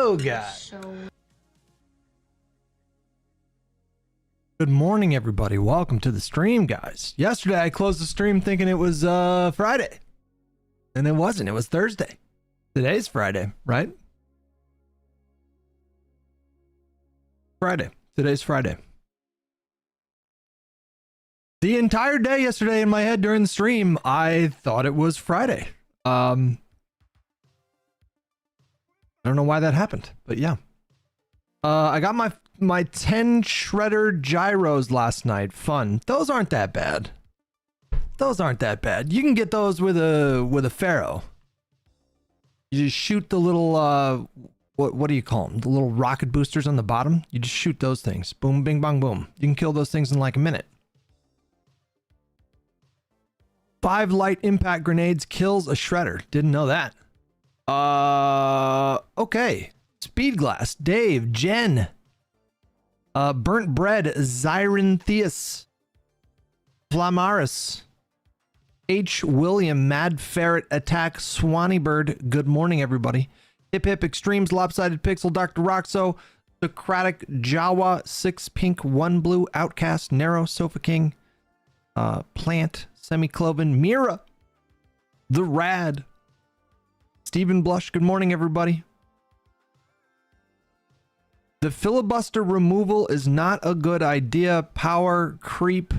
Hello, guys. Good morning, everybody. Welcome to the stream, guys. Yesterday, I closed the stream thinking it was Friday. And it wasn't. It was Thursday. Today's Friday, right? Friday. Today's Friday. The entire day yesterday in my head during the stream, I thought it was Friday. I don't know why that happened, but yeah. I got my 10 shredder gyros last night. Fun. Those aren't that bad. Those aren't that bad. You can get those with a Pharaoh. You just shoot the little what do you call them? The little rocket boosters on the bottom. You just shoot those things. Boom, bing, bong, boom. You can kill those things in like a minute. 5 light impact grenades kills a shredder. Didn't know that. Okay. Speed Glass, Dave, Jen, Burnt Bread, Zyrintheus, Flamaris, H. William, Mad Ferret, Attack, Swanee Bird. Good morning, everybody. Hip Hip Extremes, Lopsided Pixel, Dr. Roxo, Socratic, Jawa, 6 Pink, 1 Blue, Outcast, Narrow, Sofa King, Plant, Semicloven, Mira, The Rad, Stephen Blush. Good morning, everybody. The filibuster removal is not a good idea. Power creep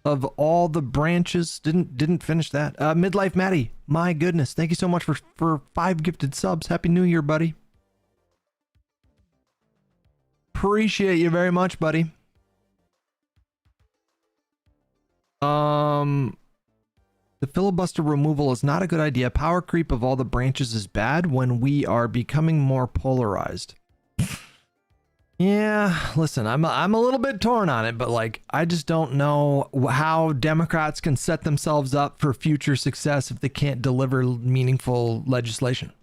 of all the branches. Didn't finish that. Midlife Maddie, my goodness, thank you so much for 5 gifted subs. Happy New Year, buddy. Appreciate you very much, buddy. The filibuster removal is not a good idea. Power creep of all the branches is bad when we are becoming more polarized. Yeah, listen, I'm a little bit torn on it, but like, I just don't know how Democrats can set themselves up for future success if they can't deliver meaningful legislation.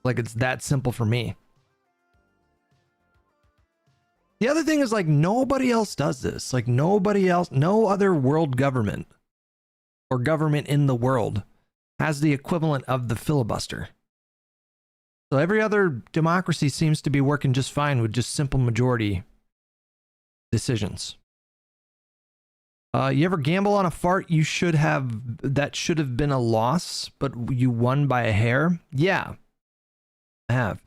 Like, it's that simple for me. The other thing is, like, nobody else does this. Like, nobody else, no other world government or government in the world has the equivalent of the filibuster. So every other democracy seems to be working just fine with just simple majority decisions. You ever gamble on a fart that should have been a loss, but you won by a hair? Yeah, I have.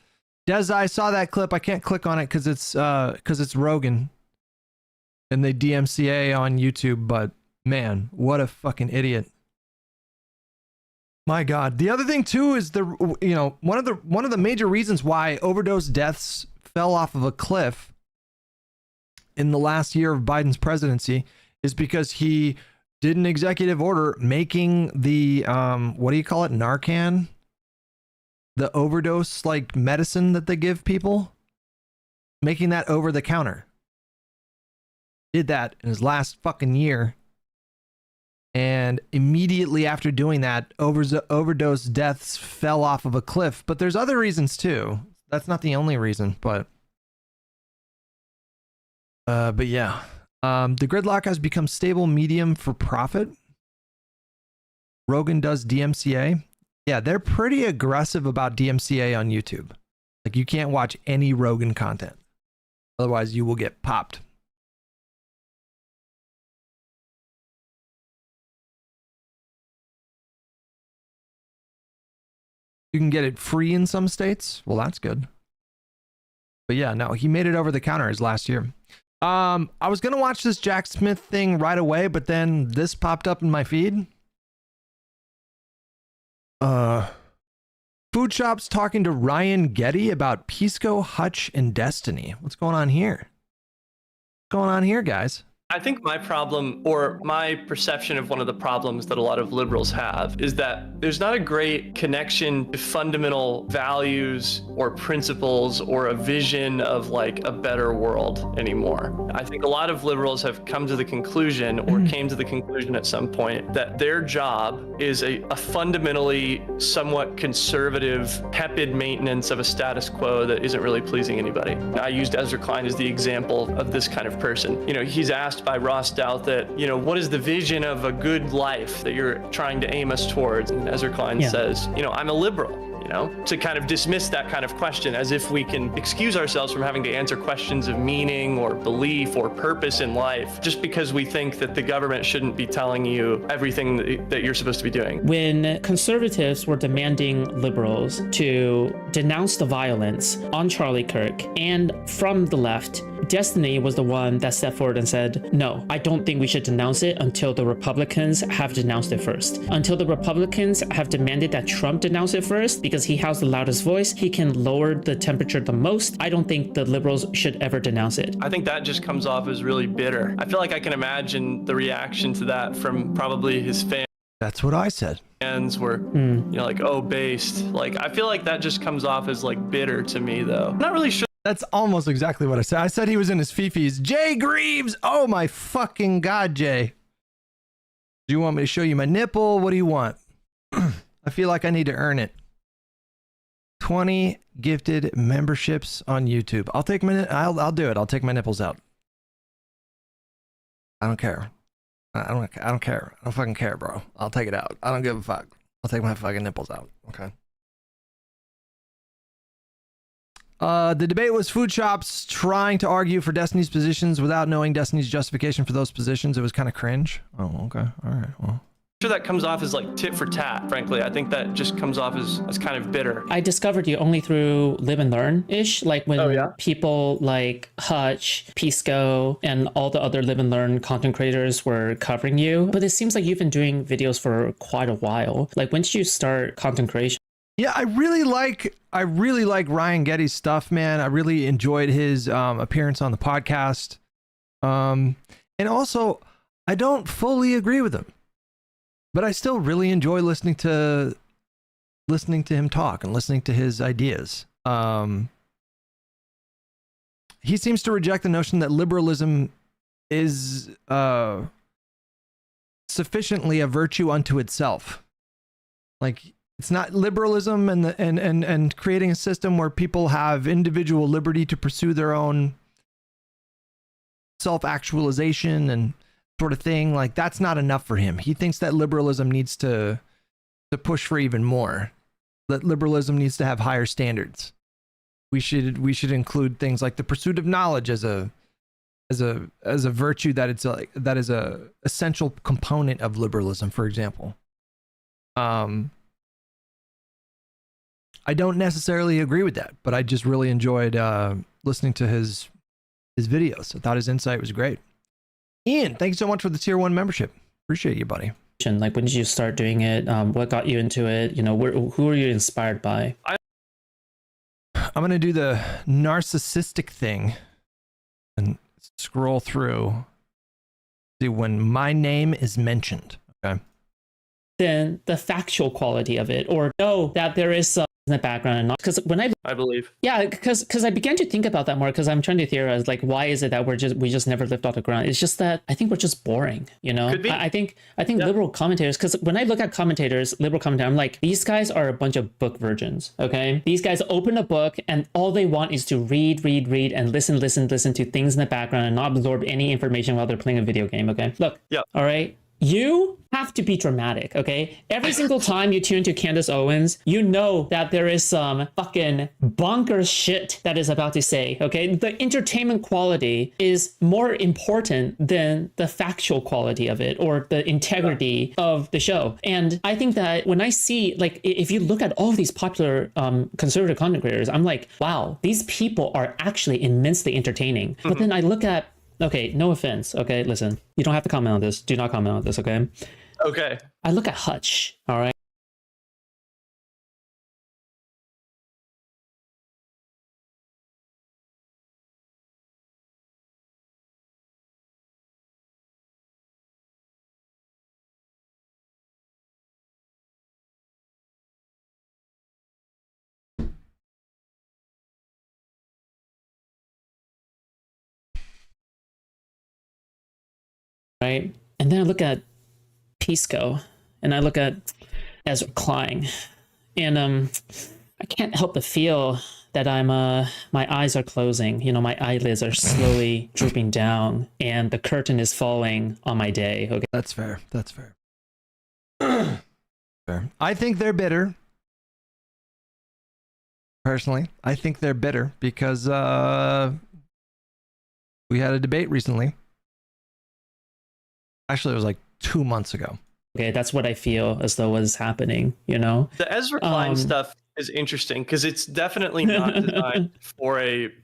Des, I saw that clip. I can't click on it because it's Rogan and they DMCA on YouTube, but man, what a fucking idiot. My God. The other thing too is one of the major reasons why overdose deaths fell off of a cliff in the last year of Biden's presidency is because he did an executive order making the what do you call it? Narcan? The overdose like medicine that they give people, making that over the counter. Did that in his last fucking year. And immediately after doing that, overdose deaths fell off of a cliff. But there's other reasons too. That's not the only reason, but yeah. The gridlock has become stable medium for profit. Rogan does DMCA. Yeah, they're pretty aggressive about DMCA on YouTube. Like, you can't watch any Rogan content. Otherwise, you will get popped. You can get it free in some states. Well, that's good. But yeah, no, he made it over the counter his last year. I was going to watch this Jack Smith thing right away, but then this popped up in my feed. Food Shop's talking to Ryan Getty about Pisco, Hutch, and Destiny. What's going on here? What's going on here, guys? I think my problem, or my perception of one of the problems that a lot of liberals have, is that there's not a great connection to fundamental values or principles or a vision of like a better world anymore. I think a lot of liberals have come to the conclusion, or came to the conclusion at some point, that their job is a fundamentally somewhat conservative, tepid maintenance of a status quo that isn't really pleasing anybody. I used Ezra Klein as the example of this kind of person. You know, he's asked by Ross Dout that, you know, what is the vision of a good life that you're trying to aim us towards? And Ezra Klein says, you know, I'm a liberal. you know, to kind of dismiss that kind of question as if we can excuse ourselves from having to answer questions of meaning or belief or purpose in life just because we think that the government shouldn't be telling you everything that you're supposed to be doing. When conservatives were demanding liberals to denounce the violence on Charlie Kirk, and from the left, Destiny was the one that stepped forward and said, no, I don't think we should denounce it until the Republicans have denounced it first. Until the Republicans have demanded that Trump denounce it first, because he has the loudest voice, he can lower the temperature the most. I don't think the liberals should ever denounce it. I think that just comes off as really bitter. I feel like I can imagine the reaction to that from probably his fans. That's what I said. Fans were, you know, like, oh, based. Like, I feel like that just comes off as like bitter to me, though. I'm not really sure. That's almost exactly what I said. I said he was in his fifis. Jay Greaves! Oh my fucking God, Jay. Do you want me to show you my nipple? What do you want? I feel like I need to earn it. 20 gifted memberships on YouTube. I'll take my, I'll do it. I'll take my nipples out. I don't care. I don't care. I don't fucking care, bro. I'll take it out. I don't give a fuck. I'll take my fucking nipples out. Okay. The debate was food shops trying to argue for Destiny's positions without knowing Destiny's justification for those positions. It was kind of cringe. Oh, okay. All right. Well, Sure, that comes off as like tit for tat, frankly. I think that just comes off as kind of bitter. I discovered you only through Live and Learn-ish, like when people like Hutch, Pisco, and all the other Live and Learn content creators were covering you. But it seems like you've been doing videos for quite a while. Like, when did you start content creation? yeah, I really like Ryan Getty's stuff, man. I really enjoyed his appearance on the podcast. And also, I don't fully agree with him, but I still really enjoy listening to him talk and listening to his ideas. He seems to reject the notion that liberalism is sufficiently a virtue unto itself. Like, it's not liberalism and creating a system where people have individual liberty to pursue their own self-actualization and sort of thing. Like, that's not enough for him. He thinks that liberalism needs to push for even more. That liberalism needs to have higher standards. We should include things like the pursuit of knowledge as a virtue that is a essential component of liberalism, for example. I don't necessarily agree with that, but I just really enjoyed listening to his videos. I thought his insight was great. Ian, thank you so much for the tier 1 membership. Appreciate you, buddy. Like, when did you start doing it? What got you into it? You know, who are you inspired by? I'm going to do the narcissistic thing and scroll through. See when my name is mentioned. Okay. Then the factual quality of it, or know that there is some in the background, and not because when I believe, yeah, because I began to think about that more, because I'm trying to theorize, like, why is it that we just never lift off the ground? It's just that I think we're just boring, you know. Could be. I think liberal commentators, because when I look at liberal commentators, I'm like, these guys are a bunch of book virgins. Okay, these guys open a book and all they want is to read and listen to things in the background and not absorb any information while they're playing a video game. Okay, look, all right. You have to be dramatic, okay? Every single time you tune to Candace Owens, you know that there is some fucking bonkers shit that is about to say, okay? The entertainment quality is more important than the factual quality of it or the integrity of the show. And I think that when I see, like, if you look at all of these popular conservative content creators, I'm like, wow, these people are actually immensely entertaining. But then I look at, okay, no offense. Okay, listen, you don't have to comment on this. Do not comment on this, okay? Okay. I look at Hutch, all right? Right? And then I look at Pisco, and I look at Ezra Klein, and I can't help but feel that my eyes are closing. You know, my eyelids are slowly drooping down, and the curtain is falling on my day. Okay, that's fair. That's fair. Fair. I think they're bitter. Personally, I think they're bitter because we had a debate recently. Actually, it was like 2 months ago. Okay, that's what I feel as though was happening, you know? The Ezra Klein stuff is interesting because it's definitely not designed for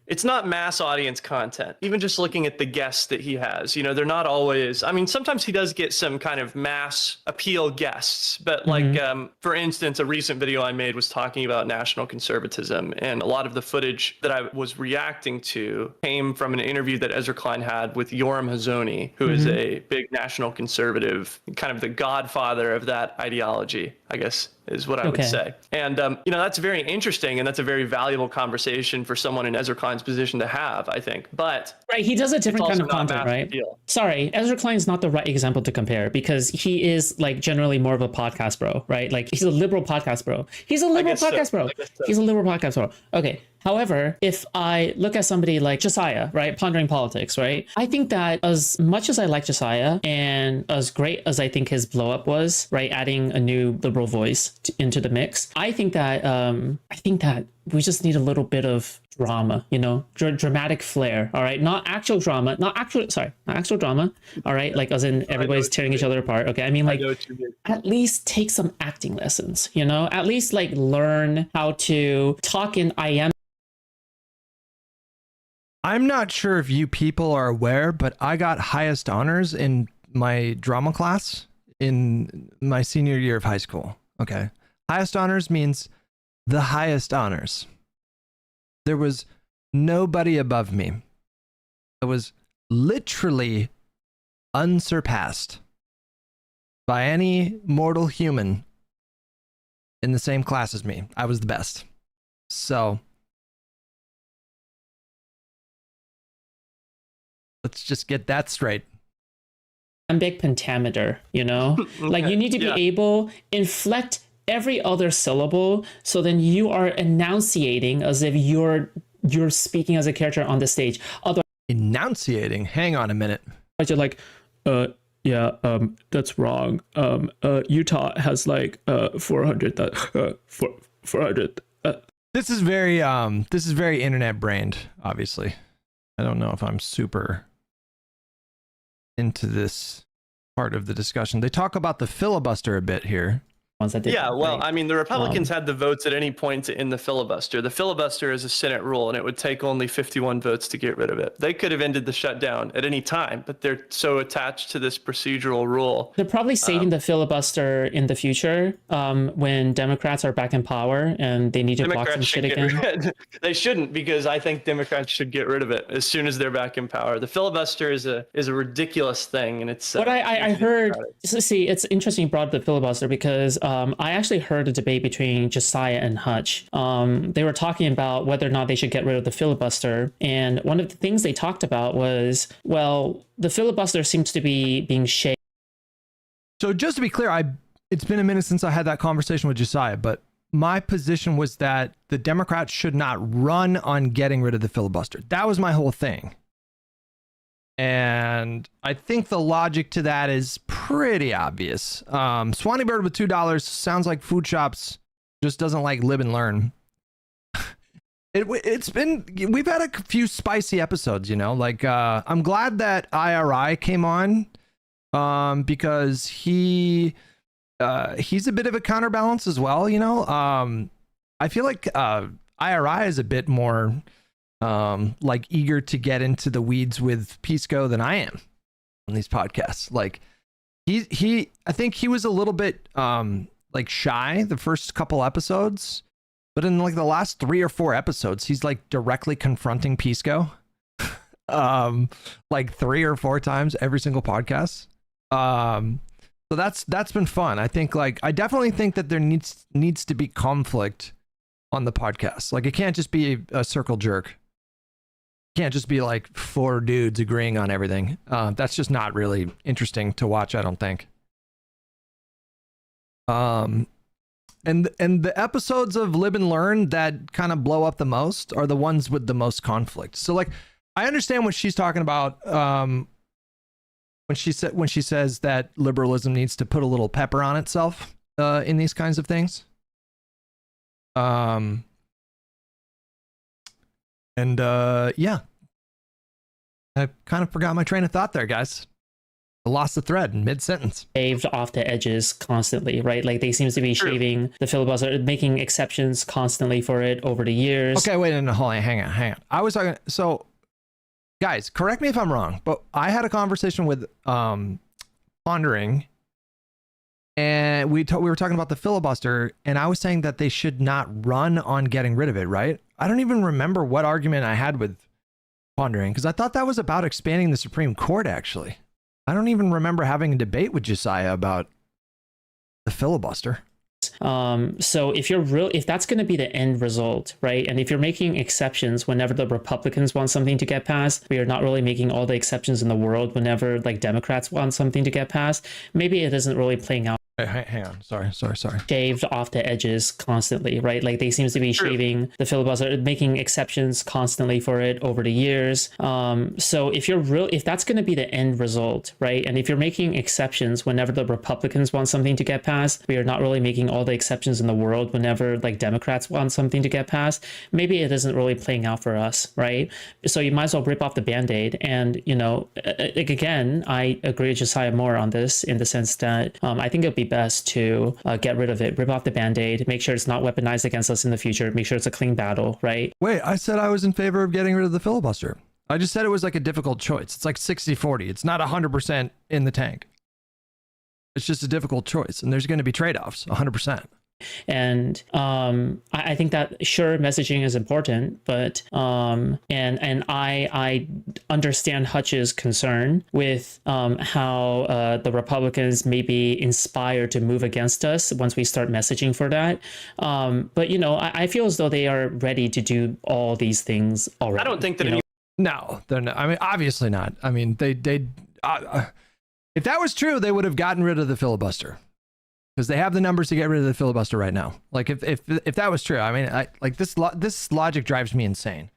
it's not mass audience content. Even just looking at the guests that he has, you know, they're not always, I mean, sometimes he does get some kind of mass appeal guests, but like, for instance, a recent video I made was talking about national conservatism, and a lot of the footage that I was reacting to came from an interview that Ezra Klein had with Yoram Hazony, who is a big national conservative, kind of the godfather of that ideology, I guess is what I would say. And, you know, that's very interesting, and that's a very valuable conversation for someone in Ezra Klein's position to have, I think. But right, he does a different kind of content, right? Appeal. Sorry, Ezra Klein's not the right example to compare because he is like generally more of a podcast bro, right? Like he's a liberal podcast bro. He's a liberal podcast bro. He's a liberal podcast bro. Okay. However, if I look at somebody like Josiah, right, Pondering Politics, right, I think that as much as I like Josiah and as great as I think his blow up was, right, adding a new liberal voice into the mix, I think that we just need a little bit of drama, you know, dramatic flair. All right, not actual drama, not actual drama. All right, like as in everybody's tearing each other apart. Okay, I mean like at least take some acting lessons, you know, at least like learn how to talk in IM. I'm not sure if you people are aware, but I got highest honors in my drama class in my senior year of high school. Okay. Highest honors means the highest honors. There was nobody above me. I was literally unsurpassed by any mortal human in the same class as me. I was the best. So let's just get that straight. Iambic pentameter, you know, like you need to be able inflect every other syllable, so then you are enunciating as if you're speaking as a character on the stage. Otherwise, enunciating. Hang on a minute. you're like, that's wrong. Utah has like 400. 400. This is very internet brained. Obviously, I don't know if I'm super into this part of the discussion. They talk about the filibuster a bit here. Yeah, well, I mean, the Republicans had the votes at any point to end the filibuster. The filibuster is a Senate rule, and it would take only 51 votes to get rid of it. They could have ended the shutdown at any time, but they're so attached to this procedural rule. They're probably saving the filibuster in the future when Democrats are back in power and they need to block some shit again. They shouldn't, because I think Democrats should get rid of it as soon as they're back in power. The filibuster is a ridiculous thing, and it's. What I heard. See, it's interesting you brought up the filibuster because. I actually heard a debate between Josiah and Hutch. They were talking about whether or not they should get rid of the filibuster. And one of the things they talked about was, well, the filibuster seems to be being shaped. So just to be clear, it's been a minute since I had that conversation with Josiah, but my position was that the Democrats should not run on getting rid of the filibuster. That was my whole thing. And I think the logic to that is pretty obvious. Swanee Bird with $2 sounds like Food Shops just doesn't like live and learn. We've had a few spicy episodes, you know, like I'm glad that IRI came on because he's a bit of a counterbalance as well, you know. I feel like IRI is a bit more like eager to get into the weeds with Pisco than I am on these podcasts. Like I think he was a little bit like shy the first couple episodes, but in like the last 3 or 4 episodes, he's like directly confronting Pisco like 3 or 4 times every single podcast. So that's been fun. I think I definitely think that there needs to be conflict on the podcast. Like it can't just be a circle jerk. Can't just be like 4 dudes agreeing on everything. That's just not really interesting to watch, I don't think. And the episodes of Live and Learn that kind of blow up the most are the ones with the most conflict. So like I understand what she's talking about when she says that liberalism needs to put a little pepper on itself in these kinds of things. And yeah, I kind of forgot my train of thought there, guys. I lost the thread in mid-sentence. Shaved off the edges constantly, right? Like they seems to be shaving the filibuster, making exceptions constantly for it over the years. Okay, wait, no, hold on, hang on. I was talking, so guys, correct me if I'm wrong, but I had a conversation with Pondering, and we were talking about the filibuster, and I was saying that they should not run on getting rid of it, right? I don't even remember what argument I had with Pondering, because I thought that was about expanding the Supreme Court, actually. I don't even remember having a debate with Josiah about the filibuster. So if that's going to be the end result, right? And if you're making exceptions whenever the Republicans want something to get passed, we are not really making all the exceptions in the world whenever like Democrats want something to get passed. Maybe it isn't really playing out. Hang on. Sorry. Shaved off the edges constantly, right? Like they seems to be shaving the filibuster, making exceptions constantly for it over the years. So if that's going to be the end result, right? And if you're making exceptions whenever the Republicans want something to get passed, we are not really making all the exceptions in the world whenever like Democrats want something to get passed. Maybe it isn't really playing out for us, right? So you might as well rip off the Band-Aid. And, you know, again, I agree with Josiah more on this in the sense that I think it'd be best to get rid of it, rip off the Band-Aid, make sure it's not weaponized against us in the future, make sure it's a clean battle, right? Wait, I said I was in favor of getting rid of the filibuster. I just said it was like a difficult choice. It's like 60-40. It's not 100% in the tank. It's just a difficult choice, and there's going to be trade-offs, 100%. And I think that sure, messaging is important, but and I understand Hutch's concern with how the Republicans may be inspired to move against us once we start messaging for that. But you know, I feel as though they are ready to do all these things already. I don't think that No, they're not. I mean, obviously not. I mean, they if that was true, they would have gotten rid of the filibuster. Because they have the numbers to get rid of the filibuster right now. Like if that was true, I mean, this logic drives me insane.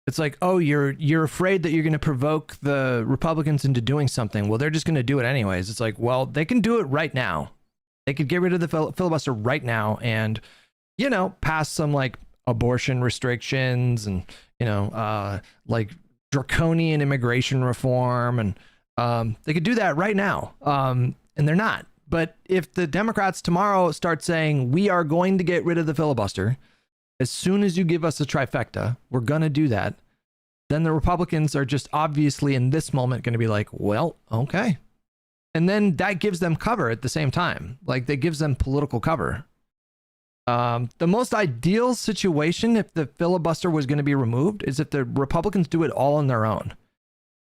It's like, oh, you're afraid that you're going to provoke the Republicans into doing something. Well, they're just going to do it anyways. It's like, well, they can do it right now. They could get rid of the filibuster right now, and you know, pass some like abortion restrictions and like draconian immigration reform, and they could do that right now. And they're not. But if the Democrats tomorrow start saying, we are going to get rid of the filibuster, as soon as you give us a trifecta, we're going to do that, then the Republicans are just obviously in this moment going to be like, well, okay. And then that gives them cover at the same time. Like that gives them political cover. The most ideal situation if the filibuster was going to be removed is if the Republicans do it all on their own.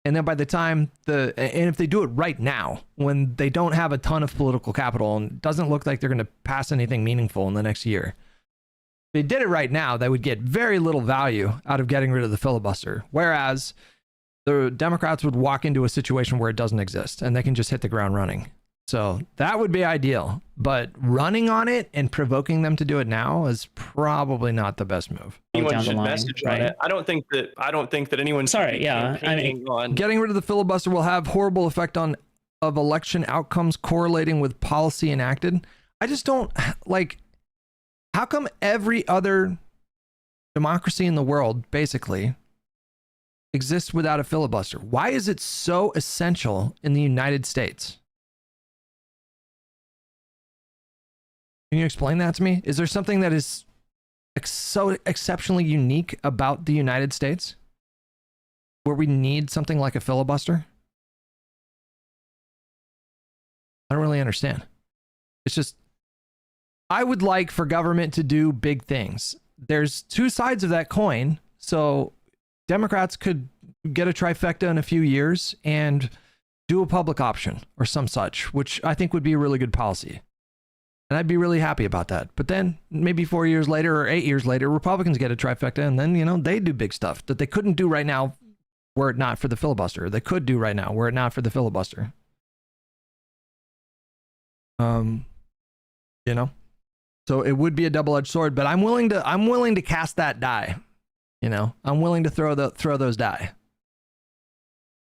And then by the time and if they do it right now, when they don't have a ton of political capital and it doesn't look like they're going to pass anything meaningful in the next year, if they did it right now, they would get very little value out of getting rid of the filibuster. Whereas the Democrats would walk into a situation where it doesn't exist and they can just hit the ground running. So that would be ideal. But running on it and provoking them to do it now is probably not the best move. Anyone should message on it. I don't think that anyone. Sorry, yeah. I mean, getting rid of the filibuster will have horrible effect of election outcomes correlating with policy enacted. I just don't like. How come every other democracy in the world basically exists without a filibuster? Why is it so essential in the United States? Can you explain that to me? Is there something that is so exceptionally unique about the United States where we need something like a filibuster? I don't really understand. It's just, I would like for government to do big things. There's two sides of that coin. So Democrats could get a trifecta in a few years and do a public option or some such, which I think would be a really good policy. And I'd be really happy about that. But then maybe 4 years later or 8 years later, Republicans get a trifecta and then, you know, they do big stuff that they couldn't do right now were it not for the filibuster. They could do right now were it not for the filibuster. You know, so it would be a double-edged sword, but I'm willing to cast that die. You know, I'm willing to throw those die.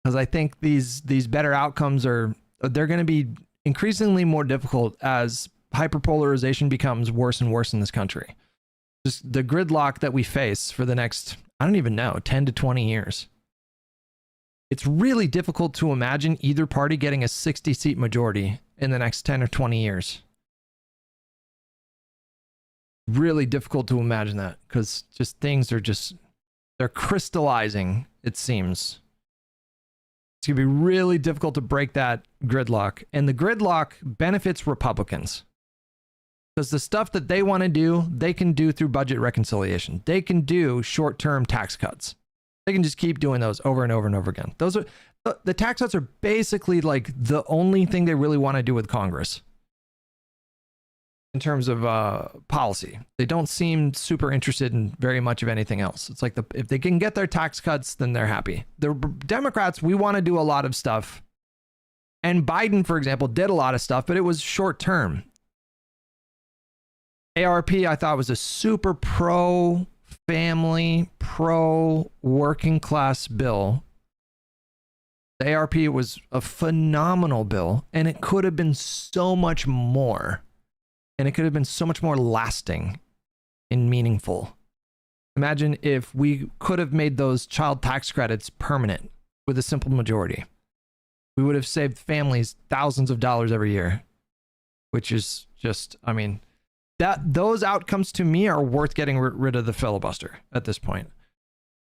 Because I think these better outcomes they're going to be increasingly more difficult as hyperpolarization becomes worse and worse in this country. Just the gridlock that we face for the next I don't even know, 10 to 20 years. It's really difficult to imagine either party getting a 60-seat majority in the next 10 or 20 years. Really difficult to imagine that, because just things are just, they're crystallizing, it seems. It's going to be really difficult to break that gridlock. And the gridlock benefits Republicans. Because the stuff that they want to do, they can do through budget reconciliation. They can do short-term tax cuts. They can just keep doing those over and over and over again. Those are the tax cuts are basically like the only thing they really want to do with Congress in terms of policy. They don't seem super interested in very much of anything else. It's like if they can get their tax cuts, then they're happy. The Democrats, we want to do a lot of stuff. And Biden, for example, did a lot of stuff, but it was short term. ARP, I thought, was a super pro-family, pro-working class bill. The ARP was a phenomenal bill, and it could have been so much more. And it could have been so much more lasting and meaningful. Imagine if we could have made those child tax credits permanent with a simple majority. We would have saved families thousands of dollars every year, which is just, I mean, those outcomes to me are worth getting rid of the filibuster at this point.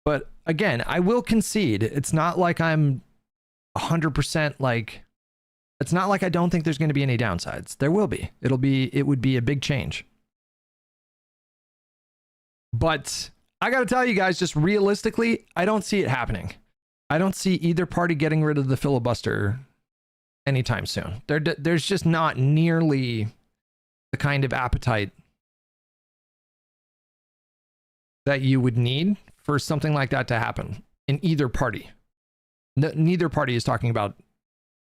But again, I will concede, it's not like I'm 100% like, it's not like I don't think there's going to be any downsides. There will be. It would be a big change. But I got to tell you guys, just realistically, I don't see it happening. I don't see either party getting rid of the filibuster anytime soon. There's just not nearly the kind of appetite that you would need for something like that to happen in either party. Neither party is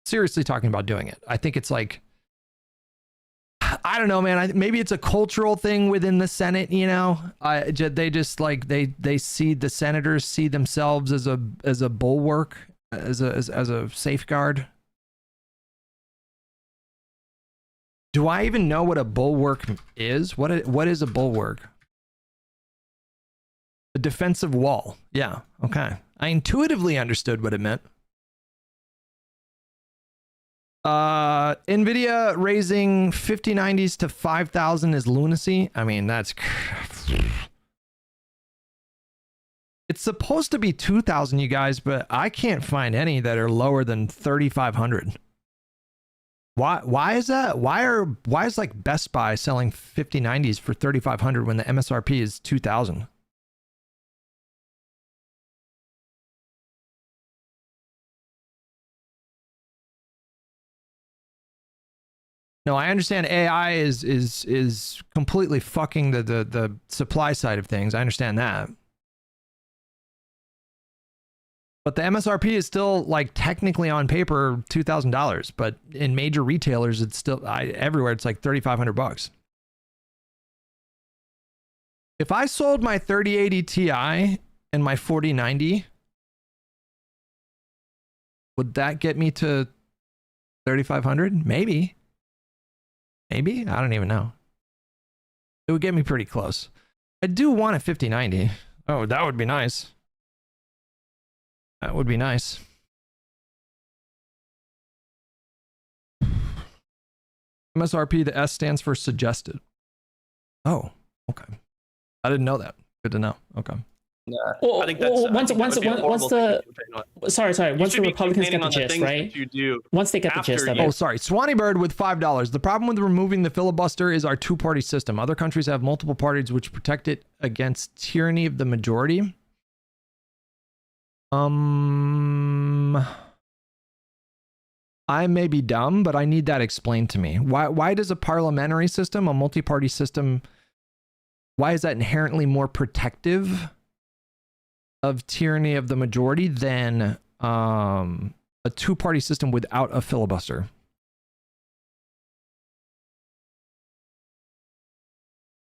seriously talking about doing it. I think it's like, I don't know, man. Maybe it's a cultural thing within the Senate, you know. They just like they see the senators see themselves as a bulwark, as a safeguard. Do I even know what a bulwark is? What is a bulwark? A defensive wall. Yeah. Okay. I intuitively understood what it meant. Nvidia raising 5090s to 5,000 is lunacy. I mean, it's supposed to be 2,000, you guys, but I can't find any that are lower than 3,500. Why is that? Why is like Best Buy selling 5090s for 3,500 when the MSRP is 2,000? No, I understand AI is completely fucking the supply side of things. I understand that. But the MSRP is still like technically on paper $2,000, but in major retailers it's still everywhere it's like $3,500. If I sold my 3080 Ti and my 4090, would that get me to 3,500? Maybe. Maybe? I don't even know. It would get me pretty close. I do want a 5090. Oh, that would be nice. That would be nice. MSRP, the S stands for suggested. Oh, okay. I didn't know that. Good to know. Okay. Yeah, I think that's once the Republicans get the on gist, right? You do once they get the gist of it. Oh, sorry. Swanee Bird with $5. The problem with removing the filibuster is our two-party system. Other countries have multiple parties which protect it against tyranny of the majority. I may be dumb, but I need that explained to me. Why does a parliamentary system, a multi-party system, why is that inherently more protective of tyranny of the majority than a two-party system without a filibuster?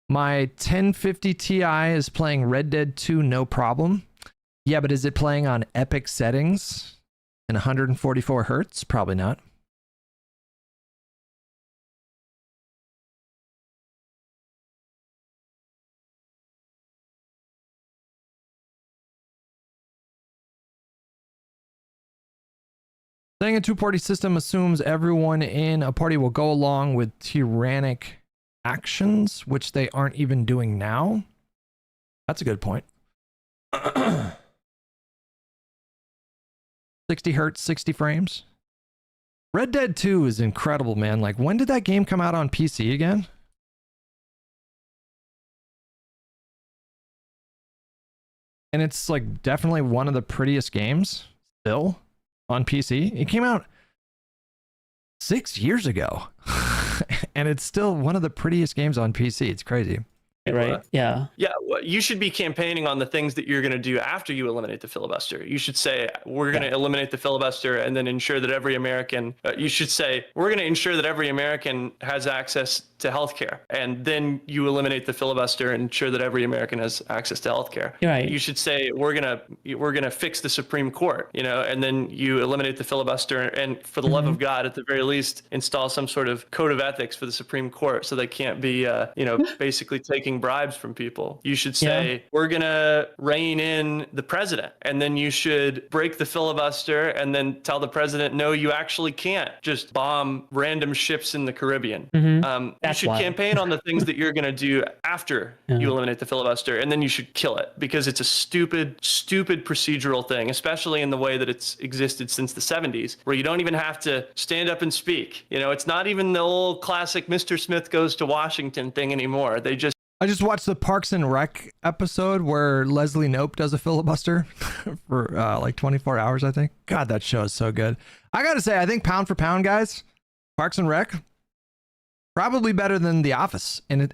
My 1050 Ti is playing Red Dead 2 no problem. Yeah, but is it playing on epic settings in 144 hertz? Probably not. Saying a two-party system assumes everyone in a party will go along with tyrannic actions, which they aren't even doing now. That's a good point. 60 hertz, 60 frames. Red Dead 2 is incredible, man. Like, when did that game come out on PC again? And it's like definitely one of the prettiest games still on PC. It came out 6 years ago. And it's still one of the prettiest games on PC. It's crazy. Right. Yeah. Yeah. Well, you should be campaigning on the things that you're going to do after you eliminate the filibuster. You should say, we're going to eliminate the filibuster and then ensure that every American, you should say, we're going to ensure that every American has access to healthcare. And then you eliminate the filibuster and ensure that every American has access to healthcare. Right. You should say, we're going to fix the Supreme Court, you know, and then you eliminate the filibuster and for the love of God, at the very least, install some sort of code of ethics for the Supreme Court so they can't be, you know, basically taking bribes from people. You should say, we're going to rein in the president. And then you should break the filibuster and then tell the president, no, you actually can't just bomb random ships in the Caribbean. You should campaign on the things that you're going to do after you eliminate the filibuster. And then you should kill it because it's a stupid, stupid procedural thing, especially in the way that it's existed since the 70s, where you don't even have to stand up and speak. You know, it's not even the old classic Mr. Smith goes to Washington thing anymore. I just watched the Parks and Rec episode where Leslie Knope does a filibuster for like 24 hours, I think. God, that show is so good. I got to say, I think pound for pound, guys, Parks and Rec, probably better than The Office in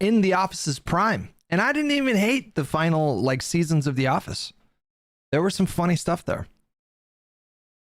The Office's prime. And I didn't even hate the final like seasons of The Office. There was some funny stuff there.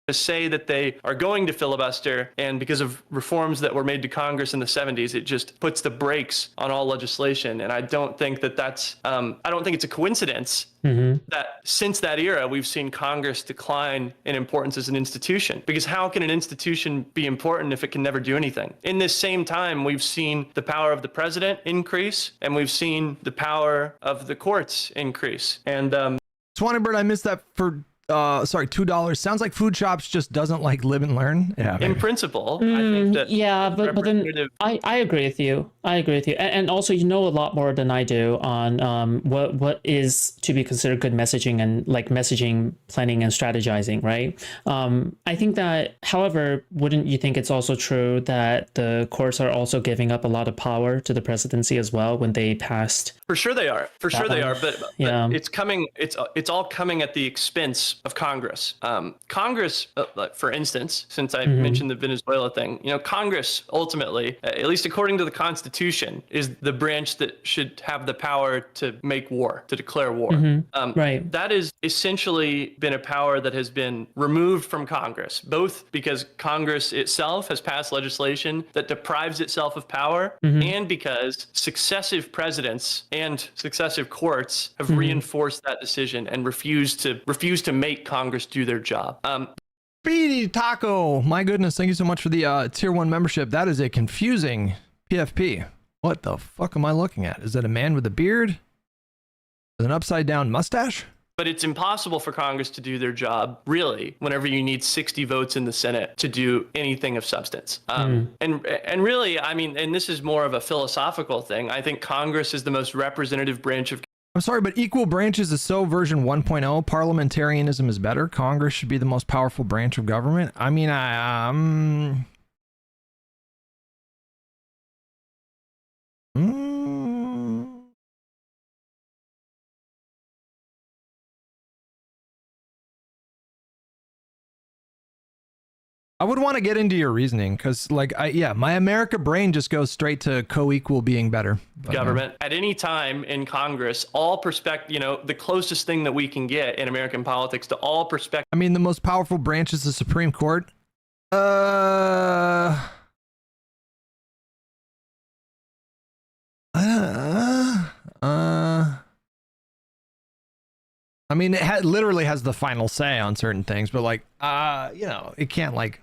To say that they are going to filibuster, and because of reforms that were made to Congress in the 70s, it just puts the brakes on all legislation. And I don't think that that's, I don't think it's a coincidence that since that era, we've seen Congress decline in importance as an institution. Because how can an institution be important if it can never do anything? In this same time, we've seen the power of the president increase, and we've seen the power of the courts increase. And Swanee Bird, I missed that for sorry, $2. Sounds like Food Shops just doesn't like live and learn. Yeah, in principle, I think that but then I agree with you. I agree with you, and also you know a lot more than I do on what is to be considered good messaging and like messaging planning and strategizing, right? I think that, however, wouldn't you think it's also true that the courts are also giving up a lot of power to the presidency as well when they passed? For sure they are. For sure they are. But it's coming. It's all coming at the expense of Congress. Congress, for instance, since I mentioned the Venezuela thing, you know, Congress ultimately, at least according to the Constitution, is the branch that should have the power to make war, to declare war. Right. That has essentially been a power that has been removed from Congress, both because Congress itself has passed legislation that deprives itself of power, and because successive presidents and successive courts have reinforced that decision and refused to make Congress do their job. Speedy Taco, my goodness, thank you so much for the tier 1 membership. That is a confusing PFP. What the fuck am I looking at? Is that a man with a beard with an upside down mustache? But it's impossible for Congress to do their job, really, whenever you need 60 votes in the Senate to do anything of substance. And really, I mean, and this is more of a philosophical thing, I think Congress is the most representative branch of. I'm sorry, but equal branches is so version 1.0. Parliamentarianism is better. Congress should be the most powerful branch of government. I mean, I would want to get into your reasoning because, like, my America brain just goes straight to co-equal being better. Government at any time in Congress, all perspective, you know, the closest thing that we can get in American politics to all perspective. I mean, the most powerful branch is the Supreme Court. I mean, it literally has the final say on certain things, but like, you know, it can't like,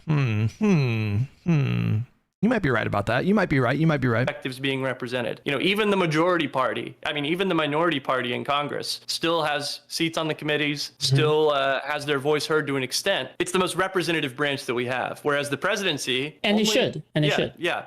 You might be right about that. You might be right. You might be right. Perspectives being represented. You know, even the majority party, I mean, even the minority party in Congress still has seats on the committees, still has their voice heard to an extent. It's the most representative branch that we have. Whereas the presidency, and it should, and it should. Yeah.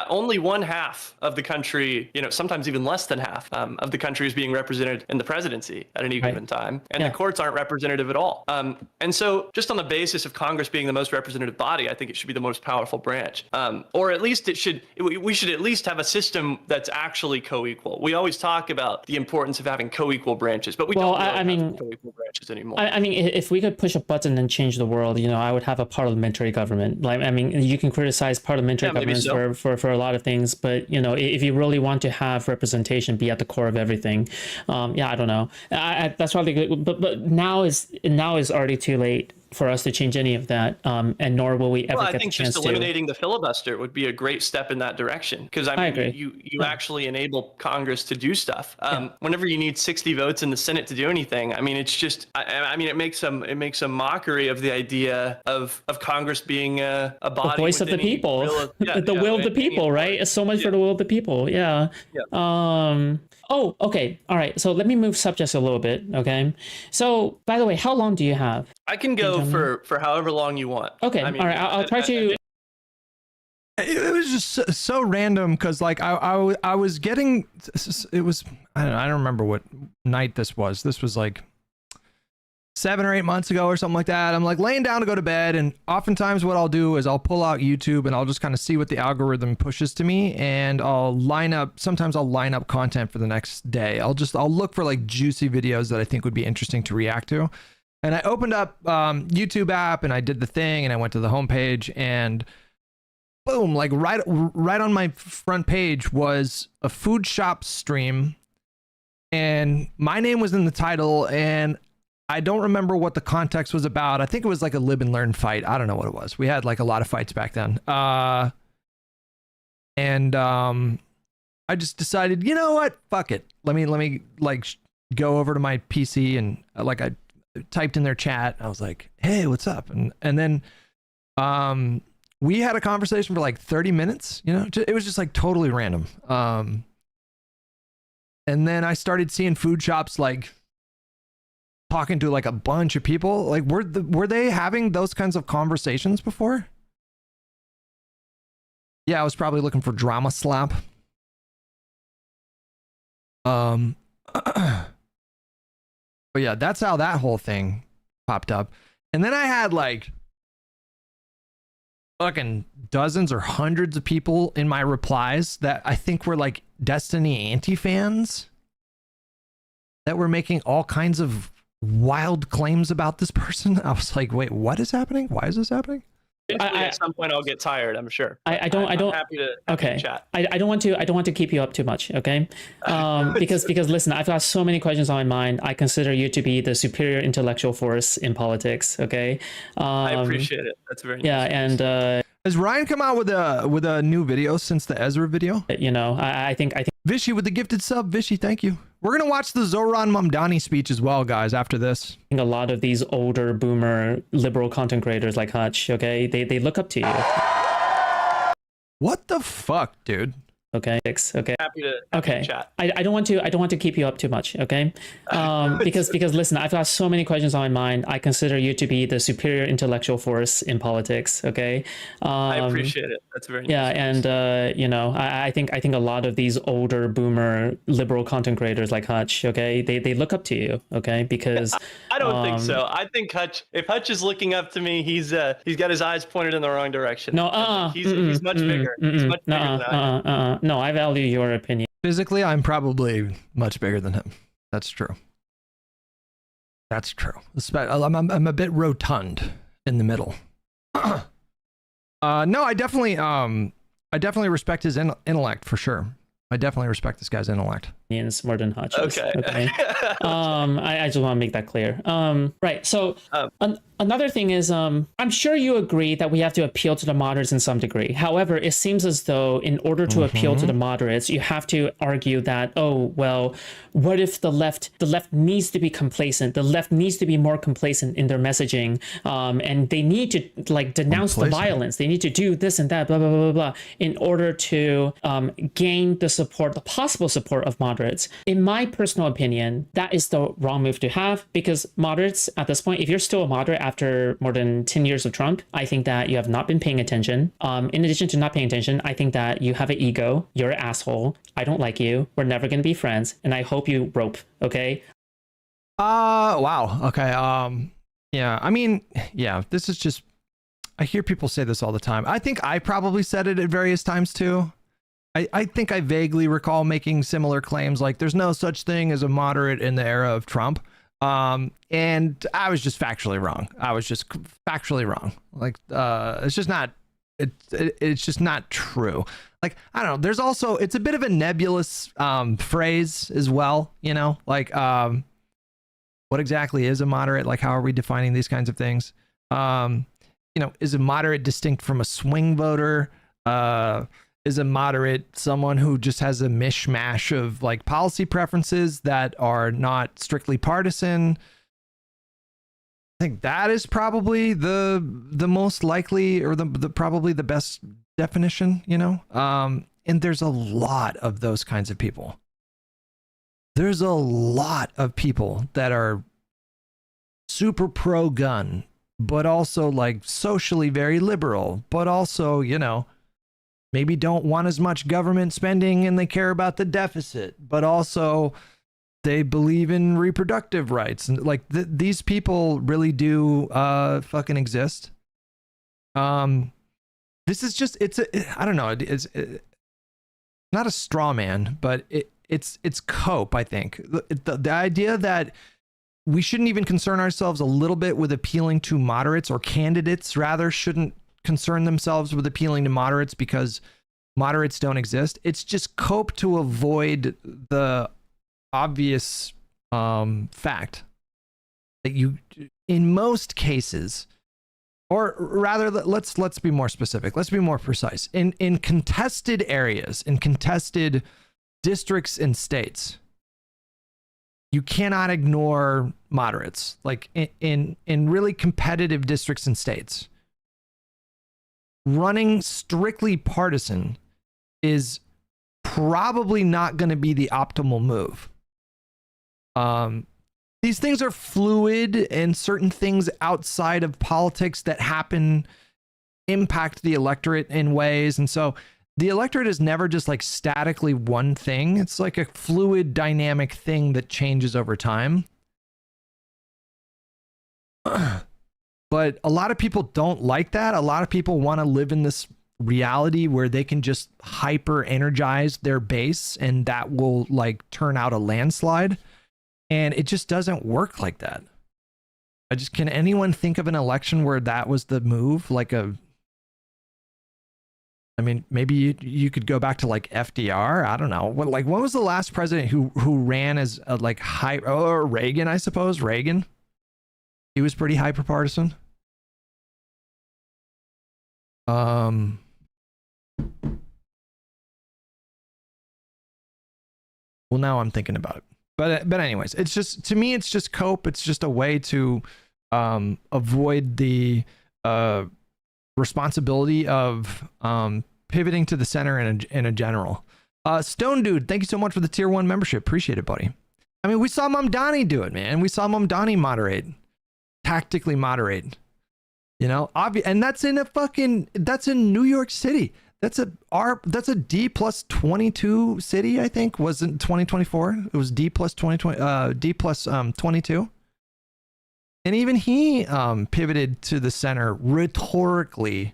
Only 1/2 of the country, you know, sometimes even less than half of the country is being represented in the presidency at any given time, and the courts aren't representative at all. And so, just on the basis of Congress being the most representative body, I think it should be the most powerful branch. Or at least we should at least have a system that's actually co-equal. We always talk about the importance of having co-equal branches, but we don't have co-equal branches anymore. I mean, if we could push a button and change the world, you know, I would have a parliamentary government. Like, I mean, you can criticize parliamentary governments for a lot of things, but you know, if you really want to have representation be at the core of everything, I don't know. That's probably good, but now is already too late for us to change any of that, and nor will we ever get the chance to. I think just eliminating the filibuster would be a great step in that direction, because I mean, you actually enable Congress to do stuff. Whenever you need 60 votes in the Senate to do anything, I mean, it's just, I mean, it makes a mockery of the idea of Congress being a body, the voice of the people, the will of the people, right? It's so much for the will of the people. Oh, okay. All right. So let me move subjects a little bit. Okay. So, by the way, how long do you have? I can go for however long you want. Okay. I mean, all right. I'll try to. It was just so random because like I was getting, it was, I don't remember what night this was. This was like 7 or 8 months ago or something like that. I'm like laying down to go to bed, and oftentimes what I'll do is I'll pull out YouTube and I'll just kind of see what the algorithm pushes to me, and sometimes I'll line up content for the next day. I'll look for like juicy videos that I think would be interesting to react to. And I opened up YouTube app and I did the thing, and I went to the homepage, and boom, like right on my front page was a food shop stream, and my name was in the title, and I don't remember what the context was about. I think it was like a live and learn fight. I don't know what it was. We had like a lot of fights back then. I just decided, you know what? Fuck it. Let me like go over to my PC, and like I typed in their chat. I was like, hey, what's up? And then we had a conversation for like 30 minutes, you know, it was just like totally random. And then I started seeing food shops like talking to like a bunch of people. Like, were they having those kinds of conversations before? Yeah, I was probably looking for drama slap. But yeah, that's how that whole thing popped up. And then I had like fucking dozens or hundreds of people in my replies that I think were like Destiny anti-fans that were making all kinds of wild claims about this person. I was like, wait, what is happening? Why is this happening? At some point I'll get tired, I'm sure. I'm happy to chat. I don't want to keep you up too much, okay? Because listen, I've got so many questions on my mind. I consider you to be the superior intellectual force in politics, okay? I appreciate it. That's very nice. Yeah, and has Ryan come out with a new video since the Ezra video? You know, I think Vishy with the gifted sub. Vishy, thank you. We're gonna watch the Zoran Mamdani speech as well, guys, after this. a lot of these older boomer liberal content creators like Hutch, okay, they look up to you. What the fuck, dude? Okay. Happy to chat. I don't want to keep you up too much, okay? Because listen, I've got so many questions on my mind. I consider you to be the superior intellectual force in politics, okay? I appreciate it. That's very nice. Yeah, and you know, I think a lot of these older boomer liberal content creators like Hutch, okay, they look up to you, okay? Because I don't think so. I think if Hutch is looking up to me, he's got his eyes pointed in the wrong direction. No, he's much bigger. He's much bigger than I am. No, I value your opinion. Physically, I'm probably much bigger than him. That's true. That's true. I'm a bit rotund in the middle. No, I definitely respect his intellect for sure. I definitely respect this guy's intellect. More than Hutch. Okay. I just want to make that clear. Right. So Another thing is, I'm sure you agree that we have to appeal to the moderates in some degree. However, it seems as though in order to appeal to the moderates, you have to argue that, oh, well, what if the left needs to be complacent? The left needs to be more complacent in their messaging, and they need to like denounce the violence. They need to do this and that, blah, blah, blah, blah, blah, in order to gain the support, the possible support of moderates. In my personal opinion, that is the wrong move to have, because moderates at this point, if you're still a moderate after more than 10 years of Trump, I think that you have not been paying attention. In addition to not paying attention, I think that you have an ego. You're an asshole. I don't like you. We're never going to be friends. And I hope you rope. Okay. Wow. Okay. Yeah. I mean, yeah, this is just, I hear people say this all the time. I think I probably said it at various times too. I think I vaguely recall making similar claims, like there's no such thing as a moderate in the era of Trump. And I was just factually wrong. Like, it's just not, it's just not true. Like, I don't know. There's also, it's a bit of a nebulous, phrase as well, you know, like, what exactly is a moderate? Like, how are we defining these kinds of things? You know, is a moderate distinct from a swing voter? Is a moderate someone who just has a mishmash of like policy preferences that are not strictly partisan? I think that is probably the most likely, or the probably the best definition, you know? And there's a lot of those kinds of people. There's a lot of people that are super pro-gun, but also like socially very liberal, but also, you know, maybe don't want as much government spending and they care about the deficit, but also they believe in reproductive rights. And like these people really do fucking exist. This is just, I don't know, it's not a straw man, but it's cope, I think. The idea that we shouldn't even concern ourselves a little bit with appealing to moderates, or candidates rather shouldn't concern themselves with appealing to moderates because moderates don't exist. It's just cope to avoid the obvious fact that you, in most cases, or rather, let's be more specific. Let's be more precise. In contested areas, in contested districts and states, you cannot ignore moderates. Like in really competitive districts and states, running strictly partisan is probably not going to be the optimal move. These things are fluid, and certain things outside of politics that happen impact the electorate in ways. And so the electorate is never just like statically one thing. It's like a fluid, dynamic thing that changes over time. But a lot of people don't like that. A lot of people want to live in this reality where they can just hyper energize their base and that will like turn out a landslide. And it just doesn't work like that. Can anyone think of an election where that was the move? I mean, maybe you could go back to like FDR. I don't know. When was the last president who ran as a like high, or Reagan, I suppose. Reagan. He was pretty hyper partisan. Well, now I'm thinking about it. But anyways, it's just, to me, it's just cope. It's just a way to avoid the responsibility of pivoting to the center in a general. Stone Dude, thank you so much for the tier 1 membership. Appreciate it, buddy. I mean, we saw Mamdani do it, man. We saw Mamdani moderate, tactically moderate. You know, and that's in New York City. That's a D plus 22 city, I think. Was in 2024. It was D plus 2020, D plus 22. And even he pivoted to the center rhetorically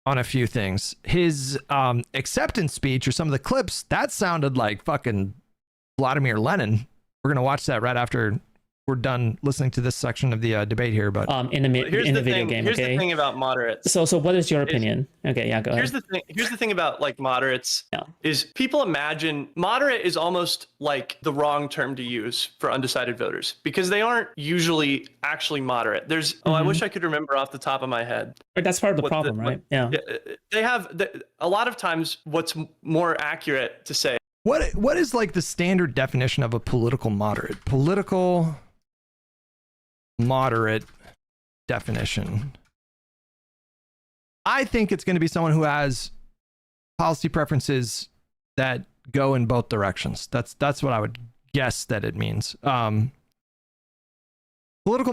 on a few things. His acceptance speech, or some of the clips, that sounded like fucking Vladimir Lenin. We're gonna watch that right after we're done listening to this section of the debate here. But in the video game. Here's okay? the thing about moderates. So what is your opinion? Okay, yeah, go ahead. Here's the thing about like moderates. Yeah. is people imagine moderate is almost like the wrong term to use for undecided voters because they aren't usually actually moderate. There's, I wish I could remember off the top of my head. But that's part of the problem, right? Yeah. They have a lot of times what's more accurate to say. What is like the standard definition of a political moderate? Political moderate definition. I think it's going to be someone who has policy preferences that go in both directions. That's what I would guess that it means. Political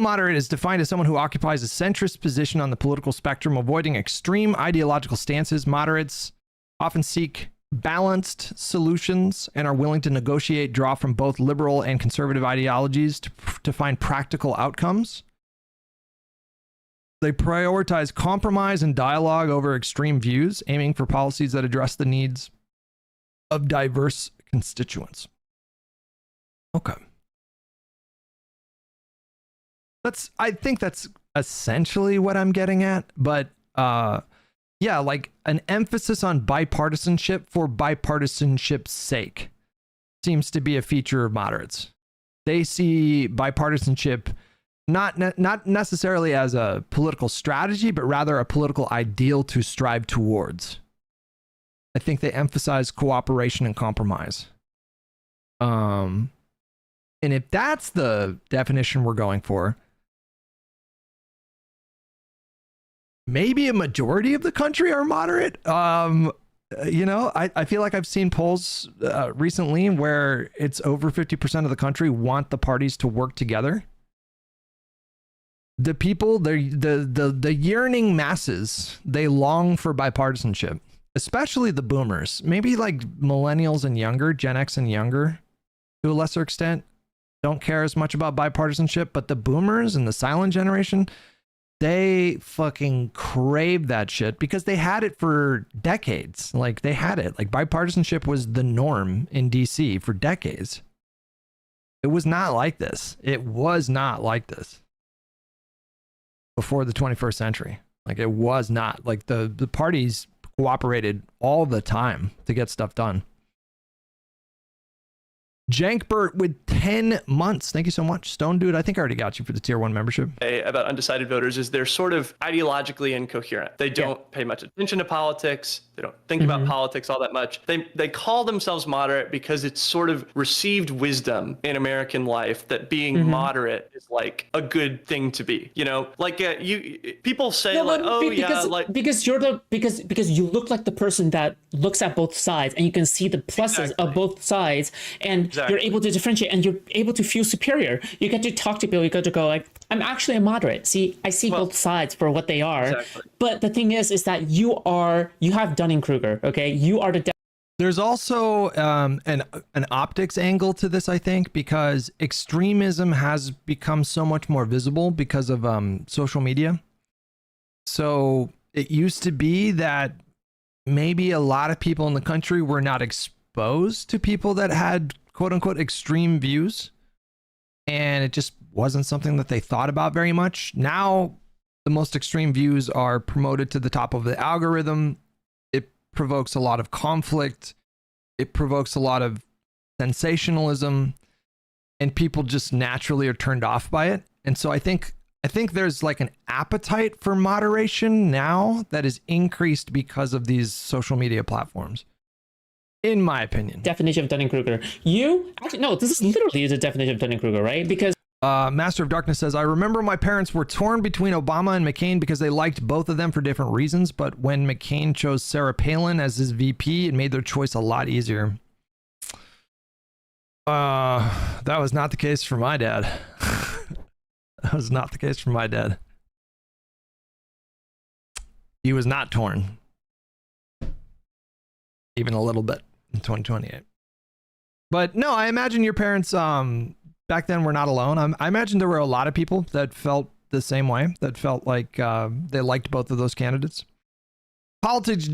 moderate is defined as someone who occupies a centrist position on the political spectrum, avoiding extreme ideological stances. Moderates often seek balanced solutions and are willing to negotiate, draw from both liberal and conservative ideologies to find practical outcomes. They prioritize compromise and dialogue over extreme views, aiming for policies that address the needs of diverse constituents. Okay. I think that's essentially what I'm getting at, but yeah, like an emphasis on bipartisanship for bipartisanship's sake seems to be a feature of moderates. They see bipartisanship not necessarily as a political strategy, but rather a political ideal to strive towards. I think they emphasize cooperation and compromise. And if that's the definition we're going for, maybe a majority of the country are moderate. You know, I feel like I've seen polls recently where it's over 50% of the country want the parties to work together. The people, the yearning masses, they long for bipartisanship, especially the boomers, maybe like millennials and younger, Gen X and younger, to a lesser extent, don't care as much about bipartisanship, but the boomers and the silent generation, they fucking crave that shit because they had it for decades. Like they had it. Like bipartisanship was the norm in DC for decades. It was not like this. It was not like this before the 21st century. Like it was not. Like the parties cooperated all the time to get stuff done. Jankbert with 10 months. Thank you so much. Stone Dude, I think I already got you for the tier 1 membership. About undecided voters is they're sort of ideologically incoherent. They don't pay much attention to politics. They don't think about politics all that much. They call themselves moderate because it's sort of received wisdom in American life that being moderate is like a good thing to be. You know, like people say because you look like the person that looks at both sides and you can see the pluses of both sides and you're able to differentiate and you're able to feel superior. You get to talk to people. You get to go like, I'm actually a moderate. See, I see both sides for what they are. Exactly. But the thing is that you have Dunning-Kruger. Okay, you are the. There's also an optics angle to this, I think, because extremism has become so much more visible because of social media. So it used to be that maybe a lot of people in the country were not exposed to people that had quote unquote extreme views, and it just wasn't something that they thought about very much. Now the most extreme views are promoted to the top of the algorithm. It provokes a lot of conflict. It provokes a lot of sensationalism, and people just naturally are turned off by it. And so I think there's like an appetite for moderation now that is increased because of these social media platforms. In my opinion. Definition of Dunning-Kruger. This is literally the definition of Dunning-Kruger, right? Because Master of Darkness says, I remember my parents were torn between Obama and McCain because they liked both of them for different reasons. But when McCain chose Sarah Palin as his VP, it made their choice a lot easier. That was not the case for my dad. That was not the case for my dad. He was not torn. Even a little bit in 2028. But no, I imagine your parents back then were not alone. I imagine there were a lot of people that felt the same way, that felt like they liked both of those candidates. Politics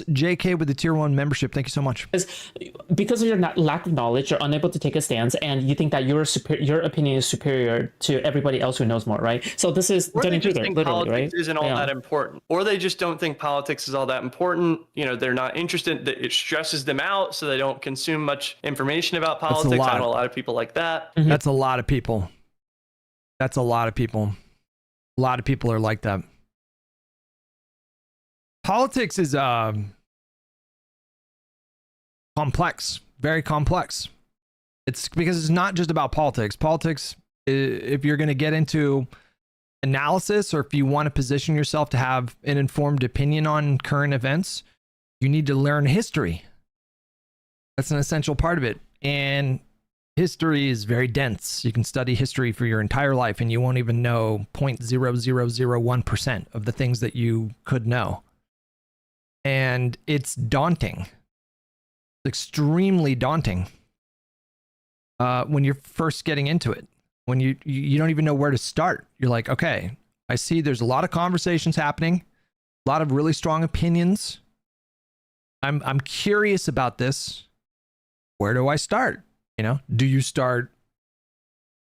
JK with the tier 1 membership. Thank you so much. Because of your lack of knowledge, you're unable to take a stance, and you think that your opinion is superior to everybody else who knows more, right? So this is Or they Dunning just Kruger, think literally, politics right? isn't all that important, or they just don't think politics is all that important. You know, they're not interested. It stresses them out, so they don't consume much information about politics. I know a lot of people like that. Mm-hmm. That's a lot of people. That's a lot of people. A lot of people are like that. Politics is complex, very complex. It's because it's not just about politics. Politics, if you're going to get into analysis, or if you want to position yourself to have an informed opinion on current events, you need to learn history. That's an essential part of it. And history is very dense. You can study history for your entire life and you won't even know 0.0001% of the things that you could know. And it's daunting. It's extremely daunting when you're first getting into it. When you don't even know where to start. You're like, okay, I see there's a lot of conversations happening, a lot of really strong opinions. I'm curious about this. Where do I start? You know, do you start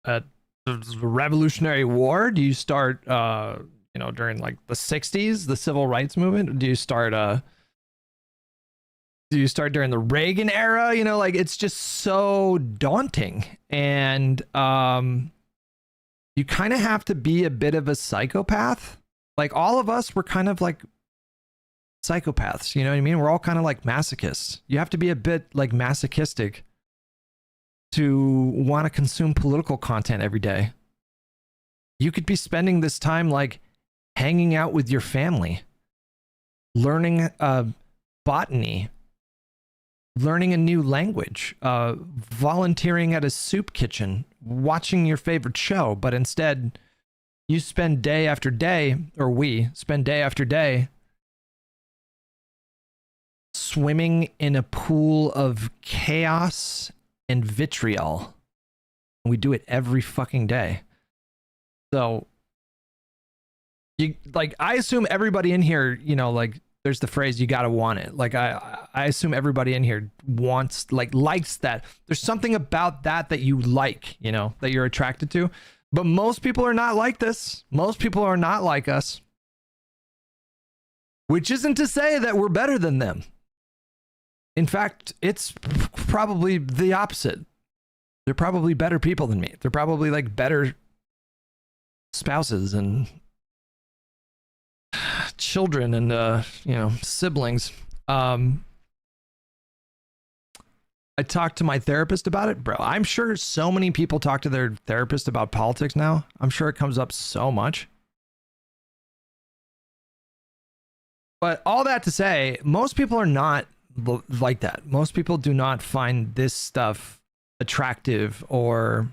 at the Revolutionary War? Do you start during like the 60s, the civil rights movement? Do you start during the Reagan era? You know, like, it's just so daunting. And you kind of have to be a bit of a psychopath. Like, all of us were kind of like psychopaths, you know what I mean? We're all kind of like masochists. You have to be a bit like masochistic to want to consume political content every day. You could be spending this time like hanging out with your family, learning botany, learning a new language, volunteering at a soup kitchen, watching your favorite show, but instead you spend day after day, or we spend day after day swimming in a pool of chaos and vitriol. We do it every fucking day. So I assume everybody in here, you know, like, there's the phrase, you gotta want it. Like, I assume everybody in here likes that. There's something about that you like, you know, that you're attracted to. But most people are not like this. Most people are not like us. Which isn't to say that we're better than them. In fact, it's probably the opposite. They're probably better people than me. They're probably like better spouses and children and siblings. I talked to my therapist about it, bro. I'm sure so many people talk to their therapist about politics now. I'm sure it comes up so much. But all that to say, most people are not like that. Most people do not find this stuff attractive or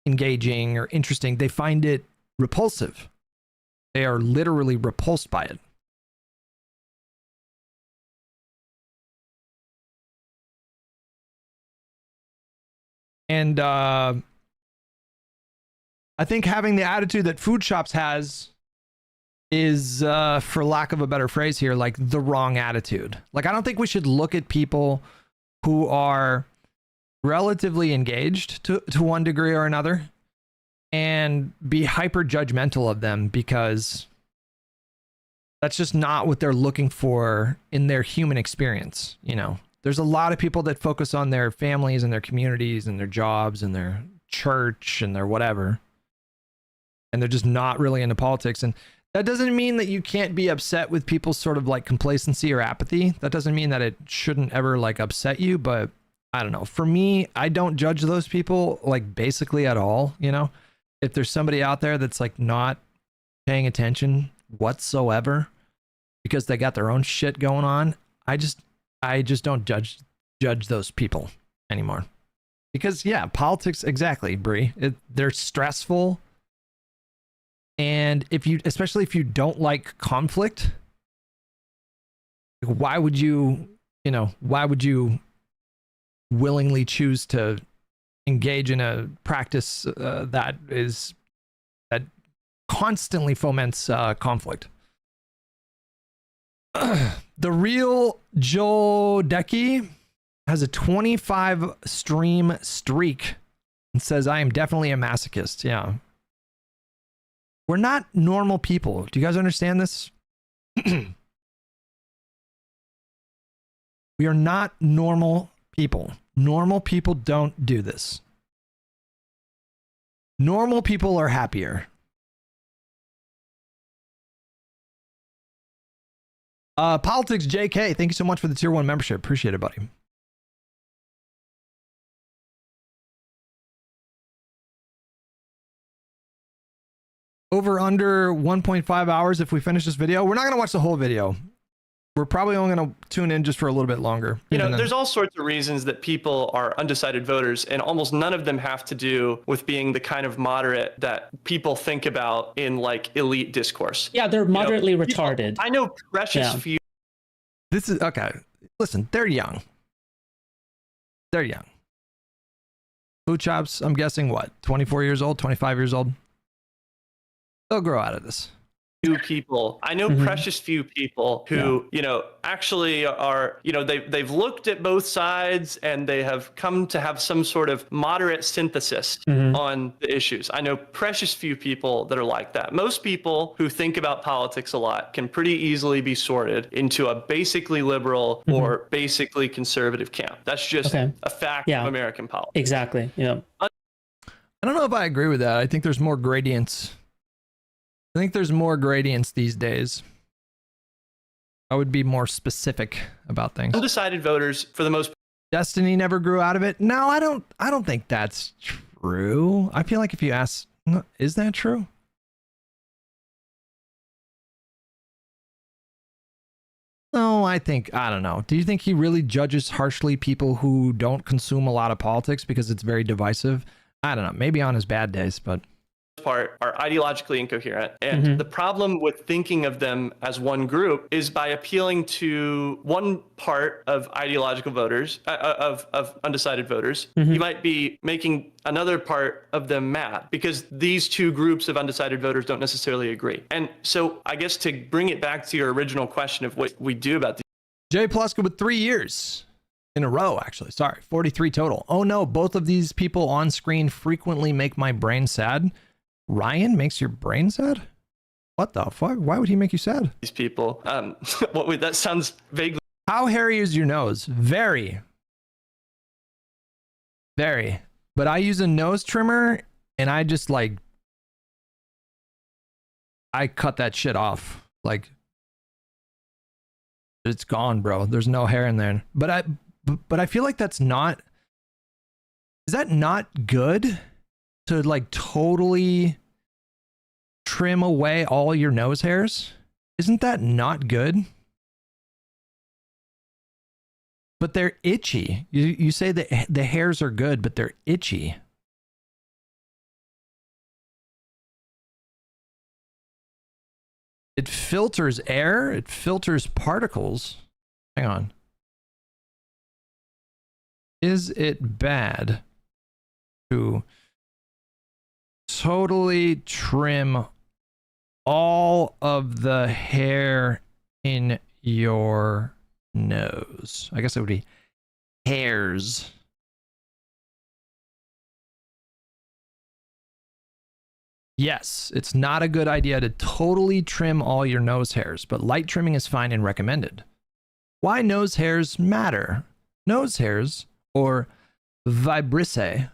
engaging or interesting. They find it repulsive. They are literally repulsed by it. And I think having the attitude that Food Shops has is, for lack of a better phrase here, like the wrong attitude. Like, I don't think we should look at people who are relatively engaged to one degree or another and be hyper judgmental of them, because that's just not what they're looking for in their human experience. You know, there's a lot of people that focus on their families and their communities and their jobs and their church and their whatever, and they're just not really into politics. And that doesn't mean that you can't be upset with people's sort of like complacency or apathy. That doesn't mean that it shouldn't ever like upset you, but I don't know. For me, I don't judge those people like basically at all. You know, if there's somebody out there that's like not paying attention whatsoever because they got their own shit going on, I just don't judge those people anymore. Because yeah, politics, exactly, Bree. They're stressful. And especially if you don't like conflict, why would you willingly choose to engage in a practice that constantly foments conflict? The real Joe Decky has a 25 stream streak and says, I am definitely a masochist. Yeah. We're not normal people. Do you guys understand this? We are not normal people. Normal people don't do this. Normal people are happier. Politics JK, thank you so much for the tier 1 membership. Appreciate it, buddy. Over under 1.5 hours if we finish this video. We're not going to watch the whole video. We're probably only going to tune in just for a little bit longer. You know, there's all sorts of reasons that people are undecided voters, and almost none of them have to do with being the kind of moderate that people think about in like elite discourse. Yeah, they're moderately retarded. I know precious few. This is okay. Listen, they're young. They're young. Food chops, I'm guessing what? 24 years old, 25 years old? They'll grow out of this. Few people. I know precious few people who, you know, actually are, you know, they've looked at both sides and they have come to have some sort of moderate synthesis on the issues. I know precious few people that are like that. Most people who think about politics a lot can pretty easily be sorted into a basically liberal or basically conservative camp. That's just a fact of American politics. Exactly. Yeah. I don't know if I agree with that. I think there's more gradients. I think there's more gradients these days. I would be more specific about things. Undecided voters, for the most part. Destiny never grew out of it. No, I don't think that's true. I feel like if you ask, is that true? No, I don't know. Do you think he really judges harshly people who don't consume a lot of politics because it's very divisive? I don't know. Maybe on his bad days, but part are ideologically incoherent, and the problem with thinking of them as one group is by appealing to one part of ideological voters, of undecided voters, you might be making another part of them mad because these two groups of undecided voters don't necessarily agree. And so I guess to bring it back to your original question of what we do about these. Jay Pluska with 3 years in a row, actually. Sorry, 43 total. Oh no, both of these people on screen frequently make my brain sad. Ryan makes your brain sad? What the fuck? Why would he make you sad? These people, that sounds vaguely. How hairy is your nose? Very. Very. But I use a nose trimmer and I just like, I cut that shit off. Like, it's gone, bro. There's no hair in there. But I feel like that's not, is that not good? To like totally trim away all your nose hairs? Isn't that not good? But they're itchy. You say that the hairs are good, but they're itchy. It filters air. It filters particles. Hang on. Is it bad to totally trim all of the hair in your nose? I guess it would be hairs. Yes, it's not a good idea to totally trim all your nose hairs, but light trimming is fine and recommended. Why nose hairs matter? Nose hairs, or vibrissae,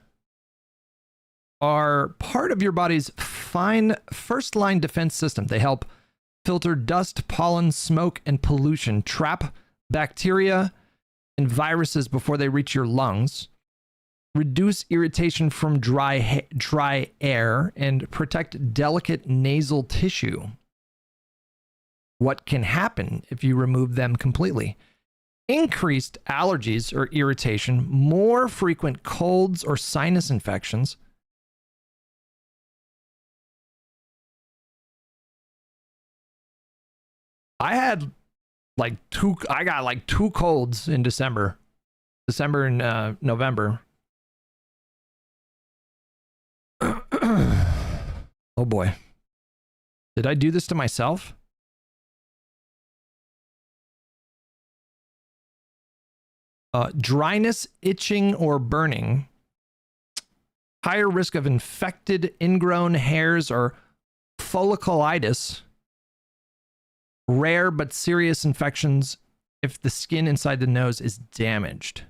are part of your body's fine first-line defense system. They help filter dust, pollen, smoke, and pollution, trap bacteria and viruses before they reach your lungs, reduce irritation from dry air, and protect delicate nasal tissue. What can happen if you remove them completely? Increased allergies or irritation, more frequent colds or sinus infections, I got like two colds in December and November. Oh boy. Did I do this to myself? dryness, itching, or burning, higher risk of infected ingrown hairs or folliculitis, rare but serious infections if the skin inside the nose is damaged.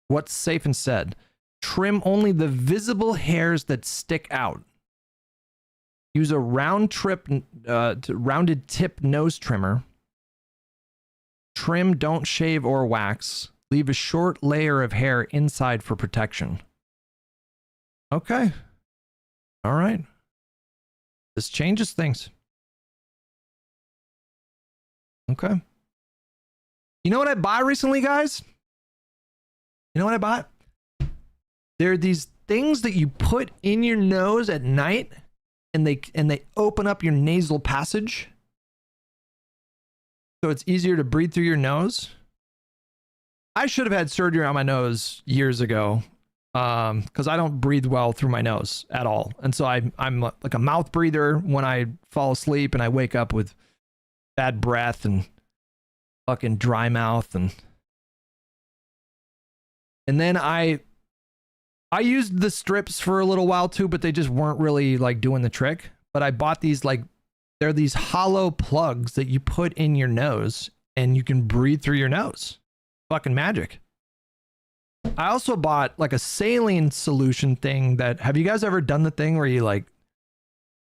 What's safe and said? Trim only the visible hairs that stick out. Use a rounded tip nose trimmer. Trim, don't shave or wax. Leave a short layer of hair inside for protection. Okay. All right. This changes things. Okay. You know what I bought recently, guys? You know what I bought? There are these things that you put in your nose at night, and they open up your nasal passage, so it's easier to breathe through your nose. I should have had surgery on my nose years ago, because I don't breathe well through my nose at all, and so I'm like a mouth breather when I fall asleep, and I wake up with bad breath and fucking dry mouth, and then I used the strips for a little while too, but they just weren't really like doing the trick. But I bought these, like, they're these hollow plugs that you put in your nose and you can breathe through your nose. Fucking magic. I also bought like a saline solution thing that, have you guys ever done the thing where you like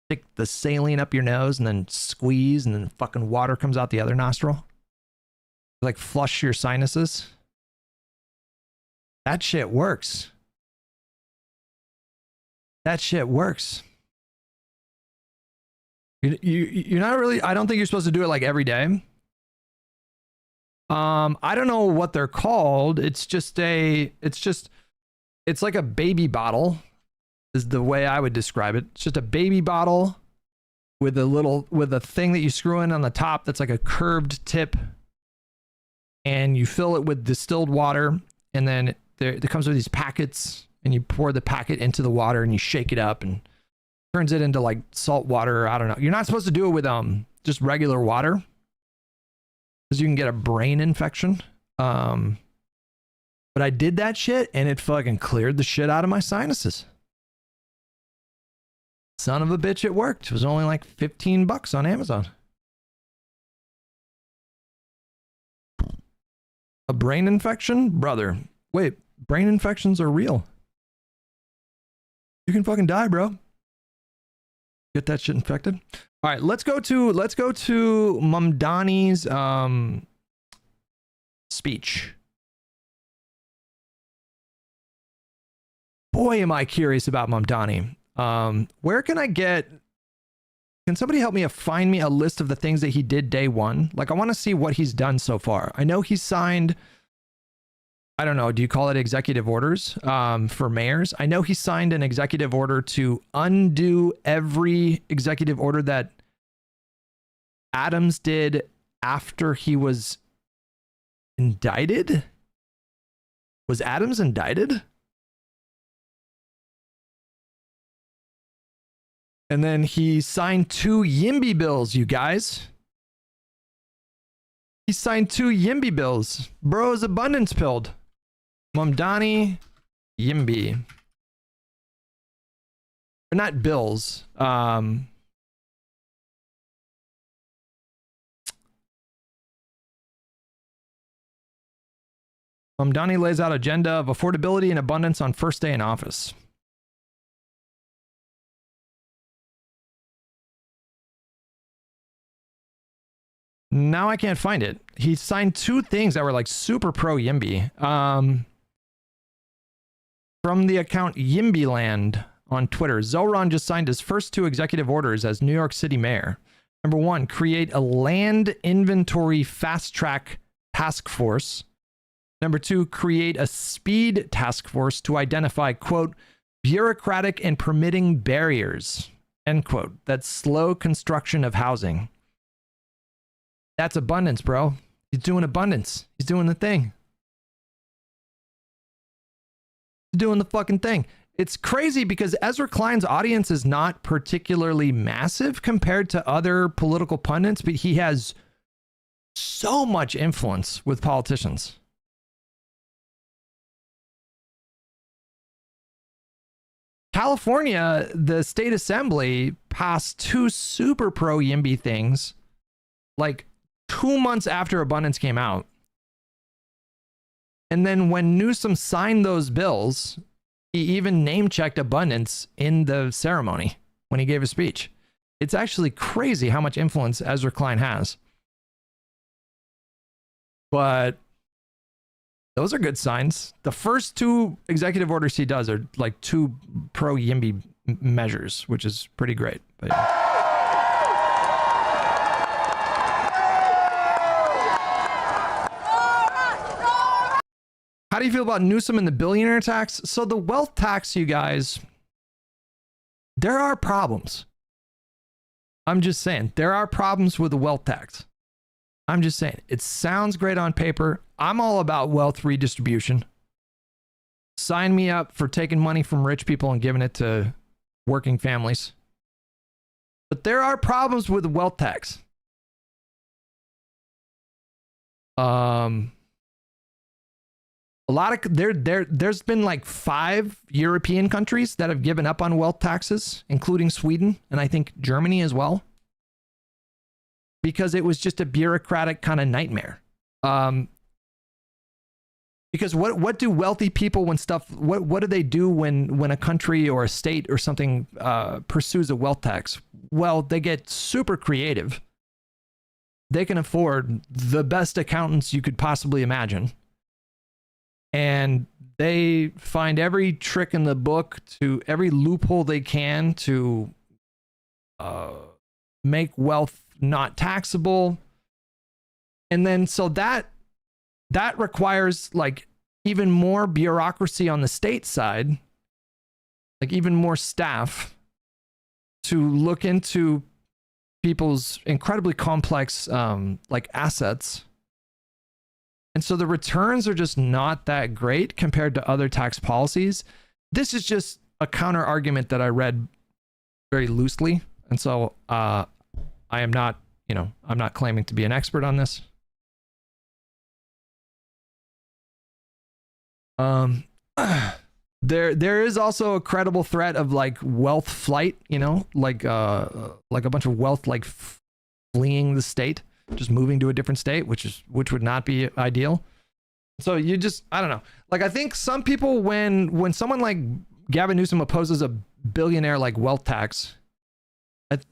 stick the saline up your nose and then squeeze and then fucking water comes out the other nostril? Like flush your sinuses? That shit works. That shit works. You're not really, I don't think you're supposed to do it like every day. I don't know what they're called. It's like a baby bottle is the way I would describe it. It's just a baby bottle with a thing that you screw in on the top that's like a curved tip, and you fill it with distilled water, and then it comes with these packets, and you pour the packet into the water and you shake it up and turns it into like salt water. I don't know. You're not supposed to do it with just regular water, because you can get a brain infection. But I did that shit and it fucking cleared the shit out of my sinuses. Son of a bitch, it worked. It was only like $15 on Amazon. A brain infection? Brother. Wait, brain infections are real. You can fucking die, bro. Get that shit infected. All right, let's go to Mamdani's speech. Boy, am I curious about Mamdani. Where can somebody help me find me a list of the things that he did day one? Like, I want to see what he's done so far. I know he signed, I don't know, do you call it executive orders for mayors? I know he signed an executive order to undo every executive order that Adams did after he was indicted. Was Adams indicted? And then he signed 2 YIMBY bills, you guys. He signed 2 YIMBY bills. Bro is abundance pilled. Mamdani YIMBY. They're not bills. Mamdani lays out agenda of affordability and abundance on first day in office. Now I can't find it. He signed 2 things that were like super pro YIMBY. From the account YIMBYland on Twitter, Zoran just signed his first 2 executive orders as New York City mayor. Number 1, create a land inventory fast track task force. Number 2, create a speed task force to identify, quote, bureaucratic and permitting barriers, end quote, that slow construction of housing. That's abundance, bro. He's doing abundance. He's doing the thing. He's doing the fucking thing. It's crazy because Ezra Klein's audience is not particularly massive compared to other political pundits, but he has so much influence with politicians. California, the state assembly passed two super pro YIMBY things like 2 months after abundance came out. And then when Newsom signed those bills, he even name checked abundance in the ceremony when he gave a speech. It's actually crazy how much influence Ezra Klein has. But those are good signs. The first two executive orders he does are like two pro YIMBY measures, which is pretty great. But yeah. How do you feel about Newsom and the billionaire tax? So the wealth tax, you guys, there are problems. I'm just saying, there are problems with the wealth tax. I'm just saying, it sounds great on paper. I'm all about wealth redistribution. Sign me up for taking money from rich people and giving it to working families. But there are problems with the wealth tax. A lot of there's been like 5 European countries that have given up on wealth taxes, including Sweden and I think Germany as well, because it was just a bureaucratic kind of nightmare. Because what do wealthy people what do they do when a country or a state or something pursues a wealth tax? Well, they get super creative. They can afford the best accountants you could possibly imagine. And they find every trick in the book, to every loophole they can to make wealth not taxable. And then so that requires like even more bureaucracy on the state side, like even more staff to look into people's incredibly complex like assets. And so the returns are just not that great compared to other tax policies. This is just a counter argument that I read very loosely. And so I am not, I'm not claiming to be an expert on this. There is also a credible threat of like wealth flight, like a bunch of wealth like fleeing the state, just moving to a different state, which would not be ideal. So you just, I don't know. Like, I think some people, when someone like Gavin Newsom opposes a billionaire like wealth tax,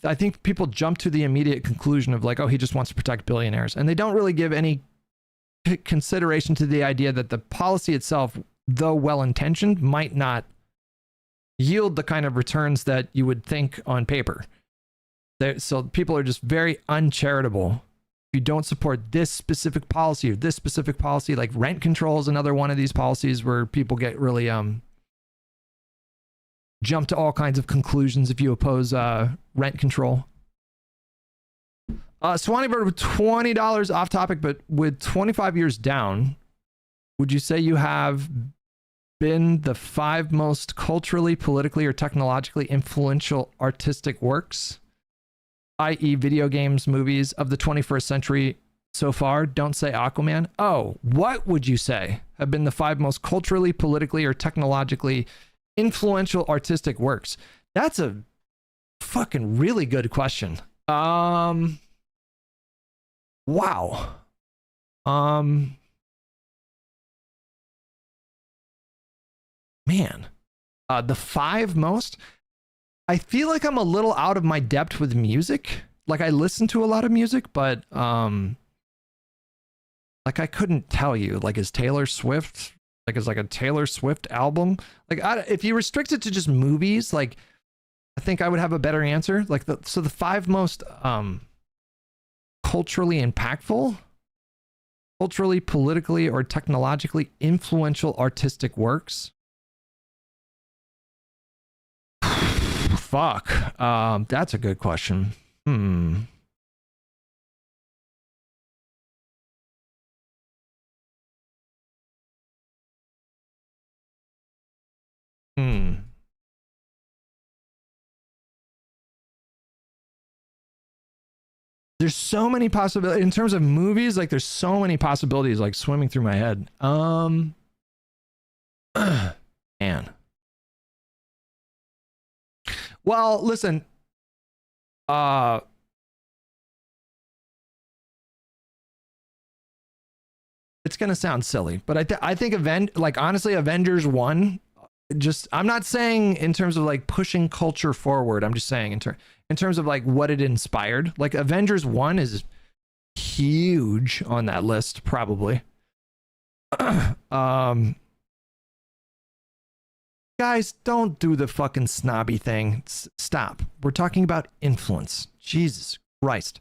I think people jump to the immediate conclusion of like, oh, he just wants to protect billionaires. And they don't really give any consideration to the idea that the policy itself, though well-intentioned, might not yield the kind of returns that you would think on paper. So people are just very uncharitable. You don't support this specific policy or this specific policy, like rent control is another one of these policies where people get really jump to all kinds of conclusions if you oppose rent control. Swanee Bird with $20 off topic, but with 25 years down, would you say you have been the 5 most culturally, politically, or technologically influential artistic works, i.e. video games, movies of the 21st century so far? Don't say Aquaman. Oh, what would you say have been the 5 most culturally, politically, or technologically influential artistic works? That's a fucking really good question. Wow. Man, the 5 most, I feel like I'm a little out of my depth with music. Like, I listen to a lot of music, but like I couldn't tell you, like, is Taylor Swift, like, is like a Taylor Swift album, like, if you restrict it to just movies, like, I think I would have a better answer. Like, so the 5 most culturally impactful, culturally, politically, or technologically influential artistic works. Fuck. That's a good question. There's so many possibilities in terms of movies. Like, there's so many possibilities like swimming through my head. Man. Well, listen. It's gonna sound silly, but I think honestly, Avengers 1. Just I'm not saying in terms of like pushing culture forward. I'm just saying in terms of like what it inspired. Like Avengers 1 is huge on that list, probably. Guys, don't do the fucking snobby thing. Stop. We're talking about influence. Jesus Christ.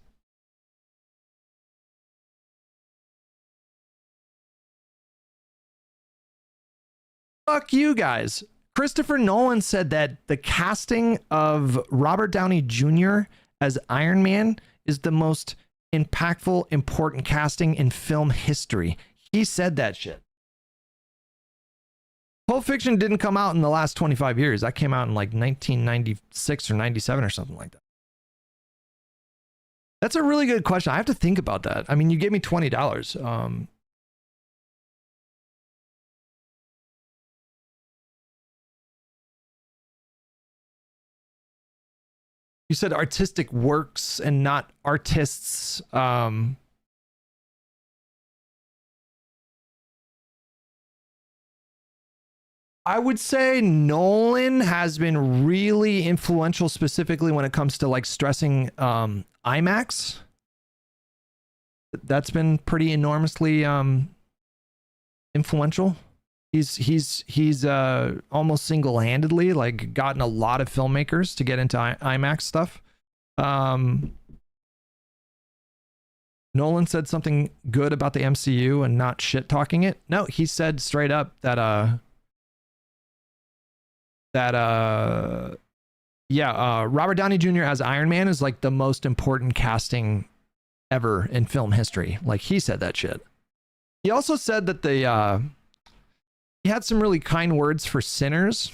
Fuck you guys. Christopher Nolan said that the casting of Robert Downey Jr. as Iron Man is the most impactful, important casting in film history. He said that shit. Pulp Fiction didn't come out in the last 25 years. That came out in like 1996 or 97 or something like that. That's a really good question. I have to think about that. I mean, you gave me $20. You said artistic works and not artists. I would say Nolan has been really influential, specifically when it comes to like stressing IMAX. That's been pretty enormously influential. He's almost single-handedly like gotten a lot of filmmakers to get into IMAX stuff. Nolan said something good about the MCU and not shit talking it. No, he said straight up that Robert Downey Jr. as Iron Man is like the most important casting ever in film history. Like he said that shit. He also said that he had some really kind words for Sinners,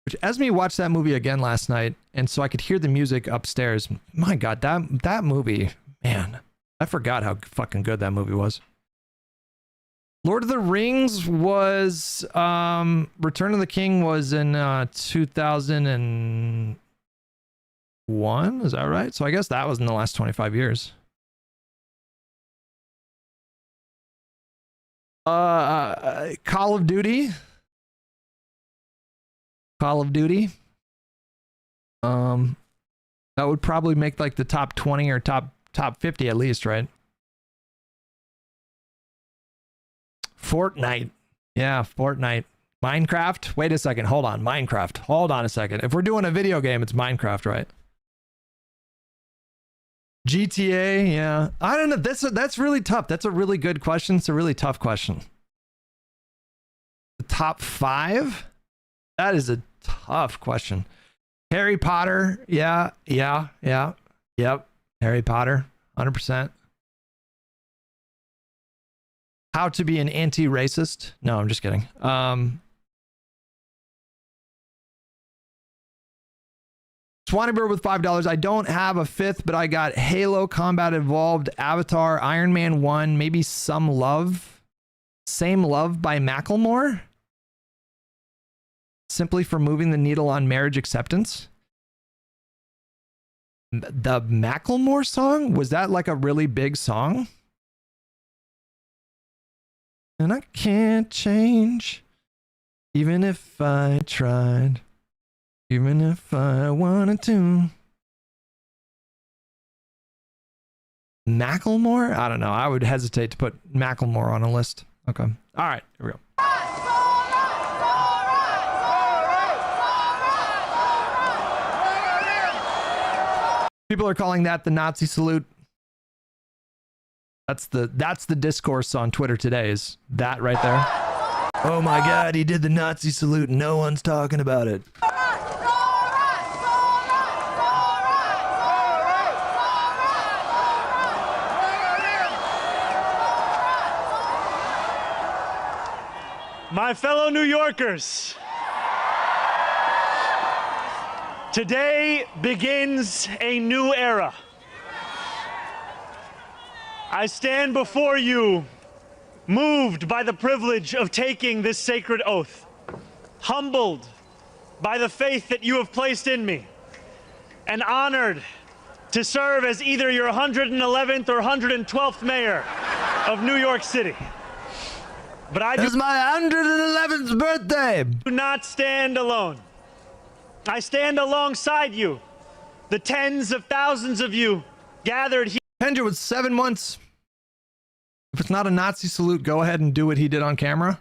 which as me watched that movie again last night, and so I could hear the music upstairs. My God, that movie, man, I forgot how fucking good that movie was. Lord of the Rings was Return of the King was in 2001. Is that right? So I guess that was in the last 25 years. Call of Duty. That would probably make like the top 20 or top 50 at least, right? Fortnite. Yeah, Fortnite. Minecraft. Wait a second. Hold on. Minecraft. Hold on a second. If we're doing a video game, it's Minecraft, right? GTA, yeah. I don't know. That's really tough. That's a really good question. It's a really tough question. The top 5? That is a tough question. Harry Potter, yeah. Yep. Harry Potter, 100%. How to be an anti-racist? No, I'm just kidding. Swannybird with $5. I don't have a 5th, but I got Halo Combat Evolved, Avatar, Iron Man 1, maybe Some Love. Same Love by Macklemore. Simply for moving the needle on marriage acceptance. The Macklemore song? Was that like a really big song? And I can't change, even if I tried. Even if I wanted to. Macklemore? I don't know. I would hesitate to put Macklemore on a list. Okay. All right. Here we go. People are calling that the Nazi salute. That's the discourse on Twitter today, is that right there. Oh my God, he did the Nazi salute and no one's talking about it. My fellow New Yorkers, today begins a new era. I stand before you, moved by the privilege of taking this sacred oath, humbled by the faith that you have placed in me and honored to serve as either your 111th or 112th mayor of New York City. But I It's my 111th birthday. do not stand alone. I stand alongside you, the tens of thousands of you gathered here. Pendra with 7 months. If it's not a Nazi salute, go ahead and do what he did on camera.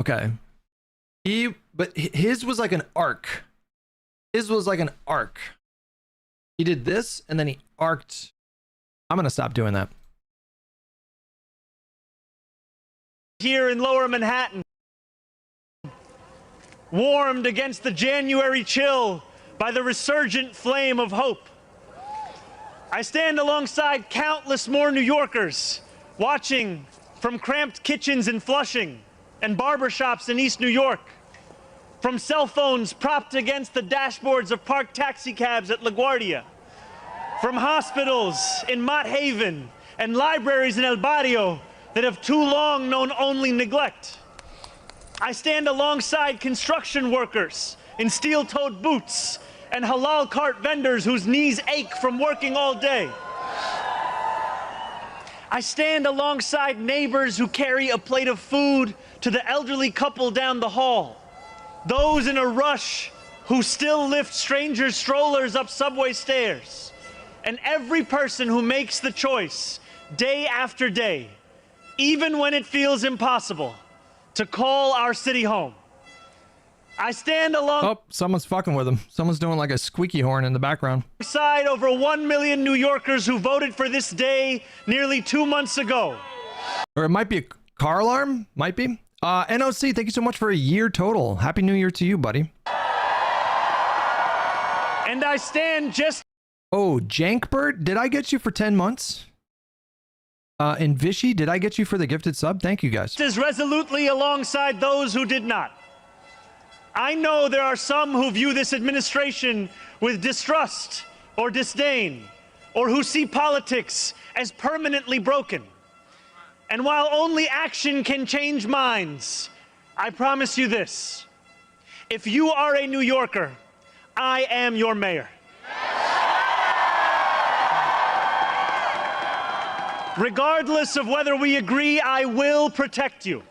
Okay. But his was like an arc. His was like an arc. He did this and then he arced. I'm going to stop doing that. Here in Lower Manhattan, warmed against the January chill by the resurgent flame of hope. I stand alongside countless more New Yorkers watching from cramped kitchens in Flushing and barbershops in East New York, from cell phones propped against the dashboards of parked taxicabs at LaGuardia, from hospitals in Mott Haven and libraries in El Barrio that have too long known only neglect. I stand alongside construction workers in steel-toed boots and halal cart vendors whose knees ache from working all day. I stand alongside neighbors who carry a plate of food to the elderly couple down the hall, those in a rush who still lift strangers' strollers up subway stairs, and every person who makes the choice day after day, even when it feels impossible, to call our city home. I stand Oh, someone's fucking with him. Someone's doing like a squeaky horn in the background. alongside over 1 million New Yorkers who voted for this day nearly 2 months ago. Or it might be a car alarm. Might be. NOC, thank you so much for a year total. Happy New Year to you, buddy. And I stand just Oh, Jankbird, did I get you for 10 months? And Vishy, did I get you for the gifted sub? Thank you guys. as resolutely alongside those who did not. I know there are some who view this administration with distrust or disdain, or who see politics as permanently broken. And while only action can change minds, I promise you this: if you are a New Yorker, I am your mayor. Regardless of whether we agree, I will protect you,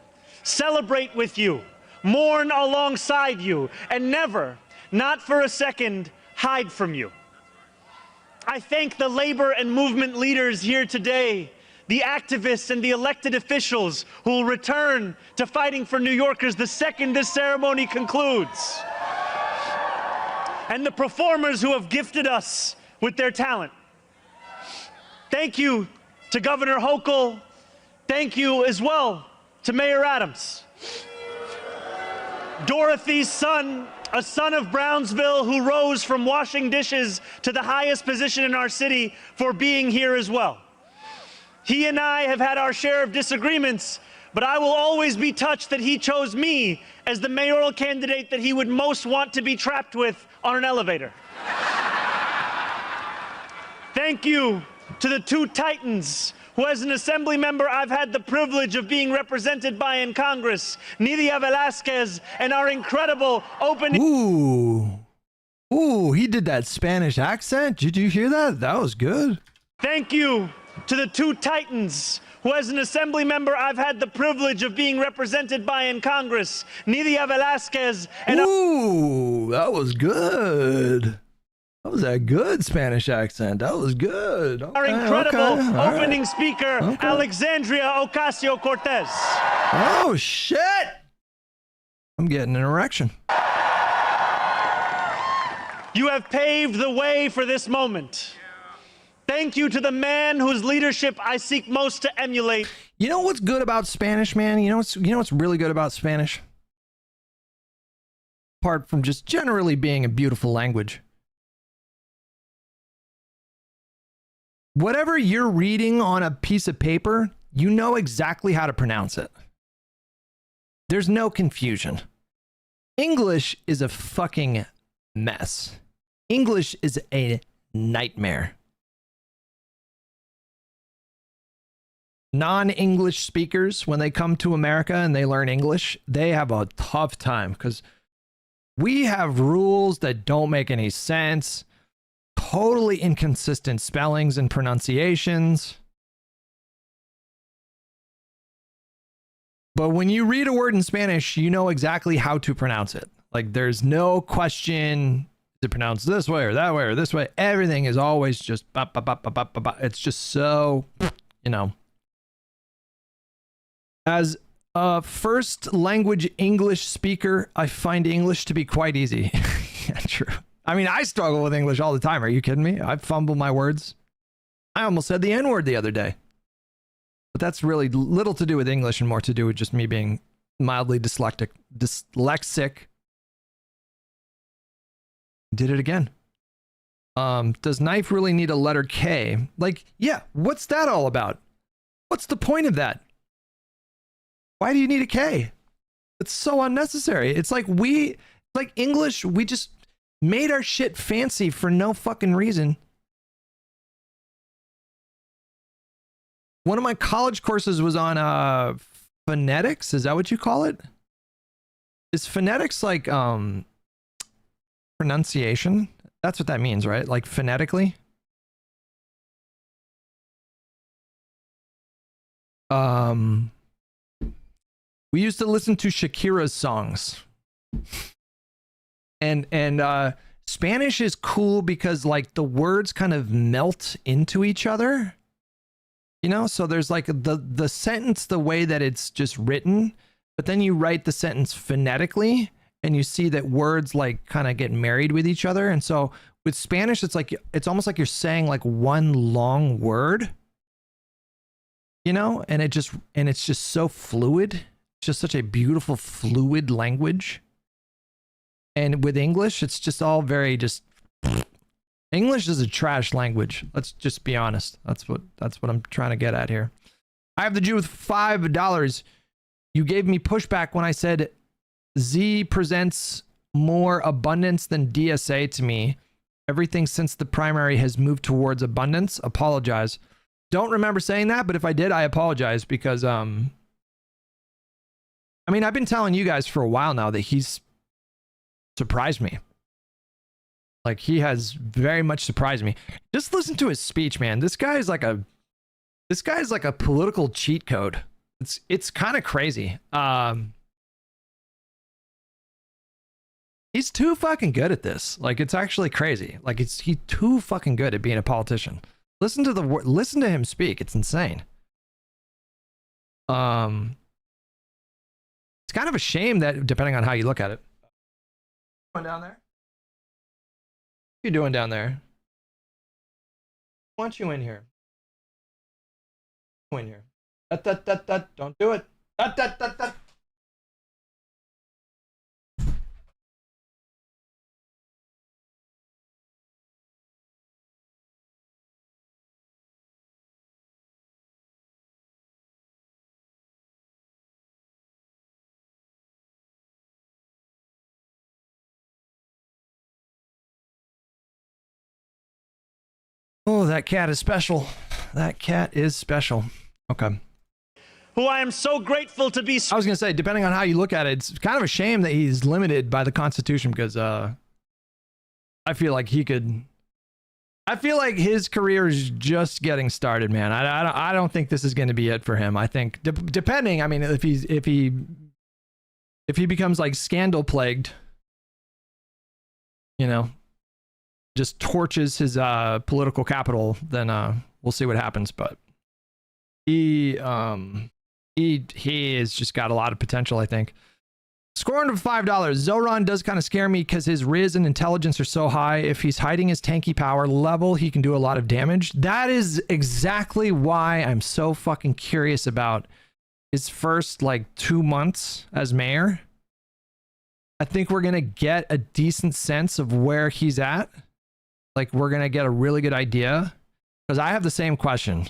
celebrate with you, mourn alongside you, and never, not for a second, hide from you. I thank the labor and movement leaders here today, the activists and the elected officials who will return to fighting for New Yorkers the second this ceremony concludes, and the performers who have gifted us with their talent. Thank you to Governor Hochul. Thank you as well to Mayor Adams. Dorothy's son, a son of Brownsville who rose from washing dishes to the highest position in our city, for being here as well. He and I have had our share of disagreements, but I will always be touched that he chose me as the mayoral candidate that he would most want to be trapped with on an elevator. Thank you to the two titans who, as an assembly member, I've had the privilege of being represented by in Congress, Nidia Velázquez, and our incredible opening. Ooh, he did that Spanish accent. Did you hear that? That was good. Thank you to the two titans who, as an assembly member, I've had the privilege of being represented by in Congress, Nidia Velázquez, and Ooh, that was good. That was a good Spanish accent. That was good. our incredible all opening right. speaker, Okay. Alexandria Ocasio-Cortez. Oh, shit. I'm getting an erection. You have paved the way for this moment. Thank you to the man whose leadership I seek most to emulate. You know what's good about Spanish, man? You know what's really good about Spanish? Apart from just generally being a beautiful language. Whatever you're reading on a piece of paper, you know exactly how to pronounce it. There's no confusion. English is a fucking mess. English is a nightmare. non-English speakers, when they come to America and they learn English, they have a tough time because we have rules that don't make any sense, totally inconsistent spellings and pronunciations. But when you read a word in Spanish, you know exactly how to pronounce it. Like there's no question, is it pronounced this way or that way or this way? Everything is always just ba, ba, ba, ba, ba, ba, ba. It's just so, you know. As a first language English speaker, I find English to be quite easy. Yeah, true. I mean, I struggle with English all the time. Are you kidding me? I fumble my words. I almost said the N-word the other day. But that's really little to do with English and more to do with just me being mildly dyslexic. Did it again. Does knife really need a letter K? Like, yeah, what's that all about? What's the point of that? Why do you need a K? It's so unnecessary. It's like English, we just made our shit fancy for no fucking reason. One of my college courses was on phonetics. Is that what you call it? Is phonetics like pronunciation? That's what that means, right? Like phonetically? We used to listen to Shakira's songs. And Spanish is cool because like the words kind of melt into each other. You know, so there's like the sentence the way that it's just written, but then you write the sentence phonetically and you see that words like kind of get married with each other. And so with Spanish, it's like it's almost like you're saying like one long word, you know, and it's just so fluid. It's just such a beautiful fluid language. And with English, it's just all very just English is a trash language. Let's just be honest. That's what I'm trying to get at here. I have the Jew with $5. You gave me pushback when I said Z presents more abundance than DSA to me. Everything since the primary has moved towards abundance. Apologize. Don't remember saying that, but if I did, I apologize because I mean, I've been telling you guys for a while now that he's surprised me. Like he has very much surprised me. Just listen to his speech, man. This guy's like a political cheat code. It's kind of crazy. He's too fucking good at this. Like it's actually crazy. Like he's too fucking good at being a politician. Listen to him speak. It's insane. It's kind of a shame that depending on how you look at it. Going down there? What are you doing down there? I want you in here. In here. Don't do it. Oh, that cat is special. That cat is special. Okay. Who I am so grateful to be. I was going to say, depending on how you look at it, it's kind of a shame that he's limited by the Constitution because I feel like his career is just getting started, man. I don't think this is going to be it for him. I think depending, I mean, if he becomes like scandal plagued, you know, just torches his political capital, then we'll see what happens. But he has just got a lot of potential, I think. Scoring of $5. Zoran does kind of scare me because his Riz and intelligence are so high. If he's hiding his tanky power level, he can do a lot of damage. That is exactly why I'm so fucking curious about his first like 2 months as mayor. I think we're gonna get a decent sense of where he's at. Like we're gonna get a really good idea. Because I have the same question.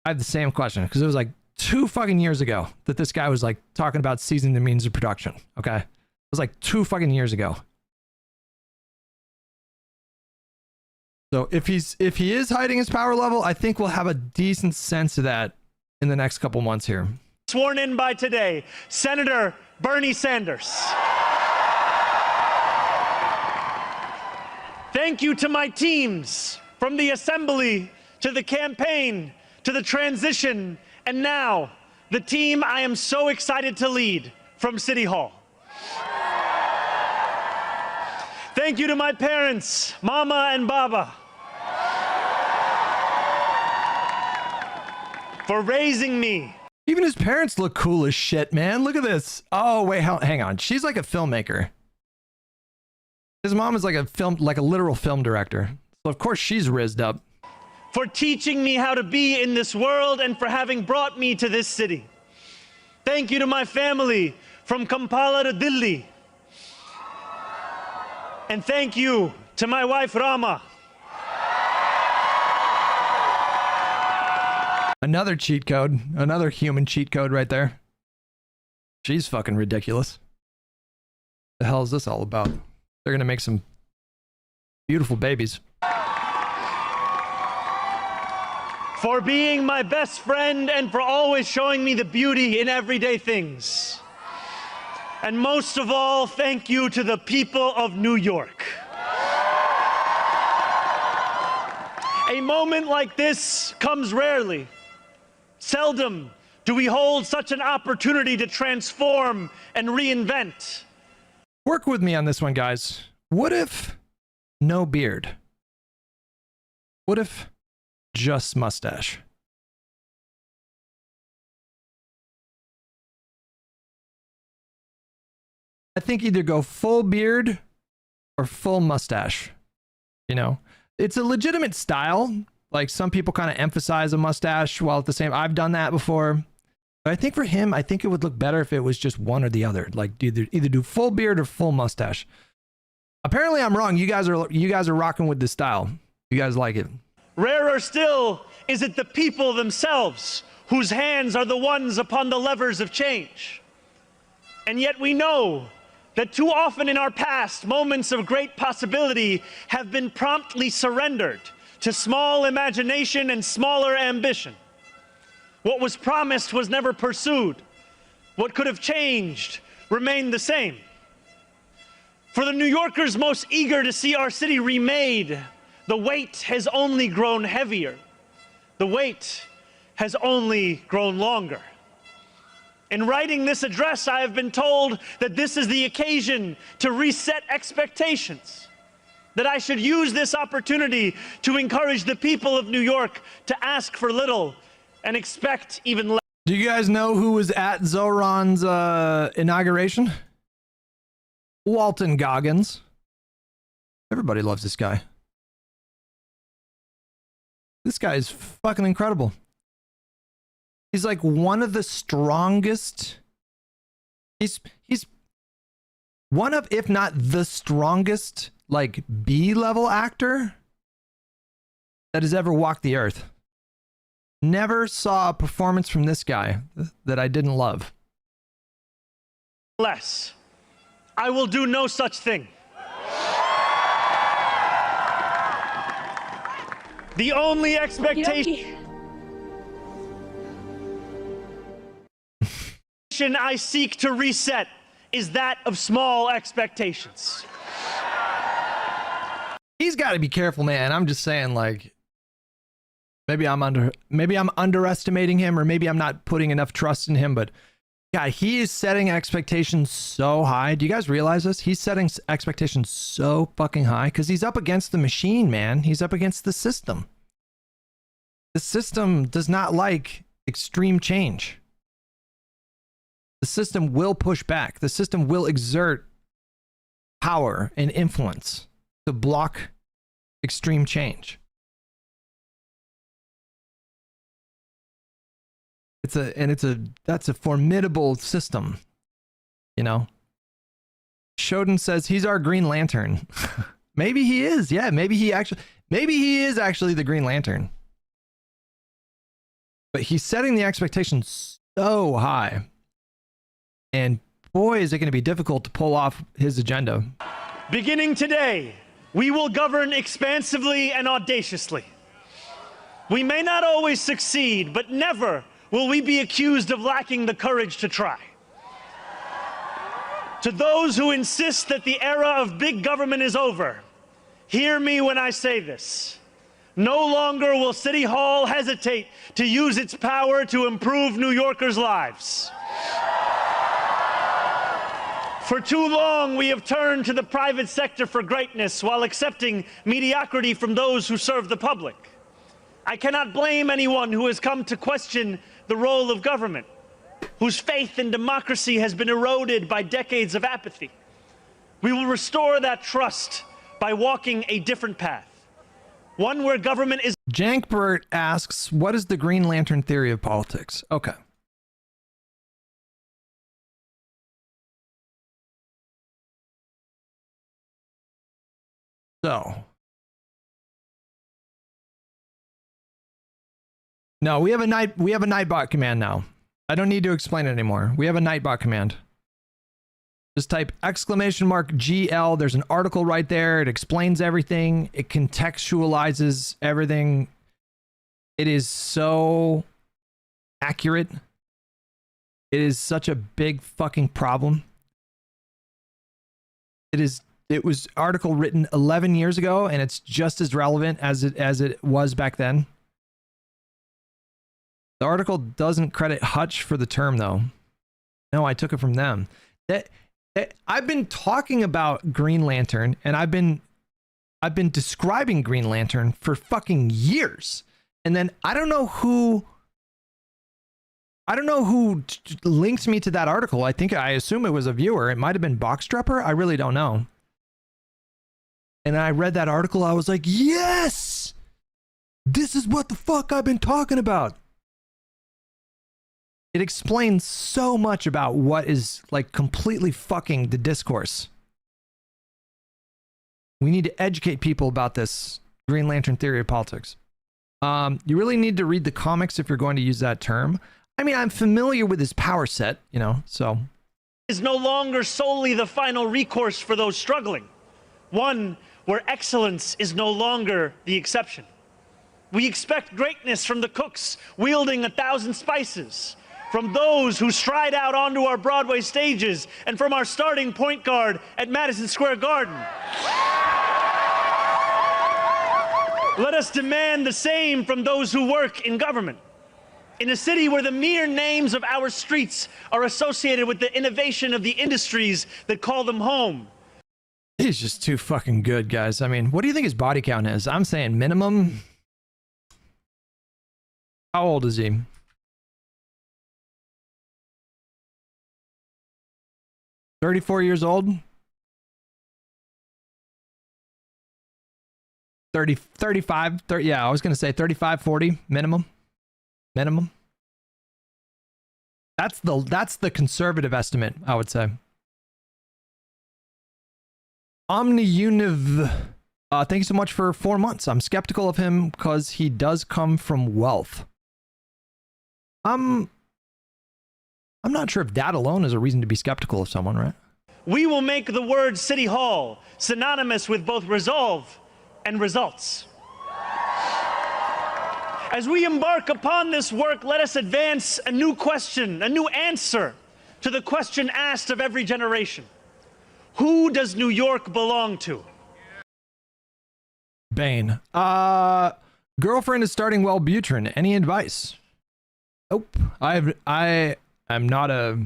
Because it was like 2 fucking years ago that this guy was like talking about seizing the means of production. Okay. It was like 2 fucking years ago. So if he is hiding his power level, I think we'll have a decent sense of that in the next couple months here. Sworn in by today, Senator Bernie Sanders. Thank you to my teams, from the assembly to the campaign to the transition, and now the team I am so excited to lead from City Hall. Thank you to my parents, Mama and Baba, for raising me. Even his parents look cool as shit, man. Look at this. Oh, wait, hang on. She's like a filmmaker. His mom is like a literal film director. So of course she's rizzed up. For teaching me how to be in this world and for having brought me to this city. Thank you to my family from Kampala to Delhi. And thank you to my wife Rama. Another cheat code, another human cheat code right there. She's fucking ridiculous. The hell is this all about? They're gonna make some beautiful babies. For being my best friend and for always showing me the beauty in everyday things. And most of all, thank you to the people of New York. A moment like this comes rarely. Seldom do we hold such an opportunity to transform and reinvent. Work with me on this one, guys. What if no beard? What if just mustache? I think either go full beard or full mustache. You know, it's a legitimate style. Like some people kind of emphasize a mustache while at the same, I've done that before. But I think for him, I think it would look better if it was just one or the other. Like either do full beard or full mustache. Apparently I'm wrong. You guys are rocking with this style. You guys like it. Rarer still is it the people themselves whose hands are the ones upon the levers of change. And yet we know that too often in our past, moments of great possibility have been promptly surrendered to small imagination and smaller ambition. What was promised was never pursued. What could have changed remained the same. For the New Yorkers most eager to see our city remade, the weight has only grown heavier. The wait has only grown longer. In writing this address, I have been told that this is the occasion to reset expectations, that I should use this opportunity to encourage the people of New York to ask for little and expect even less. Do you guys know who was at Zoran's inauguration? Walton Goggins. Everybody loves this guy. This guy is fucking incredible. He's like one of the strongest. He's one of, if not the strongest, like B-level actor that has ever walked the earth. Never saw a performance from this guy that I didn't love. Less. I will do no such thing. The only expectation I seek to reset is that of small expectations. He's got to be careful, man. I'm just saying, like, maybe I'm underestimating him, or maybe I'm not putting enough trust in him, but God, he is setting expectations so high. Do you guys realize this? He's setting expectations so fucking high because he's up against the machine, man. He's up against the system. The system does not like extreme change. The system will push back. The system will exert power and influence to block extreme change. That's a formidable system, you know. Shoden says he's our Green Lantern. Maybe he is. Yeah, maybe he is actually the Green Lantern. But he's setting the expectations so high. And boy, is it going to be difficult to pull off his agenda. Beginning today, We will govern expansively and audaciously. We may not always succeed, but never will we be accused of lacking the courage to try. To those who insist that the era of big government is over, hear me when I say this. No longer will City Hall hesitate to use its power to improve New Yorkers' lives. For too long, we have turned to the private sector for greatness while accepting mediocrity from those who serve the public. I cannot blame anyone who has come to question the role of government, whose faith in democracy has been eroded by decades of apathy. We will restore that trust by walking a different path, one where government is... Jankbert asks, what is the Green Lantern theory of politics? Okay. So. No, we have a Nightbot command now. I don't need to explain it anymore. We have a Nightbot command. Just type !GL. There's an article right there. It explains everything. It contextualizes everything. It is so accurate. It is such a big fucking problem. It was article written 11 years ago, and it's just as relevant as it was back then. The article doesn't credit Hutch for the term, though. No, I took it from them. I've been talking about Green Lantern, and I've been describing Green Lantern for fucking years. And then I don't know who linked me to that article. I assume it was a viewer. It might have been Boxtrapper. I really don't know. And I read that article. I was like, yes, this is what the fuck I've been talking about. It explains so much about what is like completely fucking the discourse. We need to educate people about this Green Lantern theory of politics. You really need to read the comics if you're going to use that term. I mean, I'm familiar with his power set, so. Is no longer solely the final recourse for those struggling. One where excellence is no longer the exception. We expect greatness from the cooks wielding 1,000 spices, from those who stride out onto our Broadway stages, and from our starting point guard at Madison Square Garden. Let us demand the same from those who work in government. In a city where the mere names of our streets are associated with the innovation of the industries that call them home. He's just too fucking good, guys. I mean, what do you think his body count is? I'm saying minimum. How old is he? $34 years old? 35, yeah, I was going to say 35, 40 minimum. That's the conservative estimate, I would say. OmniUniv, thank you so much for 4 months. I'm skeptical of him because he does come from wealth. I'm not sure if that alone is a reason to be skeptical of someone, right? We will make the word City Hall synonymous with both resolve and results. As we embark upon this work, let us advance a new question, a new answer to the question asked of every generation. Who does New York belong to? Bane. Girlfriend is starting Wellbutrin. Any advice? Nope. I'm not a...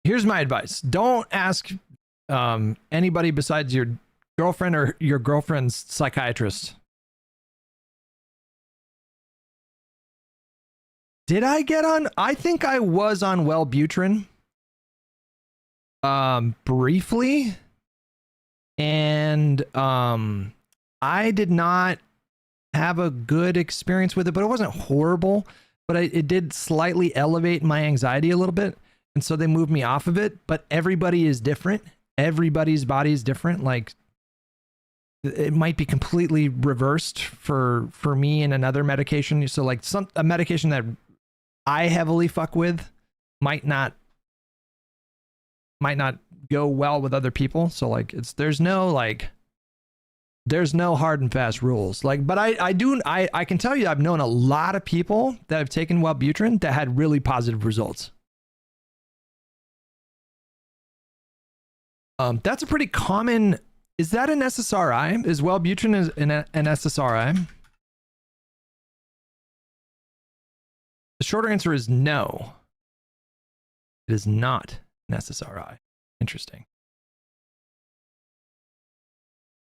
Here's my advice. Don't ask anybody besides your girlfriend or your girlfriend's psychiatrist. Did I get on? I think I was on Wellbutrin. Briefly. And I did not have a good experience with it, but it wasn't horrible. But it did slightly elevate my anxiety a little bit. And so they moved me off of it. But everybody is different. Everybody's body is different. Like, it might be completely reversed for me and another medication. So like a medication that I heavily fuck with might not go well with other people. So like there's no hard and fast rules. Like, but I can tell you I've known a lot of people that have taken Wellbutrin that had really positive results. That's a pretty common. Is that an SSRI? Is Wellbutrin an SSRI? The shorter answer is no. It is not an SSRI. Interesting.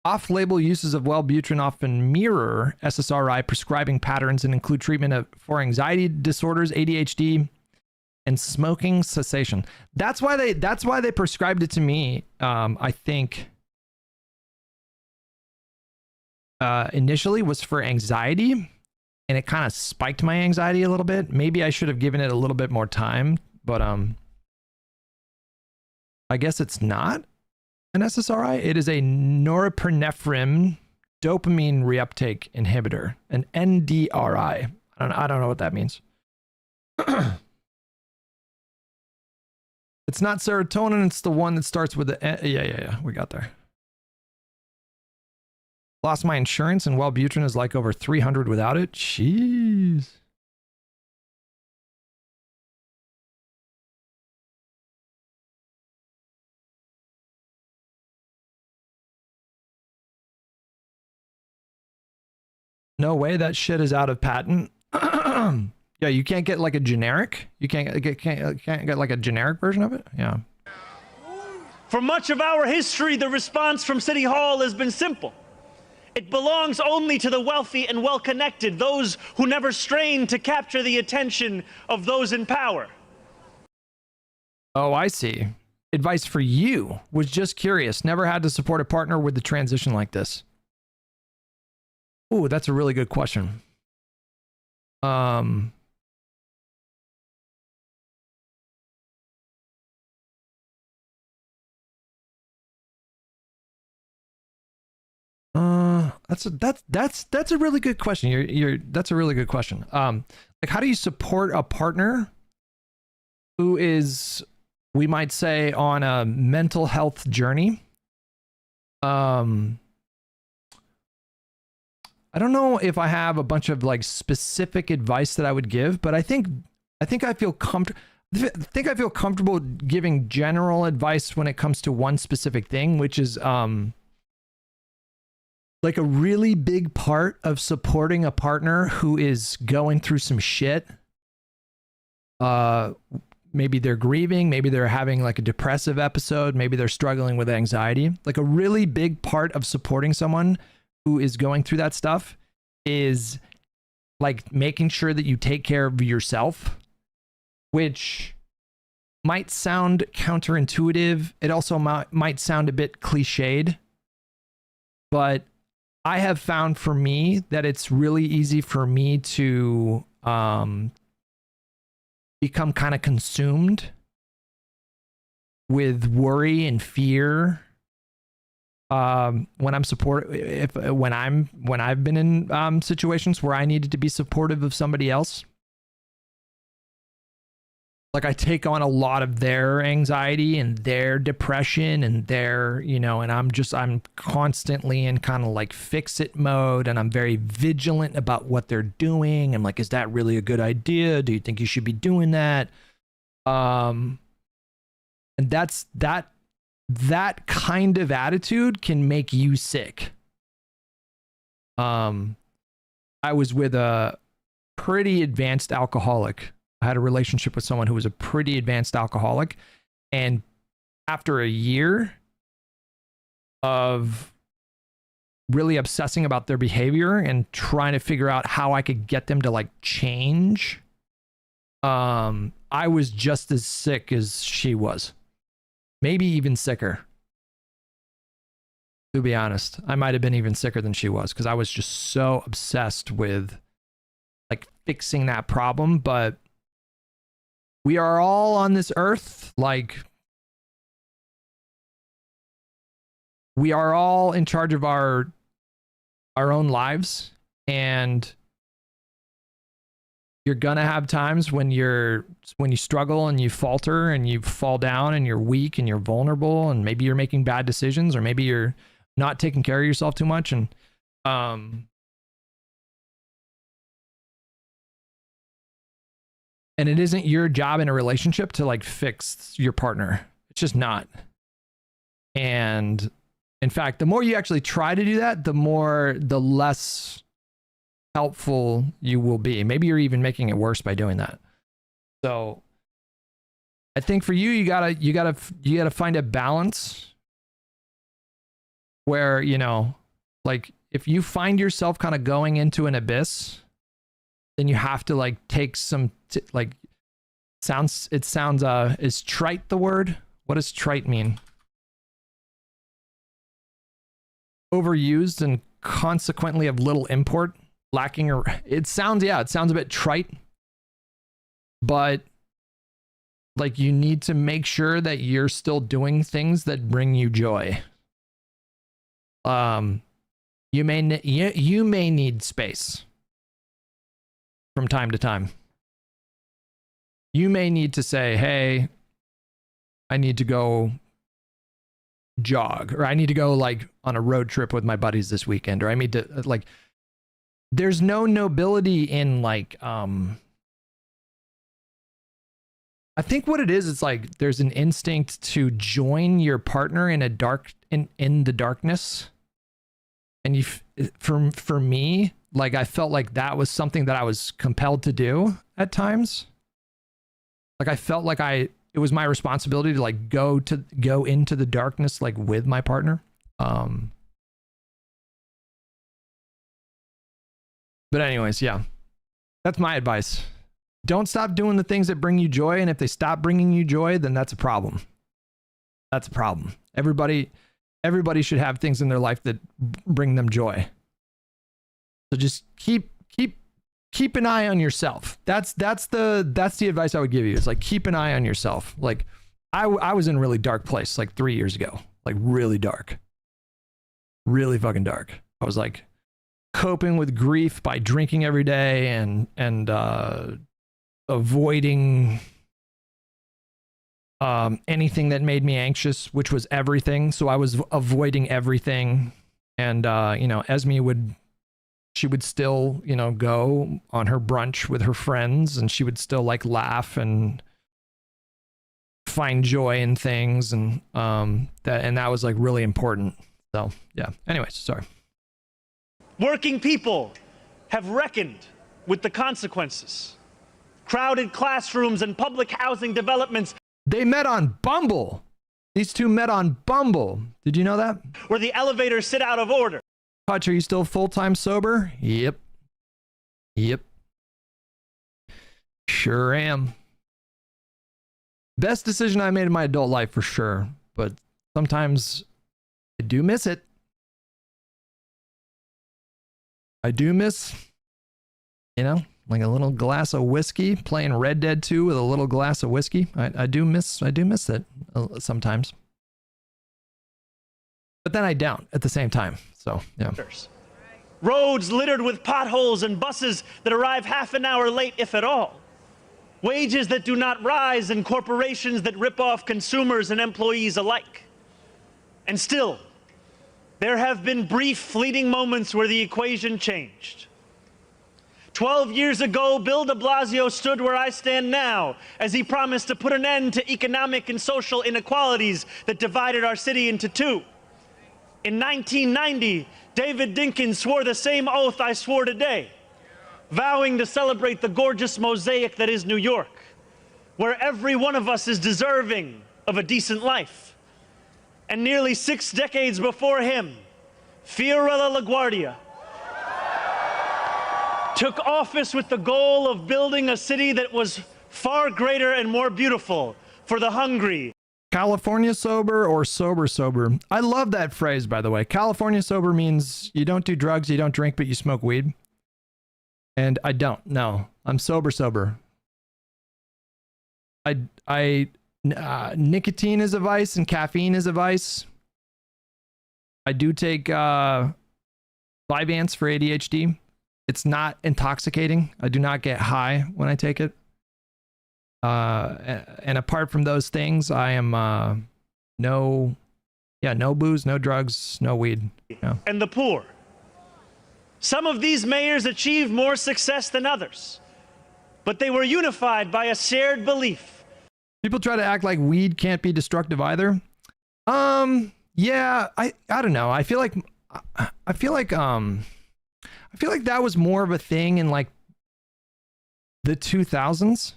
Off-label uses of Wellbutrin often mirror SSRI prescribing patterns and include treatment for anxiety disorders, ADHD, and smoking cessation. That's why they prescribed it to me. I think initially was for anxiety, and it kind of spiked my anxiety a little bit. Maybe I should have given it a little bit more time, but I guess it's not an SSRI. It is a norepinephrine dopamine reuptake inhibitor, an NDRI. I don't know what that means. It's not serotonin. It's the one that starts with the yeah. We got there. Lost my insurance, and Wellbutrin is like over 300 without it. Jeez. No way that shit is out of patent. Yeah, you can't get like a generic. You can't get like a generic version of it. Yeah. For much of our history, the response from City Hall has been simple. It belongs only to the wealthy and well-connected, those who never strain to capture the attention of those in power. Oh, I see. Advice for you. Was just curious. Never had to support a partner with the transition like this. Ooh, that's a really good question. That's a really good question. That's a really good question. Like, how do you support a partner who is, we might say, on a mental health journey? I don't know if I have a bunch of like specific advice that I would give, but I think I feel comfortable giving general advice when it comes to one specific thing, which is like a really big part of supporting a partner who is going through some shit. Maybe they're grieving, maybe they're having like a depressive episode, maybe they're struggling with anxiety. Like a really big part of supporting someone who is going through that stuff is like making sure that you take care of yourself, which might sound counterintuitive. It also might sound a bit cliched, but I have found for me that it's really easy for me to become kind of consumed with worry and fear when I'm when I've been in situations where I needed to be supportive of somebody else. Like I take on a lot of their anxiety and their depression and their, and I'm constantly in kind of like fix it mode, and I'm very vigilant about what they're doing. I'm like, is that really a good idea? Do you think you should be doing that? And that kind of attitude can make you sick. I was with a pretty advanced alcoholic. I had a relationship with someone who was a pretty advanced alcoholic. And after a year of really obsessing about their behavior and trying to figure out how I could get them to like change, I was just as sick as she was. Maybe even sicker. To be honest, I might have been even sicker than she was because I was just so obsessed with like fixing that problem. But we are all on this earth, like we are all in charge of our own lives, and You're gonna have times when you struggle and you falter and you fall down and you're weak and you're vulnerable and maybe you're making bad decisions or maybe you're not taking care of yourself too much and it isn't your job in a relationship to like fix your partner. It's just not. And in fact, the more you actually try to do that, the less helpful you will be. Maybe you're even making it worse by doing that. So I think for you, you gotta find a balance where, you know, like if you find yourself kind of going into an abyss, then you have to like take some is trite the word? What does trite mean? Overused and consequently of little import, lacking, or it sounds a bit trite, but like you need to make sure that you're still doing things that bring you joy. You may need space from time to time. You may need to say, hey, I need to go jog, or I need to go like on a road trip with my buddies this weekend, or I need to like, there's no nobility in like, I think what it is, it's like there's an instinct to join your partner in in the darkness. And for me, like I felt like that was something that I was compelled to do at times. Like I felt like it was my responsibility to like go into the darkness like with my partner. But anyways, yeah, that's my advice. Don't stop doing the things that bring you joy. And if they stop bringing you joy, then that's a problem. That's a problem. Everybody should have things in their life that bring them joy. So just keep an eye on yourself. That's the advice I would give you. It's like, keep an eye on yourself. Like I was in a really dark place like 3 years ago, like really dark, really fucking dark. I was like coping with grief by drinking every day and avoiding anything that made me anxious, which was everything. So I was avoiding everything. And, you know, she would still, you know, go on her brunch with her friends and she would still like laugh and find joy in things. And, that was like really important. So yeah, anyways, sorry. Working people have reckoned with the consequences. Crowded classrooms and public housing developments. They met on Bumble. These two met on Bumble. Did you know that? Where the elevators sit out of order. Hutch, are you still full-time sober? Yep. Sure am. Best decision I made in my adult life for sure. But sometimes I do miss it. I do miss, you know, like a little glass of whiskey, playing Red Dead 2 with a little glass of whiskey. I do miss it sometimes. But then I don't at the same time. So, yeah. Roads littered with potholes and buses that arrive half an hour late, if at all. Wages that do not rise and corporations that rip off consumers and employees alike. And still, there have been brief, fleeting moments where the equation changed. 12 years ago, Bill de Blasio stood where I stand now as he promised to put an end to economic and social inequalities that divided our city into two. In 1990, David Dinkins swore the same oath I swore today, vowing to celebrate the gorgeous mosaic that is New York, where every one of us is deserving of a decent life. And nearly 6 decades before him, Fiorella LaGuardia took office with the goal of building a city that was far greater and more beautiful for the hungry. California sober or sober? I love that phrase, by the way. California sober means you don't do drugs, you don't drink, but you smoke weed. And I don't. No, I'm sober. Nicotine is a vice and caffeine is a vice. I do take Vyvanse for ADHD. It's not intoxicating. I do not get high when I take it. And apart from those things, I am no booze, no drugs, no weed. No. And the poor. Some of these mayors achieved more success than others, but they were unified by a shared belief. People try to act like weed can't be destructive either. Yeah, I don't know. I feel like that was more of a thing in like the 2000s.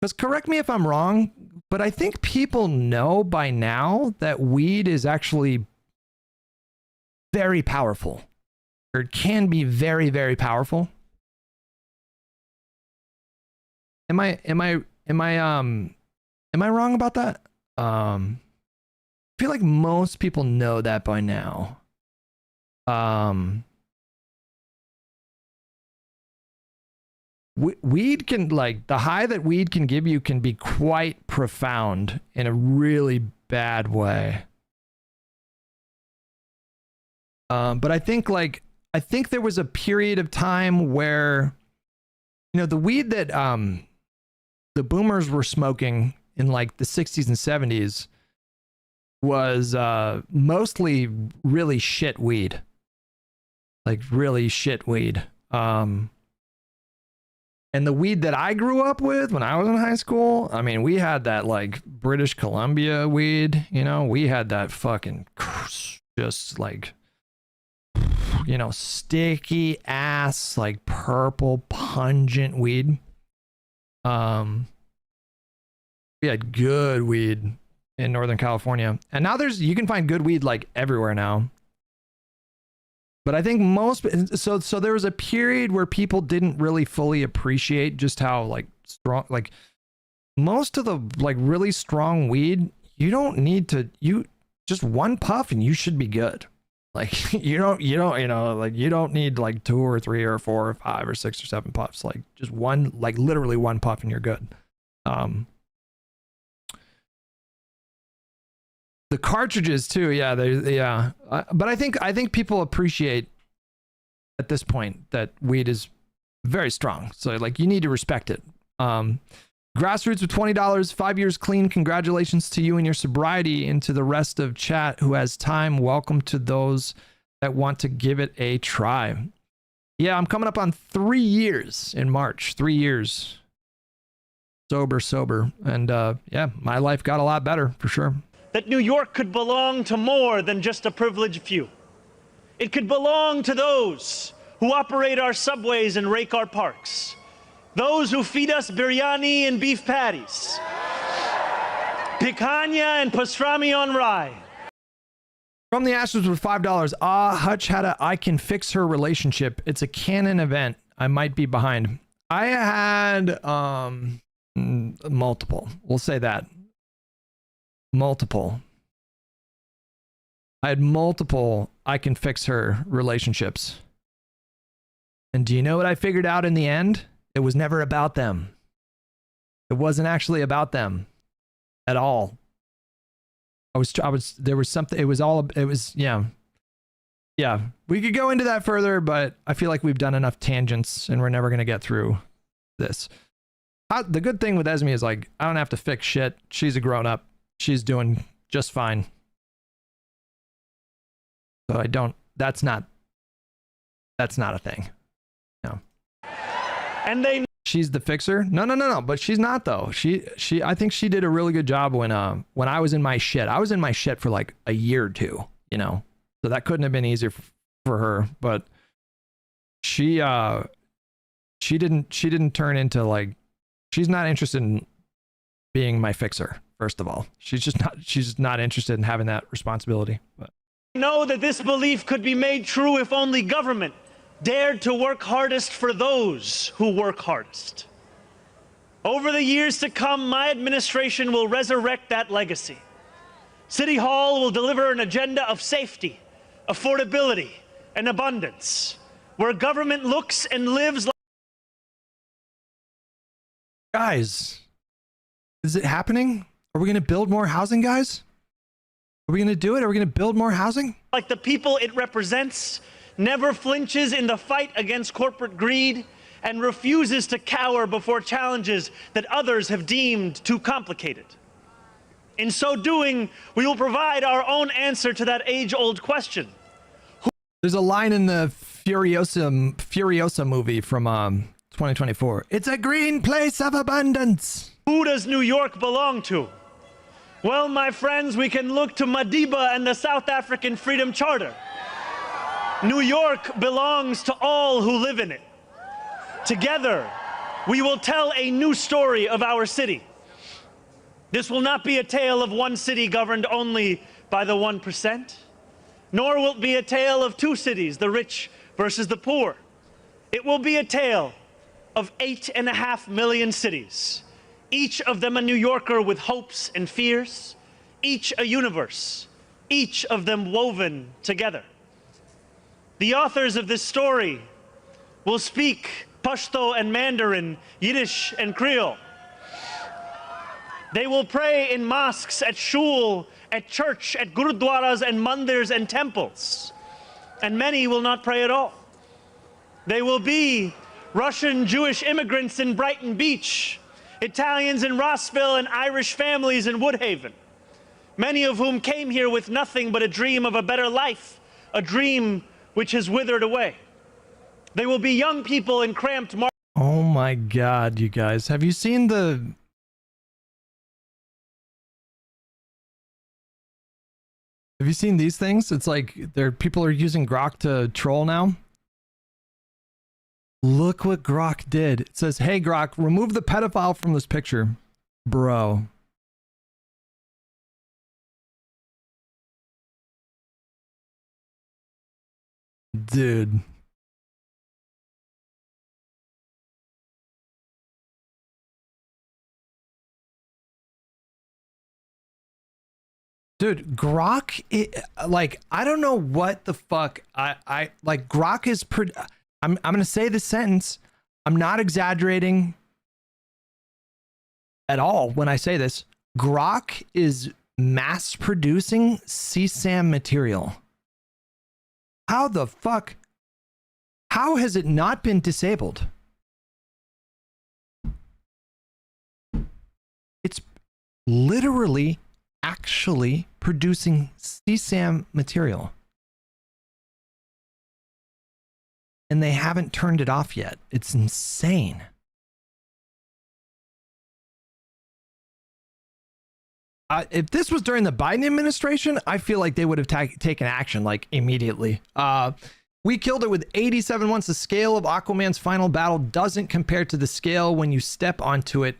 Because correct me if I'm wrong, but I think people know by now that weed is actually very powerful, or it can be very, very powerful. Am I wrong about that? I feel like most people know that by now. Weed can, like, the high that weed can give you can be quite profound in a really bad way. But I think there was a period of time where, you know, the weed that the boomers were smoking in like the 60s and 70s was mostly really shit weed. Like really shit weed. And the weed that I grew up with when I was in high school, I mean, we had that like British Columbia weed, you know, we had that fucking just like, you know, sticky ass, like purple pungent weed. We had good weed in Northern California. And now you can find good weed like everywhere now. But I think so there was a period where people didn't really fully appreciate just how like strong, like most of the like really strong weed, you don't need to, just one puff and you should be good. Like you don't, like you don't need like 2 or 3 or 4 or 5 or 6 or 7 puffs. Like just one, like literally one puff and you're good. The cartridges too, yeah, but I think people appreciate at this point that weed is very strong. So like you need to respect it. Grassroots with $20, 5 years clean. Congratulations to you and your sobriety. And to the rest of chat who has time, welcome to those that want to give it a try. Yeah, I'm coming up on 3 years in March. 3 years sober, and yeah, my life got a lot better for sure. That New York could belong to more than just a privileged few. It could belong to those who operate our subways and rake our parks. Those who feed us biryani and beef patties. Picanha and pastrami on rye. From the Ashes with $5. Hutch had a I Can Fix Her relationship. It's a canon event. I might be behind. I had multiple. We'll say that. Multiple. I had multiple I Can Fix Her relationships. And do you know what I figured out in the end? It was never about them. It wasn't actually about them at all. There was something, yeah. We could go into that further, but I feel like we've done enough tangents and we're never going to get through this. The good thing with Esme is like, I don't have to fix shit. She's a grown up. She's doing just fine. So that's not a thing. No. And She's the fixer? No. But she's not though. I think she did a really good job when I was in my shit. I was in my shit for like a year or two, you know? So that couldn't have been easier for her, but she didn't turn into like, she's not interested in being my fixer. First of all, she's just not interested in having that responsibility. But know that this belief could be made true if only government dared to work hardest for those who work hardest. Over the years to come, my administration will resurrect that legacy. City Hall will deliver an agenda of safety, affordability, and abundance, where government looks and lives like... Guys, is it happening? Are we going to build more housing, guys? Are we going to do it? Are we going to build more housing? Like the people it represents, never flinches in the fight against corporate greed, and refuses to cower before challenges that others have deemed too complicated. In so doing, we will provide our own answer to that age-old question. There's a line in the Furiosa movie from 2024. It's a green place of abundance. Who does New York belong to? Well, my friends, we can look to Madiba and the South African Freedom Charter. New York belongs to all who live in it. Together, we will tell a new story of our city. This will not be a tale of one city governed only by the 1%, nor will it be a tale of two cities, the rich versus the poor. It will be a tale of 8.5 million cities, each of them a New Yorker with hopes and fears, each a universe, each of them woven together. The authors of this story will speak Pashto and Mandarin, Yiddish and Creole. They will pray in mosques, at shul, at church, at gurudwaras and mandirs and temples. And many will not pray at all. They will be Russian Jewish immigrants in Brighton Beach, Italians in Rossville, and Irish families in Woodhaven, many of whom came here with nothing but a dream of a better life, a dream which has withered away. They will be young people in cramped Oh my God, you guys. Have you seen the... Have you seen these things? It's like people are using Grok to troll now. Look what Grok did. It says, hey Grok, remove the pedophile from this picture. Bro. Dude. Dude, Grok, like, I don't know what the fuck. I like, Grok is I'm going to say this sentence. I'm not exaggerating at all when I say this. Grok is mass producing CSAM material. How the fuck? How has it not been disabled? It's literally actually producing CSAM material. And they haven't turned it off yet. It's insane. If this was during the Biden administration, I feel like they would have taken action like immediately. We killed it with 87 once. The scale of Aquaman's final battle doesn't compare to the scale when you step onto it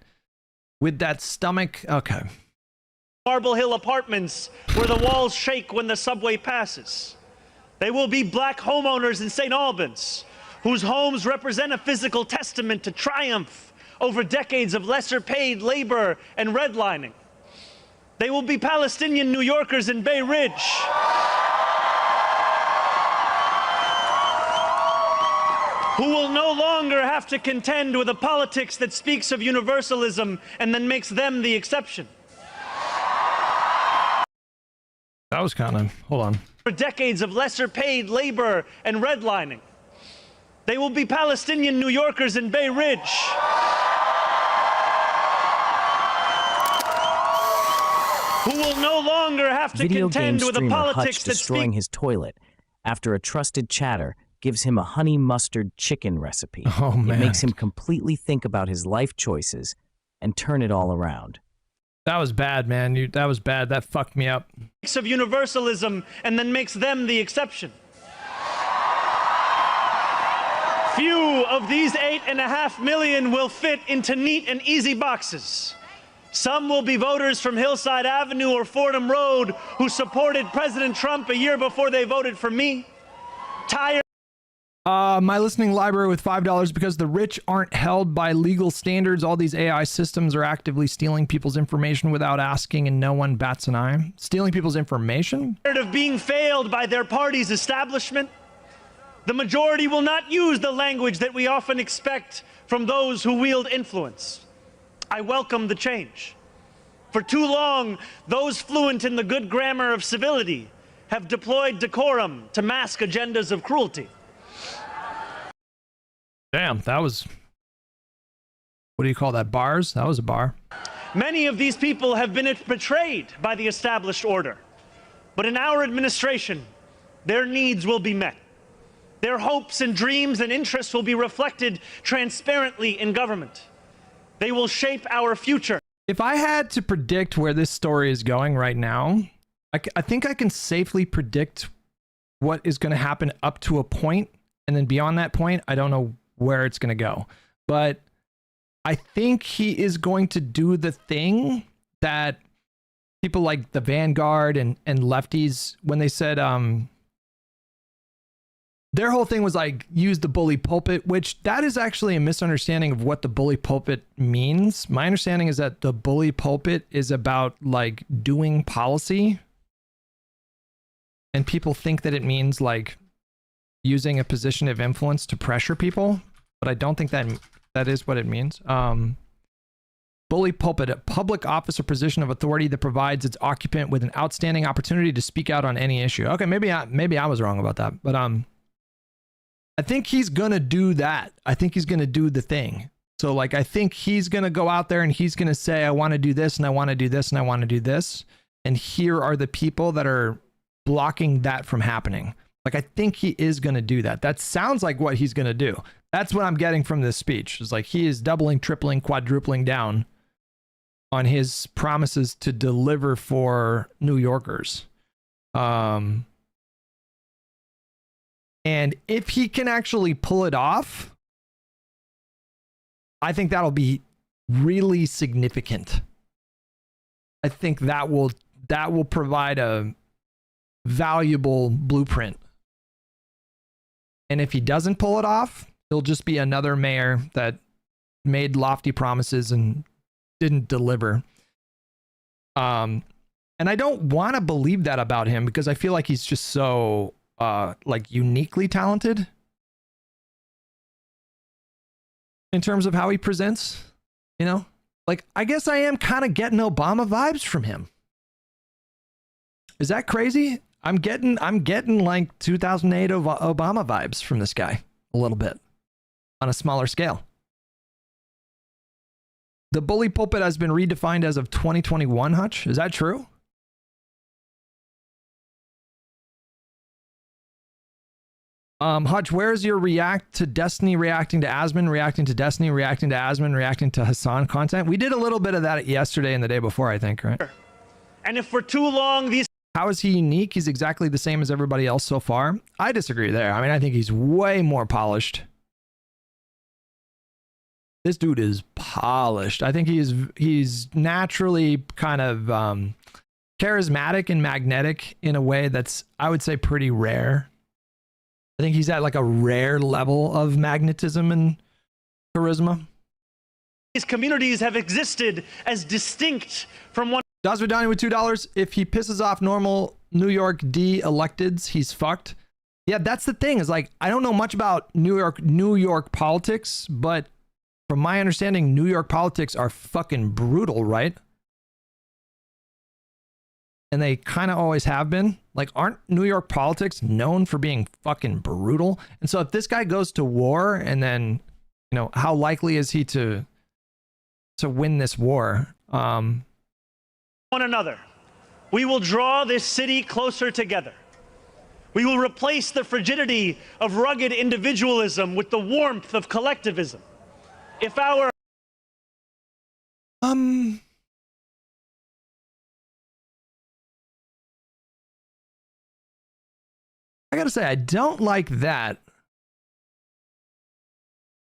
with that stomach. Okay. Marble Hill apartments where the walls shake when the subway passes. They will be black homeowners in St. Albans whose homes represent a physical testament to triumph over decades of lesser paid labor and redlining. They will be Palestinian New Yorkers in Bay Ridge who will no longer have to contend with a politics that speaks of universalism and then makes them the exception. That was kind of, hold on. For decades of lesser paid labor and redlining. They will be Palestinian New Yorkers in Bay Ridge who will no longer have to contend with a politics that destroying his toilet after a trusted chatter gives him a honey mustard chicken recipe. Oh, man. It makes him completely think about his life choices and turn it all around. That was bad, man. That was bad. That fucked me up. of universalism and then makes them the exception. Few of these 8.5 million will fit into neat and easy boxes. Some will be voters from Hillside Avenue or Fordham Road who supported President Trump a year before they voted for me. Tired. My listening library with $5 because the rich aren't held by legal standards. All these AI systems are actively stealing people's information without asking, and no one bats an eye. Stealing people's information? Tired of being failed by their party's establishment. The majority will not use the language that we often expect from those who wield influence. I welcome the change. For too long, those fluent in the good grammar of civility have deployed decorum to mask agendas of cruelty. Damn, that was, what do you call that, bars? That was a bar. Many of these people have been betrayed by the established order. But in our administration, their needs will be met. Their hopes and dreams and interests will be reflected transparently in government. They will shape our future. If I had to predict where this story is going right now, I think I can safely predict what is going to happen up to a point, and then beyond that point, I don't know where it's going to go. But I think he is going to do the thing that people like the Vanguard and lefties, when they said their whole thing was like use the bully pulpit, which that is actually a misunderstanding of what the bully pulpit means. My understanding is that the bully pulpit is about like doing policy, and people think that it means like using a position of influence to pressure people, but I don't think that is what it means. Bully pulpit, a public office or position of authority that provides its occupant with an outstanding opportunity to speak out on any issue. Okay, maybe I was wrong about that, but I think he's gonna do that. I think he's gonna do the thing. So like, I think he's gonna go out there and he's gonna say, I want to do this and I want to do this and I want to do this, and here are the people that are blocking that from happening. Like, I think he is gonna do that. That sounds like what he's gonna do. That's what I'm getting from this speech. It's like he is doubling, tripling, quadrupling down on his promises to deliver for New Yorkers. And if he can actually pull it off, I think that'll be really significant. I think that will provide a valuable blueprint. And if he doesn't pull it off, he'll just be another mayor that made lofty promises and didn't deliver. And I don't want to believe that about him because I feel like he's just so like uniquely talented in terms of how he presents, you know? Like, I guess I am kind of getting Obama vibes from him. Is that crazy? I'm getting like 2008 Obama vibes from this guy a little bit on a smaller scale. The bully pulpit has been redefined as of 2021, Hutch. Is that true? Hutch, where's your react to Destiny reacting to Asman, reacting to Destiny, reacting to Asman, reacting to Hassan content? We did a little bit of that yesterday and the day before, I think, right? And if for too long these... How is he unique? He's exactly the same as everybody else so far. I disagree there. I mean, I think he's way more polished. This dude is polished. I think he's naturally kind of charismatic and magnetic in a way that's, I would say, pretty rare. I think he's at like a rare level of magnetism and charisma. These communities have existed as distinct from one... Dasvidani with $2. If he pisses off normal New York D electeds, he's fucked. Yeah, that's the thing, is like, I don't know much about New York politics, but from my understanding, New York politics are fucking brutal, right? And they kind of always have been. Like, aren't New York politics known for being fucking brutal? And so if this guy goes to war, and then, you know, how likely is he to win this war? One another. We will draw this city closer together. We will replace the frigidity of rugged individualism with the warmth of collectivism. If our... I gotta say, I don't like that.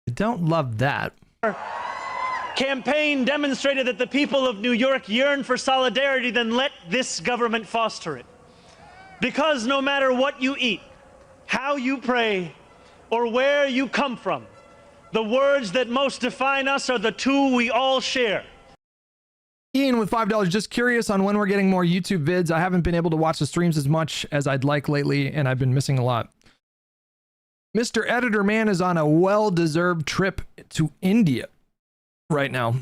I don't love that. Campaign demonstrated that the people of New York yearn for solidarity, then let this government foster it. Because no matter what you eat, how you pray, or where you come from, the words that most define us are the two we all share. Ian with $5, just curious on when we're getting more YouTube vids. I haven't been able to watch the streams as much as I'd like lately, and I've been missing a lot. Mr. Editor Man is on a well-deserved trip to India right now.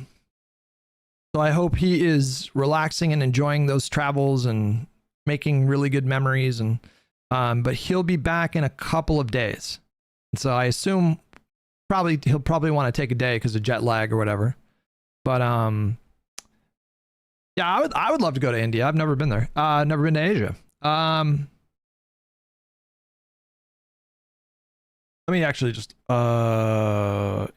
So I hope he is relaxing and enjoying those travels and making really good memories, and but he'll be back in a couple of days. And so I assume he'll probably want to take a day because of jet lag or whatever. But yeah, I would love to go to India. I've never been there. Never been to Asia. Let me actually just I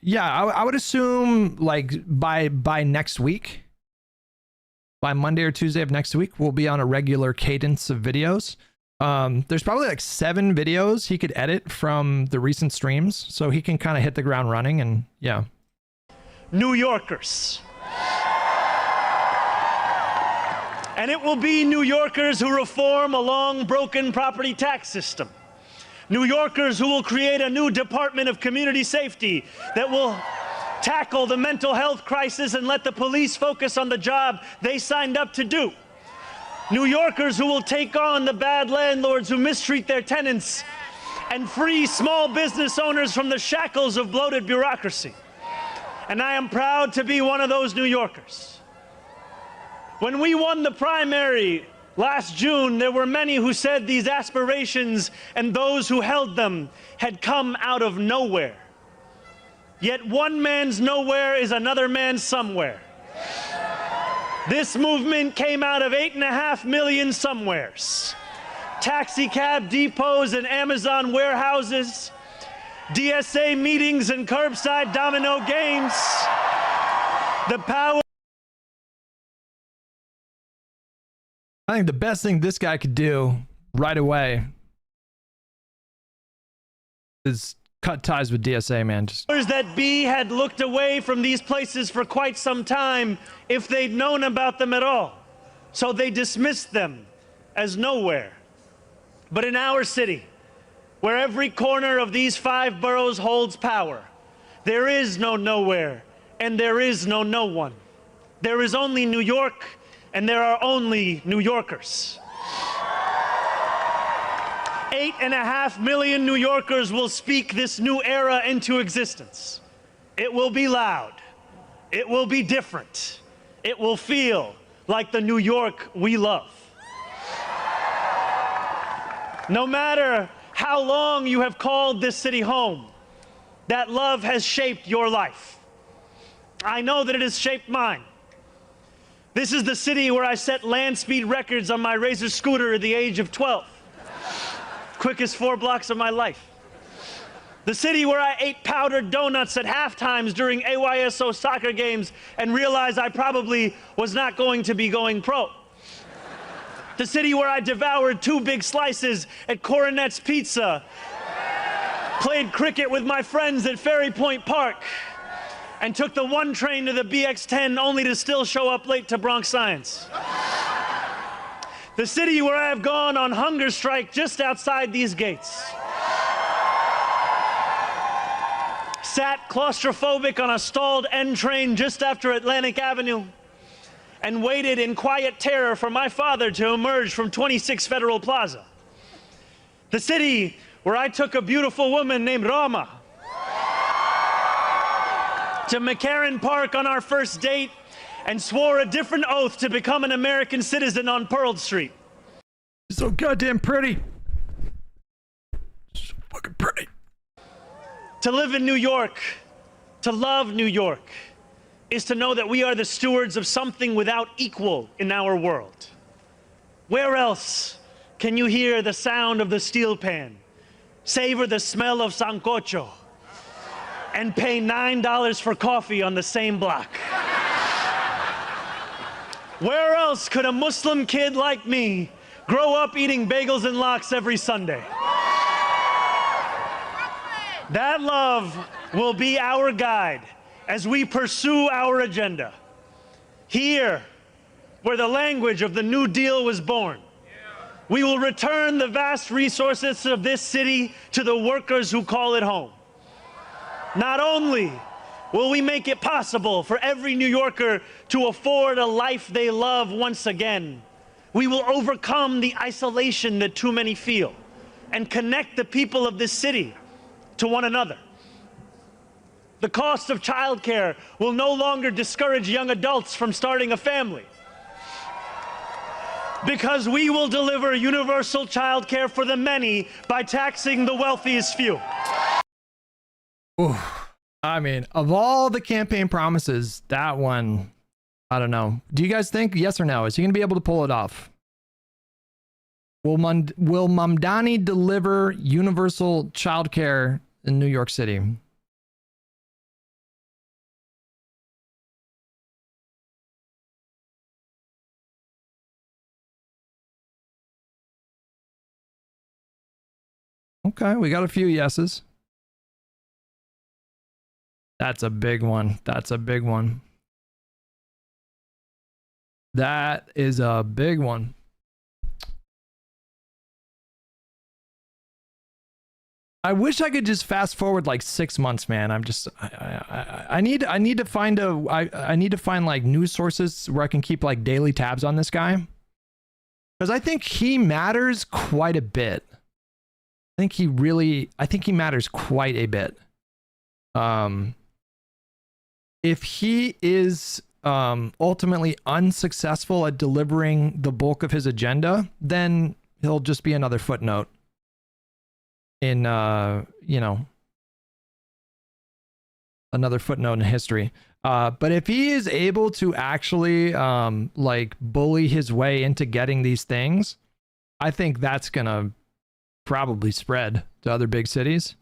would assume like by next week, by Monday or Tuesday of next week, we'll be on a regular cadence of videos. There's probably like 7 videos he could edit from the recent streams, so he can kind of hit the ground running. And yeah, New Yorkers. And it will be New Yorkers who reform a long broken property tax system. New Yorkers who will create a new Department of Community Safety that will tackle the mental health crisis and let the police focus on the job they signed up to do. New Yorkers who will take on the bad landlords who mistreat their tenants and free small business owners from the shackles of bloated bureaucracy. And I am proud to be one of those New Yorkers. When we won the primary last June, there were many who said these aspirations and those who held them had come out of nowhere. Yet one man's nowhere is another man's somewhere. This movement came out of 8.5 million somewheres. Taxi cab depots and Amazon warehouses, DSA meetings and curbside domino games. The power. I think the best thing this guy could do right away is cut ties with DSA, man. Just that be had looked away from these places for quite some time if they'd known about them at all. So they dismissed them as nowhere. But in our city, where every corner of these 5 boroughs holds power, there is no nowhere and there is no one. There is only New York, and there are only New Yorkers. 8.5 million New Yorkers will speak this new era into existence. It will be loud. It will be different. It will feel like the New York we love. No matter how long you have called this city home, that love has shaped your life. I know that it has shaped mine. This is the city where I set land speed records on my Razor scooter at the age of 12. Quickest 4 blocks of my life. The city where I ate powdered donuts at halftimes during AYSO soccer games and realized I probably was not going to be going pro. The city where I devoured 2 big slices at Coronet's Pizza, played cricket with my friends at Ferry Point Park, and took the 1 train to the BX10 only to still show up late to Bronx Science. The city where I have gone on hunger strike just outside these gates. Sat claustrophobic on a stalled N train just after Atlantic Avenue and waited in quiet terror for my father to emerge from 26 Federal Plaza. The city where I took a beautiful woman named Rama to McCarran Park on our first date and swore a different oath to become an American citizen on Pearl Street. so goddamn pretty. So fucking pretty. To live in New York, to love New York, is to know that we are the stewards of something without equal in our world. Where else can you hear the sound of the steel pan, savor the smell of sancocho, and pay $9 for coffee on the same block? Where else could a Muslim kid like me grow up eating bagels and lox every Sunday? That love will be our guide as we pursue our agenda. Here, where the language of the New Deal was born, we will return the vast resources of this city to the workers who call it home. Not only will we make it possible for every New Yorker to afford a life they love once again, we will overcome the isolation that too many feel and connect the people of this city to one another. The cost of childcare will no longer discourage young adults from starting a family. Because we will deliver universal child care for the many by taxing the wealthiest few. Ooh. I mean, of all the campaign promises, that one, I don't know. Do you guys think yes or no? Is he going to be able to pull it off? Will Mamdani deliver universal childcare in New York City? Okay, we got a few yeses. That's a big one. That's a big one. That is a big one. I wish I could just fast forward like 6 months, man. I'm just I need to find I need to find like news sources where I can keep like daily tabs on this guy. Because I think he matters quite a bit. I think he matters quite a bit. If he is ultimately unsuccessful at delivering the bulk of his agenda, then he'll just be another footnote in another footnote in history. But if he is able to actually like bully his way into getting these things, I think that's gonna probably spread to other big cities.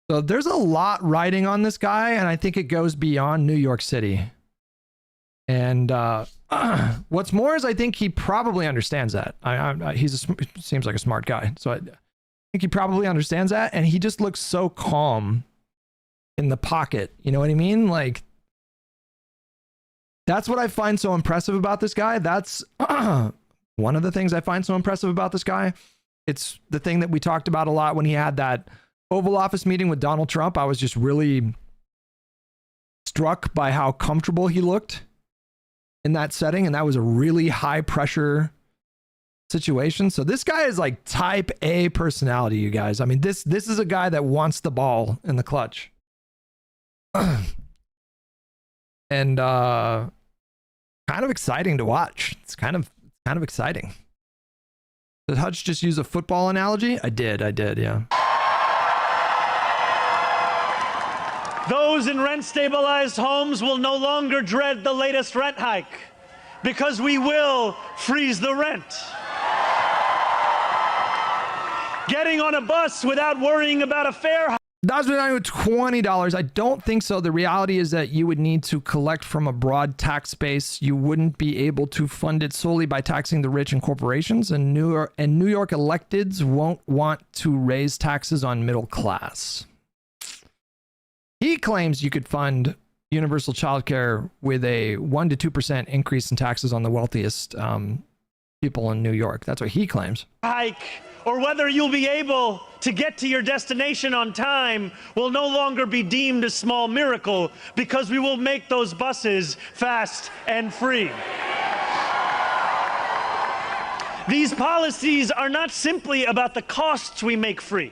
So there's a lot riding on this guy, and I think it goes beyond New York City. And what's more is I think he probably understands that. Seems like a smart guy, so I think he probably understands that, and he just looks so calm in the pocket. You know what I mean? Like, that's what I find so impressive about this guy. That's one of the things I find so impressive about this guy. It's the thing that we talked about a lot when he had that Oval Office meeting with Donald Trump. I was just really struck by how comfortable he looked in that setting, and that was a really high pressure situation. So this guy is like type A personality, you guys. I mean, this is a guy that wants the ball in the clutch. And kind of exciting to watch. It's kind of exciting. Did Hutch just use a football analogy? I did, yeah. Those in rent-stabilized homes will no longer dread the latest rent hike because we will freeze the rent. Getting on a bus without worrying about a fare hike. That's been with $20. I don't think so. The reality is that you would need to collect from a broad tax base. You wouldn't be able to fund it solely by taxing the rich and corporations. And New York electeds won't want to raise taxes on middle class. He claims you could fund universal childcare with a 1 to 2% increase in taxes on the wealthiest people in New York. That's what he claims. Hike, or whether you'll be able to get to your destination on time, will no longer be deemed a small miracle because we will make those buses fast and free. These policies are not simply about the costs we make free,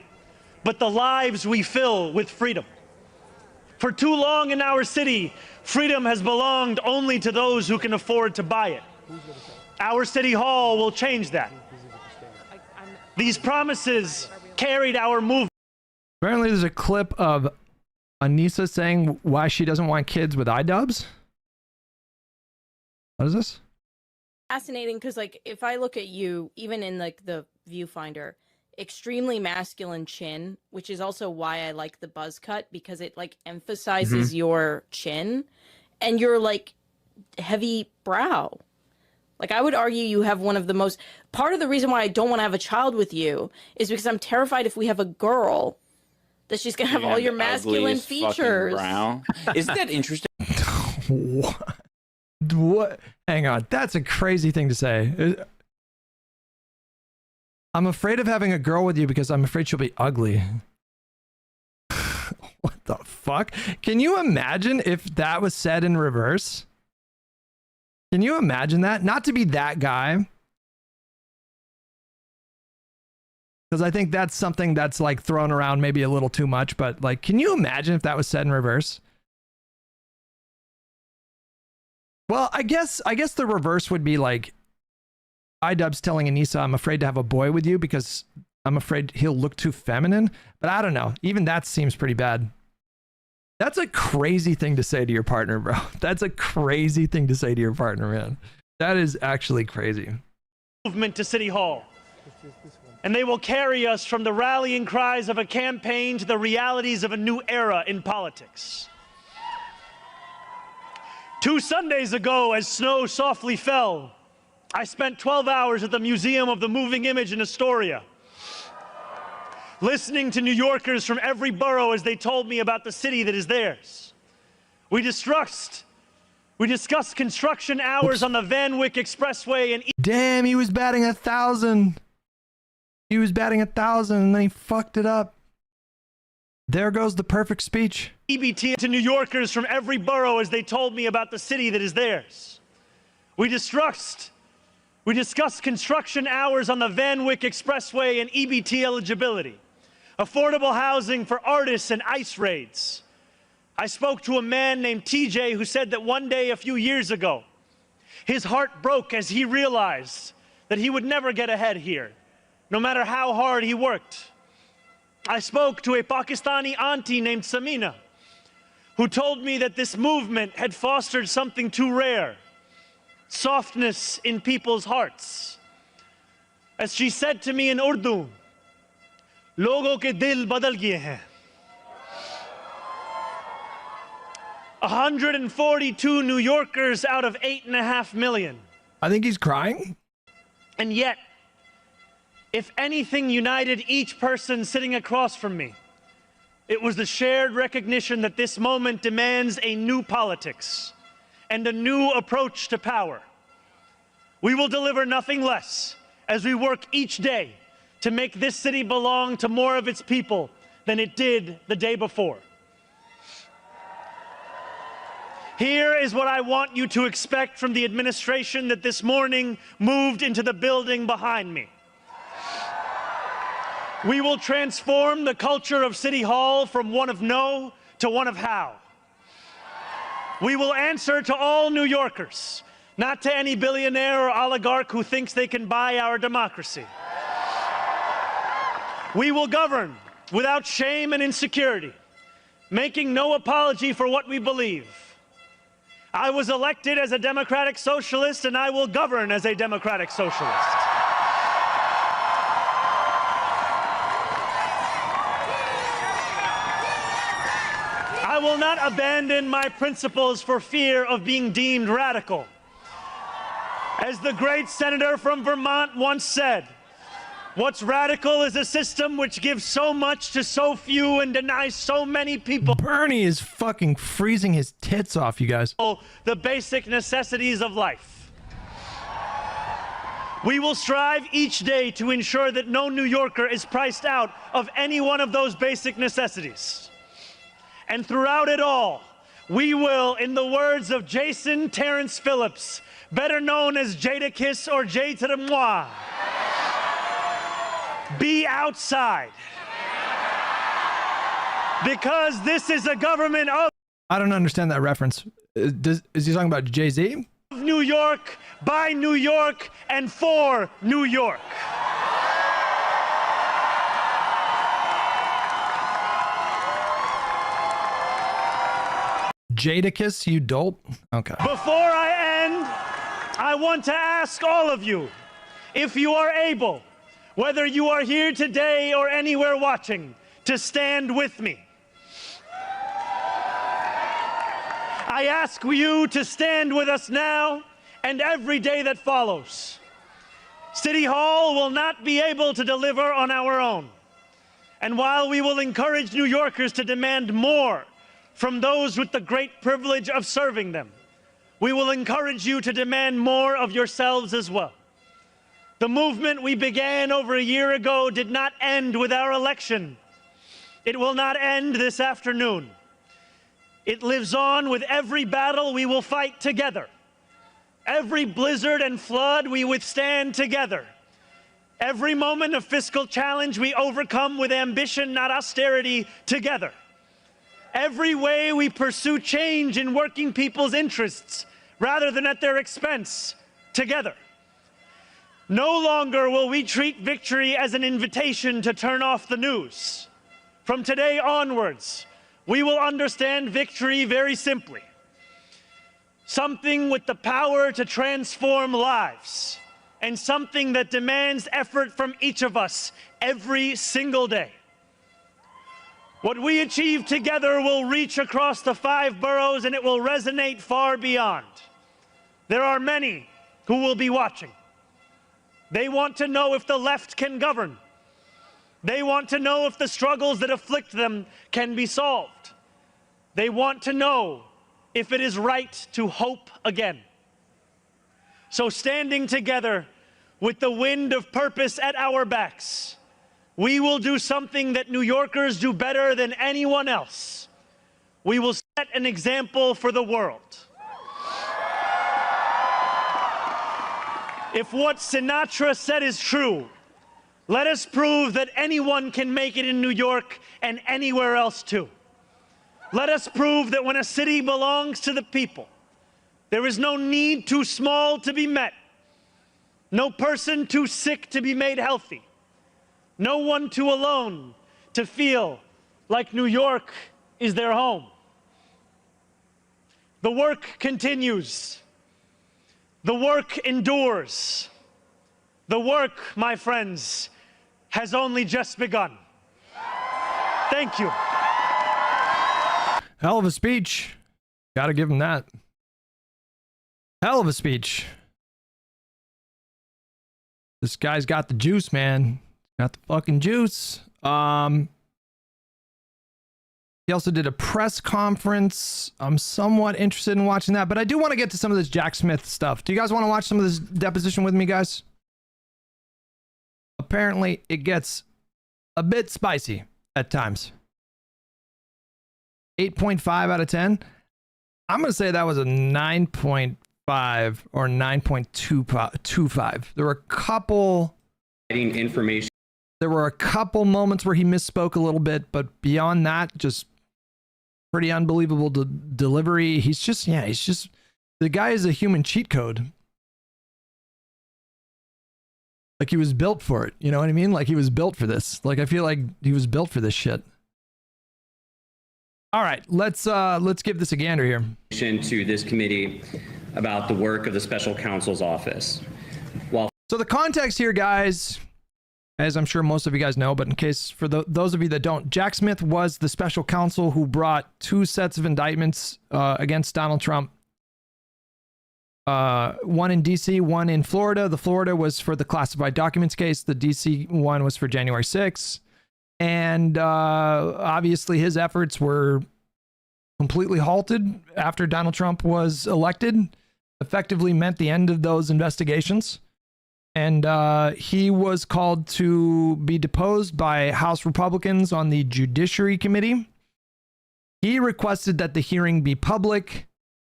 but the lives we fill with freedom. For too long in our city, freedom has belonged only to those who can afford to buy it. Our city hall will change that. These promises carried our movement. Apparently there's a clip of Anissa saying why she doesn't want kids with iDubbbz. What is this? Fascinating, because like if I look at you, even in like the viewfinder, extremely masculine chin, which is also why I like the buzz cut, because it like emphasizes your chin and your like heavy brow. Like I would argue you have one of the most, part of the reason why I don't want to have a child with you is because I'm terrified if we have a girl that she's gonna have all your masculine features. Isn't that interesting? What? Hang on, that's a crazy thing to say. I'm afraid of having a girl with you because I'm afraid she'll be ugly. What the fuck? Can you imagine if that was said in reverse? Can you imagine that? Not to be that guy. Because I think that's something that's like thrown around maybe a little too much, but like, can you imagine if that was said in reverse? Well, I guess the reverse would be like, iDubbbz telling Anissa, I'm afraid to have a boy with you because I'm afraid he'll look too feminine. But I don't know. Even that seems pretty bad. That's a crazy thing to say to your partner, bro. That's a crazy thing to say to your partner, man. That is actually crazy. Movement to City Hall. And they will carry us from the rallying cries of a campaign to the realities of a new era in politics. 2 Sundays ago, as snow softly fell, I spent 12 hours at the Museum of the Moving Image in Astoria, listening to New Yorkers from every borough as they told me about the city that is theirs. We discussed construction hours on the Van Wyck Expressway and Damn, he was batting 1,000. He was batting 1,000 and then he fucked it up. There goes the perfect speech. EBT to New Yorkers from every borough as they told me about the city that is theirs. We discussed construction hours on the Van Wyck Expressway and EBT eligibility, affordable housing for artists and ICE raids. I spoke to a man named TJ who said that one day a few years ago, his heart broke as he realized that he would never get ahead here, no matter how hard he worked. I spoke to a Pakistani auntie named Samina, who told me that this movement had fostered something too rare, softness in people's hearts. As she said to me in Urdu, "Logo ke dil badal gaye hain." 142 New Yorkers out of 8.5 million. I think he's crying. And yet, if anything united each person sitting across from me, it was the shared recognition that this moment demands a new politics and a new approach to power. We will deliver nothing less as we work each day to make this city belong to more of its people than it did the day before. Here is what I want you to expect from the administration that this morning moved into the building behind me. We will transform the culture of City Hall from one of no to one of how. We will answer to all New Yorkers, not to any billionaire or oligarch who thinks they can buy our democracy. We will govern without shame and insecurity, making no apology for what we believe. I was elected as a democratic socialist, and I will govern as a democratic socialist. I will not abandon my principles for fear of being deemed radical. As the great senator from Vermont once said, what's radical is a system which gives so much to so few and denies so many people Bernie is fucking freezing his tits off, you guys. the basic necessities of life. We will strive each day to ensure that no New Yorker is priced out of any one of those basic necessities. And throughout it all, we will, in the words of Jason Terrence Phillips, better known as Jadakiss or Jay to the Moi, be outside. Because this is a government of I don't understand that reference. Is he talking about Jay-Z? New York, by New York, and for New York. Jadakiss, you dolt? Okay. Before I end, I want to ask all of you, if you are able, whether you are here today or anywhere watching, to stand with me. I ask you to stand with us now and every day that follows. City Hall will not be able to deliver on our own. And while we will encourage New Yorkers to demand more from those with the great privilege of serving them, we will encourage you to demand more of yourselves as well. The movement we began over a year ago did not end with our election. It will not end this afternoon. It lives on with every battle we will fight together. Every blizzard and flood we withstand together. Every moment of fiscal challenge we overcome with ambition, not austerity, together. Every way we pursue change in working people's interests rather than at their expense, together. No longer will we treat victory as an invitation to turn off the news. From today onwards, we will understand victory very simply. Something with the power to transform lives, and something that demands effort from each of us every single day. What we achieve together will reach across the 5 boroughs, and it will resonate far beyond. There are many who will be watching. They want to know if the left can govern. They want to know if the struggles that afflict them can be solved. They want to know if it is right to hope again. So standing together with the wind of purpose at our backs, we will do something that New Yorkers do better than anyone else. We will set an example for the world. If what Sinatra said is true, let us prove that anyone can make it in New York and anywhere else too. Let us prove that when a city belongs to the people, there is no need too small to be met, no person too sick to be made healthy, no one too alone to feel like New York is their home. The work continues. The work endures. The work, my friends, has only just begun. Thank you. Hell of a speech. Gotta give him that. Hell of a speech. This guy's got the juice, man. Got the fucking juice. He also did a press conference. I'm somewhat interested in watching that, but I do want to get to some of this Jack Smith stuff. Do you guys want to watch some of this deposition with me, guys? Apparently, it gets a bit spicy at times. 8.5 out of 10. I'm going to say that was a 9.5 or 9.25. There were a couple Information. There were a couple moments where he misspoke a little bit, but beyond that, just pretty unbelievable delivery. He's just the guy is a human cheat code. Like he was built for it. You know what I mean? Like he was built for this. Like I feel like he was built for this shit. All right, let's give this a gander here. To this committee about the work of the special counsel's office. So the context here, guys, as I'm sure most of you guys know, but in case for those of you that don't, Jack Smith was the special counsel who brought 2 sets of indictments against Donald Trump. One in DC, one in Florida. The Florida was for the classified documents case. The DC one was for January 6th. And obviously his efforts were completely halted after Donald Trump was elected. Effectively meant the end of those investigations. And he was called to be deposed by House Republicans on the Judiciary Committee. He requested that the hearing be public,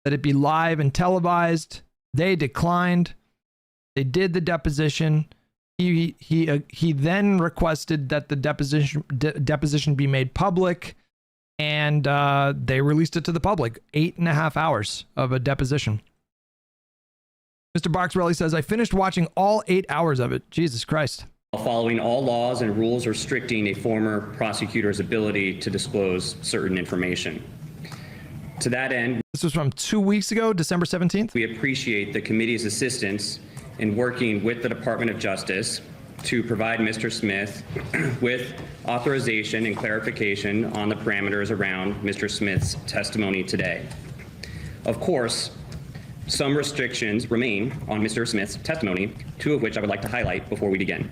that it be live and televised. They declined. They did the deposition. He then requested that the deposition be made public, and they released it to the public. 8.5 hours of a deposition. Mr. Boxrelli says, I finished watching all 8 hours of it. Jesus Christ. Following all laws and rules restricting a former prosecutor's ability to disclose certain information. To that end, this was from 2 weeks ago, December 17th. We appreciate the committee's assistance in working with the Department of Justice to provide Mr. Smith with authorization and clarification on the parameters around Mr. Smith's testimony today. Of course, some restrictions remain on Mr. Smith's testimony, 2 of which I would like to highlight before we begin.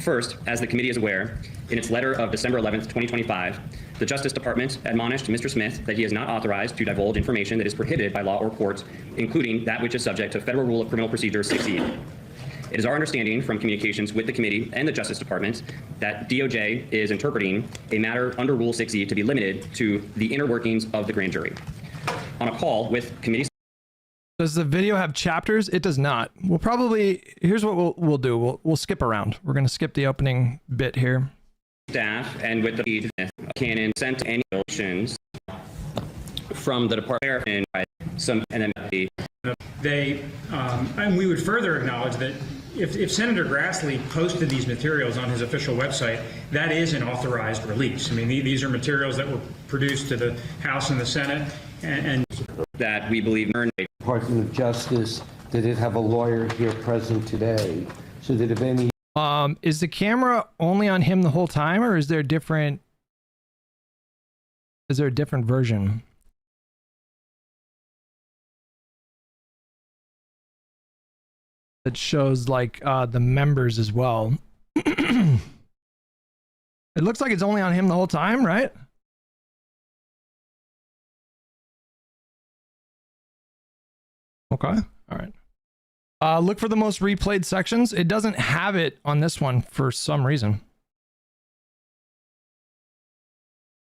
First, as the committee is aware, in its letter of December 11th, 2025, the Justice Department admonished Mr. Smith that he is not authorized to divulge information that is prohibited by law or court, including that which is subject to Federal Rule of Criminal Procedure 6E. It is our understanding from communications with the committee and the Justice Department that DOJ is interpreting a matter under Rule 6E to be limited to the inner workings of the grand jury. On a call with committee. Does the video have chapters? It does not. We'll probably, here's what we'll do. We'll skip around. We're going to skip the opening bit here. Staff and with the canon sent any motions from the department and then and we would further acknowledge that if Senator Grassley posted these materials on his official website, that is an authorized release. I mean, these are materials that were produced to the House and the Senate, and that we believe Department of Justice, did it have a lawyer here present today, so that if any... Is the camera only on him the whole time, or is there a different version? That shows like the members as well. It looks like it's only on him the whole time, right? Okay, all right. Look for the most replayed sections. It doesn't have it on this one for some reason.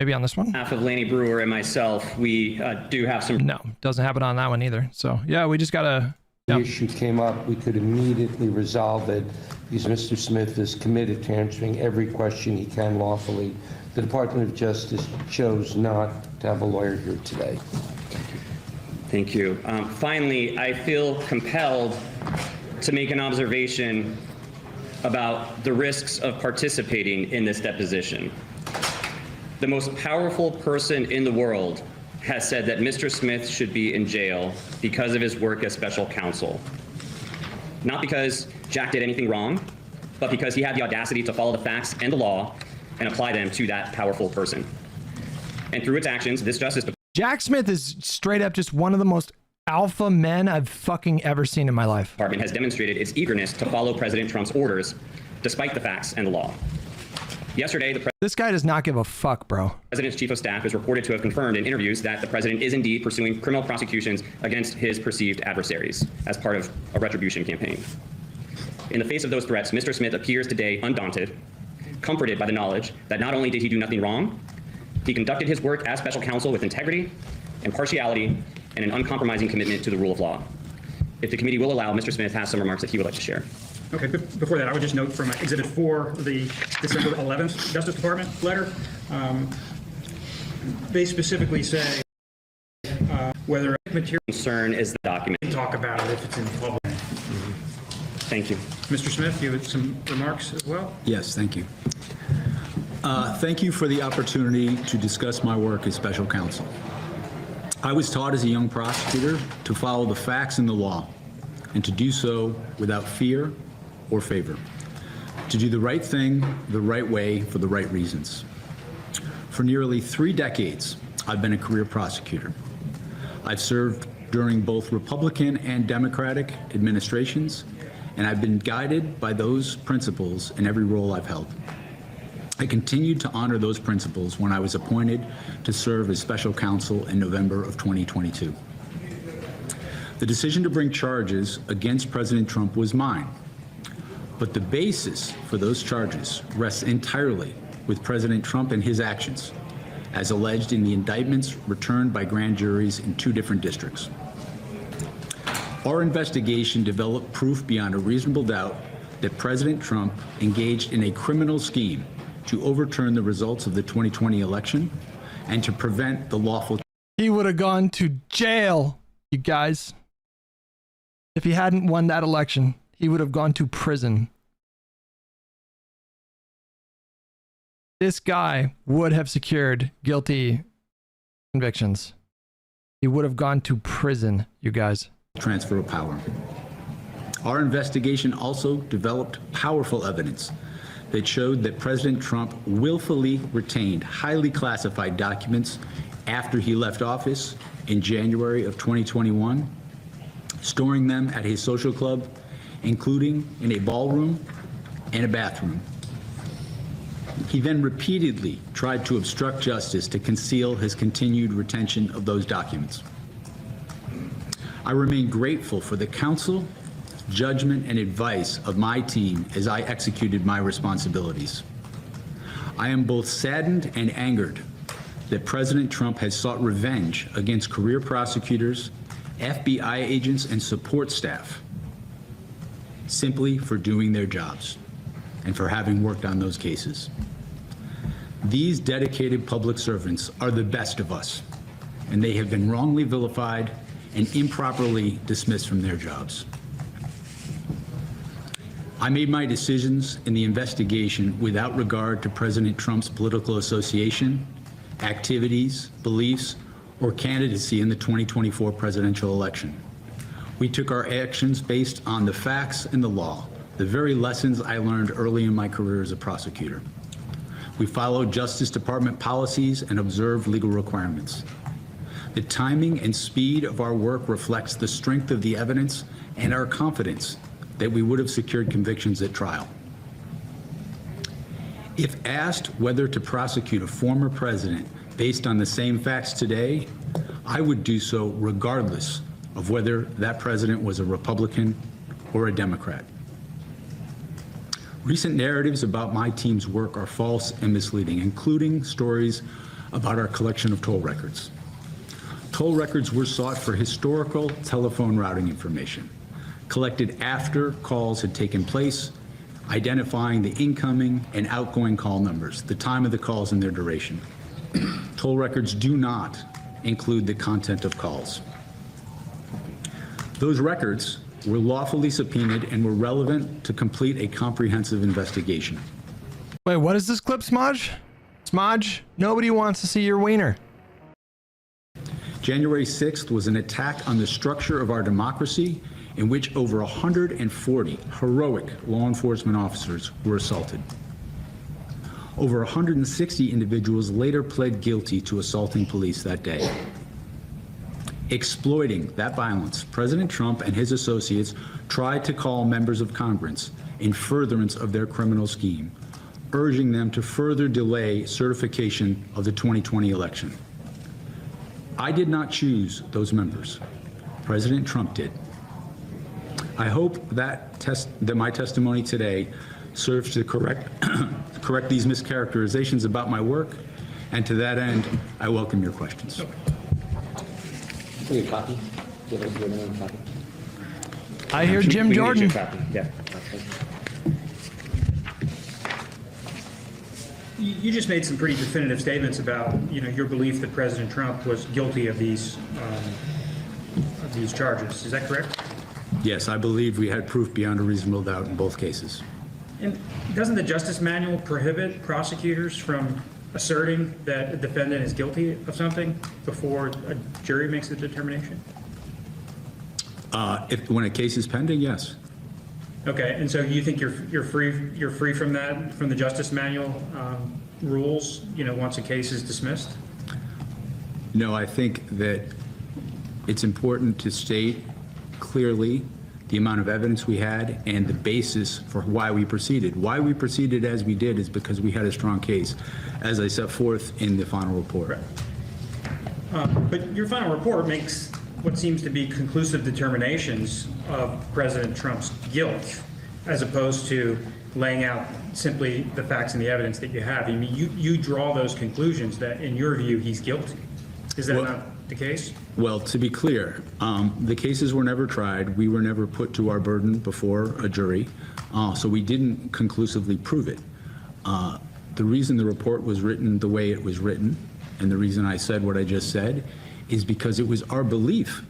Maybe on this one? Half of Laney Brewer and myself, we do have some... No, doesn't have it on that one either. So yeah, we just gotta... The issue came up, we could immediately resolve it because Mr. Smith is committed to answering every question he can lawfully. The Department of Justice chose not to have a lawyer here today. Thank you. Finally, I feel compelled to make an observation about the risks of participating in this deposition. The most powerful person in the world has said that Mr. Smith should be in jail because of his work as special counsel. Not because Jack did anything wrong, but because he had the audacity to follow the facts and the law and apply them to that powerful person. And through its actions, this Justice Jack Smith is straight up just one of the most alpha men I've fucking ever seen in my life. Department has demonstrated its eagerness to follow President Trump's orders despite the facts and the law. Yesterday, this guy does not give a fuck, bro. President's chief of staff is reported to have confirmed in interviews that the president is indeed pursuing criminal prosecutions against his perceived adversaries as part of a retribution campaign. In the face of those threats, Mr. Smith appears today undaunted, comforted by the knowledge that not only did he do nothing wrong, he conducted his work as special counsel with integrity, impartiality, and an uncompromising commitment to the rule of law. If the committee will allow, Mr. Smith has some remarks that he would like to share. okay, before that, I would just note from Exhibit 4, the December 11th Justice Department letter, they specifically say whether material Concern is the document. talk about it if it's in public. Thank you. Mr. Smith, you had some remarks as well? Yes, thank you. Thank you for the opportunity to discuss my work as special counsel. I was taught as a young prosecutor to follow the facts and the law, and to do so without fear or favor, to do the right thing the right way for the right reasons. For nearly 3 decades, I've been a career prosecutor. I've served during both Republican and Democratic administrations, and I've been guided by those principles in every role I've held. I continued to honor those principles when I was appointed to serve as special counsel in November of 2022. The decision to bring charges against President Trump was mine, but the basis for those charges rests entirely with President Trump and his actions, as alleged in the indictments returned by grand juries in 2 different districts. Our investigation developed proof beyond a reasonable doubt that President Trump engaged in a criminal scheme to overturn the results of the 2020 election and to prevent the lawful... He would have gone to jail, you guys. If he hadn't won that election, he would have gone to prison. This guy would have secured guilty convictions. He would have gone to prison, you guys. Transfer of power. Our investigation also developed powerful evidence that showed that President Trump willfully retained highly classified documents after he left office in January of 2021, storing them at his social club, including in a ballroom and a bathroom. He then repeatedly tried to obstruct justice to conceal his continued retention of those documents. I remain grateful for the counsel, judgment, and advice of my team as I executed my responsibilities. I am both saddened and angered that President Trump has sought revenge against career prosecutors, FBI agents, and support staff simply for doing their jobs and for having worked on those cases. These dedicated public servants are the best of us, and they have been wrongly vilified and improperly dismissed from their jobs. I made my decisions in the investigation without regard to President Trump's political association, activities, beliefs, or candidacy in the 2024 presidential election. We took our actions based on the facts and the law, the very lessons I learned early in my career as a prosecutor. We followed Justice Department policies and observed legal requirements. The timing and speed of our work reflects the strength of the evidence and our confidence that we would have secured convictions at trial. If asked whether to prosecute a former president based on the same facts today, I would do so regardless of whether that president was a Republican or a Democrat. Recent narratives about my team's work are false and misleading, including stories about our collection of toll records. Toll records were sought for historical telephone routing information, collected after calls had taken place, identifying the incoming and outgoing call numbers, the time of the calls and their duration. Toll records do not include the content of calls. Those records were lawfully subpoenaed and were relevant to complete a comprehensive investigation. Wait, what is this clip, Smodge? Smodge, nobody wants to see your wiener. January 6th was an attack on the structure of our democracy in which over 140 heroic law enforcement officers were assaulted. Over 160 individuals later pled guilty to assaulting police that day. Exploiting that violence, President Trump and his associates tried to call members of Congress in furtherance of their criminal scheme, urging them to further delay certification of the 2020 election. I did not choose those members. President Trump did. I hope that my testimony today serves to correct these mischaracterizations about my work, and to that end, I welcome your questions. Give me a copy. Give me a copy. I hear Jim We can Jordan. get you a copy. Yeah. You just made some pretty definitive statements about, your belief that President Trump was guilty of these charges. Is that correct? Yes, I believe we had proof beyond a reasonable doubt in both cases. And doesn't the Justice Manual prohibit prosecutors from asserting that a defendant is guilty of something before a jury makes the determination? When a case is pending, yes. Okay, and so you think you're free from that, from the Justice Manual rules, once a case is dismissed? No, I think that it's important to state clearly the amount of evidence we had and the basis for why we proceeded. Why we proceeded as we did is because we had a strong case, as I set forth in the final report. Right. But your final report makes what seems to be conclusive determinations of President Trump's guilt, as opposed to laying out simply the facts and the evidence that you have. I mean, you draw those conclusions that, in your view, he's guilty. Is that not the case? Well, to be clear, the cases were never tried. We were never put to our burden before a jury, so we didn't conclusively prove it. The reason the report was written the way it was written, and the reason I said what I just said, is because it was our belief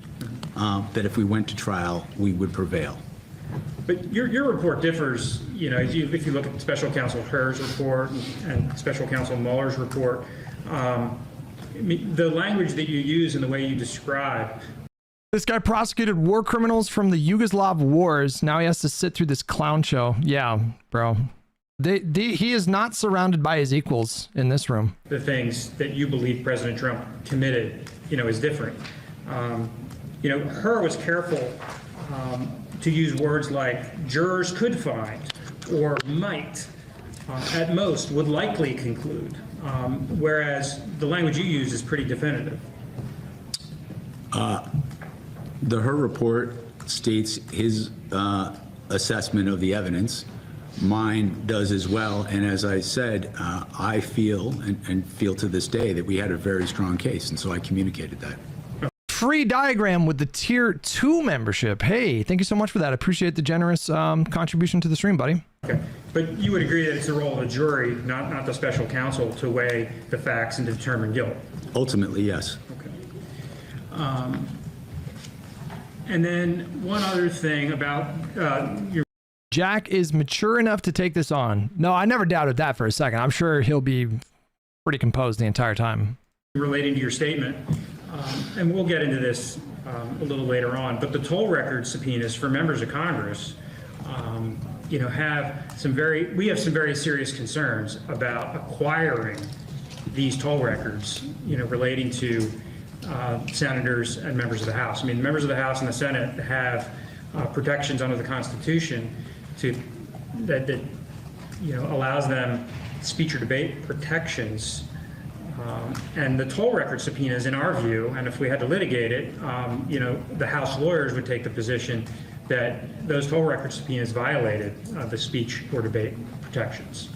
that if we went to trial, we would prevail. But your report differs, if you look at Special Counsel Herr's report and Special Counsel Mueller's report. The language that you use and the way you describe. This guy prosecuted war criminals from the Yugoslav wars. Now he has to sit through this clown show. Yeah, bro. He is not surrounded by his equals in this room. The things that you believe President Trump committed, is different. Herr was careful to use words like jurors could find or might, at most, would likely conclude. Whereas the language you use is pretty definitive. The Herr report states his assessment of the evidence. Mine does as well. And as I said, I feel and feel to this day that we had a very strong case. And so I communicated that. Free diagram with the tier 2 membership. Hey, thank you so much for that. I appreciate the generous contribution to the stream, buddy. Okay. But you would agree that it's the role of a jury, not the special counsel, to weigh the facts and to determine guilt? Ultimately, yes. Okay. And then one other thing about your Jack is mature enough to take this on. No, I never doubted that for a second. I'm sure he'll be pretty composed the entire time. relating to your statement, and we'll get into this a little later on, but the toll record subpoenas for members of Congress, we have some very serious concerns about acquiring these toll records, relating to senators and members of the House. I mean, members of the House and the Senate have protections under the Constitution that allows them speech or debate protections. And the toll record subpoenas, in our view, and if we had to litigate it, the House lawyers would take the position that those toll record subpoenas violated the speech or debate protections.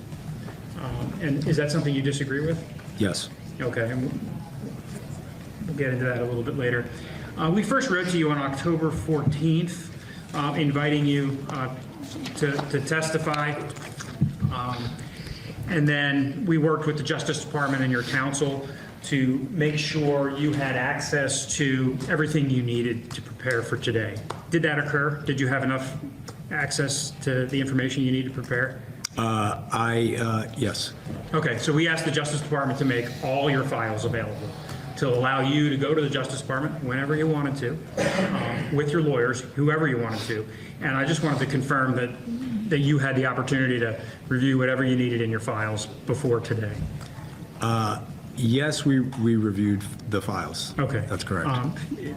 And is that something you disagree with? Yes. Okay, and we'll get into that a little bit later. We first wrote to you on October 14th, inviting you to testify. And then we worked with the Justice Department and your counsel to make sure you had access to everything you needed to prepare for today. Did that occur? Did you have enough access to the information you need to prepare? Yes. Okay, so we asked the Justice Department to make all your files available, to allow you to go to the Justice Department whenever you wanted to, with your lawyers, whoever you wanted to. And I just wanted to confirm that you had the opportunity to review whatever you needed in your files before today. Yes, we reviewed the files. Okay. That's correct.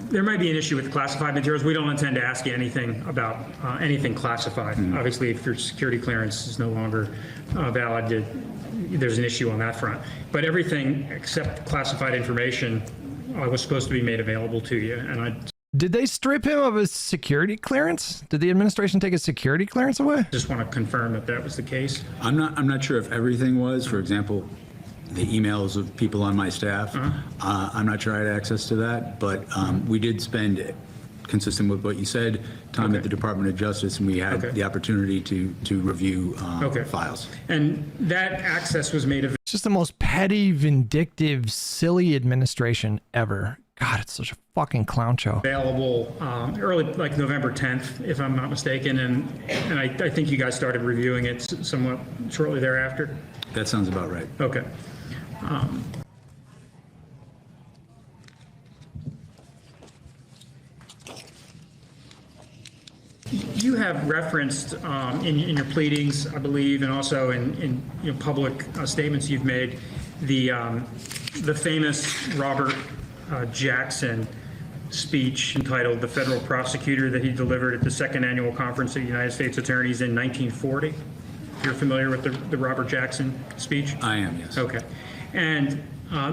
There might be an issue with classified materials. We don't intend to ask you anything about anything classified. Obviously, if your security clearance is no longer valid, there's an issue on that front. But everything except classified information was supposed to be made available to you. And Did they strip him of his security clearance? Did the administration take his security clearance away? just want to confirm that that was the case. I'm not sure if everything was. For example, the emails of people on my staff. I'm not sure I had access to that, but we did spend, consistent with what you said, time at the Department of Justice, and we had the opportunity to review files. And that access was made available. It's just the most petty, vindictive, silly administration ever. God, it's such a fucking clown show. Early, like November 10th, if I'm not mistaken, and I think you guys started reviewing it somewhat shortly thereafter. That sounds about right. Okay. You have referenced in your pleadings, I believe, and also in public statements you've made, the famous Robert Jackson speech entitled "The Federal Prosecutor" that he delivered at the second annual conference of the United States Attorneys in 1940. You're familiar with the Robert Jackson speech? I am, yes. Okay. And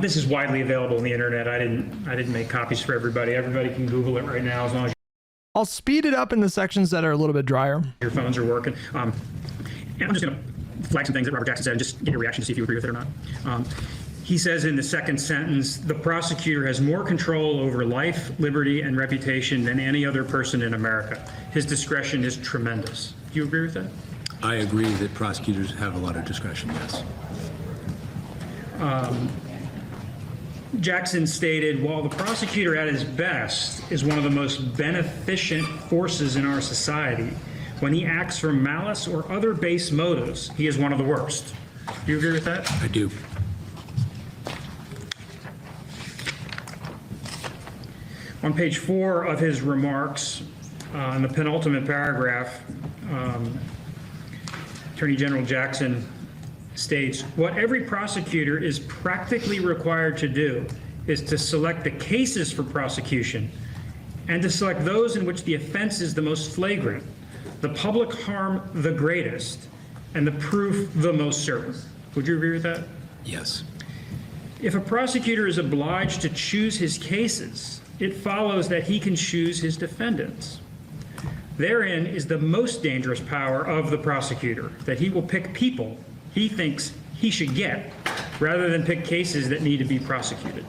this is widely available on the internet. I didn't make copies for everybody. Everybody can Google it right now as long as I'll speed it up in the sections that are a little bit drier. your phones are working. And I'm just going to flag some things that Robert Jackson said and just get your reaction to see if you agree with it or not. He says in the second sentence, "The prosecutor has more control over life, liberty, and reputation than any other person in America. His discretion is tremendous." Do you agree with that? I agree that prosecutors have a lot of discretion, yes. Jackson stated, "While the prosecutor at his best is one of the most beneficent forces in our society, when he acts from malice or other base motives, he is one of the worst." Do you agree with that? I do. On page 4 of his remarks, in the penultimate paragraph, Attorney General Jackson states, "What every prosecutor is practically required to do is to select the cases for prosecution and to select those in which the offense is the most flagrant, the public harm the greatest, and the proof the most certain." Would you agree with that? Yes. If a prosecutor is obliged to choose his cases, it follows that he can choose his defendants. Therein is the most dangerous power of the prosecutor, that he will pick people he thinks he should get, rather than pick cases that need to be prosecuted.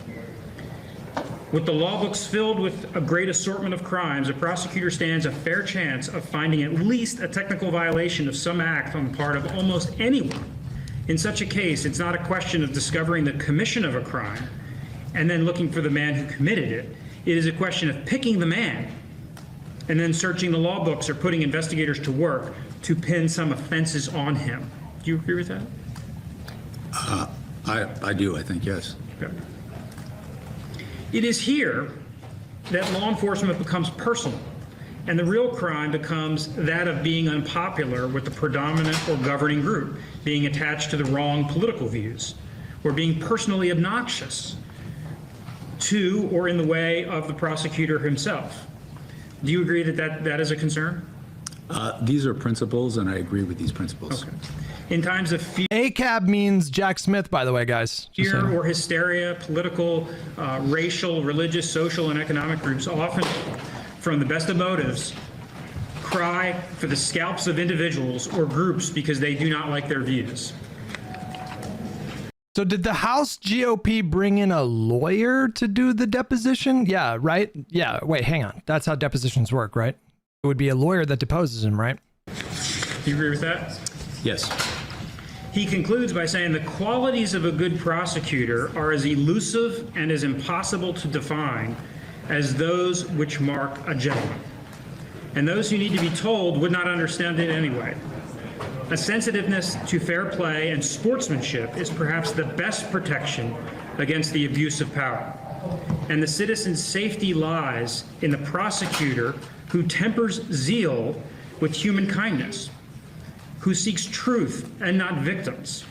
With the law books filled with a great assortment of crimes, a prosecutor stands a fair chance of finding at least a technical violation of some act on the part of almost anyone. In such a case, it's not a question of discovering the commission of a crime and then looking for the man who committed it. It is a question of picking the man and then searching the law books or putting investigators to work to pin some offenses on him. Do you agree with that? I do, I think, yes. Okay. It is here that law enforcement becomes personal, and the real crime becomes that of being unpopular with the predominant or governing group, being attached to the wrong political views, or being personally obnoxious to or in the way of the prosecutor himself. Do you agree that that is a concern? These are principles, and I agree with these principles. Okay. In times of fear ACAB means Jack Smith, by the way, guys. Just saying. or hysteria, political, racial, religious, social, and economic groups, often from the best of motives, cry for the scalps of individuals or groups because they do not like their views. So did the House GOP bring in a lawyer to do the deposition? Yeah, right? Yeah, wait, hang on. That's how depositions work, right? It would be a lawyer that deposes him, right? Do you agree with that? Yes. He concludes by saying the qualities of a good prosecutor are as elusive and as impossible to define as those which mark a gentleman. And those who need to be told would not understand it anyway. A sensitiveness to fair play and sportsmanship is perhaps the best protection against the abuse of power. And the citizen's safety lies in the prosecutor who tempers zeal with human kindness, who seeks truth and not victims,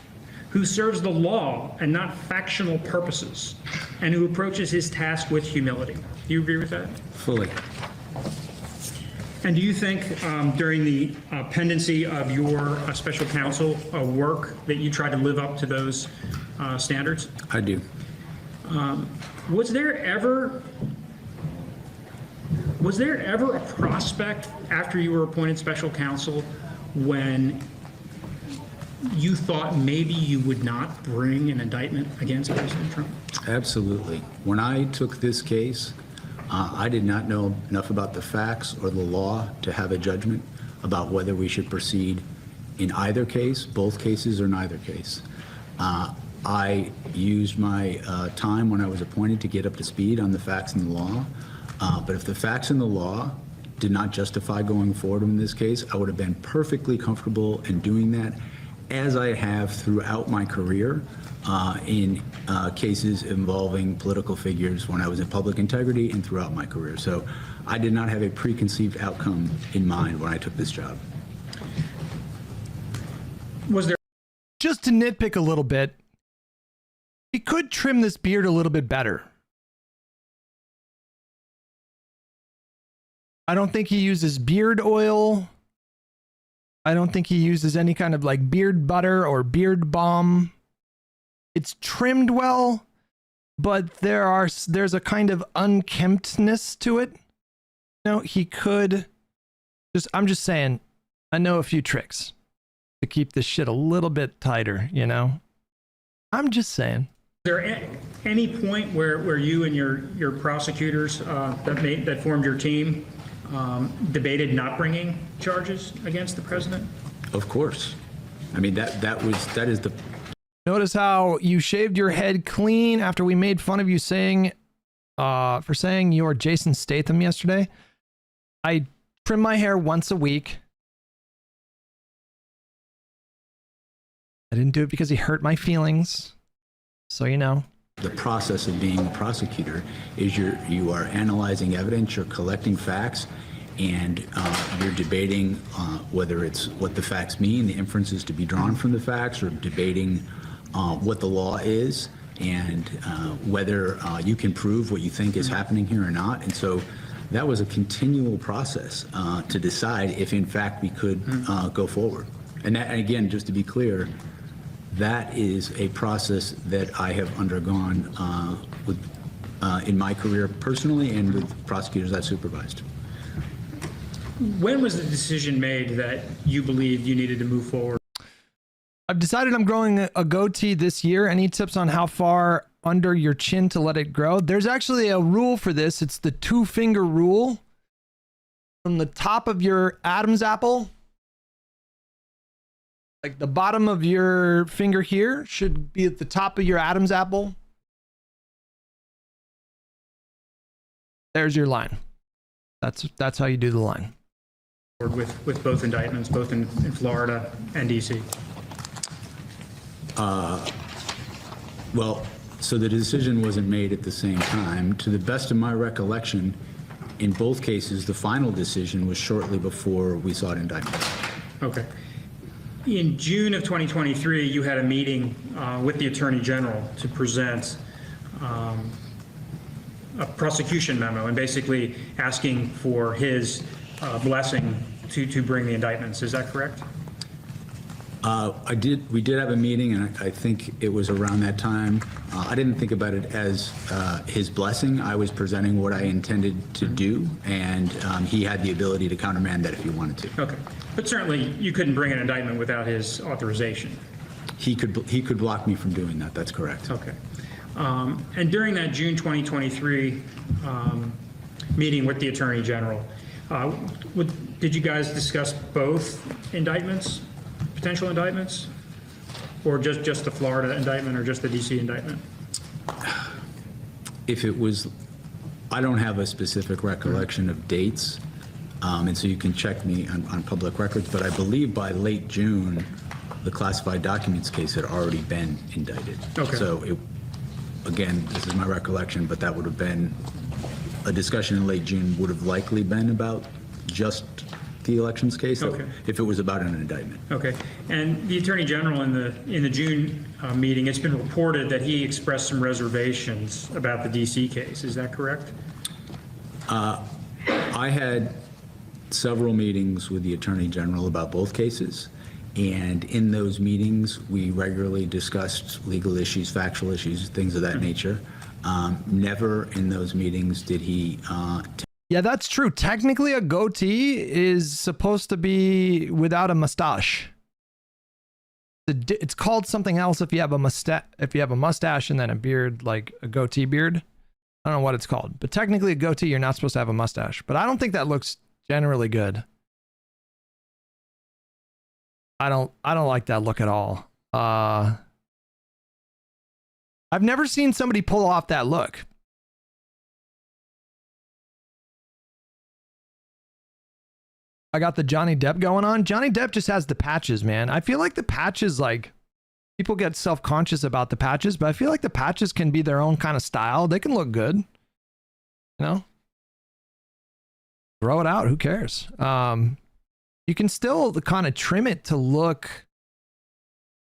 who serves the law and not factional purposes, and who approaches his task with humility. Do you agree with that? Fully. And do you think during the pendency of your special counsel work that you tried to live up to those standards? I do. Was there ever a prospect after you were appointed special counsel when you thought maybe you would not bring an indictment against President Trump? Absolutely. When I took this case, I did not know enough about the facts or the law to have a judgment about whether we should proceed in either case, both cases, or neither case. I used my time when I was appointed to get up to speed on the facts and the law. But if the facts and the law did not justify going forward in this case, I would have been perfectly comfortable in doing that, as I have throughout my career in cases involving political figures when I was in public integrity and throughout my career. So I did not have a preconceived outcome in mind when I took this job. Was there Just to nitpick a little bit, he could trim this beard a little bit better. I don't think he uses beard oil. I don't think he uses any kind of like beard butter or beard balm. It's trimmed well, but there's a kind of unkemptness to it. No, he could I'm just saying, I know a few tricks to keep this shit a little bit tighter, you know? I'm just saying. Is there any point where you and your prosecutors that formed your team debated not bringing charges against the president? Of course. I mean, that is the... Notice how you shaved your head clean after we made fun of you for saying you're Jason Statham yesterday. I trim my hair once a week. I didn't do it because he hurt my feelings. So, you know. The process of being a prosecutor is you are analyzing evidence, you're collecting facts, and you're debating whether it's what the facts mean, the inferences to be drawn from the facts, or debating what the law is, and whether you can prove what you think is happening here or not. And so that was a continual process to decide if, in fact, we could go forward. And that, again, just to be clear, that is a process that I have undergone in my career personally and with prosecutors I've supervised. When was the decision made that you believed you needed to move forward? I've decided I'm growing a goatee this year. Any tips on how far under your chin to let it grow? There's actually a rule for this. It's the 2-finger rule. From the top of your Adam's apple, like the bottom of your finger here should be at the top of your Adam's apple. There's your line. That's how you do the line. With both indictments, both in Florida and DC? Well, so the decision wasn't made at the same time. To the best of my recollection, in both cases, the final decision was shortly before we sought indictment. Okay. In June of 2023, you had a meeting with the Attorney General to present a prosecution memo and basically asking for his blessing to bring the indictments. Is that correct? We did have a meeting, and I think it was around that time. I didn't think about it as his blessing. I was presenting what I intended to do, and he had the ability to countermand that if he wanted to. Okay. But certainly you couldn't bring an indictment without his authorization. He could block me from doing that. That's correct. Okay. And during that June 2023 meeting with the Attorney General, did you guys discuss both indictments, potential indictments, or just the Florida indictment or just the DC indictment? If it was, I don't have a specific recollection of dates, and so you can check me on public records, but I believe by late June, the classified documents case had already been indicted. Okay. So again, this is my recollection, but that would have been, a discussion in late June would have likely been about just the elections case, okay, if it was about an indictment. Okay. And the Attorney General in the June meeting, it's been reported that he expressed some reservations about the DC case. Is that correct? I had several meetings with the Attorney General about both cases, and in those meetings, we regularly discussed legal issues, factual issues, things of that nature. Never in those meetings did he Yeah, that's true. Technically, a goatee is supposed to be without a mustache. It's called something else if you have a mustache and then a beard, like a goatee beard. I don't know what it's called, but technically a goatee, you're not supposed to have a mustache. But I don't think that looks generally good. I don't like that look at all. I've never seen somebody pull off that look. I got the Johnny Depp going on. Johnny Depp just has the patches, man. I feel like the patches, like, people get self-conscious about the patches, but I feel like the patches can be their own kind of style. They can look good. You know? Throw it out. Who cares? You can still kind of trim it to look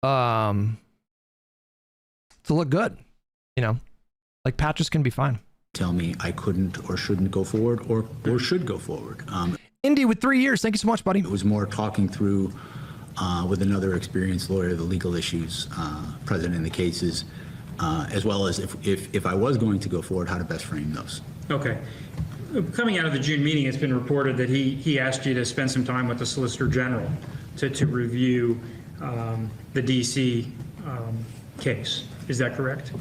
good. You know? Like, patches can be fine. tell me I couldn't or shouldn't go forward or should go forward. Indy with 3 years. Thank you so much, buddy. It was more talking through with another experienced lawyer the legal issues present in the cases, as well as if I was going to go forward, how to best frame those. Okay. Coming out of the June meeting, it's been reported that he asked you to spend some time with the Solicitor General to review the DC case. Is that correct?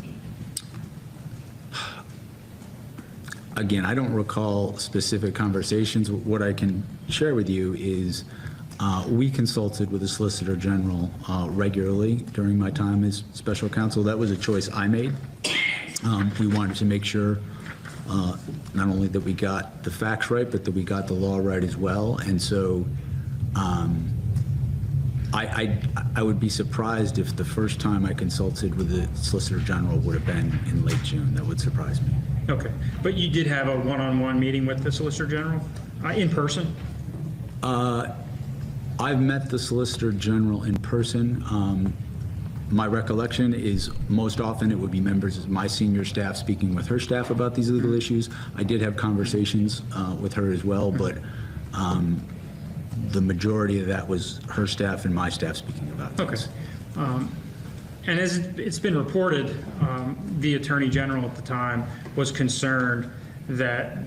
Again, I don't recall specific conversations. What I can share with you is we consulted with the Solicitor General regularly during my time as special counsel. That was a choice I made. We wanted to make sure not only that we got the facts right, but that we got the law right as well. And so I would be surprised if the first time I consulted with the Solicitor General would have been in late June. That would surprise me. Okay. But you did have a one-on-one meeting with the Solicitor General in person? I've met the Solicitor General in person. My recollection is most often it would be members of my senior staff speaking with her staff about these legal issues. I did have conversations with her as well, but the majority of that was her staff and my staff speaking about things. Okay. And as it's been reported, the Attorney General at the time was concerned that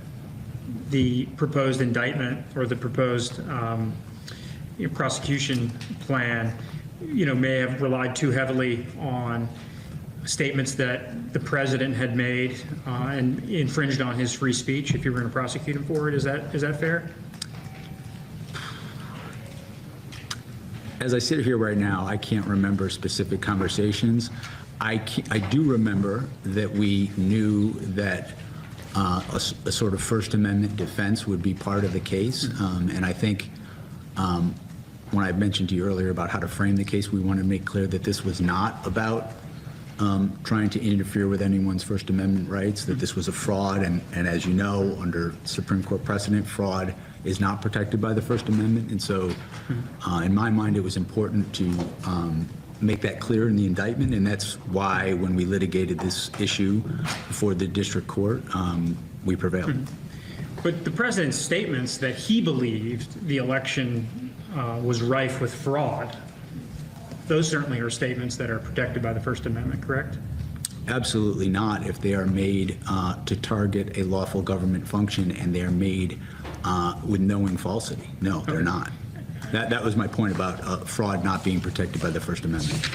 the proposed indictment or the proposed prosecution plan, may have relied too heavily on statements that the president had made and infringed on his free speech if you were going to prosecute him for it. Is that fair? As I sit here right now, I can't remember specific conversations. I do remember that we knew that a sort of First Amendment defense would be part of the case. And I think when I mentioned to you earlier about how to frame the case, we want to make clear that this was not about trying to interfere with anyone's First Amendment rights, that this was a fraud. And as you know, under Supreme Court precedent, fraud is not protected by the First Amendment. And so in my mind, it was important to make that clear in the indictment. And that's why when we litigated this issue before the district court, we prevailed. But the president's statements that he believed the election was rife with fraud, those certainly are statements that are protected by the First Amendment, correct? Absolutely not if they are made to target a lawful government function and they are made with knowing falsity. No, they're not. That was my point about fraud not being protected by the First Amendment.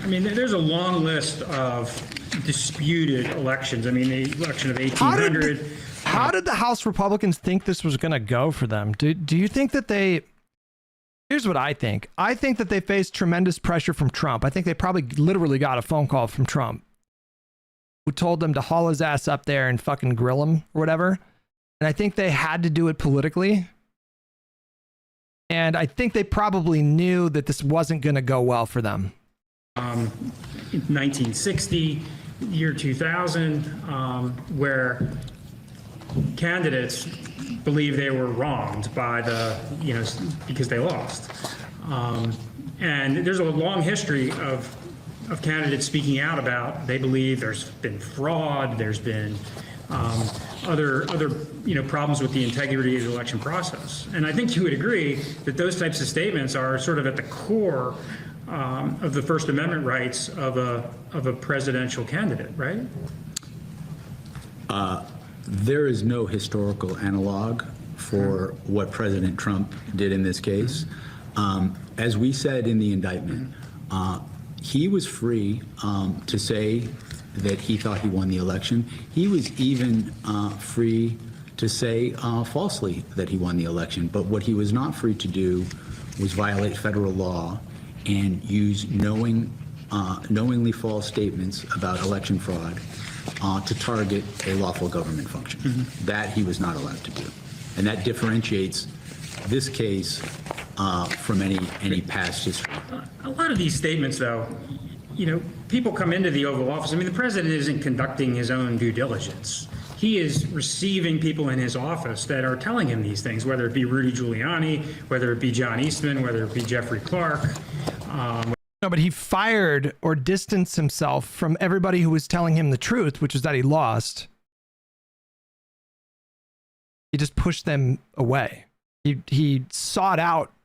I mean, there's a long list of disputed elections. I mean, the election of 1800. How did the House Republicans think this was going to go for them? Do you think that they... Here's what I think. I think that they faced tremendous pressure from Trump. I think they probably literally got a phone call from Trump who told them to haul his ass up there and fucking grill him or whatever. And I think they had to do it politically. And I think they probably knew that this wasn't going to go well for them. 1960, year 2000, where candidates believe they were wronged by the, because they lost. And there's a long history of candidates speaking out about they believe there's been fraud, there's been other problems with the integrity of the election process. And I think you would agree that those types of statements are sort of at the core of the First Amendment rights of a presidential candidate, right? There is no historical analog for what President Trump did in this case. As we said in the indictment, he was free to say that he thought he won the election. He was even free to say falsely that he won the election. But what he was not free to do was violate federal law and use knowingly false statements about election fraud to target a lawful government function. That he was not allowed to do. And that differentiates this case from any past history. A lot of these statements, though, people come into the Oval Office. I mean, the president isn't conducting his own due diligence. He is receiving people in his office that are telling him these things, whether it be Rudy Giuliani, whether it be John Eastman, whether it be Jeffrey Clark. No, but he fired or distanced himself from everybody who was telling him the truth, which is that he lost. He just pushed them away. He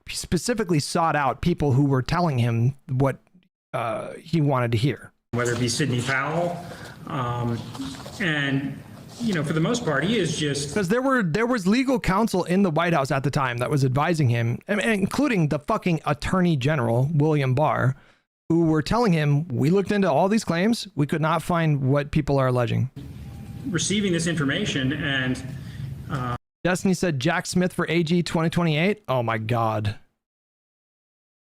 specifically sought out people who were telling him what he wanted to hear. Whether it be Sidney Powell, and for the most part, he is just because there was legal counsel in the White House at the time that was advising him, including the fucking Attorney General William Barr, who were telling him, we looked into all these claims, we could not find what people are alleging. Receiving this information and. Destiny said Jack Smith for AG 2028. Oh my God.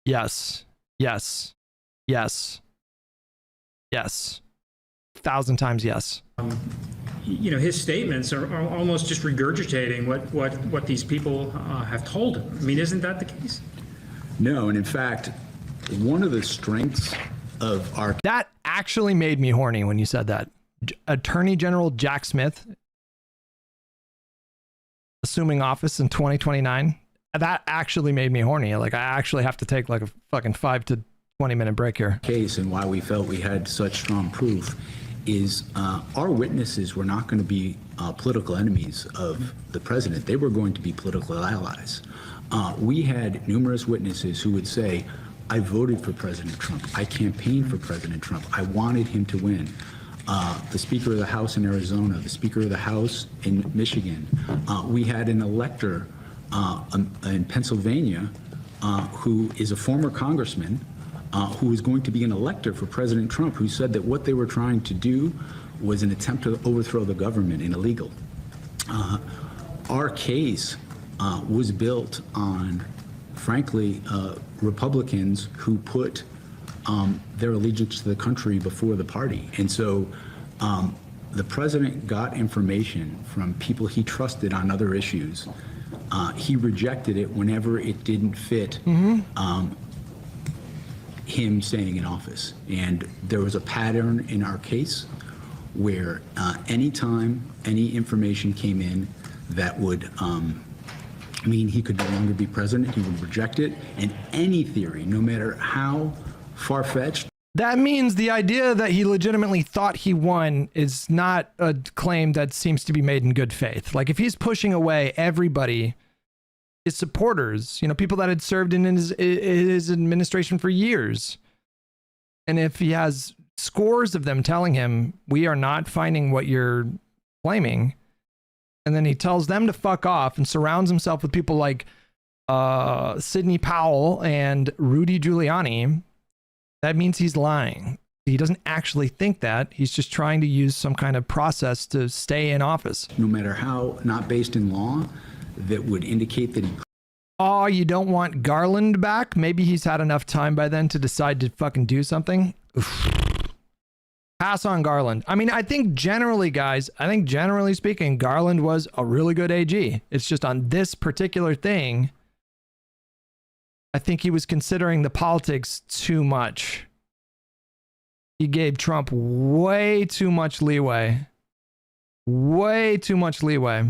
Yes. Yes. Yes. Yes. 1,000 times yes. His statements are almost just regurgitating what these people have told him. I mean, isn't that the case? No, and in fact, one of the strengths of our... That actually made me horny when you said that. Attorney General Jack Smith assuming office in 2029. That actually made me horny. Like, I actually have to take like a fucking 5 to 20 minute break here. Case and why we felt we had such strong proof is our witnesses were not going to be political enemies of the president. They were going to be political allies. We had numerous witnesses who would say, I voted for President Trump. I campaigned for President Trump. I wanted him to win. The Speaker of the House in Arizona, the Speaker of the House in Michigan. We had an elector in Pennsylvania who is a former congressman who is going to be an elector for President Trump, who said that what they were trying to do was an attempt to overthrow the government and illegal. Our case was built on, frankly, Republicans who put their allegiance to the country before the party. And so The president got information from people he trusted on other issues. He rejected it whenever it didn't fit him staying in office. And there was a pattern in our case where anytime any information came in that would mean he could no longer be president, he would reject it. And any theory, no matter how far-fetched. That means the idea that he legitimately thought he won is not a claim that seems to be made in good faith. Like if he's pushing away everybody, his supporters, you know, people that had served in his administration for years, and if he has scores of them telling him, we are not finding what you're claiming, and then he tells them to fuck off and surrounds himself with people like Sidney Powell and Rudy Giuliani, that means he's lying. He doesn't actually think that. He's just trying to use some kind of process to stay in office. No matter how not based in law, that would indicate that he... Oh, you don't want Garland back? Maybe he's had enough time by then to decide to fucking do something? Oof. Pass on Garland. I mean, I think generally, guys, generally speaking, Garland was a really good AG. It's just on this particular thing, I think he was considering the politics too much. He gave Trump way too much leeway. Way too much leeway.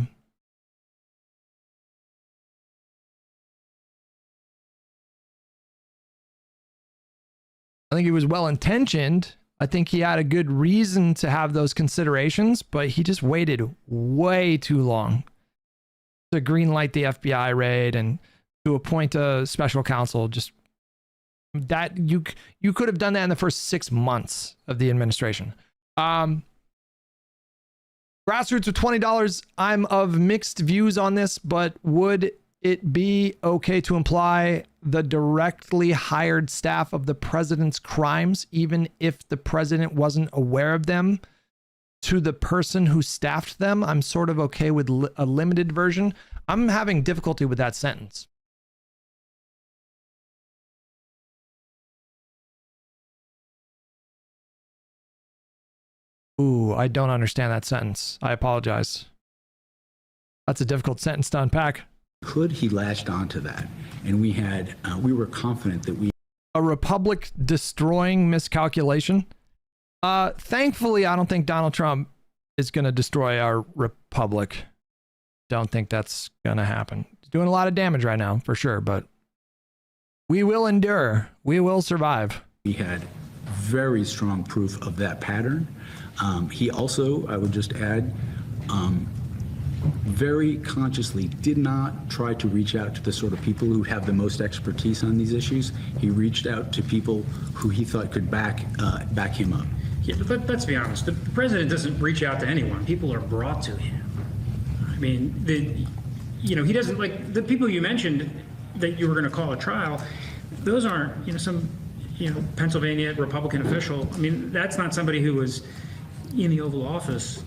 I think he was well-intentioned. I think he had a good reason to have those considerations, but he just waited way too long to greenlight the FBI raid and to appoint a special counsel. Just that you could have done that in the first 6 months of the administration. Grassroots with $20. I'm of mixed views on this, but would it be okay to imply the directly hired staff of the president's crimes, even if the president wasn't aware of them, to the person who staffed them? I'm sort of okay with a limited version. I'm having difficulty with that sentence. Ooh, I don't understand that sentence. I apologize. That's a difficult sentence to unpack. Could he latched onto that? And we were confident that we... A republic destroying miscalculation? Thankfully, I don't think Donald Trump is going to destroy our republic. Don't think that's going to happen. He's doing a lot of damage right now, for sure, but we will endure. We will survive. We had very strong proof of that pattern. He also, I would just add, very consciously did not try to reach out to the sort of people who have the most expertise on these issues. He reached out to people who he thought could back him up. Yeah, but let's be honest. The president doesn't reach out to anyone. People are brought to him. I mean, he doesn't, like the people you mentioned that you were going to call a trial. Those aren't, some, Pennsylvania Republican official. I mean, that's not somebody who was in the Oval Office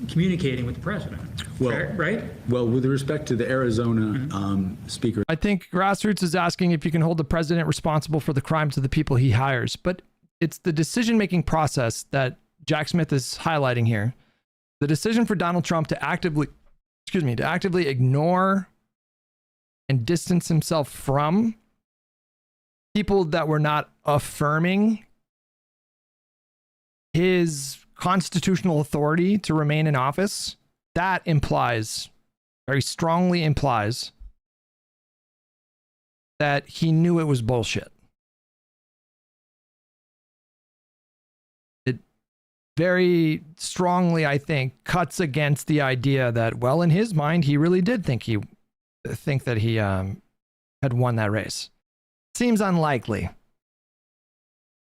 communicating with the president. Well, right? Well, with respect to the Arizona speaker, I think Grassroots is asking if you can hold the president responsible for the crimes of the people he hires, but it's the decision-making process that Jack Smith is highlighting here. The decision for Donald Trump to actively ignore and distance himself from people that were not affirming his constitutional authority to remain in office, that implies, very strongly implies, that he knew it was bullshit. It very strongly, I think, cuts against the idea that, well, in his mind, he really did think that he had won that race. Seems unlikely.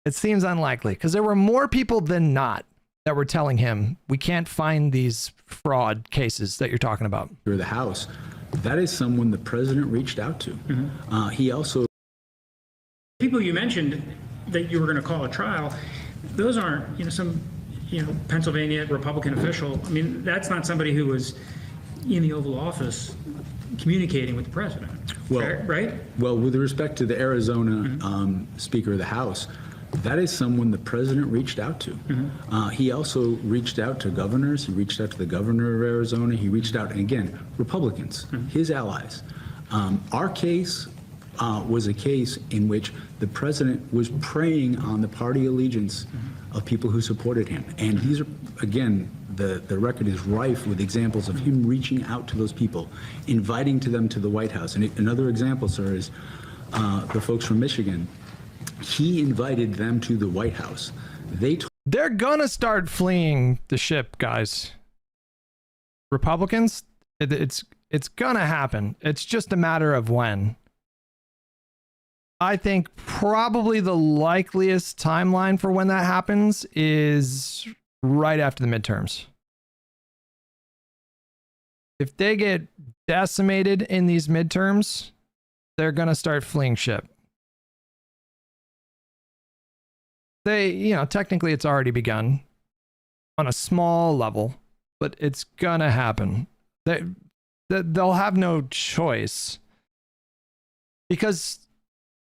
It seems unlikely because there were more people than not that were telling him, we can't find these fraud cases that you're talking about. Or the House, that is someone the president reached out to. Mm-hmm. He also... People you mentioned that you were going to call a trial, those aren't, some, Pennsylvania Republican official. I mean, that's not somebody who was in the Oval Office communicating with the president. Well, right? Well, with respect to the Arizona Speaker of the House, that is someone the president reached out to. He also reached out to governors. He reached out to the governor of Arizona. He reached out, and again, Republicans, his allies. Our case was a case in which the president was preying on the party allegiance of people who supported him. And these are, again, the record is rife with examples of him reaching out to those people, inviting them to the White House. And another example, sir, is the folks from Michigan. He invited them to the White House. They're gonna start fleeing the ship, guys. Republicans, it's gonna happen. It's just a matter of when. I think probably the likeliest timeline for when that happens is right after the midterms. If they get decimated in these midterms, they're going to start fleeing ship. Technically it's already begun on a small level, but it's going to happen. They'll have no choice because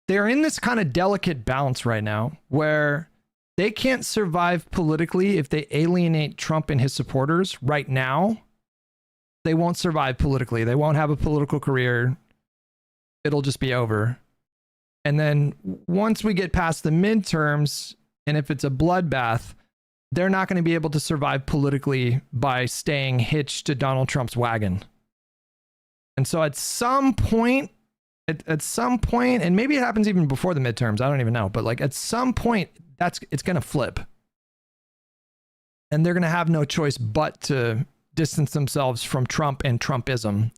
they're in this kind of delicate balance right now where they can't survive politically if they alienate Trump and his supporters right now. They won't survive politically. They won't have a political career. It'll just be over. And then once we get past the midterms, and if it's a bloodbath, they're not going to be able to survive politically by staying hitched to Donald Trump's wagon. And so at some point, and maybe it happens even before the midterms, I don't even know, but like at some point it's going to flip. And they're going to have no choice but to distance themselves from Trump and Trumpism.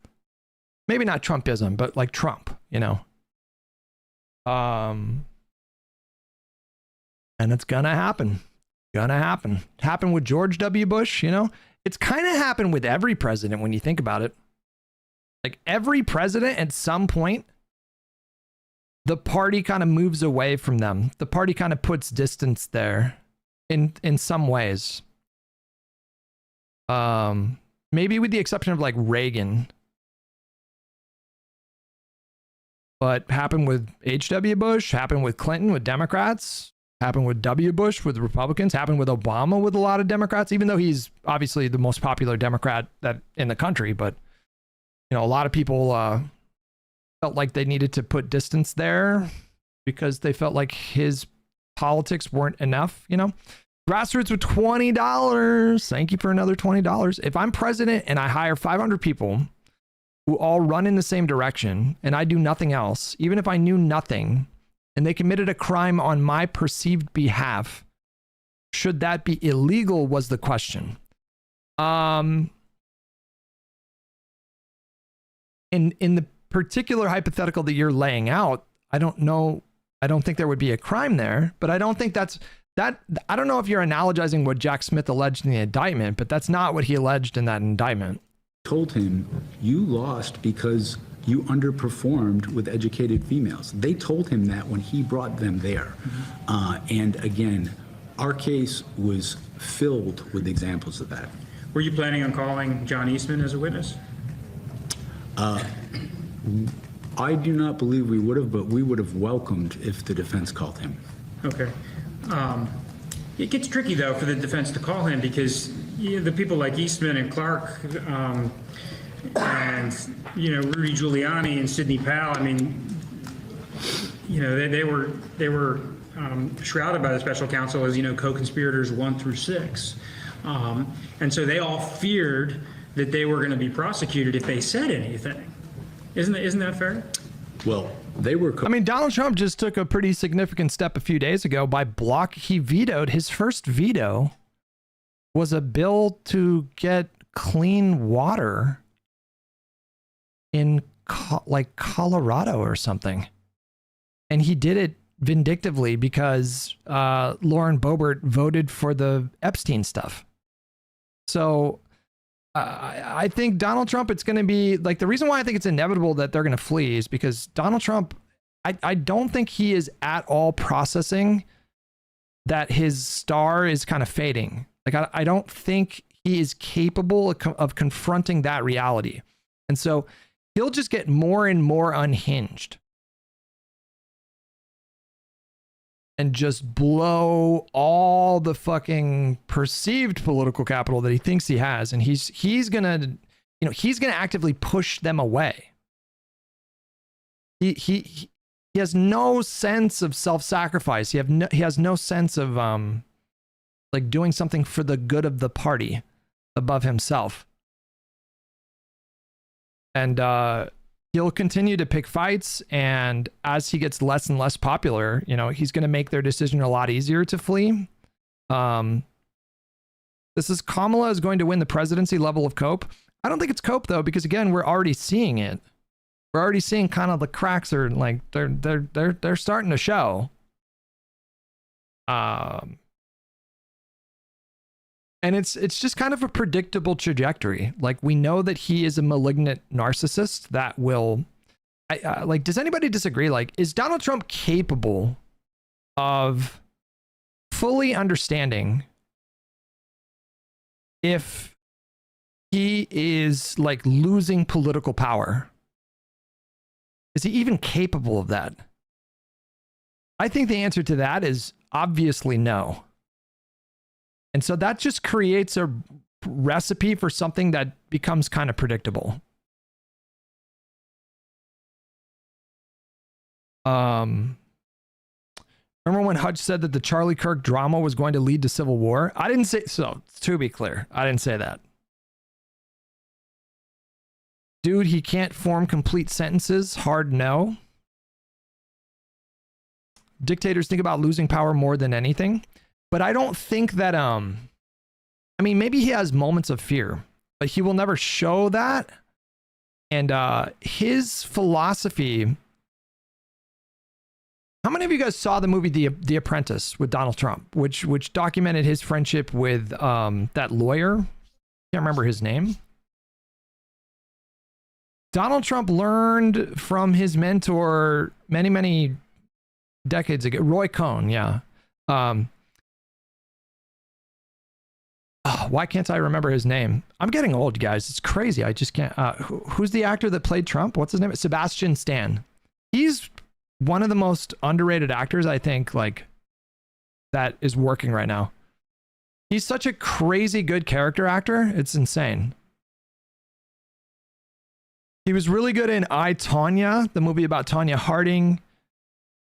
Maybe not Trumpism, but like Trump, And it's going to happen. Happened with George W. Bush, It's kind of happened with every president when you think about it. Like every president at some point, the party kind of moves away from them. The party kind of puts distance there in some ways. Maybe with the exception of like Reagan. But happened with H.W. Bush, happened with Clinton with Democrats, happened with W. Bush with Republicans, happened with Obama with a lot of Democrats, even though he's obviously the most popular Democrat in the country. But, a lot of people felt like they needed to put distance there because they felt like his politics weren't enough, Grassroots with $20. Thank you for another $20. If I'm president and I hire 500 people who all run in the same direction and I do nothing else, even if I knew nothing, and they committed a crime on my perceived behalf, should that be illegal was the question. In the particular hypothetical that you're laying out, I don't know. I don't think there would be a crime there, but I don't think I don't know if you're analogizing what Jack Smith alleged in the indictment, but that's not what he alleged in that indictment. Told him, you lost because you underperformed with educated females. They told him that when he brought them there. And again, our case was filled with examples of that. Were you planning on calling John Eastman as a witness? I do not believe we would have, but we would have welcomed if the defense called him. Okay. It gets tricky, though, for the defense to call him because the people like Eastman and Clark and, Rudy Giuliani and Sidney Powell, I mean, they were shrouded by the special counsel as, co-conspirators 1 through 6. And so they all feared that they were going to be prosecuted if they said anything. Isn't that fair? Well, they were. Donald Trump just took a pretty significant step a few days ago by he vetoed his first veto was a bill to get clean water in Colorado or something. And he did it vindictively because Lauren Boebert voted for the Epstein stuff. So I think Donald Trump, it's going to be like the reason why I think it's inevitable that they're going to flee is because Donald Trump, I don't think he is at all processing that his star is kind of fading. Like, I don't think he is capable of confronting that reality. And so he'll just get more and more unhinged. and just blow all the fucking perceived political capital that he thinks he has, and he's gonna actively push them away. He has no sense of self-sacrifice. He has no sense of like doing something for the good of the party above himself. And he'll continue to pick fights, and as he gets less and less popular, he's going to make their decision a lot easier to flee. This is Kamala is going to win the presidency level of cope. I don't think it's cope though, because again, we're already seeing it. We're already seeing kind of the cracks are like they're starting to show. And it's just kind of a predictable trajectory. Like, we know that he is a malignant narcissist that will, like, does anybody disagree? Like, is Donald Trump capable of fully understanding if he is like losing political power? Is he even capable of that? I think the answer to that is obviously no. And so that just creates a recipe for something that becomes kind of predictable. Remember when Hutch said that the Charlie Kirk drama was going to lead to civil war? I didn't say so. To be clear, I didn't say that. Dude, he can't form complete sentences. Hard no. Dictators think about losing power more than anything. But I don't think that, I mean, maybe he has moments of fear, but he will never show that. And his philosophy. How many of you guys saw the movie The Apprentice with Donald Trump, which documented his friendship with that lawyer? Can't remember his name. Donald Trump learned from his mentor many decades ago, Roy Cohn. Yeah. Why can't I remember his name? I'm getting old, guys. It's crazy. I just can't. Who's the actor that played Trump? What's his name? Sebastian Stan. He's one of the most underrated actors, I think, like, that is working right now. He's such a crazy good character actor. It's insane. He was really good in I, Tonya, the movie about Tonya Harding.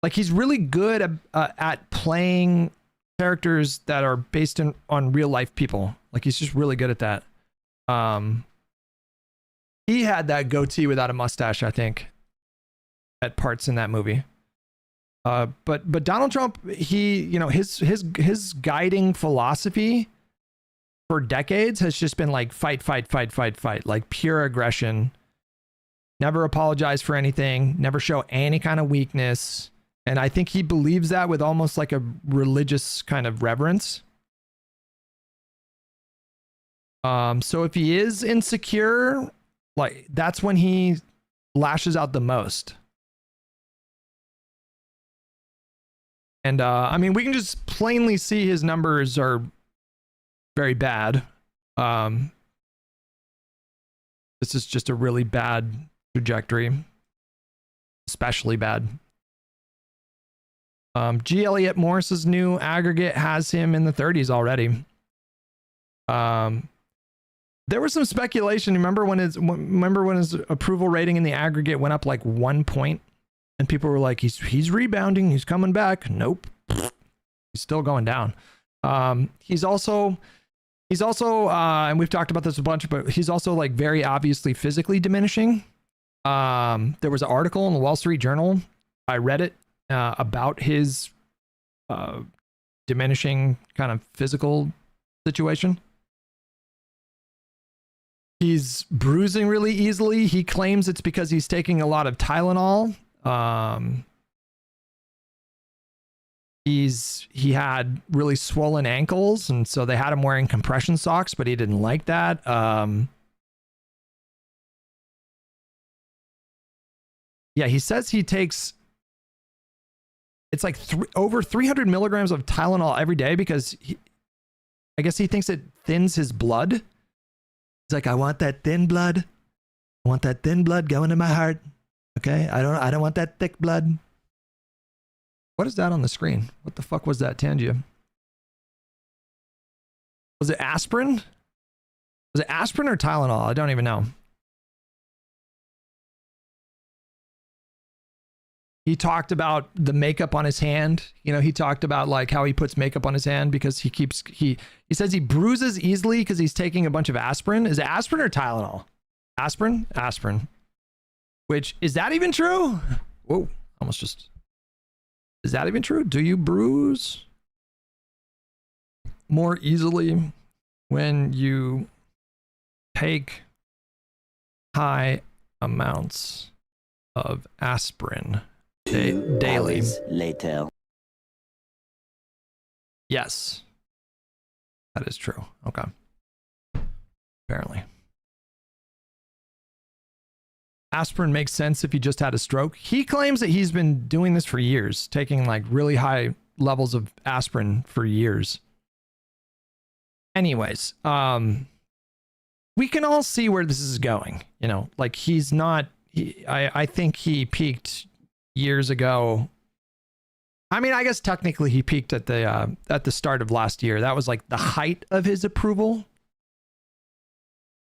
Like, he's really good at playing characters that are based on real life people. Like, he's just really good at that. He had that goatee without a mustache, I think, at parts in that movie. But Donald Trump, he, his guiding philosophy for decades has just been like fight, like pure aggression. Never apologize for anything, never show any kind of weakness. And I think he believes that with almost like a religious kind of reverence. So if he is insecure, like, that's when he lashes out the most. And I mean, we can just plainly see his numbers are very bad. This is just a really bad trajectory, especially bad. G. Elliott Morris's new aggregate has him in the 30s already. There was some speculation. Remember when his approval rating in the aggregate went up like 1 point, and people were like, he's rebounding, he's coming back. Nope, he's still going down. He's also, and we've talked about this a bunch, but he's also like very obviously physically diminishing. There was an article in the Wall Street Journal. I read it. About his diminishing kind of physical situation. He's bruising really easily. He claims it's because he's taking a lot of Tylenol. He had really swollen ankles, and so they had him wearing compression socks, but he didn't like that. Yeah, he says he takes, it's like over 300 milligrams of Tylenol every day because I guess he thinks it thins his blood. He's like, I want that thin blood. I want that thin blood going in my heart. Okay, I don't want that thick blood. What is that on the screen? What the fuck was that, Tangia? Was it aspirin? Was it aspirin or Tylenol? I don't even know. He talked about the makeup on his hand. You know, he talked about like how he puts makeup on his hand because he says he bruises easily because he's taking a bunch of aspirin. Is it aspirin or Tylenol? Aspirin? Aspirin. Which, is that even true? Whoa, almost just. Is that even true? Do you bruise more easily when you take high amounts of aspirin daily? Later. Yes, that is true. Okay. Apparently. Aspirin makes sense if you just had a stroke. He claims that he's been doing this for years, taking like really high levels of aspirin for years. Anyways, we can all see where this is going. You know, like he's not, I think he peaked years ago. I mean, I guess technically he peaked at the start of last year. That was like the height of his approval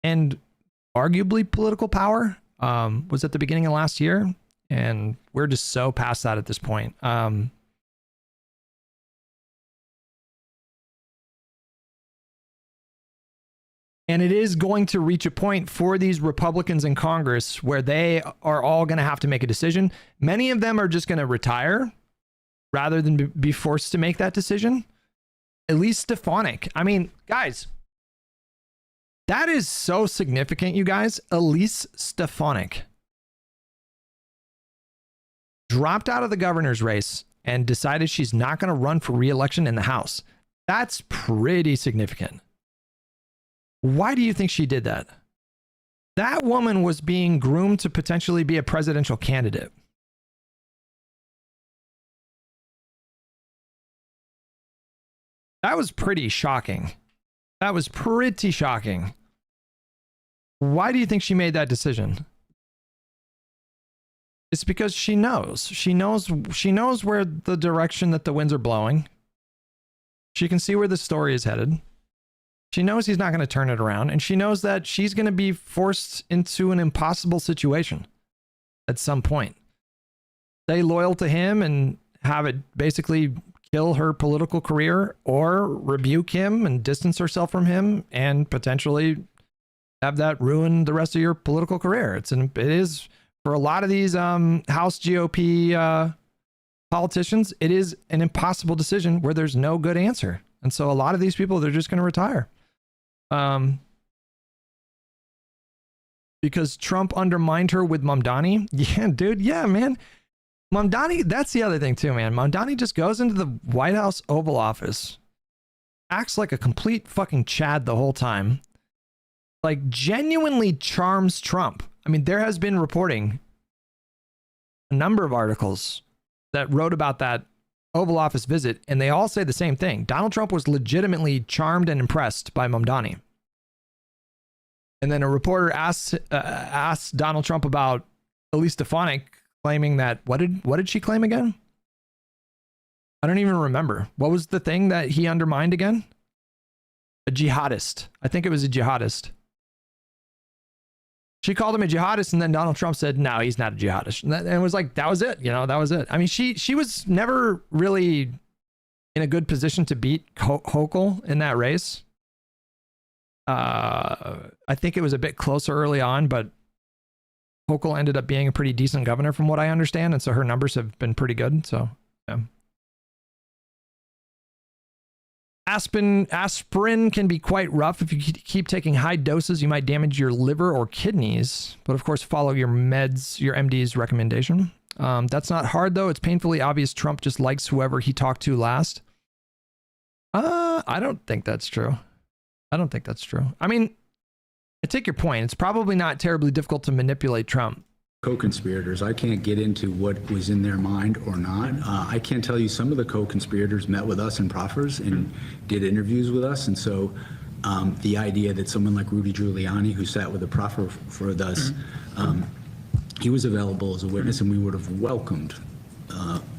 and arguably political power. Was at the beginning of last year, and we're just so past that at this point. And it is going to reach a point for these Republicans in Congress where they are all going to have to make a decision. Many of them are just going to retire rather than be forced to make that decision. At least Stefanik. I mean, guys, that is so significant, you guys. Elise Stefanik dropped out of the governor's race and decided she's not going to run for re-election in the House. That's pretty significant. Why do you think she did that? That woman was being groomed to potentially be a presidential candidate. That was pretty shocking. That was pretty shocking. Why do you think she made that decision? It's because she knows. She knows where the direction that the winds are blowing. She can see where the story is headed. She knows he's not going to turn it around, and she knows that she's going to be forced into an impossible situation at some point. Stay loyal to him and have it basically kill her political career, or rebuke him and distance herself from him and potentially have that ruin the rest of your political career. It is for a lot of these House GOP politicians, it is an impossible decision where there's no good answer. And so a lot of these people, they're just going to retire. Because Trump undermined her with Mamdani. Yeah, dude. Yeah, man. Mamdani, that's the other thing too, man. Mamdani just goes into the White House Oval Office, acts like a complete fucking Chad the whole time, like genuinely charms Trump. I mean, there has been reporting, a number of articles that wrote about that Oval Office visit, and they all say the same thing. Donald Trump was legitimately charmed and impressed by Mamdani. And then a reporter asked Donald Trump about Elise Stefanik, claiming that, what did she claim again? I don't even remember. What was the thing that he undermined again? A jihadist. I think it was a jihadist. She called him a jihadist, and then Donald Trump said, no, he's not a jihadist. And it was like, that was it. You know, that was it. I mean, she was never really in a good position to beat Hochul in that race. I think it was a bit closer early on, but Hochul ended up being a pretty decent governor from what I understand, and so her numbers have been pretty good. So, yeah. Aspirin can be quite rough. If you keep taking high doses, you might damage your liver or kidneys. But of course, follow your MD's recommendation. That's not hard, though. It's painfully obvious Trump just likes whoever he talked to last. I don't think that's true. I don't think that's true. I mean, I take your point. It's probably not terribly difficult to manipulate Trump. Co-conspirators, I can't get into what was in their mind or not. I can tell you some of the co-conspirators met with us in proffers and did interviews with us. And so the idea that someone like Rudy Giuliani, who sat with a proffer for us, he was available as a witness, and we would have welcomed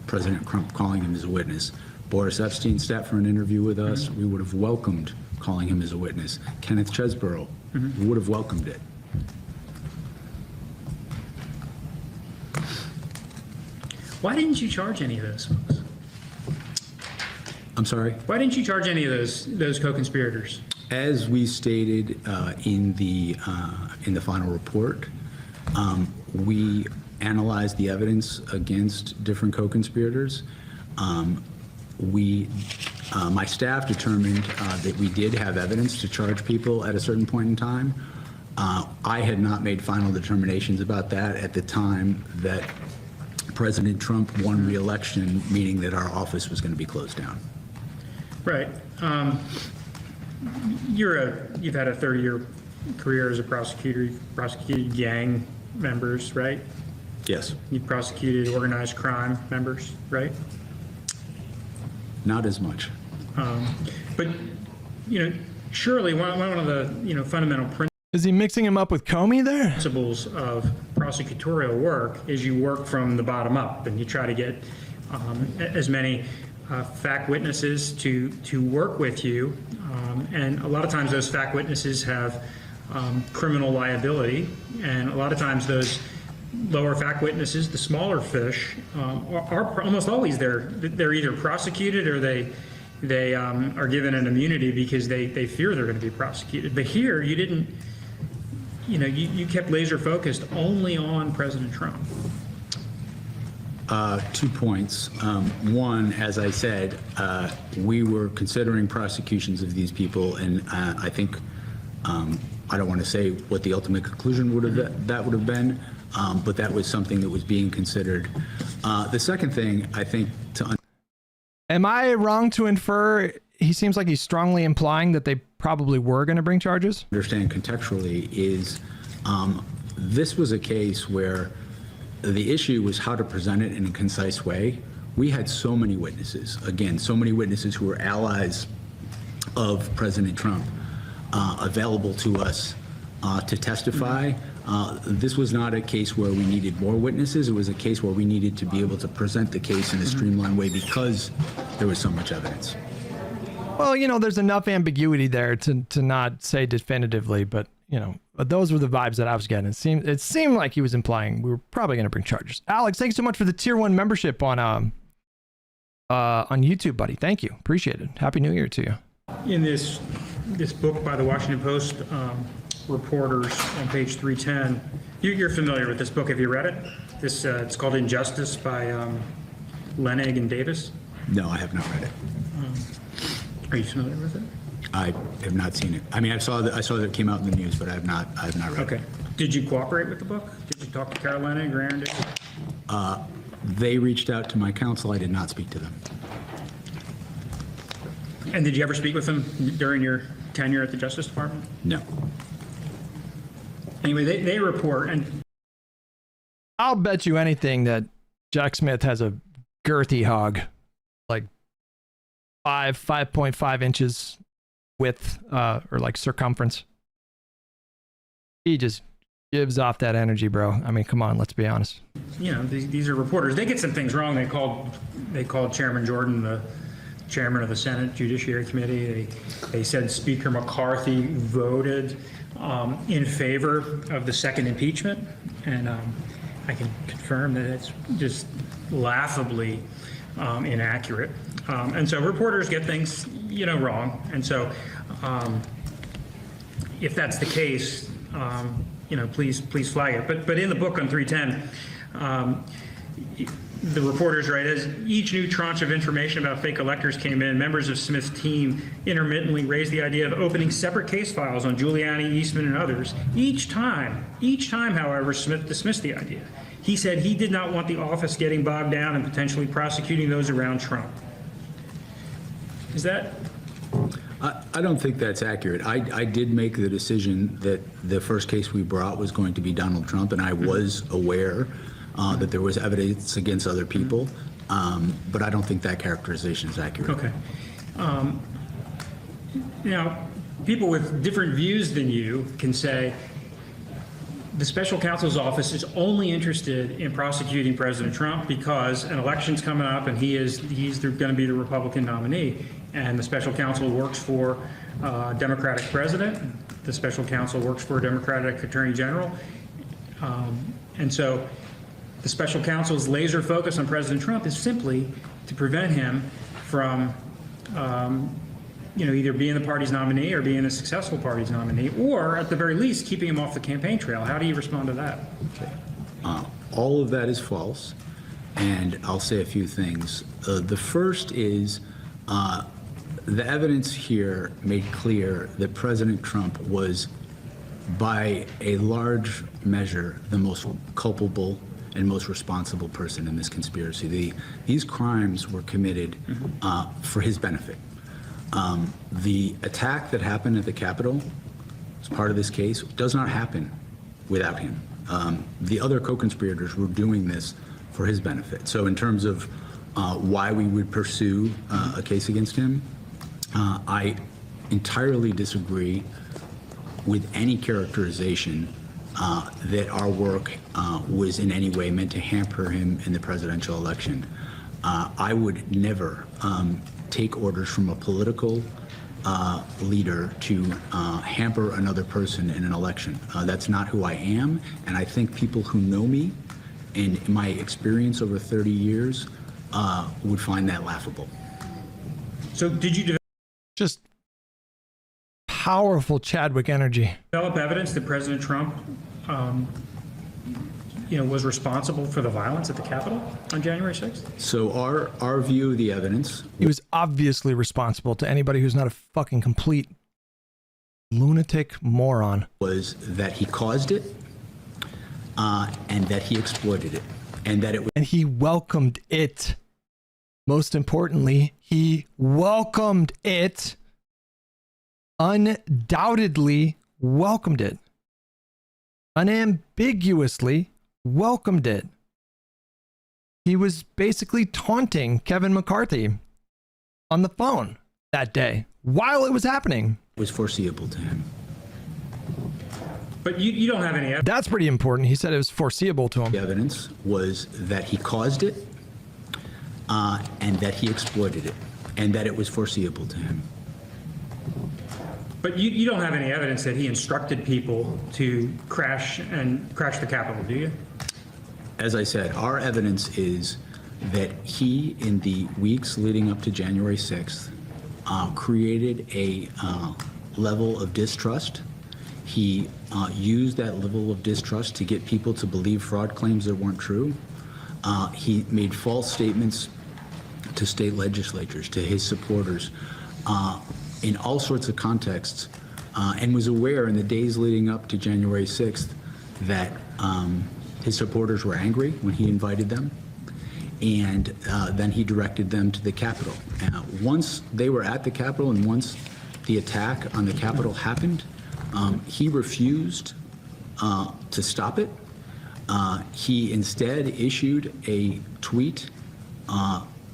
President Trump calling him as a witness. Boris Epstein sat for an interview with us. We would have welcomed calling him as a witness. Kenneth Chesborough, we would have welcomed it. Why didn't you charge any of those folks? I'm sorry? Why didn't you charge any of those co-conspirators? As we stated in the final report, we analyzed the evidence against different co-conspirators. My staff determined that we did have evidence to charge people at a certain point in time. I had not made final determinations about that at the time that President Trump won re-election, meaning that our office was going to be closed down. Right. You've had a 30-year career as a prosecutor. You've prosecuted gang members, right? Yes. You've prosecuted organized crime members, right? Not as much. But, surely one of the, fundamental Is he mixing him up with Comey there? principles of prosecutorial work is you work from the bottom up, and you try to get as many fact witnesses to work with you. And a lot of times those fact witnesses have criminal liability, and a lot of times those lower fact witnesses, the smaller fish, are almost always they're either prosecuted or they are given an immunity because they fear they're going to be prosecuted. But here you didn't, you kept laser focused only on President Trump. 2 points. One, as I said, we were considering prosecutions of these people, and I think I don't want to say what the ultimate conclusion would have been, but that was something that was being considered. The second thing, I think, Am I wrong to infer he seems like he's strongly implying that they probably were going to bring charges? Understand contextually is this was a case where the issue was how to present it in a concise way. We had so many witnesses, again, so many witnesses who were allies of President Trump available to us to testify. This was not a case where we needed more witnesses. It was a case where we needed to be able to present the case in a streamlined way because there was so much evidence. Well, there's enough ambiguity there to not say definitively, but those were the vibes that I was getting. It seemed like he was implying we were probably going to bring charges. Alex, thanks so much for the tier 1 membership on YouTube, buddy. Thank you. Appreciate it. Happy New Year to you. In this book by the Washington Post reporters on page 310, you're familiar with this book. Have you read it? It's called Injustice by Lenig and Davis. No, I have not read it. Are you familiar with it? I have not seen it. I mean, I saw that it came out in the news, but I have not read it. Okay. Did you cooperate with the book? Did you talk to Carolina and Aaron Davis? They reached out to my counsel. I did not speak to them. And did you ever speak with them during your tenure at the Justice Department? No. Anyway, they report, and I'll bet you anything that Jack Smith has a girthy hog, like 5.5 inches width, or like circumference. He just gives off that energy, bro. I mean, come on, let's be honest. These are reporters. They get some things wrong. They called Chairman Jordan the chairman of the Senate Judiciary Committee. They said Speaker McCarthy voted in favor of the second impeachment, and I can confirm that it's just laughably inaccurate. And so reporters get things, wrong. And so if that's the case, please flag it. But in the book on 310, the reporters write, as each new tranche of information about fake electors came in, members of Smith's team intermittently raised the idea of opening separate case files on Giuliani, Eastman, and others. Each time, however, Smith dismissed the idea. He said he did not want the office getting bogged down and potentially prosecuting those around Trump. Is that? I don't think that's accurate. I did make the decision that the first case we brought was going to be Donald Trump, and I was aware that there was evidence against other people, but I don't think that characterization is accurate. Okay. Now, people with different views than you can say, the special counsel's office is only interested in prosecuting President Trump because an election's coming up and he's going to be the Republican nominee. And the special counsel works for a Democratic president. The special counsel works for a Democratic attorney general. And so the special counsel's laser focus on President Trump is simply to prevent him from either being the party's nominee or being a successful party's nominee, or at the very least, keeping him off the campaign trail. How do you respond to that? All of that is false, and I'll say a few things. The first is the evidence here made clear that President Trump was, by a large measure, the most culpable and most responsible person in this conspiracy. These crimes were committed for his benefit. The attack that happened at the Capitol as part of this case does not happen without him. The other co-conspirators were doing this for his benefit. So in terms of why we would pursue a case against him, I entirely disagree with any characterization that our work was in any way meant to hamper him in the presidential election. I would never take orders from a political leader to hamper another person in an election. That's not who I am, and I think people who know me and my experience over 30 years would find that laughable. So did you Just powerful Chadwick energy. develop evidence that President Trump was responsible for the violence at the Capitol on January 6th? So our view of the evidence, He was obviously responsible, to anybody who's not a fucking complete lunatic moron. was that he caused it and that he exploited it, and that it was. And he welcomed it. Most importantly, he welcomed it. Undoubtedly welcomed it. Unambiguously welcomed it. He was basically taunting Kevin McCarthy on the phone that day while it was happening. Was foreseeable to him. But you don't have any evidence. That's pretty important. He said it was foreseeable to him. The evidence was that he caused it and that he exploited it, and that it was foreseeable to him. But you don't have any evidence that he instructed people to crash the Capitol, do you? As I said, our evidence is that he, in the weeks leading up to January 6th, created a level of distrust. He used that level of distrust to get people to believe fraud claims that weren't true. He made false statements to state legislatures, to his supporters, in all sorts of contexts, and was aware in the days leading up to January 6th that his supporters were angry when he invited them, and then he directed them to the Capitol. Once they were at the Capitol and once the attack on the Capitol happened, he refused to stop it. He instead issued a tweet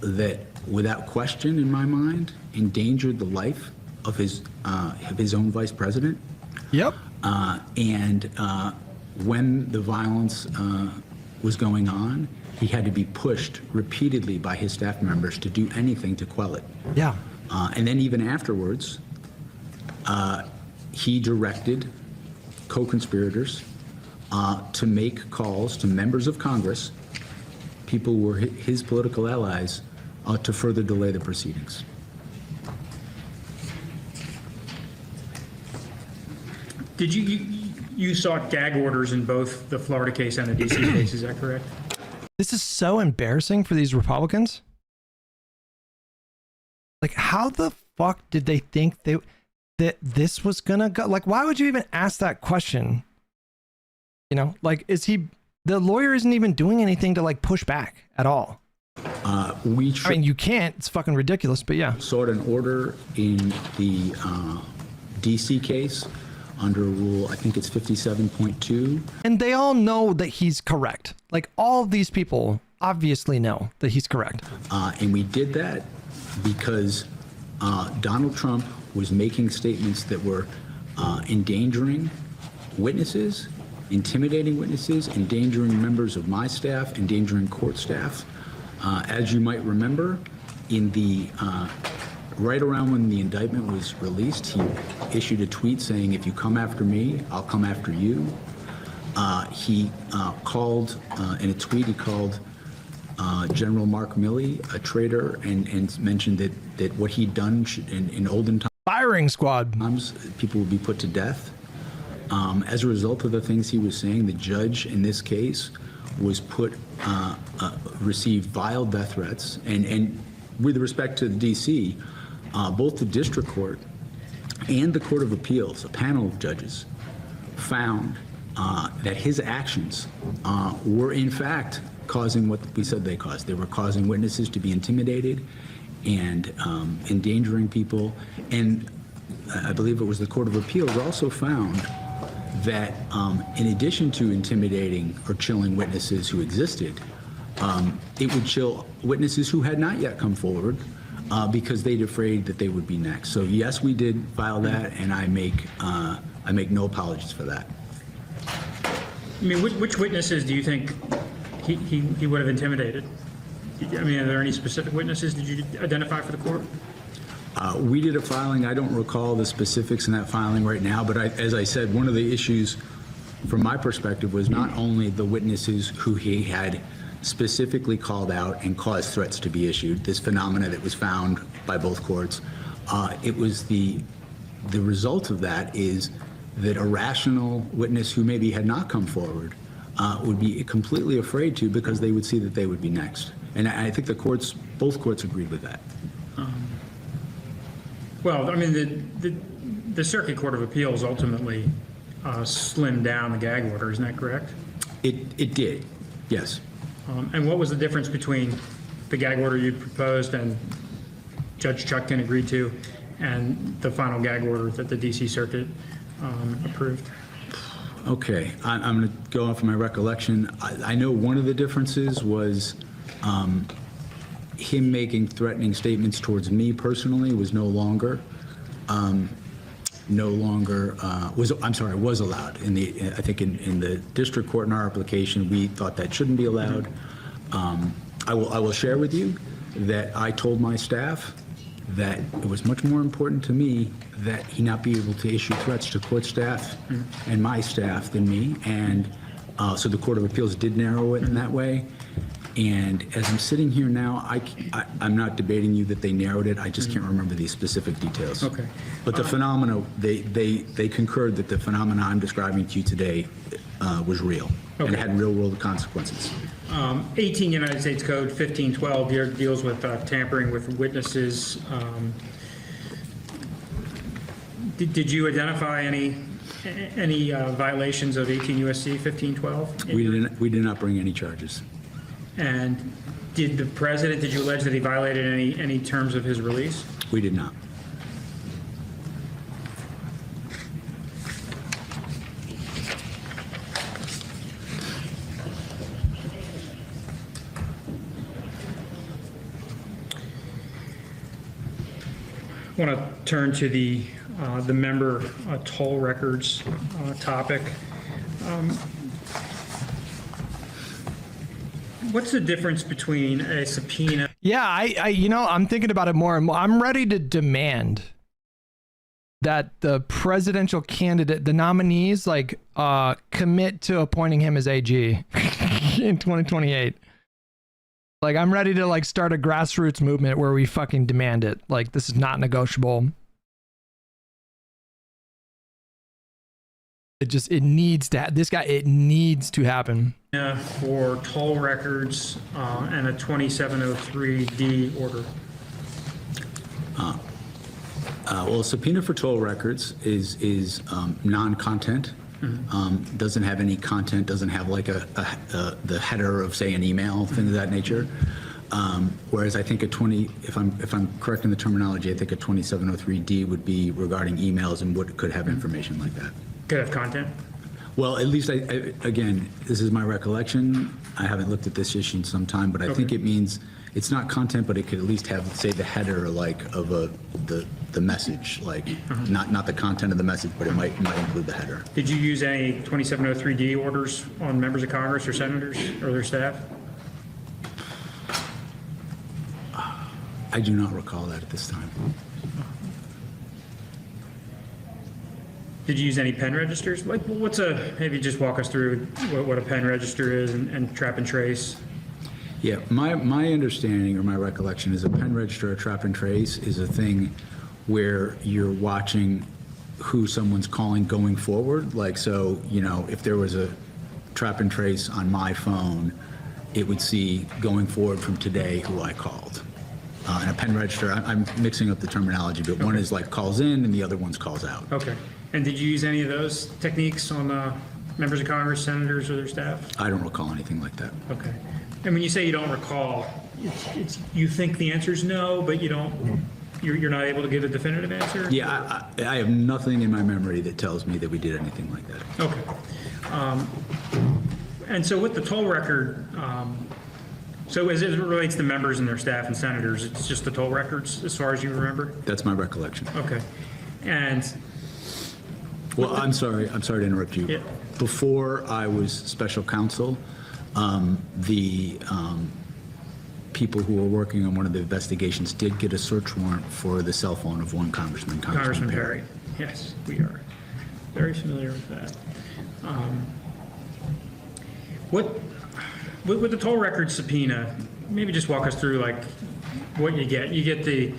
that, without question in my mind, endangered the life of his own vice president. Yep. And when the violence was going on, he had to be pushed repeatedly by his staff members to do anything to quell it. Yeah. And then even afterwards, he directed co-conspirators to make calls to members of Congress, people who were his political allies, to further delay the proceedings. Did you sought gag orders in both the Florida case and the D.C. case, is that correct? This is so embarrassing for these Republicans. Like, how the fuck did they think that this was gonna go? Like, why would you even ask that question? You know, like, the lawyer isn't even doing anything to like push back at all. I mean, you can't. It's fucking ridiculous, but yeah. Sought an order in the D.C. case under rule, I think it's 57.2. And they all know that he's correct. Like, all of these people obviously know that he's correct. And we did that because Donald Trump was making statements that were endangering witnesses intimidating witnesses, endangering members of my staff, endangering court staff. As you might remember, in the right around when the indictment was released, he issued a tweet saying, "If you come after me, I'll come after you." He called, in a tweet, he called General Mark Milley a traitor and mentioned that what he'd done in olden Firing squad. times, people would be put to death. As a result of the things he was saying, the judge in this case was received vile death threats. And with respect to the D.C., both the district court and the Court of Appeals, a panel of judges, found that his actions were in fact causing what we said they caused. They were causing witnesses to be intimidated and endangering people. And I believe it was the Court of Appeals also found that in addition to intimidating or chilling witnesses who existed, it would chill witnesses who had not yet come forward because they'd afraid that they would be next. So yes, we did file that, and I make no apologies for that. I mean, which witnesses do you think he would have intimidated? I mean, are there any specific witnesses did you identify for the court? We did a filing. I don't recall the specifics in that filing right now, but as I said, one of the issues from my perspective was not only the witnesses who he had specifically called out and caused threats to be issued, this phenomena that was found by both courts, it was the result of that is that a rational witness who maybe had not come forward would be completely afraid to, because they would see that they would be next. And I think both courts agreed with that. Well, I mean, the Circuit Court of Appeals ultimately slimmed down the gag order, isn't that correct? It did, yes. And what was the difference between the gag order you proposed and Judge Chutkan agreed to and the final gag order that the D.C. Circuit approved? Okay, I'm going to go off my recollection. I know one of the differences was him making threatening statements towards me personally was was allowed. I think in the district court in our application, we thought that shouldn't be allowed. I will share with you that I told my staff that it was much more important to me that he not be able to issue threats to court staff and my staff than me. And so the Court of Appeals did narrow it in that way. And as I'm sitting here now, I'm not debating you that they narrowed it. I just can't remember these specific details. Okay. But the phenomena, they concurred that the phenomena I'm describing to you today was real and had real world consequences. 18 United States Code 1512 deals with tampering with witnesses. Did you identify any violations of 18 U.S.C. 1512? We did not bring any charges. And did you allege that he violated any terms of his release? We did not. I want to turn to the member toll records topic. What's the difference between a subpoena? Yeah, I'm thinking about it more and more. I'm ready to demand that the presidential candidate, the nominees, commit to appointing him as AG in 2028. Like, I'm ready to start a grassroots movement where we fucking demand it. Like, this is not negotiable. It needs to happen. For toll records and a 2703D order. Well, a subpoena for toll records is non-content. Doesn't have any content. Doesn't have the header of, say, an email, things of that nature. Whereas I think if I'm correct in the terminology, I think a 2703D would be regarding emails and what could have information like that. Could have content? Well, at least again, this is my recollection. I haven't looked at this issue in some time, but I think it means it's not content, but it could at least have, say, the header of the the message, like not the content of the message, but it might include the header. Did you use any 2703D orders on members of Congress or senators or their staff? I do not recall that at this time. Did you use any pen registers? Like, maybe just walk us through what a pen register is and trap and trace. Yeah, my understanding or my recollection is a pen register or trap and trace is a thing where you're watching who someone's calling going forward. Like, so, you know, if there was a trap and trace on my phone, it would see going forward from today who I called. And a pen register, I'm mixing up the terminology, but one is like calls in and the other one's calls out. Okay. And did you use any of those techniques on members of Congress, senators, or their staff? I don't recall anything like that. Okay. And when you say you don't recall, it's you think the answer is no, but you don't. You're not able to give a definitive answer? Yeah, I have nothing in my memory that tells me that we did anything like that. Okay. And so with the toll record, so as it relates to members and their staff and senators, it's just the toll records as far as you remember? That's my recollection. Okay. And well, I'm sorry to interrupt you. Yeah. Before I was special counsel, the people who were working on one of the investigations did get a search warrant for the cell phone of one Congressman Perry. Yes, we are very familiar with that. With the toll record subpoena, maybe just walk us through like what you get. You get the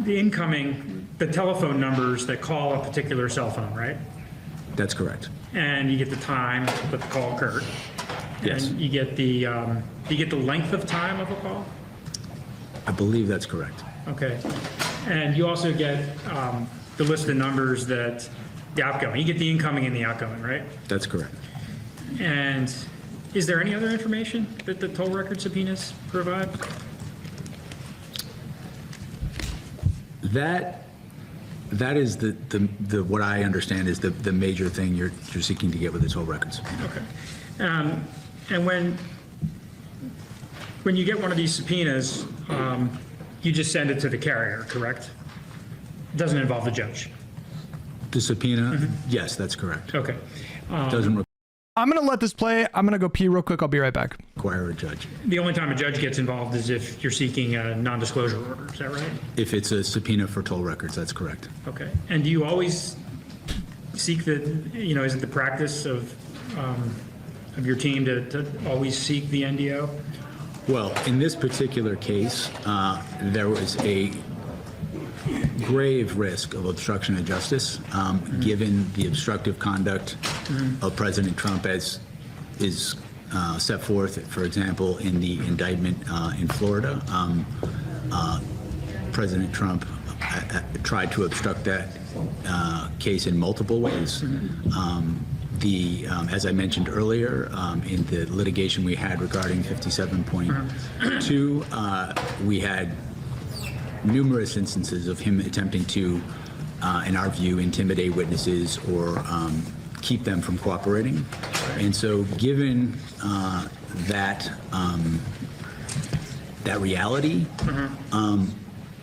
incoming, the telephone numbers that call a particular cell phone, right? That's correct. And you get the time that the call occurred. Yes. And you get the length of time of a call? I believe that's correct. Okay. And you also get the list of numbers that the outgoing. You get the incoming and the outgoing, right? That's correct. And is there any other information that the toll record subpoenas provide? That is the what I understand is the major thing you're seeking to get with the toll records. Okay. And when you get one of these subpoenas, you just send it to the carrier, correct? It doesn't involve the judge. The subpoena, yes, that's correct. Okay. Doesn't I'm going to let this play. I'm going to go pee real quick. I'll be right back. require a judge. The only time a judge gets involved is if you're seeking a non-disclosure order. Is that right? If it's a subpoena for toll records, that's correct. Okay. And do you always seek is it the practice of your team to always seek the NDO? Well, in this particular case, there was a grave risk of obstruction of justice, given the obstructive conduct of President Trump as is set forth, for example, in the indictment in Florida. President Trump tried to obstruct that case in multiple ways. As I mentioned earlier, in the litigation we had regarding 57.2, we had numerous instances of him attempting to, in our view, intimidate witnesses or keep them from cooperating. And so given that reality,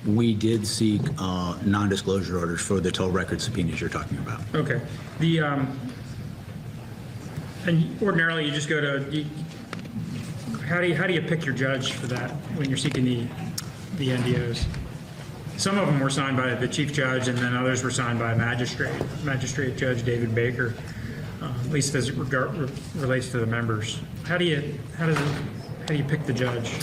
we did seek non-disclosure orders for the toll record subpoenas you're talking about. Okay. And ordinarily you just go to, how do you pick your judge for that when you're seeking the NDOs? Some of them were signed by the chief judge, and then others were signed by a Magistrate Judge David Baker, at least as it relates to the members. How do you pick the judge?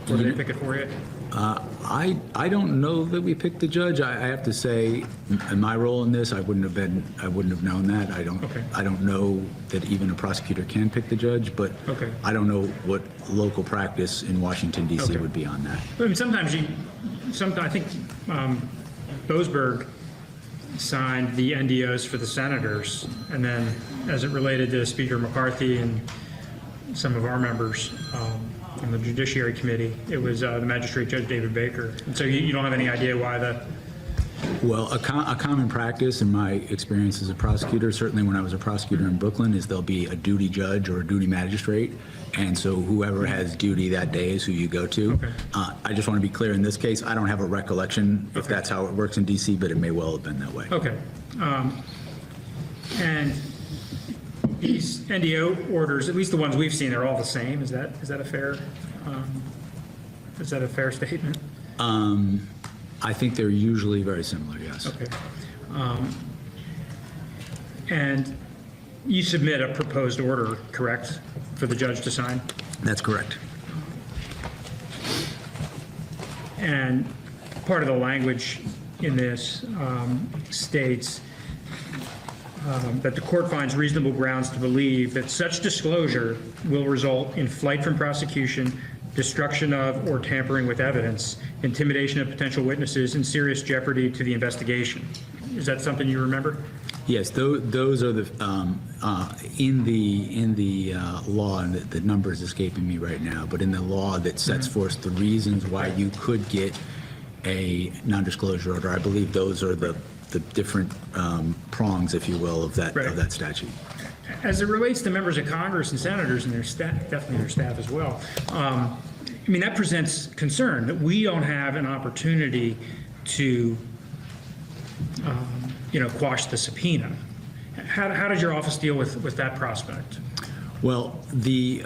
Or do they pick it for you? I don't know that we picked the judge. I have to say, in my role in this, I wouldn't have known that. I don't know that even a prosecutor can pick the judge, but I don't know what local practice in Washington D.C. would be on that. I mean, sometimes I think Boasberg signed the NDOs for the senators, and then as it related to Speaker McCarthy and some of our members on the Judiciary Committee, it was the Magistrate Judge David Baker. And so you don't have any idea why Well, a common practice in my experience as a prosecutor, certainly when I was a prosecutor in Brooklyn, is there'll be a duty judge or a duty magistrate, and so whoever has duty that day is who you go to. Okay. I just want to be clear, in this case, I don't have a recollection if that's how it works in D.C., but it may well have been that way. Okay. And these NDO orders, at least the ones we've seen, are all the same. Is that a fair statement? I think they're usually very similar, yes. Okay. And you submit a proposed order, correct, for the judge to sign? That's correct. And part of the language in this states that the court finds reasonable grounds to believe that such disclosure will result in flight from prosecution, destruction of or tampering with evidence, intimidation of potential witnesses, and serious jeopardy to the investigation. Is that something you remember? Yes, those are the in the law, and the number is escaping me right now, but in the law that sets forth the reasons why you could get a non-disclosure order, I believe those are the different prongs, if you will, of that statute. As it relates to members of Congress and senators and their staff, definitely their staff as well, I mean, that presents concern that we don't have an opportunity to, quash the subpoena. How does your office deal with that prospect? Well, the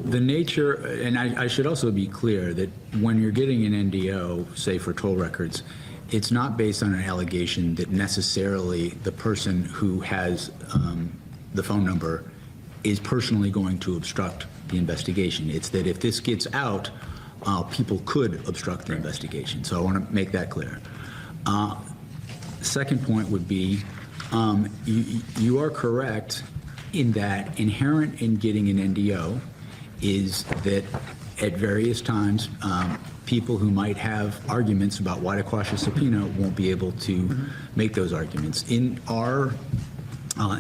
nature, and I should also be clear that when you're getting an NDO, say for toll records, it's not based on an allegation that necessarily the person who has the phone number is personally going to obstruct the investigation. It's that if this gets out, people could obstruct the investigation. So I want to make that clear. Second point would be, you are correct in that inherent in getting an NDO is that at various times, people who might have arguments about why to quash a subpoena won't be able to make those arguments. In our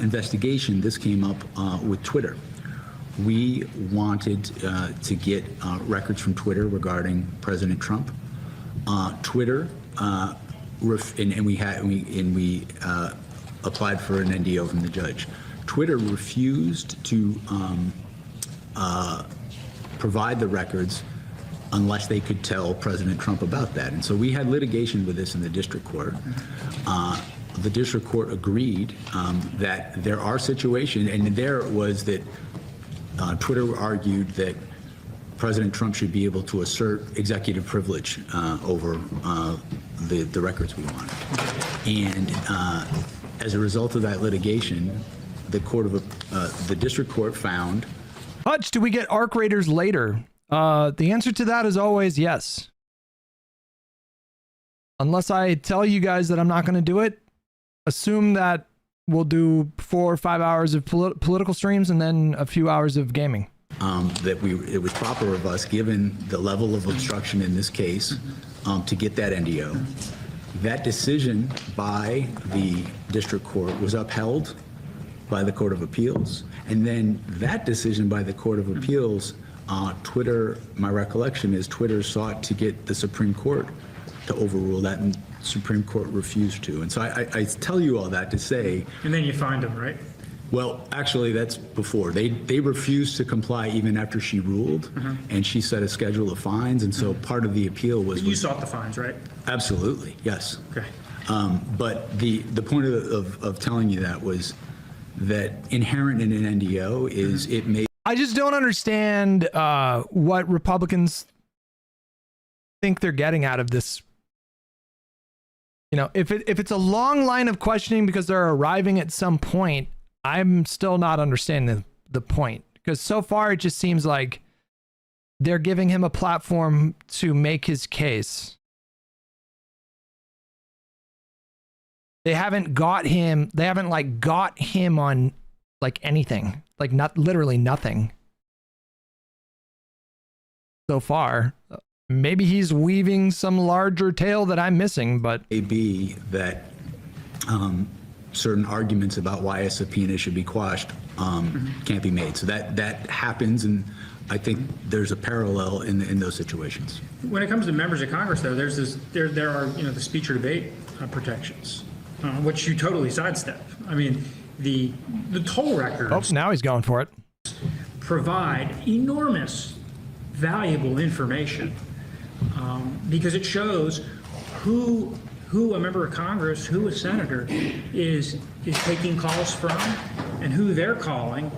investigation, this came up with Twitter. We wanted to get records from Twitter regarding President Trump. Twitter, and we applied for an NDO from the judge. Twitter refused to provide the records unless they could tell President Trump about that. And so we had litigation with this in the district court. The district court agreed that there are situations, and there was that Twitter argued that President Trump should be able to assert executive privilege over the records we wanted. And as a result of that litigation, the district court found. Hutch, do we get ARC Raiders later? The answer to that is always yes. Unless I tell you guys that I'm not going to do it, assume that we'll do 4 or 5 hours of political streams and then a few hours of gaming. It was proper of us, given the level of obstruction in this case, to get that NDO. That decision by the district court was upheld by the Court of Appeals. And then that decision by the Court of Appeals, Twitter, my recollection is Twitter sought to get the Supreme Court to overrule that, and the Supreme Court refused to. And so I tell you all that to say. And then you find them, right? Well, actually, that's before. They refused to comply even after she ruled, and she set a schedule of fines, and so part of the appeal was. But you sought the fines, right? Absolutely, yes. Okay. But the point of telling you that was that inherent in an NDO is it may. I just don't understand what Republicans think they're getting out of this. You know, if it's a long line of questioning because they're arriving at some point, I'm still not understanding the point, because so far it just seems like they're giving him a platform to make his case. They haven't got him on like anything, like not literally nothing so far. Maybe he's weaving some larger tale that I'm missing, but it may be that certain arguments about why a subpoena should be quashed can't be made. So that happens, and I think there's a parallel in those situations. When it comes to members of Congress, though, there are the speech or debate protections, which you totally sidestep. I mean, the toll records. Oh, now he's going for it. Provide enormous, valuable information because it shows who a member of Congress, who a senator is taking calls from, and who they're calling.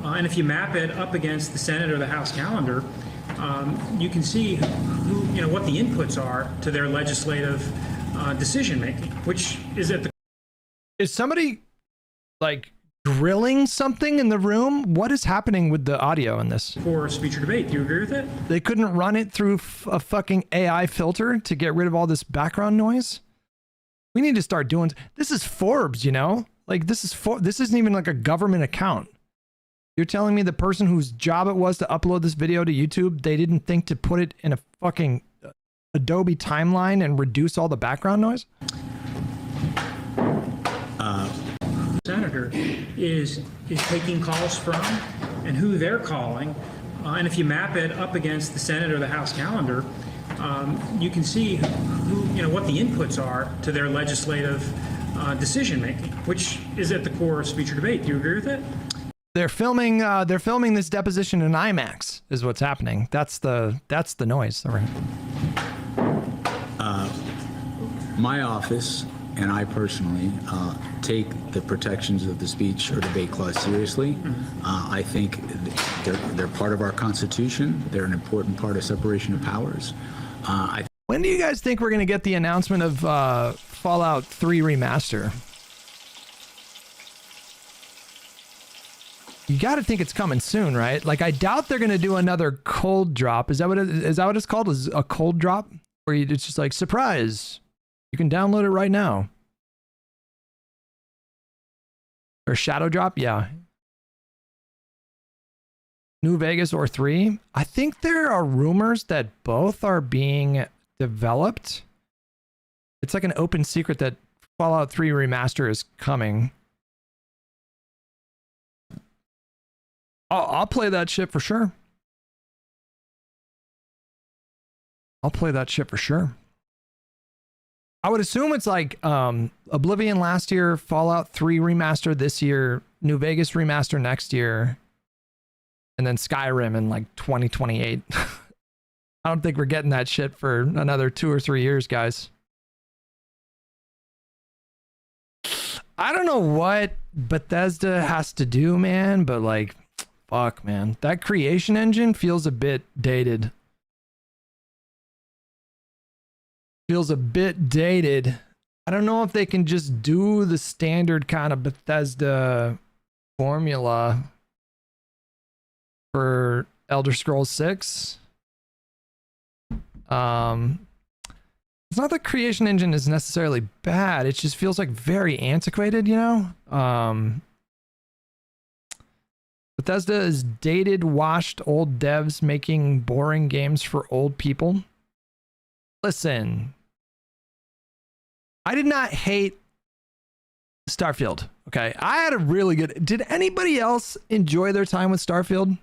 And if you map it up against the Senate or the House calendar, you can see what the inputs are to their legislative decision making, which is at the. Is somebody like grilling something in the room? What is happening with the audio in this? For speech or debate, do you agree with it? They couldn't run it through a fucking AI filter to get rid of all this background noise? We need to start doing this. Is Forbes, like this isn't even like a government account. You're telling me the person whose job it was to upload this video to YouTube, they didn't think to put it in a fucking Adobe timeline and reduce all the background noise? Senator is taking calls from, and who they're calling, and if you map it up against the Senate or the House calendar, you can see what the inputs are to their legislative decision making, which is at the core of speech or debate. Do you agree with it? They're filming this deposition in IMAX is what's happening. That's the noise. My office and I personally take the protections of the speech or debate clause seriously. I think they're part of our Constitution. They're an important part of separation of powers. When do you guys think we're going to get the announcement of Fallout 3 Remaster? You got to think it's coming soon, right? Like, I doubt they're going to do another cold drop. Is that what it's called? Is a cold drop? Where it's just like, surprise, you can download it right now. Or shadow drop? Yeah. New Vegas or 3? I think there are rumors that both are being developed. It's like an open secret that Fallout 3 Remaster is coming. I'll play that shit for sure. I'll play that shit for sure. I would assume it's like Oblivion last year, Fallout 3 Remaster this year, New Vegas Remaster next year, and then Skyrim in like 2028. I don't think we're getting that shit for another 2 or 3 years, guys. I don't know what Bethesda has to do, man, but like, fuck, man. That creation engine feels a bit dated. Feels a bit dated. I don't know if they can just do the standard kind of Bethesda formula for Elder Scrolls 6. It's not that creation engine is necessarily bad. It just feels like very antiquated, Bethesda is dated, washed old devs making boring games for old people. Listen, I did not hate Starfield. Okay, I had a really good. Did anybody else enjoy their time with Starfield?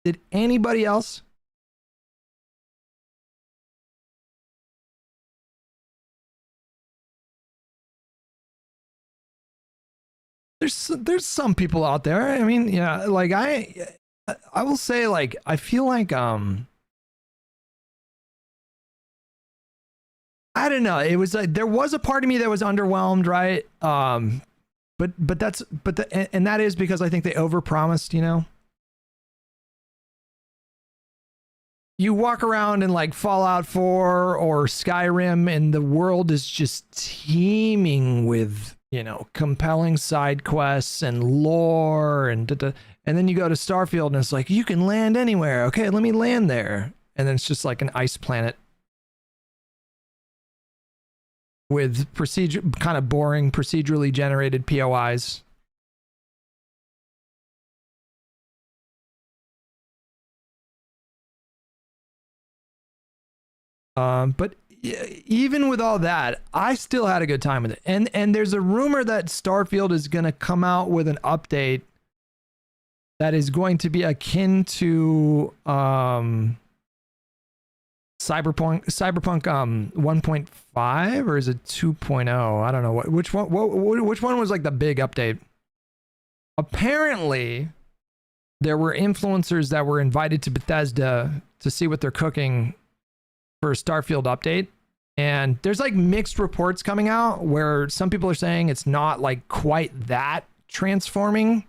Did anybody else? There's some people out there. I mean, yeah, like I will say, like, I feel like I don't know. It was like there was a part of me that was underwhelmed, right? And that is because I think they overpromised, You walk around in like Fallout 4 or Skyrim and the world is just teeming with, compelling side quests and lore and then you go to Starfield and it's like, you can land anywhere. Okay, let me land there. And then it's just like an ice planet with kind of boring procedurally generated POIs. But even with all that, I still had a good time with it. And there's a rumor that Starfield is going to come out with an update that is going to be akin to Cyberpunk 1.5, or is it 2.0? I don't know which one was like the big update. Apparently there were influencers that were invited to Bethesda to see what they're cooking for a Starfield update, and there's like mixed reports coming out where some people are saying it's not like quite that transforming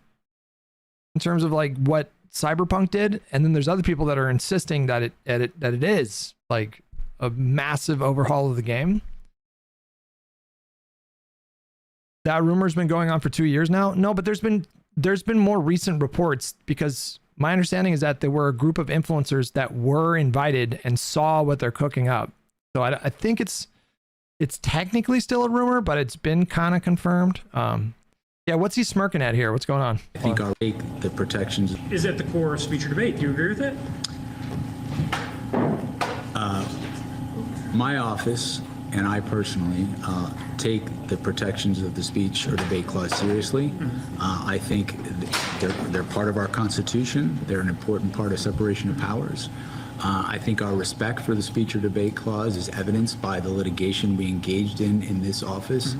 in terms of like what Cyberpunk did, and then there's other people that are insisting that it is like a massive overhaul of the game. That rumor's been going on for 2 years now. No, but there's been more recent reports, because my understanding is that there were a group of influencers that were invited and saw what they're cooking up. So I think it's technically still a rumor, but it's been kind of confirmed. Yeah, what's he smirking at here? What's going on? I think our the protections Is at the core of speech or debate. Do you agree with that? my office and I personally take the protections of the speech or debate clause seriously. I think they're part of our Constitution. They're an important part of separation of powers. I think our respect for the speech or debate clause is evidenced by the litigation we engaged in this office.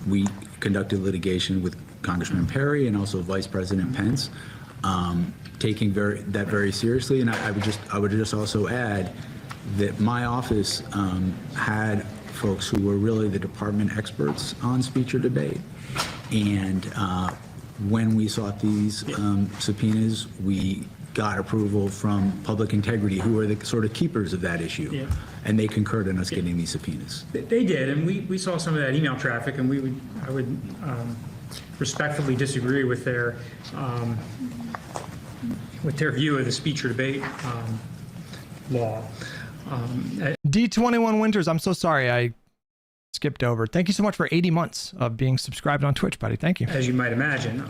We conducted litigation with Congressman Perry and also Vice President Pence, taking that very seriously. And I would just also add that my office had folks who were really the department experts on speech or debate. And when we sought these subpoenas, we got approval from Public Integrity, who are the sort of keepers of that issue. Yeah. And they concurred in us getting these subpoenas. They did, and we saw some of that email traffic, and I would respectfully disagree with their view of the speech or debate law. D21 Winters, I'm so sorry I skipped over. Thank you so much for 80 months of being subscribed on Twitch, buddy. Thank you. As you might imagine.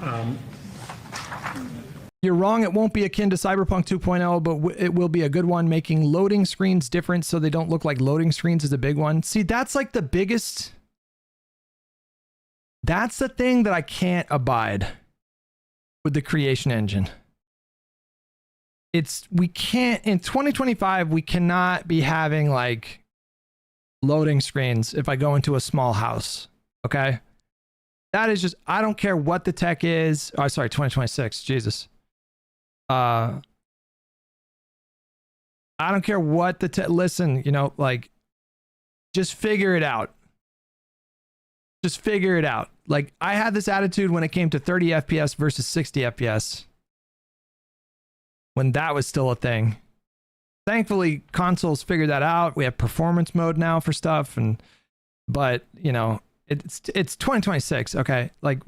You're wrong. It won't be akin to Cyberpunk 2.0, but it will be a good one. Making loading screens different so they don't look like loading screens is a big one. See, that's like the biggest... That's the thing that I can't abide with the creation engine. We can't, in 2025, we cannot be having like loading screens if I go into a small house. Okay? That is just, I don't care what the tech is. Oh, sorry, 2026. Jesus. I don't care what the listen, like, just figure it out. Just figure it out. Like, I had this attitude when it came to 30 FPS versus 60 FPS. When that was still a thing. Thankfully, consoles figured that out. We have performance mode now for stuff, but it's 2026. Okay, like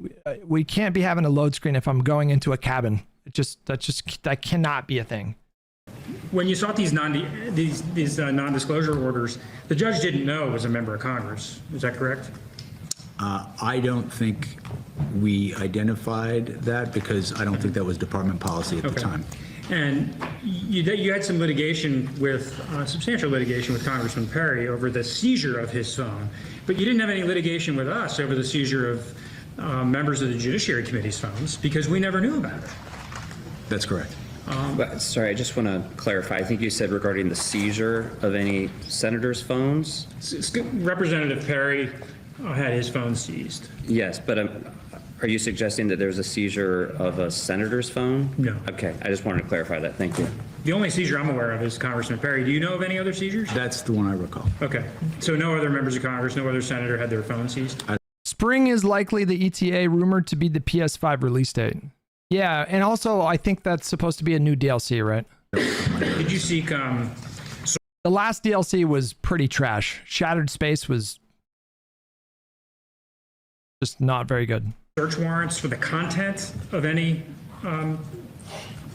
we can't be having a load screen if I'm going into a cabin. That cannot be a thing. When you sought these non-disclosure orders, the judge didn't know it was a member of Congress. Is that correct? I don't think we identified that because I don't think that was department policy at the time. And you had some litigation substantial litigation with Congressman Perry over the seizure of his phone, but you didn't have any litigation with us over the seizure of members of the Judiciary Committee's phones because we never knew about it. That's correct. But, sorry, I just want to clarify. I think you said regarding the seizure of any senators' phones? Representative Perry had his phone seized. Yes, but are you suggesting that there's a seizure of a senator's phone? No. Okay, I just wanted to clarify that. Thank you. The only seizure I'm aware of is Congressman Perry. Do you know of any other seizures? That's the one I recall. Okay. So no other members of Congress, no other senator had their phone seized? Spring is likely the ETA, rumored to be the PS5 release date. Yeah, and also I think that's supposed to be a new DLC, right? Did you seek... The last DLC was pretty trash. Shattered Space was just not very good. Search warrants for the content of any, of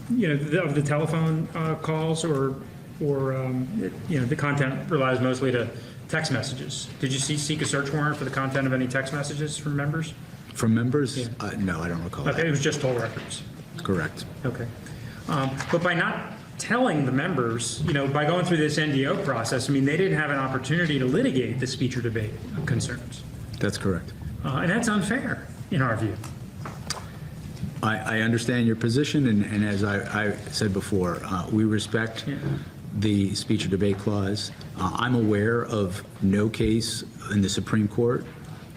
the telephone calls, or the content relies mostly to text messages. Did you seek a search warrant for the content of any text messages from members? From members? Yeah. No, I don't recall that. It was just toll records. Correct. Okay. But by not telling the members, by going through this NDO process, they didn't have an opportunity to litigate the speech or debate concerns. That's correct. And that's unfair, in our view. I understand your position, and as I said before, we respect the speech or debate clause. I'm aware of no case in the Supreme Court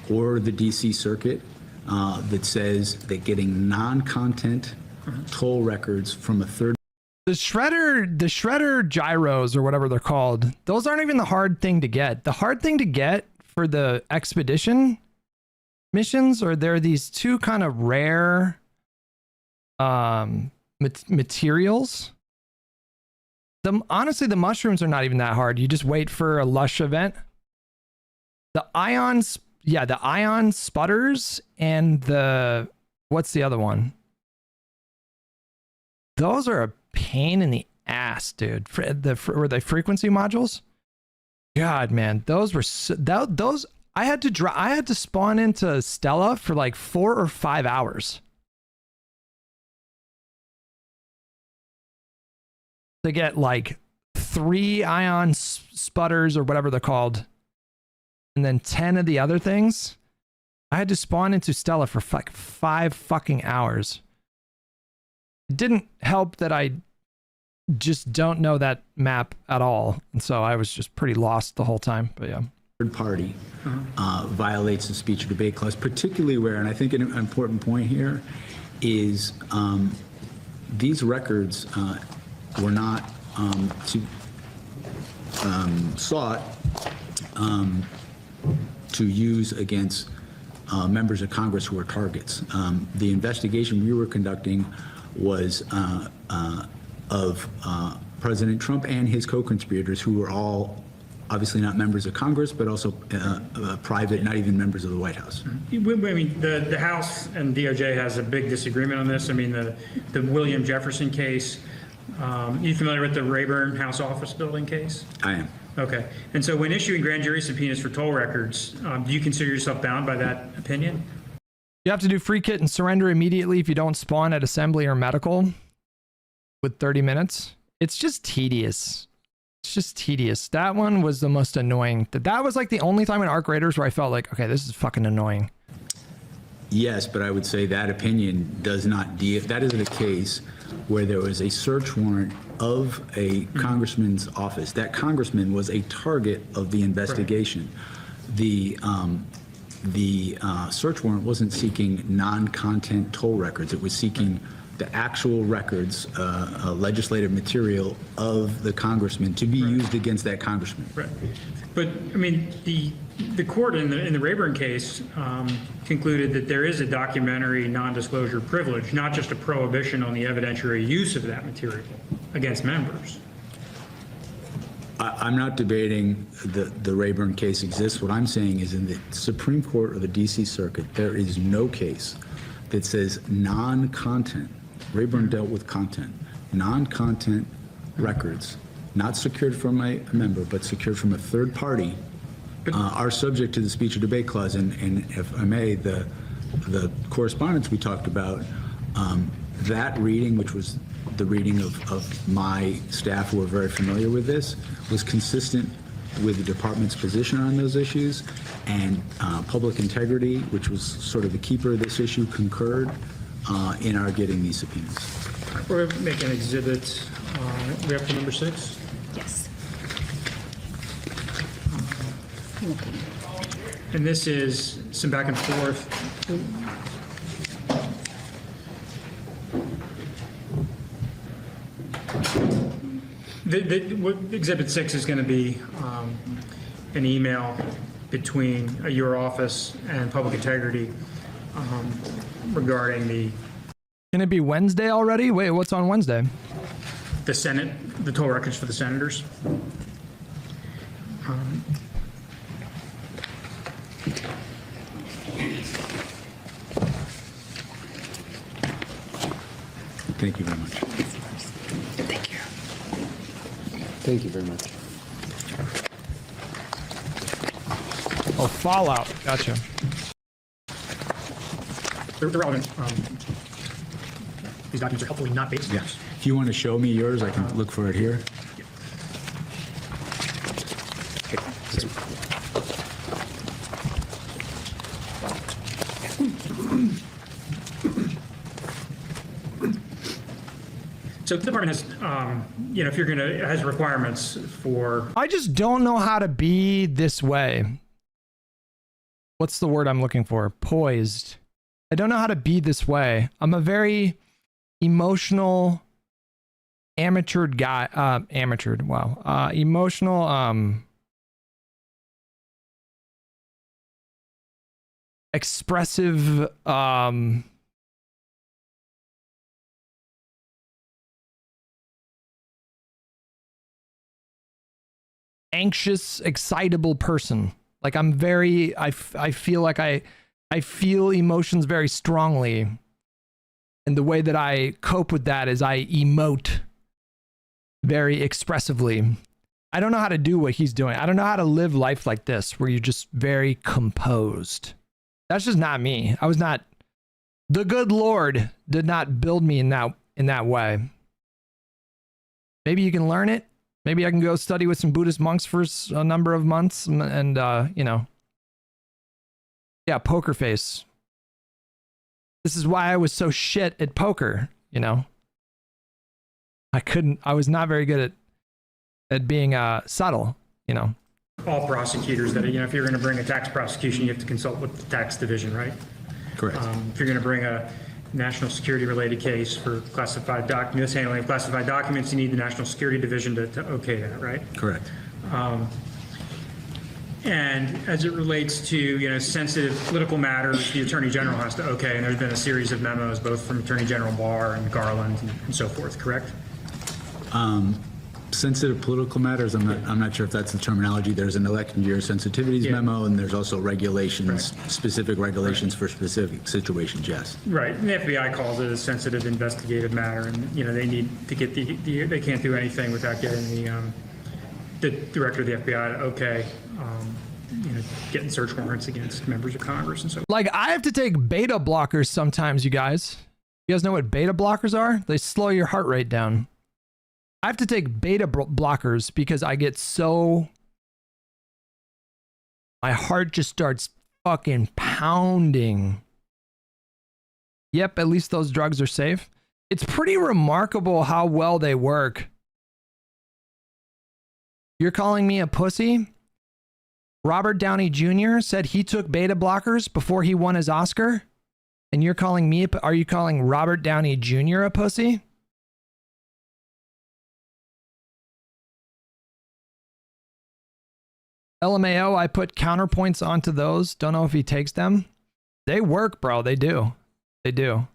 or the D.C. Circuit that says that getting non-content toll records from a third. The shredder gyros or whatever they're called, those aren't even the hard thing to get. The hard thing to get for the expedition missions are there these two kind of rare materials. Honestly, the mushrooms are not even that hard. You just wait for a lush event. The ion sputters and what's the other one? Those are a pain in the ass, dude. Were they frequency modules? God, man, those were those. I had to spawn into Stella for like 4 or 5 hours to get like 3 ion sputters or whatever they're called, and then 10 of the other things. I had to spawn into Stella for like 5 fucking hours. It didn't help that I just don't know that map at all, and so I was just pretty lost the whole time. But yeah, third party violates the speech or debate clause, particularly where, and I think an important point here is these records were not sought to use against members of Congress who were targets. The investigation we were conducting was of President Trump and his co-conspirators, who were all obviously not members of Congress, but also private, not even members of the White House. I mean, the House and DOJ has a big disagreement on this. I mean, the William Jefferson case, you familiar with the Rayburn House Office Building case? I am. Okay. And so when issuing grand jury subpoenas for toll records, do you consider yourself bound by that opinion? you have to do free kit and surrender immediately if you don't spawn at assembly or medical with 30 minutes. It's just tedious. It's just tedious. That one was the most annoying. That was like the only time in Arc Raiders where I felt like, okay, this is fucking annoying. Yes, but I would say that opinion does not deal. That is a case where there was a search warrant of a congressman's office. That congressman was a target of the investigation. Right. The search warrant wasn't seeking non-content toll records. It was seeking the actual records, legislative material of the congressman to be used against that congressman. Right. But I mean, the court in the Rayburn case concluded that there is a documentary non-disclosure privilege, not just a prohibition on the evidentiary use of that material against members. I'm not debating the Rayburn case exists. What I'm saying is in the Supreme Court or the D.C. Circuit, there is no case that says non-content. Rayburn dealt with content. Non-content records, not secured from a member, but secured from a third party, are subject to the speech or debate clause. And if I may, the correspondence we talked about, that reading, which was the reading of my staff who are very familiar with this, was consistent with the department's position on those issues, and public integrity, which was sort of the keeper of this issue, concurred in our getting these subpoenas. We're making exhibits. We have to number 6? Yes. And this is some back and forth. Exhibit 6 is going to be an email between your office and public integrity regarding the... Can it be Wednesday already? Wait, what's on Wednesday? The Senate, the toll records for the senators. Thank you very much. Thank you. Thank you very much. Oh, Fallout. Gotcha. They're relevant. These documents are helpfully not based. Yes. If you want to show me yours, I can look for it here. So the department has, if you're has requirements for. I just don't know how to be this way. What's the word I'm looking for? Poised. I don't know how to be this way. I'm a very emotional, amateured guy. Amateured. Wow. Emotional. Expressive. Anxious, excitable person. Like I'm very, I feel like I feel emotions very strongly. And the way that I cope with that is I emote very expressively. I don't know how to do what he's doing. I don't know how to live life like this, where you're just very composed. That's just not me. I was not, the good Lord did not build me in that way. Maybe you can learn it. Maybe I can go study with some Buddhist monks for a number of months and yeah, poker face. This is why I was so shit at poker, I was not very good at being subtle, All prosecutors that, if you're going to bring a tax prosecution, you have to consult with the tax division, right? Correct. If you're going to bring a national security related case for classified documents, handling of classified documents, you need the National Security Division to okay that, right? Correct. And as it relates to sensitive political matters, the Attorney General has to okay, and there's been a series of memos both from Attorney General Barr and Garland and so forth, correct? Sensitive political matters, I'm not sure if that's the terminology. There's an election year sensitivities memo, and there's also regulations, specific regulations for specific situations, yes. Right, and the FBI calls it a sensitive investigative matter, and they need to get they can't do anything without getting the director of the FBI to okay, getting search warrants against members of Congress and so forth. Like I have to take beta blockers sometimes, you guys. You guys know what beta blockers are? They slow your heart rate down. I have to take beta blockers because I get so... my heart just starts fucking pounding. Yep, at least those drugs are safe. It's pretty remarkable how well they work. You're calling me a pussy? Robert Downey Jr. said he took beta blockers before he won his Oscar? And you're calling me, are you calling Robert Downey Jr. a pussy? LMAO, I put counterpoints onto those. Don't know if he takes them. They work, bro. They do. They do.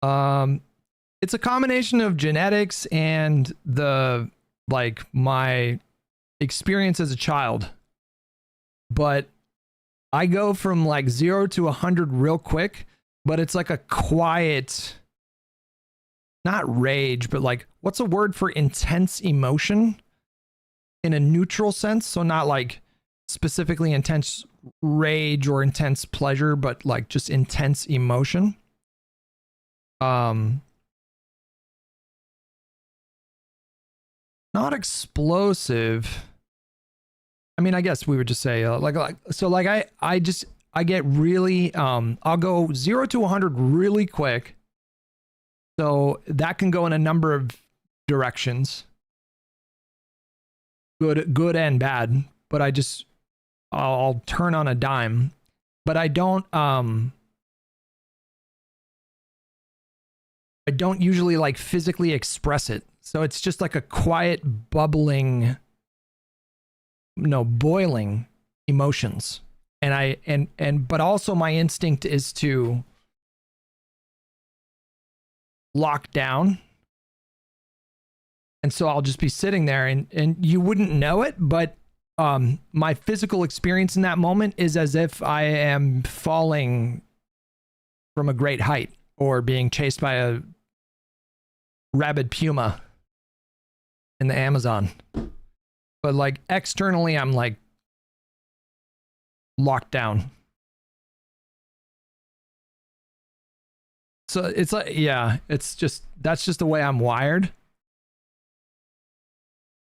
It's a combination of genetics and my experience as a child. But I go from 0 to 100 real quick, but it's like a quiet, not rage, but what's a word for intense emotion? In a neutral sense, so not specifically intense rage or intense pleasure, but just intense emotion. Not explosive. I mean, I guess we would just say I get really I'll go 0 to 100 really quick. So that can go in a number of directions. Good and bad, but I'll turn on a dime, but I don't usually physically express it. So it's just like a quiet bubbling, boiling emotions. But also my instinct is to lock down. And so I'll just be sitting there and you wouldn't know it, but my physical experience in that moment is as if I am falling from a great height or being chased by a rabid puma in the Amazon. But externally, I'm locked down. So it's that's just the way I'm wired.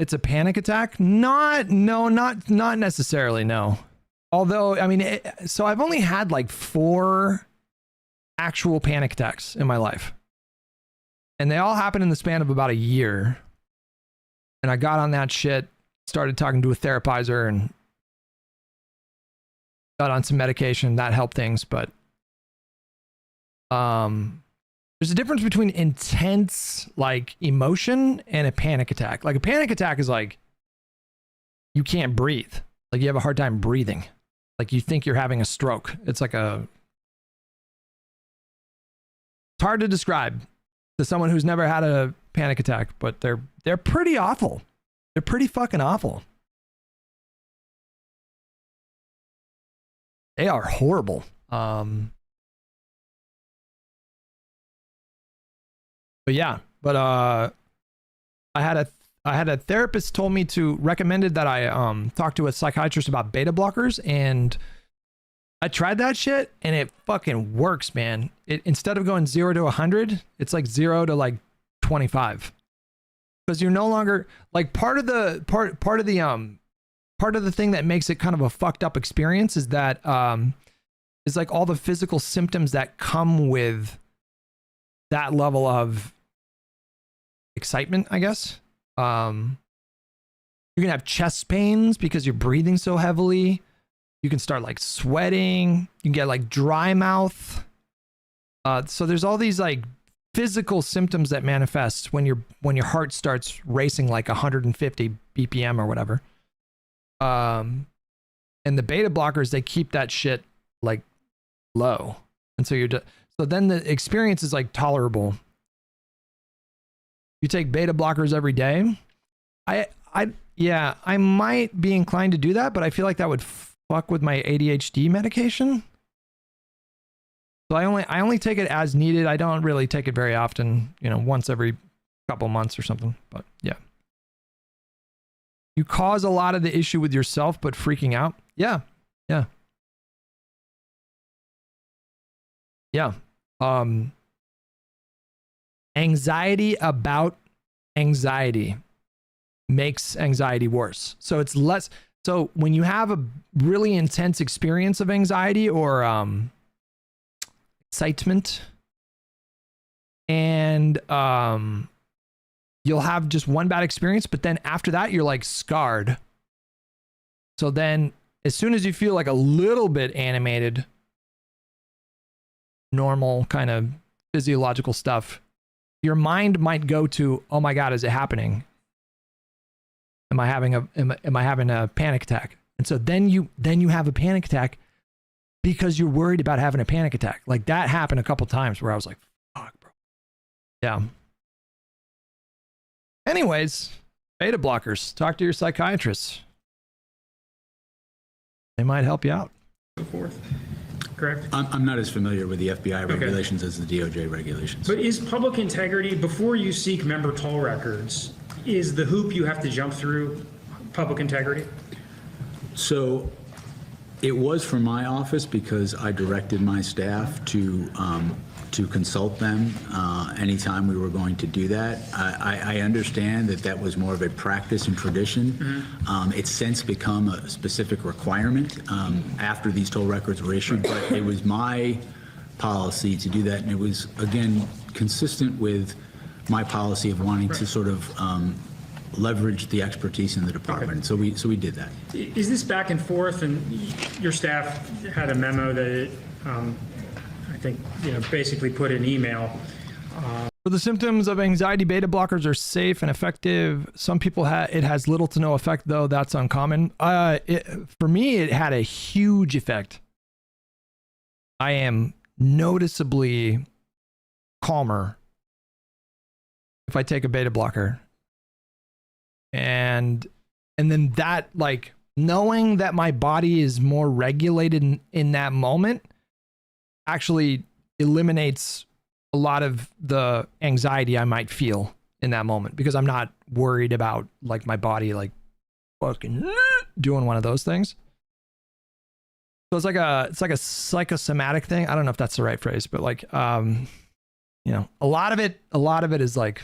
It's a panic attack? Not necessarily, no. Although, I mean, so I've only had 4 actual panic attacks in my life. And they all happened in the span of about a year. And I got on that shit, started talking to a therapizer, and got on some medication. That helped things. But there's a difference between intense like emotion and a panic attack. Like a panic attack is like you can't breathe. Like you have a hard time breathing. Like you think you're having a stroke. It's like it's hard to describe to someone who's never had a panic attack, but they're pretty awful. They're pretty fucking awful. They are horrible. But yeah, but I had a therapist told me to recommended that I talk to a psychiatrist about beta blockers, and I tried that shit and it fucking works, man. It instead of going 0 to 100, it's like 0 to like 25. Because you're no longer like part of the thing that makes it kind of a fucked up experience is that is like all the physical symptoms that come with that level of excitement, I guess. You can have chest pains because you're breathing so heavily. You can start like sweating. You can get like dry mouth. So there's all these like physical symptoms that manifest when your heart starts racing like 150 BPM or whatever. And the beta blockers, they keep that shit like low. And so so then the experience is like tolerable. You take beta blockers every day. I might be inclined to do that, but I feel like that would fuck with my ADHD medication. So I only take it as needed. I don't really take it very often, once every couple months or something. But yeah. You cause a lot of the issue with yourself, but freaking out. Yeah. Yeah. Yeah. Anxiety about anxiety makes anxiety worse. So it's less. So when you have a really intense experience of anxiety or excitement, and you'll have just one bad experience, but then after that you're like scarred. So then as soon as you feel like a little bit animated, normal kind of physiological stuff, your mind might go to, oh my God, is it happening? Am I having a panic attack? And so then you have a panic attack because you're worried about having a panic attack. Like that happened a couple times where I was like, fuck, bro. Yeah. Anyways, beta blockers. Talk to your psychiatrist. They might help you out. So forth. Correct? I'm not as familiar with the FBI regulations as the DOJ regulations. But is public integrity, before you seek member toll records, is the hoop you have to jump through public integrity? So it was for my office because I directed my staff to consult them anytime we were going to do that. I understand that was more of a practice and tradition. Mm-hmm. It's since become a specific requirement after these toll records were issued, but it was my policy to do that, and it was, again, consistent with my policy of wanting to sort of leverage the expertise in the department. Okay. So we did that. Is this back and forth, and your staff had a memo that it, I think, basically put in email. For the symptoms of anxiety, beta blockers are safe and effective. Some people it has little to no effect, though. That's uncommon. For me, it had a huge effect. I am noticeably calmer if I take a beta blocker. And then that, like, knowing that my body is more regulated in that moment actually eliminates a lot of the anxiety I might feel in that moment, because I'm not worried about like my body like fucking doing one of those things. So it's like a psychosomatic thing. I don't know if that's the right phrase, but like a lot of it is like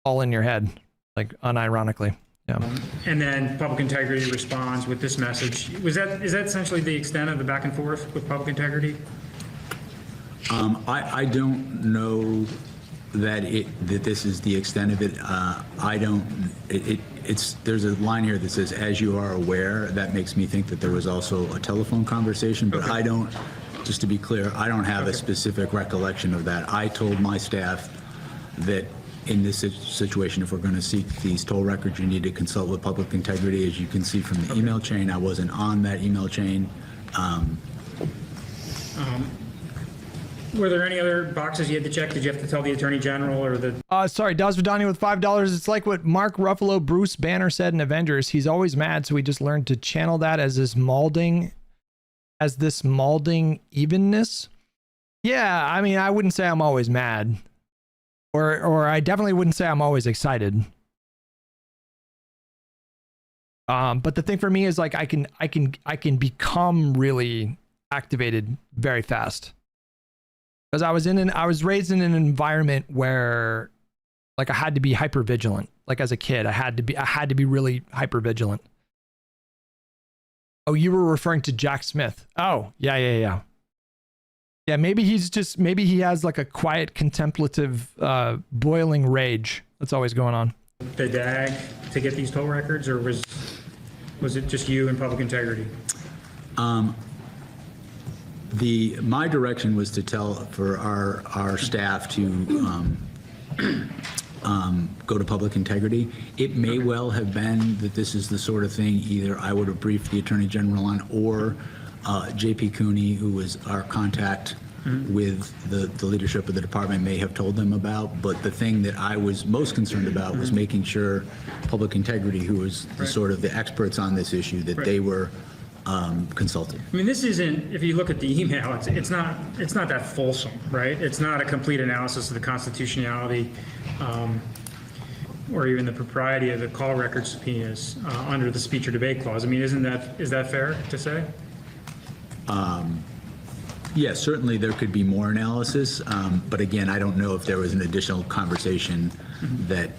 all in your head, like unironically. Yeah. And then public integrity responds with this message. Is that essentially the extent of the back and forth with public integrity? I don't know that this is the extent of it. I don't. There's a line here that says, "As you are aware." That makes me think that there was also a telephone conversation, but I don't. Just to be clear, I don't have a specific recollection of that. I told my staff that in this situation, if we're going to seek these toll records, you need to consult with public integrity. As you can see from the email chain, I wasn't on that email chain. Were there any other boxes you had to check? Did you have to tell the Attorney General or the... Sorry, Daz Vidani with $5. It's like what Mark Ruffalo, Bruce Banner said in Avengers. He's always mad, so we just learned to channel that as this malding evenness. Yeah, I mean, I wouldn't say I'm always mad. Or I definitely wouldn't say I'm always excited. But the thing for me is like I can become really activated very fast. Because I was raised in an environment where like I had to be hyper vigilant. Like as a kid, I had to be really hyper vigilant. Oh, you were referring to Jack Smith. Oh, yeah. Yeah, maybe he has like a quiet, contemplative, boiling rage that's always going on. The DAG to get these toll records, or was it just you and public integrity? My direction was to tell for our staff to go to public integrity. It may well have been that this is the sort of thing either I would have briefed the Attorney General on, or JP Cooney, who was our contact with the leadership of the department, may have told them about. But the thing that I was most concerned about was making sure public integrity, who was sort of the experts on this issue, that they were consulted. I mean, this isn't, if you look at the email, it's not that fulsome, right? It's not a complete analysis of the constitutionality or even the propriety of the call record subpoenas under the speech or debate clause. I mean, is that fair to say? Yes, certainly there could be more analysis, but again, I don't know if there was an additional conversation that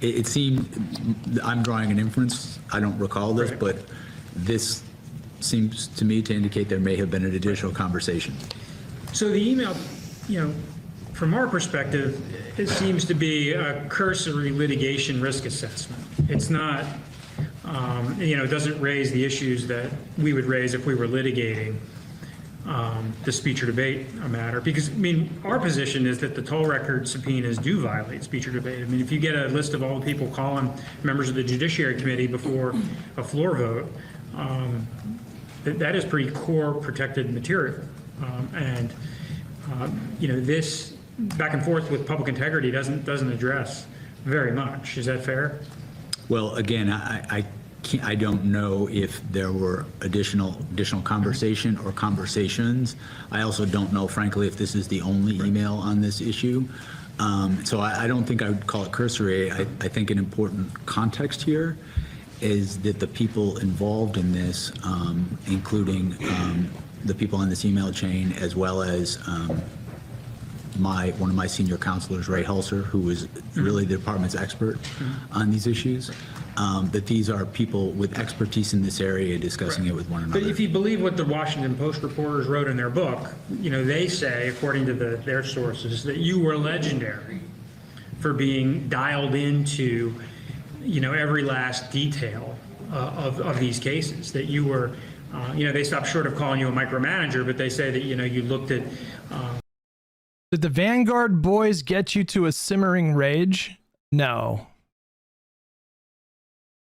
it seemed, I'm drawing an inference, I don't recall this, but this seems to me to indicate there may have been an additional conversation. So the email, from our perspective, it seems to be a cursory litigation risk assessment. It's not, it doesn't raise the issues that we would raise if we were litigating the speech or debate matter. Because, I mean, our position is that the toll record subpoenas do violate speech or debate. I mean, if you get a list of all the people calling members of the Judiciary Committee before a floor vote, that is pretty core protected material. This back and forth with public integrity doesn't address very much. Is that fair? Well, again, I don't know if there were additional conversation or conversations. I also don't know, frankly, if this is the only email on this issue. So I don't think I would call it cursory. I think an important context here is that the people involved in this, including the people on this email chain, as well as one of my senior counselors, Ray Hulser, who is really the department's expert on these issues, that these are people with expertise in this area discussing it with one another. But if you believe what the Washington Post reporters wrote in their book, they say, according to their sources, that you were legendary for being dialed into every last detail of these cases, that you were, they stopped short of calling you a micromanager, but they say that, you looked at... Did the Vanguard boys get you to a simmering rage? No.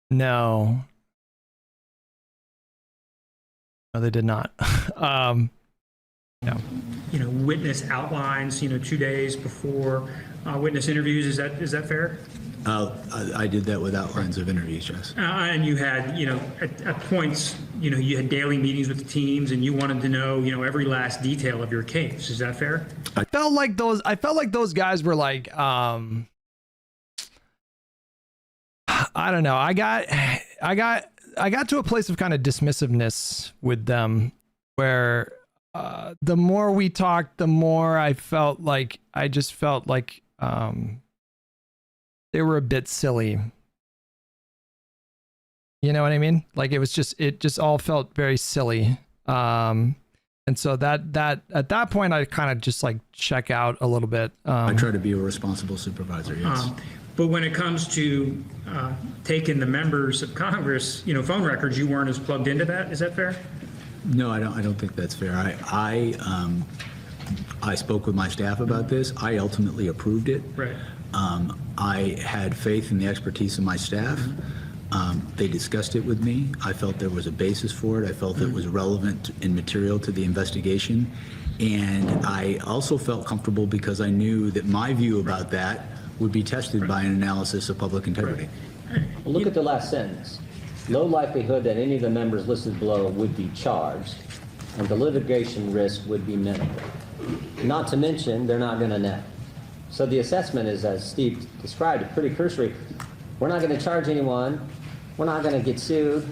No, they did not. No. Witness outlines, 2 days before witness interviews. Is that fair? I did that with outlines of interviews, yes. And you had, at points, you had daily meetings with the teams, and you wanted to know, every last detail of your case. Is that fair? I felt like those guys were like, I don't know. I got to a place of kind of dismissiveness with them, where the more we talked, the more I just felt like they were a bit silly. You know what I mean? Like it just all felt very silly. And so that at that point, I kind of just like check out a little bit. I try to be a responsible supervisor, yes. But when it comes to taking the members of Congress, phone records, you weren't as plugged into that. Is that fair? No, I don't think that's fair. I spoke with my staff about this. I ultimately approved it. Right. I had faith in the expertise of my staff. They discussed it with me. I felt there was a basis for it. I felt it was relevant and material to the investigation. And I also felt comfortable because I knew that my view about that would be tested by an analysis of public integrity. Well, look at the last sentence. Low likelihood that any of the members listed below would be charged, and the litigation risk would be minimal. Not to mention, they're not going to know. So the assessment is, as Steve described it, pretty cursory. We're not going to charge anyone. We're not going to get sued.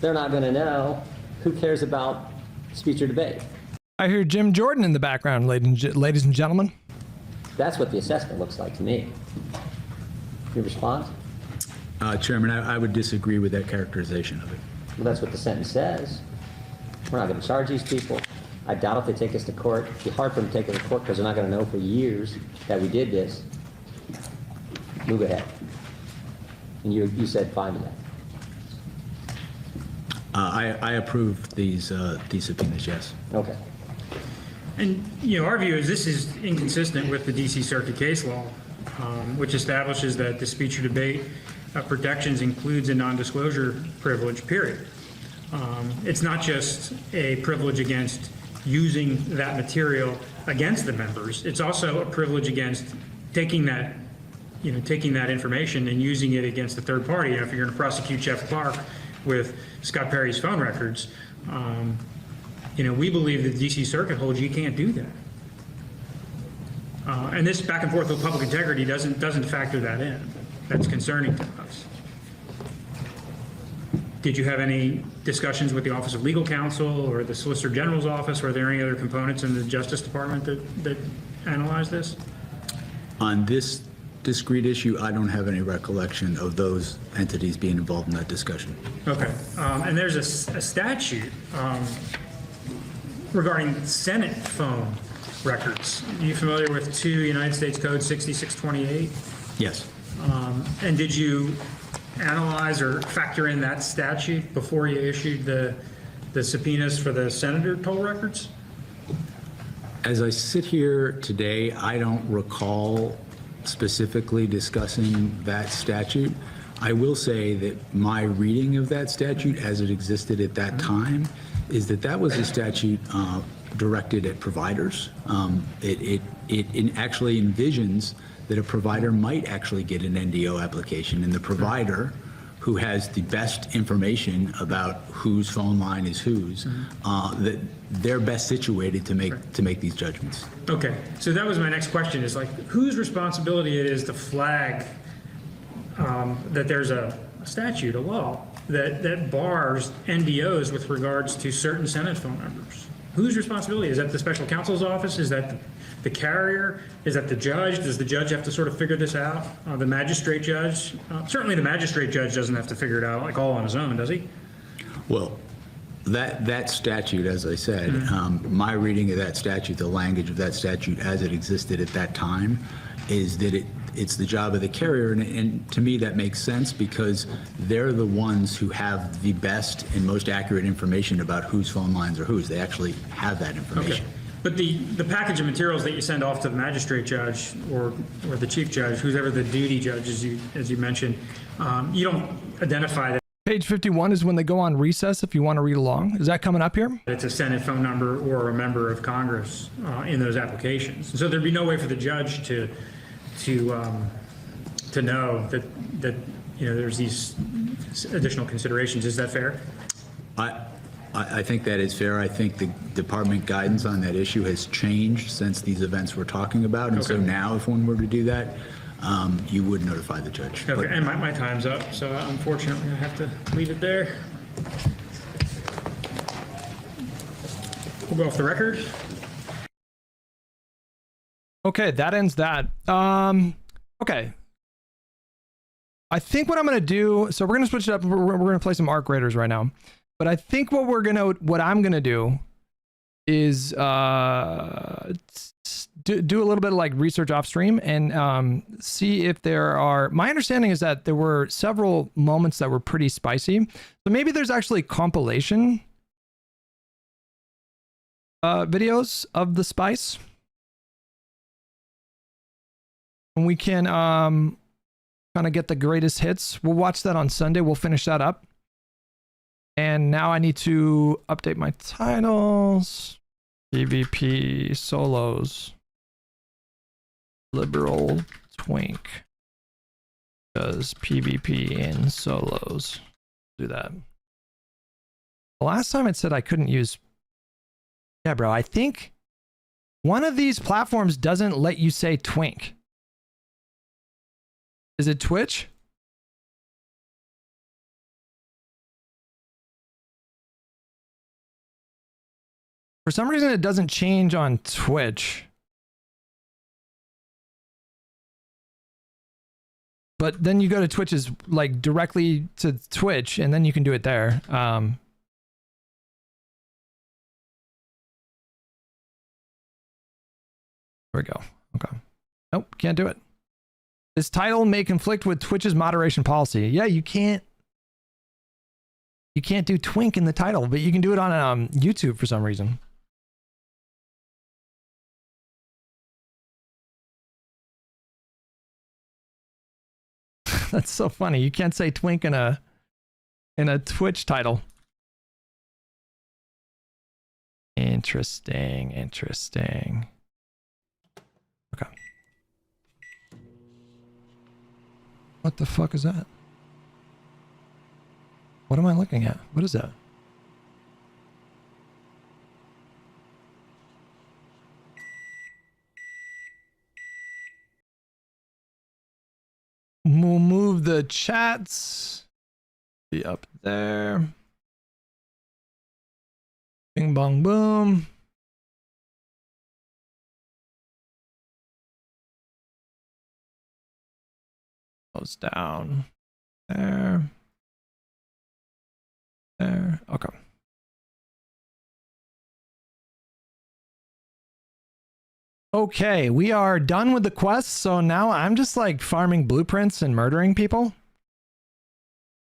They're not going to know. Who cares about speech or debate? I hear Jim Jordan in the background, ladies and gentlemen. That's what the assessment looks like to me. Your response? Chairman, I would disagree with that characterization of it. Well, that's what the sentence says. We're not going to charge these people. I doubt if they take us to court. It'd be hard for them to take us to court because they're not going to know for years that we did this. Move ahead. And you said fine to that. I approve these subpoenas, yes. Okay. And, our view is this is inconsistent with the D.C. Circuit case law, which establishes that the speech or debate protections includes a non-disclosure privilege, period. It's not just a privilege against using that material against the members. It's also a privilege against taking that information and using it against a third party. If you're going to prosecute Jeff Clark with Scott Perry's phone records, we believe that the D.C. Circuit holds you can't do that. And this back and forth with public integrity doesn't factor that in. That's concerning to us. Did you have any discussions with the Office of Legal Counsel or the Solicitor General's office? Were there any other components in the Justice Department that analyzed this? On this discrete issue, I don't have any recollection of those entities being involved in that discussion. Okay. And there's a statute regarding Senate phone records. Are you familiar with 2 United States Code 6628? Yes. And did you analyze or factor in that statute before you issued the subpoenas for the senator toll records? As I sit here today, I don't recall specifically discussing that statute. I will say that my reading of that statute as it existed at that time is that was a statute directed at providers. It actually envisions that a provider might actually get an NDO application, and the provider who has the best information about whose phone line is whose, that they're best situated to make these judgments. Okay, so that was my next question, is like whose responsibility it is to flag that there's a statute, a law, that bars NDOs with regards to certain Senate phone numbers. Whose responsibility? Is that the special counsel's office? Is that the carrier? Is that the judge? Does the judge have to sort of figure this out? The magistrate judge? Certainly the magistrate judge doesn't have to figure it out like all on his own, does he? Well, that statute, as I said, my reading of that statute, the language of that statute as it existed at that time, is that it's the job of the carrier, and to me that makes sense because they're the ones who have the best and most accurate information about whose phone lines are whose. They actually have that information. Okay. But the package of materials that you send off to the magistrate judge or the chief judge, whoever the duty judge as you mentioned, you don't identify that. Page 51 is when they go on recess if you want to read along. Is that coming up here? It's a Senate phone number or a member of Congress in those applications. So there'd be no way for the judge to know that there's these additional considerations. Is that fair? I think that is fair. I think the department guidance on that issue has changed since these events we're talking about. And so now if one were to do that, you would notify the judge. Okay, and my time's up, so unfortunately I have to leave it there. We'll go off the record. Okay, that ends that. Okay. I think what I'm going to do, so we're going to switch it up. We're going to play some arc raiders right now. But I think what I'm going to do is do a little bit of like research off stream and see if there are. My understanding is that there were several moments that were pretty spicy, so maybe there's actually compilation videos of the spice, and we can kind of get the greatest hits. We'll watch that on Sunday. We'll finish that up. And now I need to update my titles. PvP solos. Liberal Twink does PvP in solos. Do that. The last time it said I couldn't use. Yeah, bro, I think one of these platforms doesn't let you say Twink. Is it Twitch? For some reason, it doesn't change on Twitch. But then you go to Twitch's, like, directly to Twitch, and then you can do it there. There we go. Okay. Nope, can't do it. This title may conflict with Twitch's moderation policy. Yeah, you can't do Twink in the title, but you can do it on YouTube for some reason. That's so funny. You can't say Twink in a Twitch title. Interesting, interesting. Okay. What the fuck is that? What am I looking at? What is that? We'll move the chats. Be up there. Bing bong boom. Goes down. There. There. Okay. Okay, we are done with the quests, so now I'm just like farming blueprints and murdering people.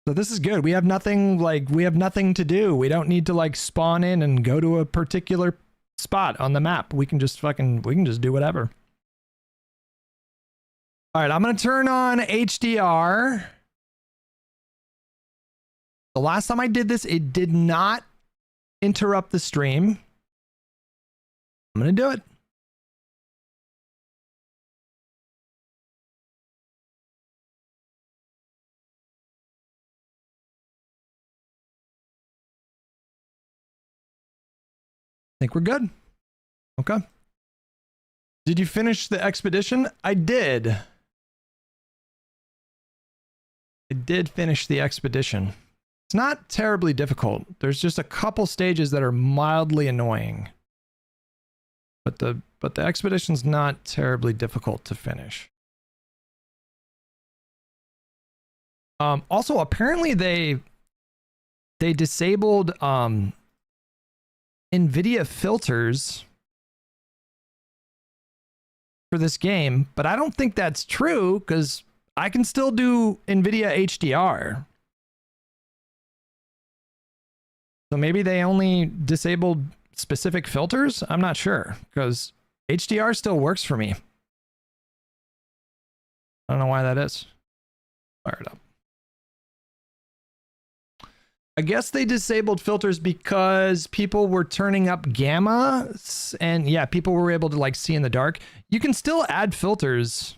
So this is good. We have nothing to do. We don't need to like spawn in and go to a particular spot on the map. We can just do whatever. All right, I'm going to turn on HDR. The last time I did this, it did not interrupt the stream. I'm going to do it. I think we're good. Okay. Did you finish the expedition? I did. I did finish the expedition. It's not terribly difficult. There's just a couple stages that are mildly annoying. But the expedition's not terribly difficult to finish. Also, apparently they disabled NVIDIA filters for this game, but I don't think that's true because I can still do NVIDIA HDR. So maybe they only disabled specific filters? I'm not sure because HDR still works for me. I don't know why that is. Fire it up. I guess they disabled filters because people were turning up gamma, and yeah, people were able to like see in the dark. You can still add filters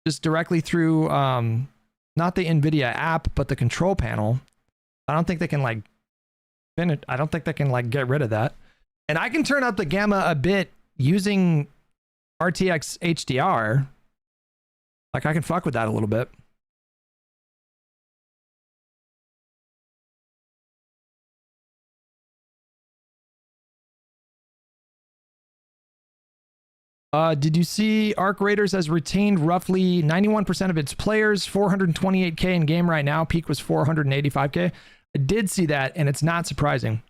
just directly through not the NVIDIA app, but the control panel. I don't think they can like I don't think they can like get rid of that. And I can turn up the gamma a bit using RTX HDR. Like I can fuck with that a little bit. Did you see Arc Raiders has retained roughly 91% of its players, 428k in game right now. Peak was 485k. I did see that, and it's not surprising.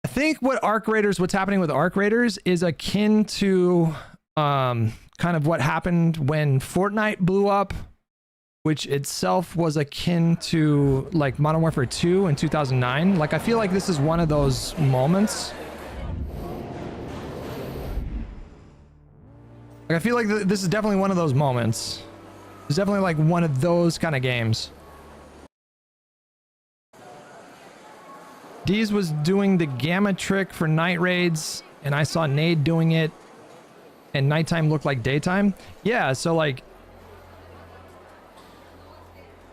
I think what's happening with Arc Raiders is akin to kind of what happened when Fortnite blew up, which itself was akin to like Modern Warfare 2 in 2009. Like, I feel like this is one of those moments. Like, I feel like this is definitely one of those moments. It's definitely like one of those kind of games. Deez was doing the gamma trick for night raids, and I saw Nade doing it, and nighttime looked like daytime. Yeah, so like,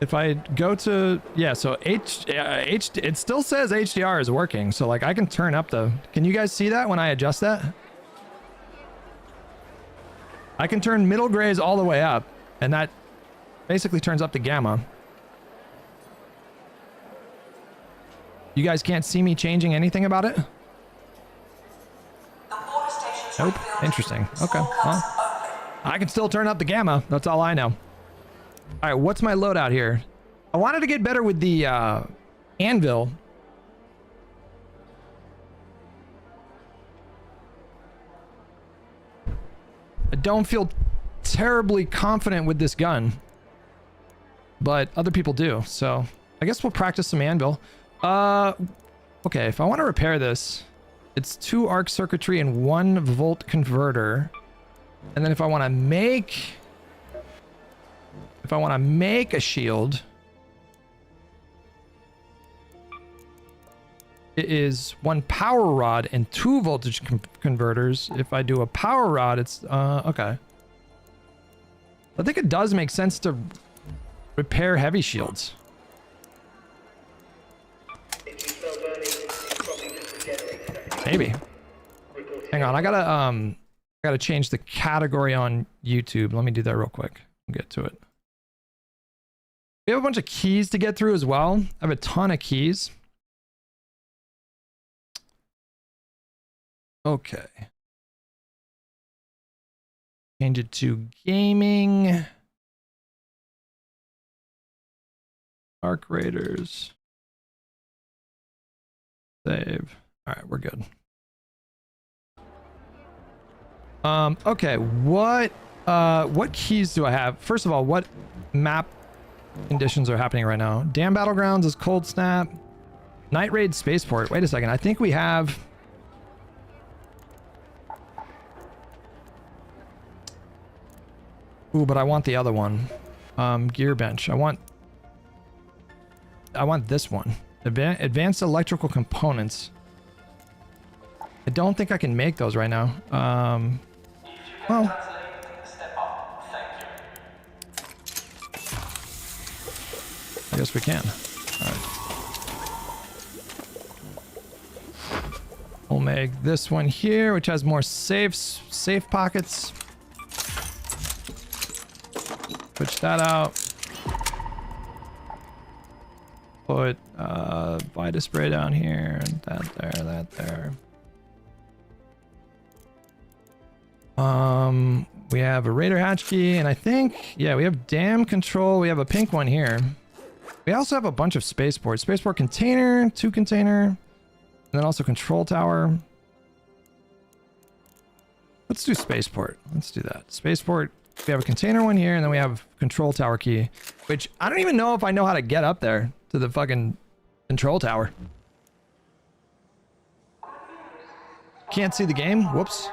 if I go to, yeah, so it still says HDR is working, so like I can turn up the, can you guys see that when I adjust that? I can turn middle grays all the way up, and that basically turns up the gamma. You guys can't see me changing anything about it? Nope. Interesting. Okay. Well, I can still turn up the gamma. That's all I know. All right, what's my loadout here? I wanted to get better with the anvil. I don't feel terribly confident with this gun, but other people do. So I guess we'll practice some anvil. Okay, if I want to repair this, it's 2 arc circuitry and 1 volt converter. And then if I want to make a shield, it is 1 power rod and 2 voltage converters. If I do a power rod, it's okay. I think it does make sense to repair heavy shields. Maybe. Hang on, I gotta change the category on YouTube. Let me do that real quick. We'll get to it. We have a bunch of keys to get through as well. I have a ton of keys. Okay. Change it to gaming. Arc Raiders. Save. All right, we're good. Okay, what keys do I have? First of all, what map conditions are happening right now? Dam Battlegrounds is Cold Snap. Night Raid Spaceport. Wait a second. I think we have... Ooh, but I want the other one. Gear Bench. I want this one. Advanced Electrical Components. I don't think I can make those right now. Well. I guess we can. All right. We'll make this one here, which has more safe pockets. Switch that out. Put Vita spray down here, and that there. We have a Raider hatch key, and I think, yeah, we have dam control. We have a pink one here. We also have a bunch of spaceports. Spaceport container, 2 container, and then also control tower. Let's do spaceport. Let's do that. Spaceport. We have a container one here, and then we have control tower key, which I don't even know if I know how to get up there to the fucking control tower. Can't see the game. Whoops.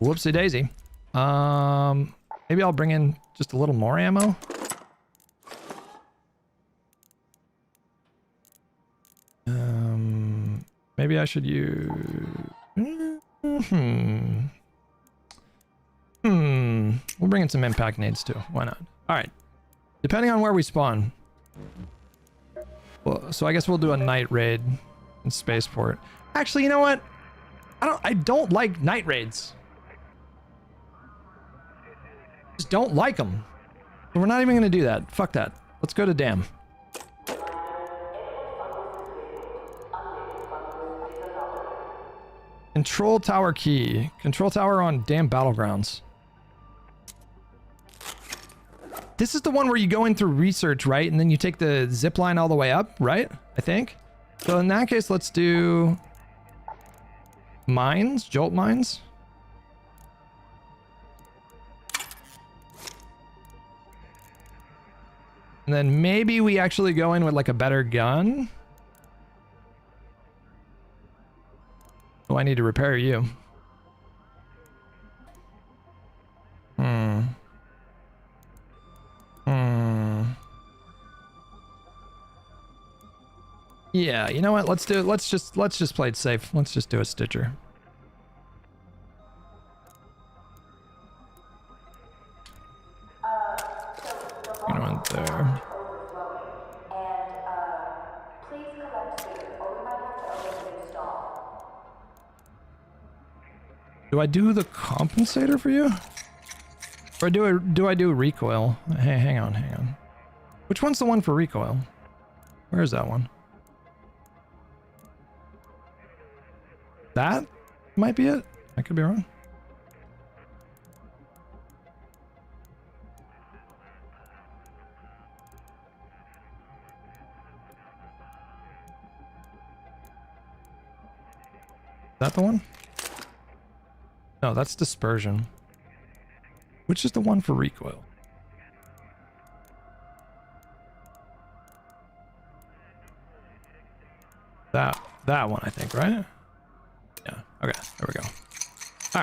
Whoopsie daisy. Maybe I'll bring in just a little more ammo. Maybe I should use... We'll bring in some impact nades too. Why not? All right. Depending on where we spawn. Well, so I guess we'll do a night raid in spaceport. Actually, you know what? I don't like night raids. Just don't like them. So we're not even going to do that. Fuck that. Let's go to dam. Control tower key. Control tower on dam battlegrounds. This is the one where you go in through research, right? And then you take the zip line all the way up, right? I think. So in that case, let's do mines, jolt mines. And then maybe we actually go in with like a better gun. Oh, I need to repair you. Yeah, you know what? Let's do it. Let's just play it safe. Let's just do a Stitcher. You know what there. Do I do the compensator for you? Or do I do recoil? Hey, hang on. Which one's the one for recoil? Where is that one? That might be it. I could be wrong. Is that the one? No, that's dispersion. Which is the one for recoil? That one, I think, right? Yeah. Okay. There we go. All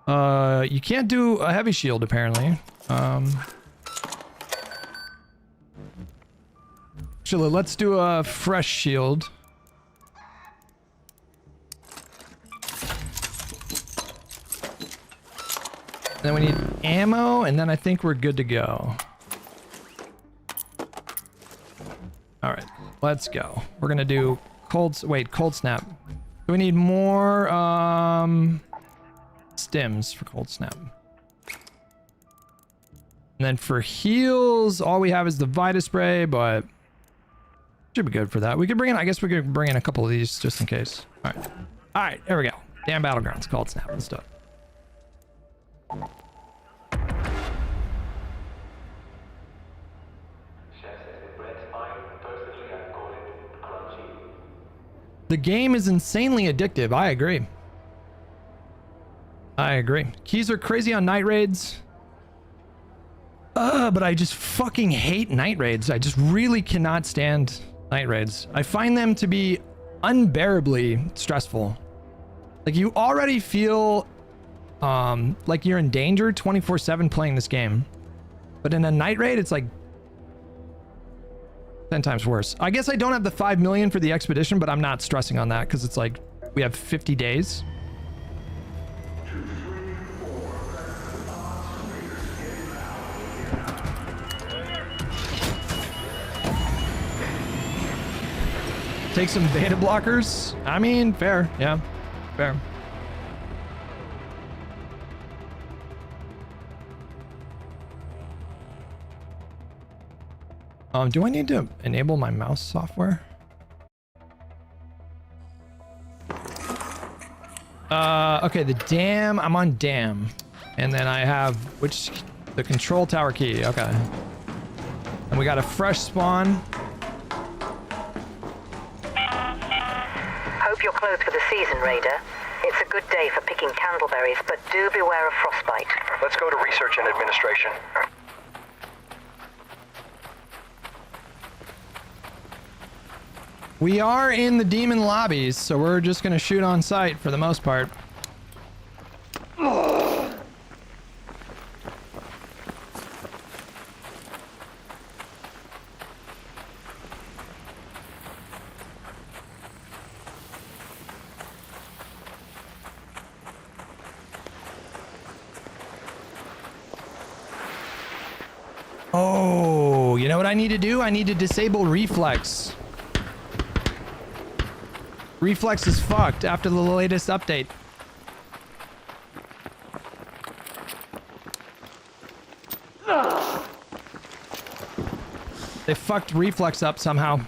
right. You can't do a heavy shield apparently. Actually, let's do a fresh shield. Then we need ammo, and then I think we're good to go. All right, let's go. We're gonna do cold snap. Do we need more stims for cold snap? And then for heals, all we have is the Vita spray, but should be good for that. We could bring in, I guess we could bring in a couple of these just in case. All right, there we go. Damn battlegrounds, cold snap. Let's do it. The game is insanely addictive. I agree. Keys are crazy on night raids. But I just fucking hate night raids. I just really cannot stand night raids. I find them to be unbearably stressful. Like, you already feel like you're in danger 24/7 playing this game. But in a night raid, it's like 10 times worse. I guess I don't have the 5 million for the expedition, but I'm not stressing on that because it's like we have 50 days. Take some beta blockers. I mean, fair. Yeah, fair. Do I need to enable my mouse software? Okay, the dam, I'm on dam. And then I have, the control tower key, okay. And we got a fresh spawn. Hope you're closed for the season, Raider. It's a good day for picking candleberries, but do beware of frostbite. Let's go to research and administration. We are in the demon lobbies, so we're just gonna shoot on sight for the most part. Oh, you know what I need to do? I need to disable reflex. Reflex is fucked after the latest update. They fucked reflex up somehow.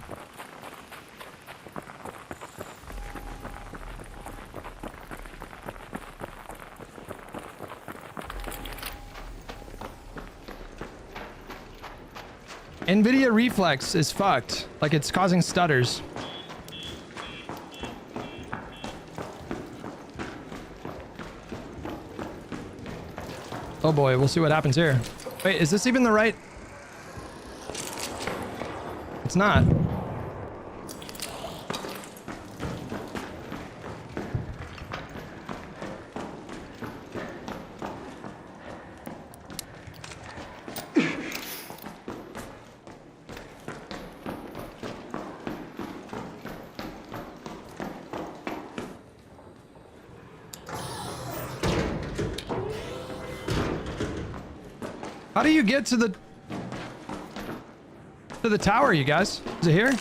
NVIDIA Reflex is fucked. Like, it's causing stutters. Oh boy, we'll see what happens here. Wait, is this even the right? It's not. How do you get to the tower, you guys? Is it here?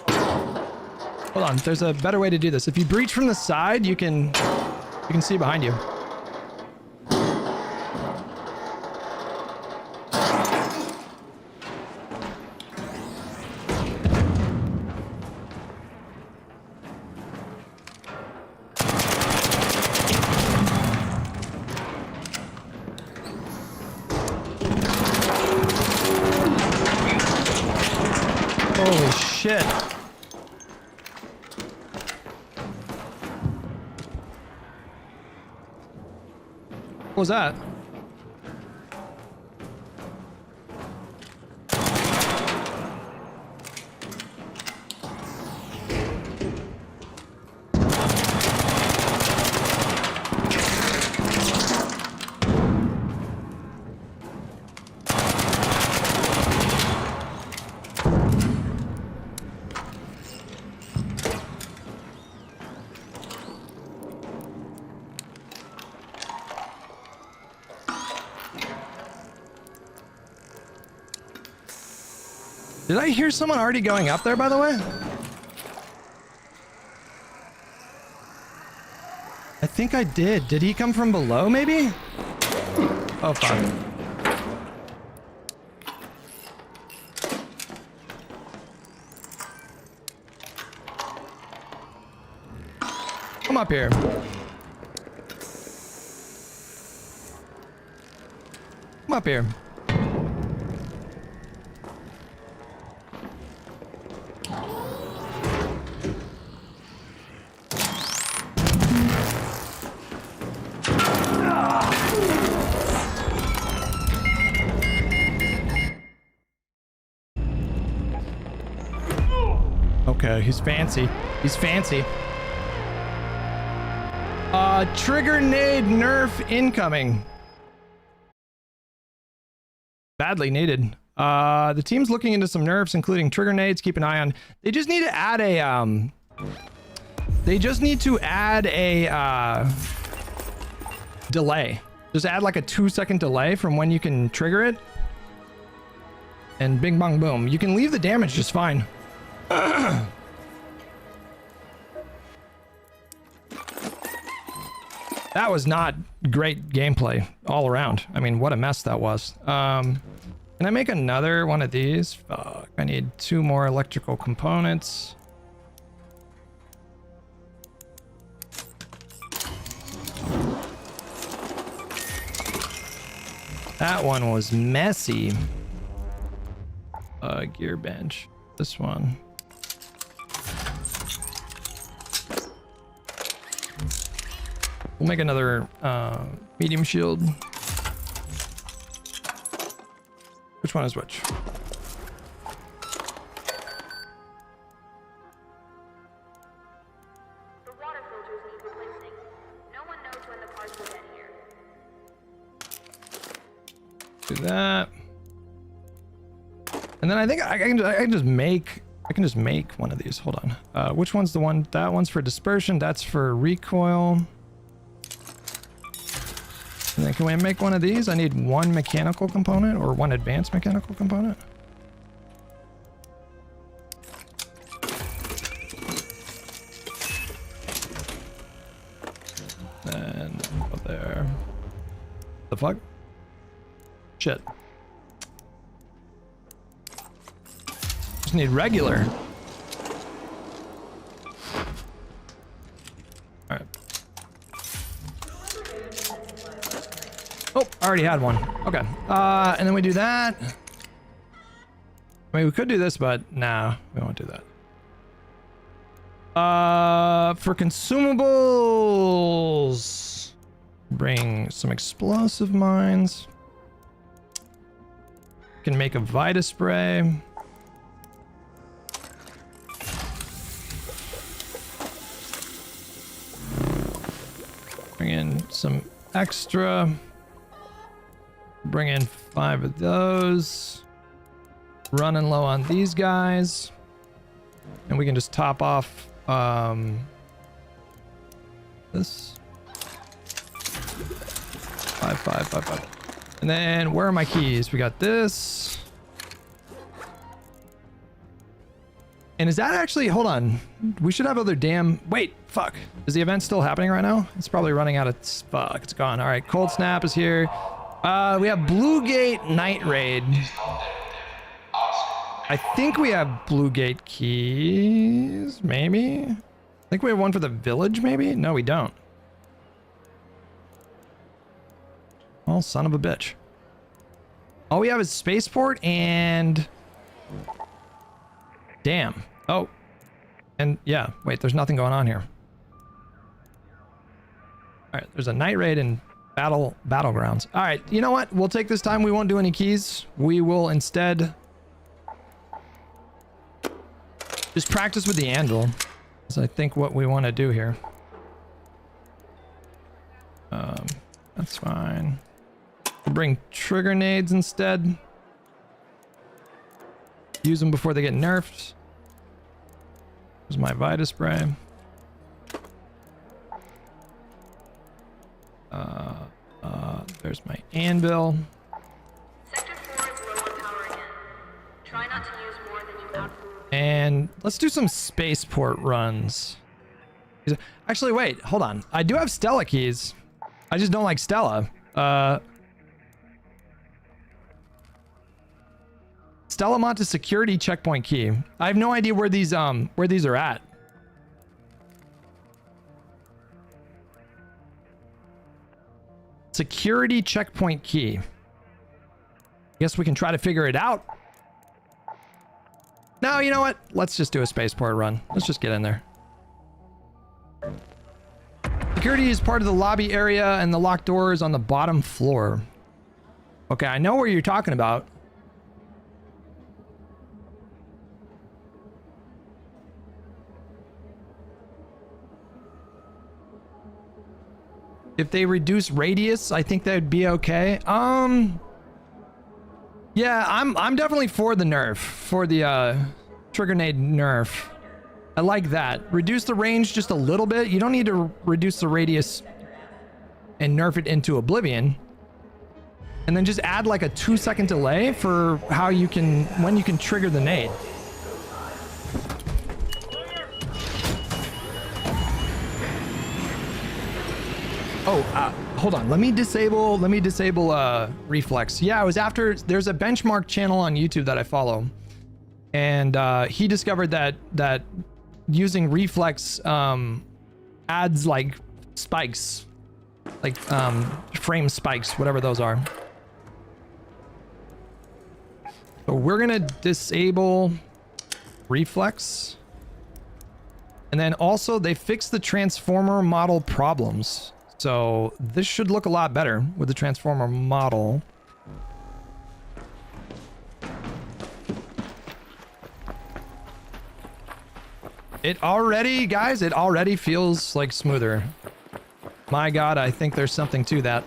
Hold on, there's a better way to do this. If you breach from the side, you can see behind you. Holy shit. What was that? Did I hear someone already going up there, by the way? I think I did. Did he come from below, maybe? Oh, fuck. Come up here. Come up here. Okay, he's fancy. He's fancy. Trigger nade nerf incoming. Badly needed. The team's looking into some nerfs, including trigger nades. Keep an eye on. They just need to add a delay. Just add like a 2-second delay from when you can trigger it. And bing bong boom. You can leave the damage just fine. That was not great gameplay all around. I mean, what a mess that was. Can I make another one of these? Fuck, I need 2 more electrical components. That one was messy. Gear bench. This one. We'll make another medium shield. Which one is which? The water filters need replacing. No one knows when the parts will get here. Do that. And then I think I can just make one of these. Hold on. Which one's the one? That one's for dispersion. That's for recoil. And then can we make one of these? I need 1 mechanical component or 1 advanced mechanical component. Then up there. The fuck? Shit. Just need regular. Alright. Oh, I already had one. Okay. And then we do that. I mean, we could do this, but nah, we won't do that. For consumables, bring some explosive mines. Can make a Vita spray. Bring in some extra. Bring in 5 of those. Running low on these guys. And we can just top off this. 5, 5, 5, 5. And then where are my keys? We got this. And is that actually, hold on. We should have other damn, wait, fuck. Is the event still happening right now? It's probably running out of, fuck, it's gone. All right, Cold Snap is here. We have Blue Gate Night Raid. I think we have Blue Gate keys, maybe? I think we have one for the village, maybe? No, we don't. Oh, son of a bitch. All we have is Spaceport and... Damn. Oh. And yeah, wait, there's nothing going on here. Alright, there's a night raid and battlegrounds. Alright, you know what? We'll take this time. We won't do any keys. We will instead... just practice with the anvil. That's I think what we want to do here. That's fine. We'll bring trigger nades instead. Use them before they get nerfed. There's my Vita spray. There's my anvil. Sector 4 is low on power again. Try not to use more than you absolutely. And let's do some spaceport runs. Actually, wait, hold on. I do have Stella keys. I just don't like Stella. Stella Monte security checkpoint key. I have no idea where these are at. Security checkpoint key. Guess we can try to figure it out. No, you know what? Let's just do a spaceport run. Let's just get in there. Security is part of the lobby area and the locked door is on the bottom floor. Okay, I know where you're talking about. If they reduce radius, I think that would be okay. Yeah, I'm definitely for the nerf, for the trigger nade nerf. I like that. Reduce the range just a little bit. You don't need to reduce the radius and nerf it into oblivion. And then just add like a 2-second delay for how you can, when you can trigger the nade. Oh, hold on. Let me disable reflex. Yeah, it was after, there's a benchmark channel on YouTube that I follow. And he discovered that using reflex adds like spikes, like frame spikes, whatever those are. So we're gonna disable reflex. And then also they fixed the transformer model problems. So this should look a lot better with the transformer model. It already, guys, it already feels like smoother. My God, I think there's something to that.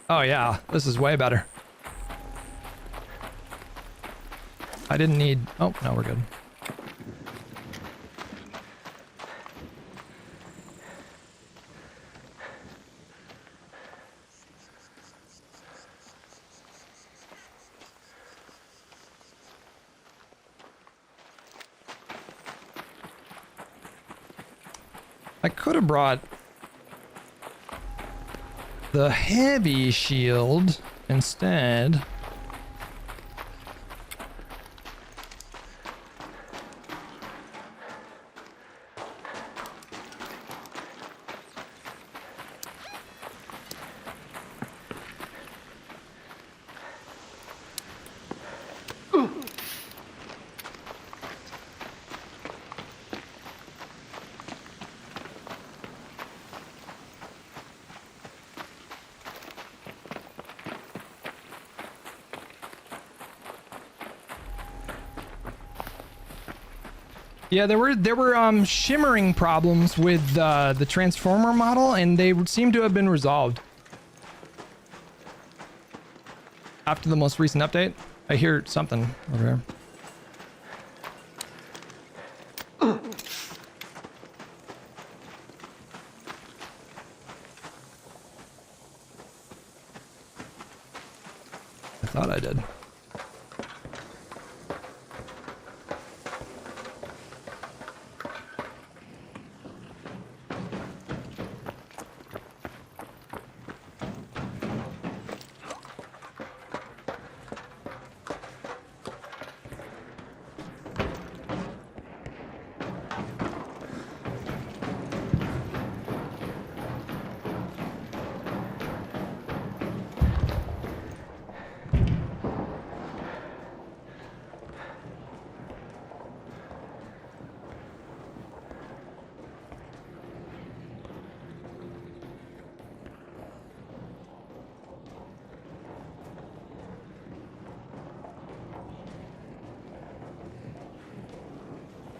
Oh yeah, this is way better. I didn't need, oh, no, we're good. I could have brought the heavy shield instead. Yeah, there were shimmering problems with the transformer model, and they seem to have been resolved after the most recent update. I hear something over there. I thought I did.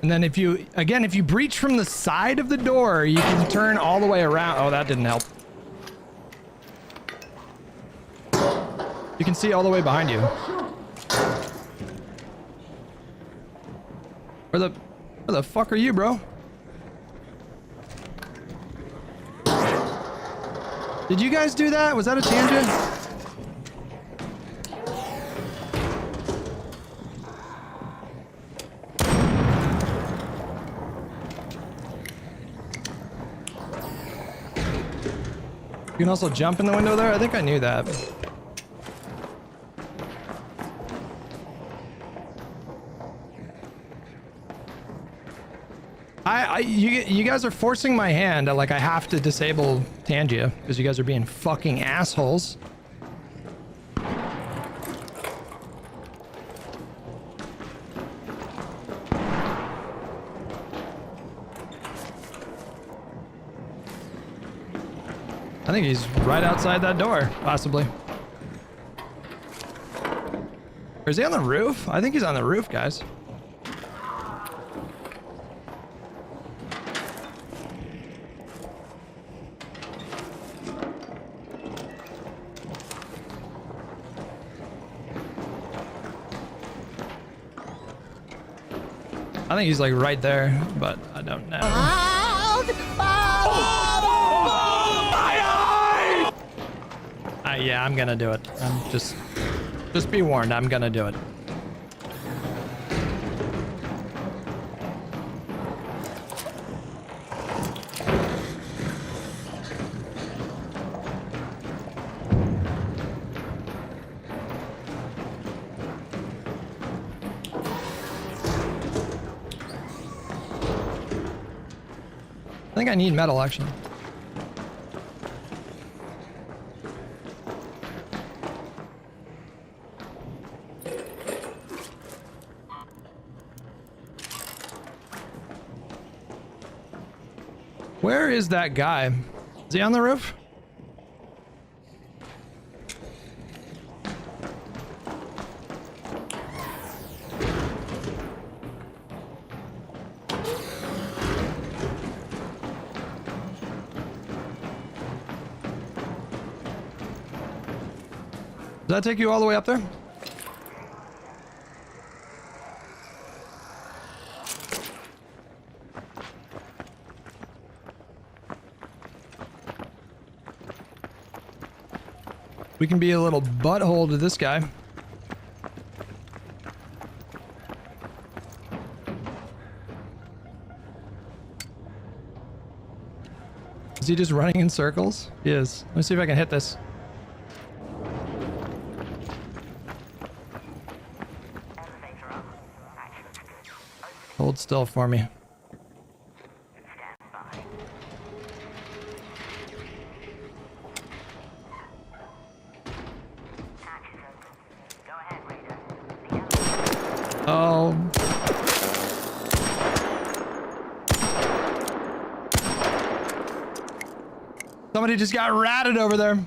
And then if you breach from the side of the door, you can turn all the way around. Oh, that didn't help. You can see all the way behind you. Where the fuck are you, bro? Did you guys do that? Was that a tangent? You can also jump in the window there? I think I knew that. You guys are forcing my hand. Like, I have to disable Tangia because you guys are being fucking assholes. I think he's right outside that door, possibly. Or is he on the roof? I think he's on the roof, guys. I think he's like right there, but I don't know. Yeah, I'm gonna do it. Just be warned, I'm gonna do it. I think I need metal, actually. Where is that guy? Is he on the roof? Does that take you all the way up there? We can be a little butthole to this guy. Is he just running in circles? He is. Let me see if I can hit this. Hold still for me. Oh. Somebody just got ratted over there.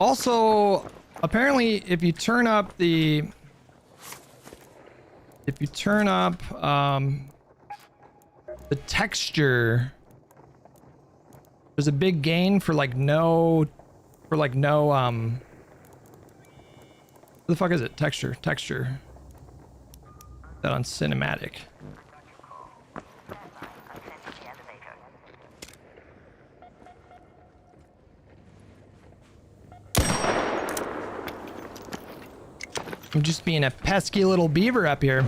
Also, apparently, if you turn up the texture, there's a big gain for like no what the fuck is it? Texture. That on cinematic. I'm just being a pesky little beaver up here.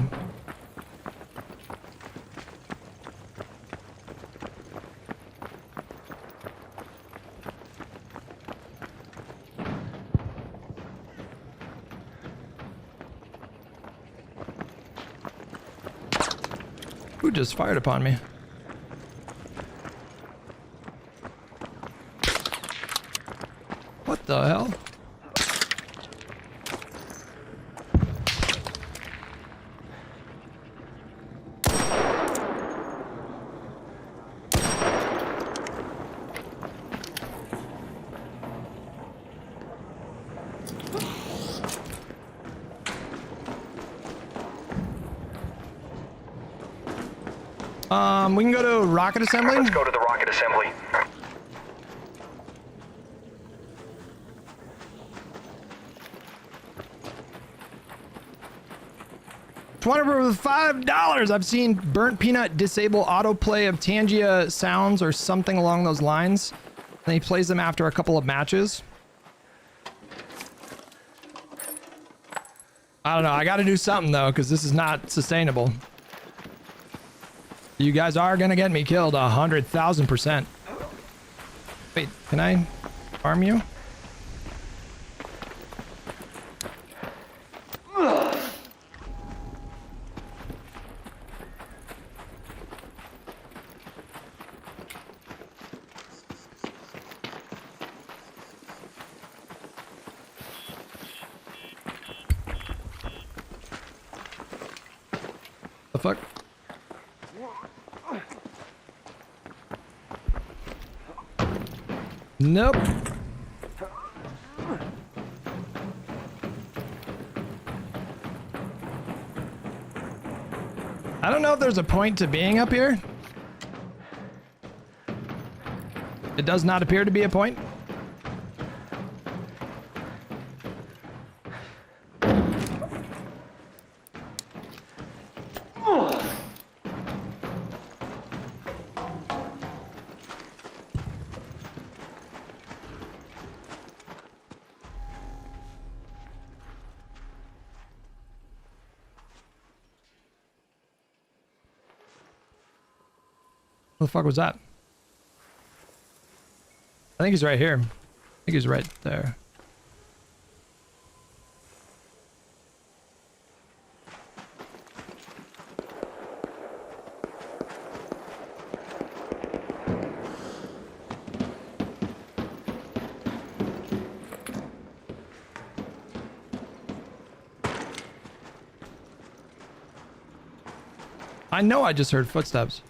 Who just fired upon me? What the hell? We can go to rocket assembly. Let's go to the rocket assembly. $5. I've seen Burnt Peanut disable autoplay of Tangia sounds or something along those lines. And he plays them after a couple of matches. I don't know. I got to do something though, because this is not sustainable. You guys are gonna get me killed 100,000%. Wait, can I farm you? The fuck? Nope. I don't know if there's a point to being up here. It does not appear to be a point. What the fuck was that? I think he's right here. I think he's right there. I know I just heard footsteps.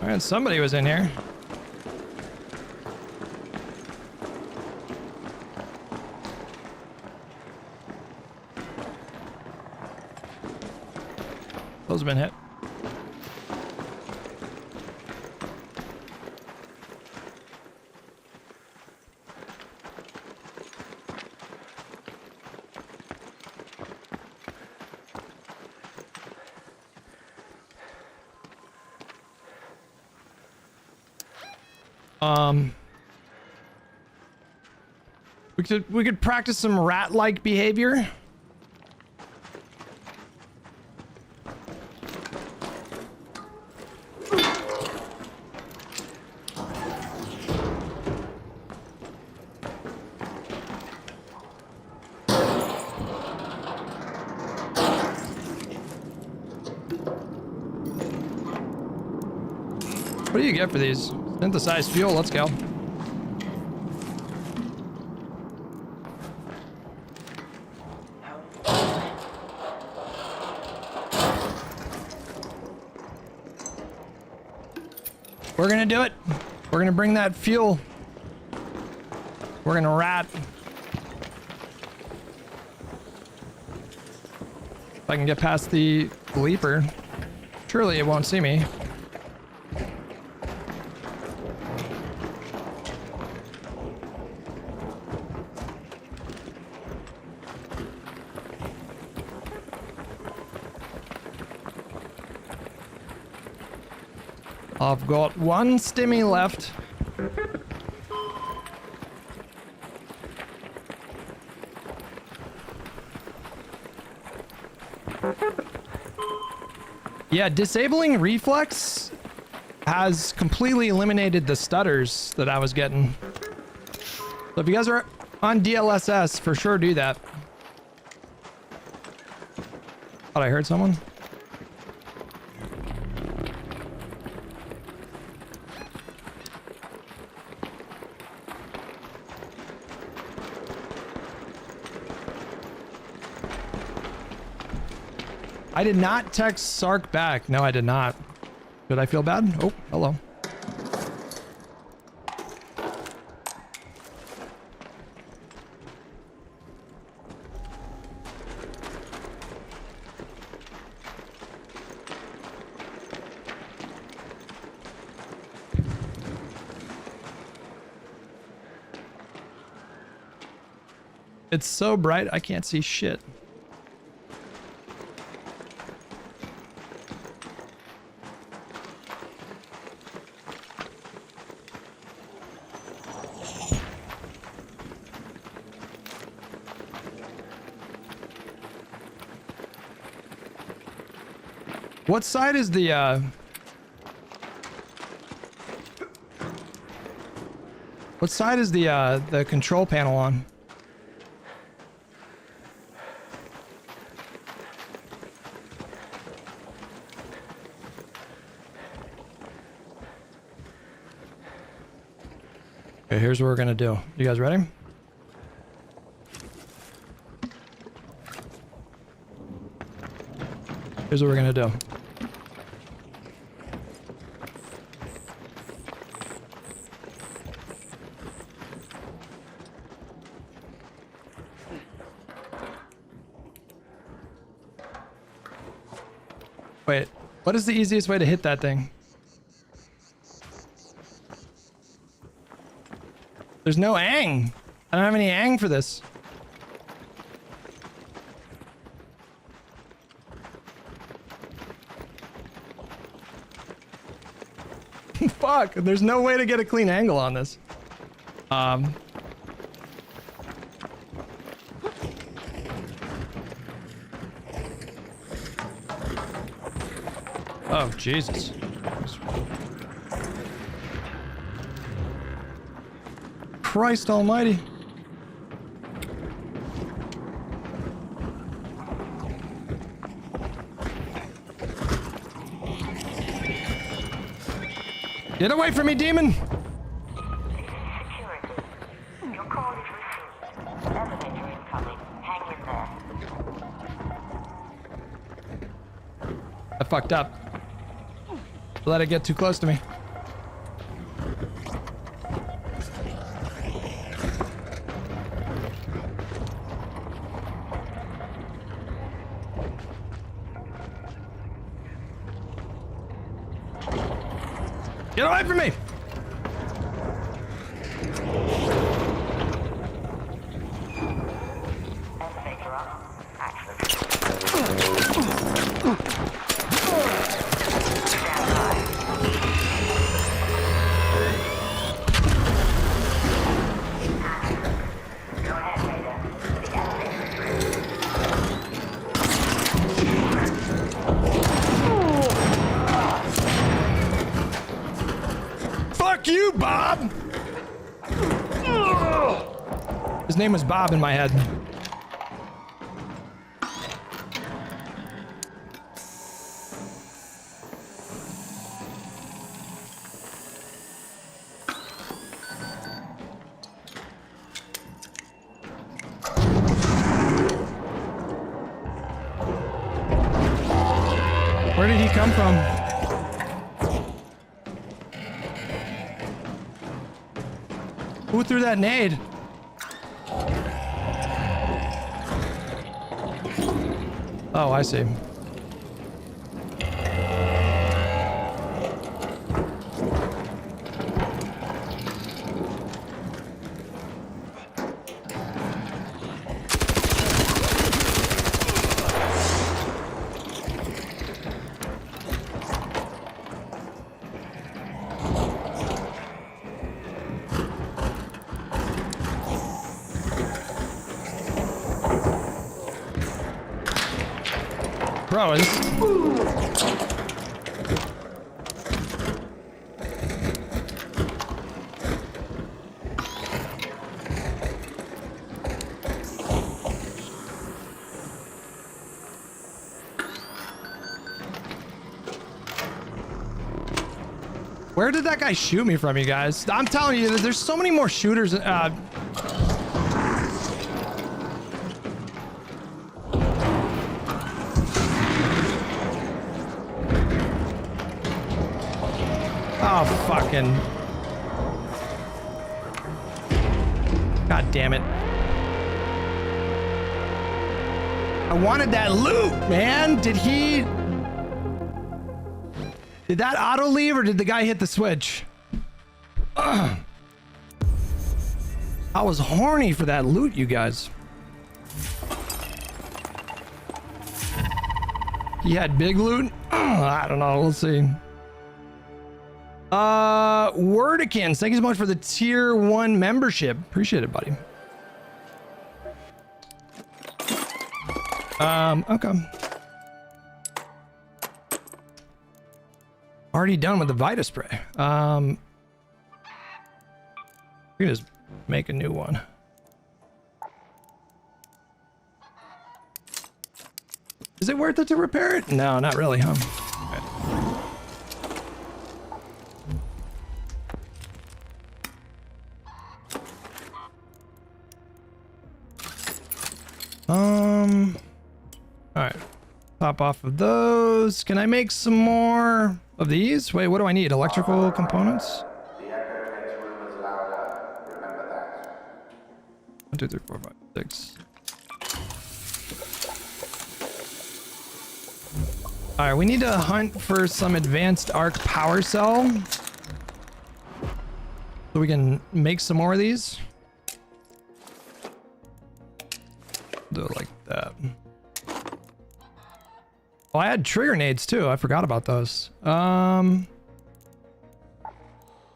Alright, somebody was in here. Those have been hit. We could practice some rat-like behavior. What do you get for these? Synthesized fuel, let's go. We're gonna do it. We're gonna bring that fuel. We're gonna rat. If I can get past the leaper, surely it won't see me. I've got one stimmy left. Yeah, disabling reflex has completely eliminated the stutters that I was getting. So if you guys are on DLSS, for sure do that. Thought I heard someone. I did not text Sark back. No, I did not. Did I feel bad? Oh, hello. It's so bright, I can't see shit. What side is the, what side is the control panel on? Okay, here's what we're gonna do. You guys ready? Here's what we're gonna do. Wait, what is the easiest way to hit that thing? There's no ang. I don't have any ang for this. Fuck, there's no way to get a clean angle on this. Oh, Jesus. Christ almighty. Get away from me, demon! Your call is received. Elevator incoming. Hang in there. I fucked up. Let it get too close to me. Get away from me! Elevator up. Access. Fuck you, Bob! His name was Bob in my head. he come from? Who threw that nade? Oh, I see. Bro, where did that guy shoot me from, you guys? I'm telling you, there's so many more shooters. Oh, fucking. God damn it. I wanted that loot, man. Did that auto leave or did the guy hit the switch? Ugh. I was horny for that loot, you guys. He had big loot? I don't know. We'll see. Wordikins, thank you so much for the tier 1 membership. Appreciate it, buddy. Okay. Already done with the Vita spray. We can just make a new one. Is it worth it to repair it? No, not really, huh? All right. Pop off of those. Can I make some more of these? Wait, what do I need? Electrical components? The echo makes rumors louder. Remember that. 1, 2, 3, 4, 5, 6. All right, we need to hunt for some advanced arc power cell so we can make some more of these. Do it like that. Oh, I had trigger nades too. I forgot about those.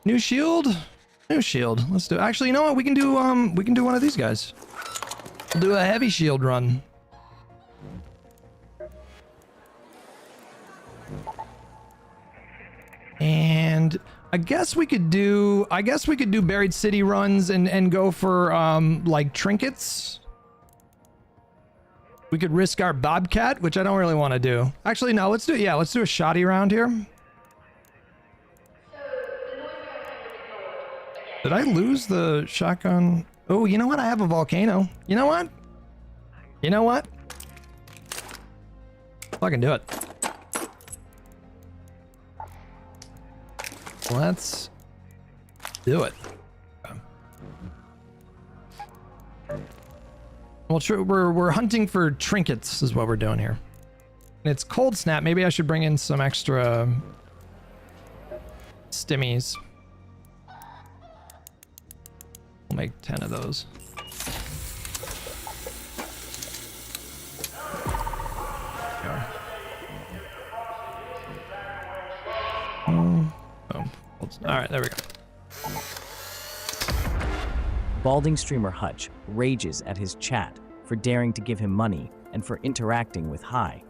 New shield. New shield. Let's do. Actually, you know what? We can do one of these guys. We'll do a heavy shield run. And I guess we could do buried city runs and go for like trinkets. We could risk our bobcat, which I don't really want to do. Actually, no, let's do a shoddy round here. Did I lose the shotgun? Oh, you know what? I have a volcano. You know what? You know what? Fucking do it. Let's do it. Well, we're hunting for trinkets is what we're doing here. And it's cold snap. Maybe I should bring in some extra stimmies. We'll make 10 of those. All right, there we go. Balding streamer Hutch rages at his chat for daring to give him money and for interacting with High.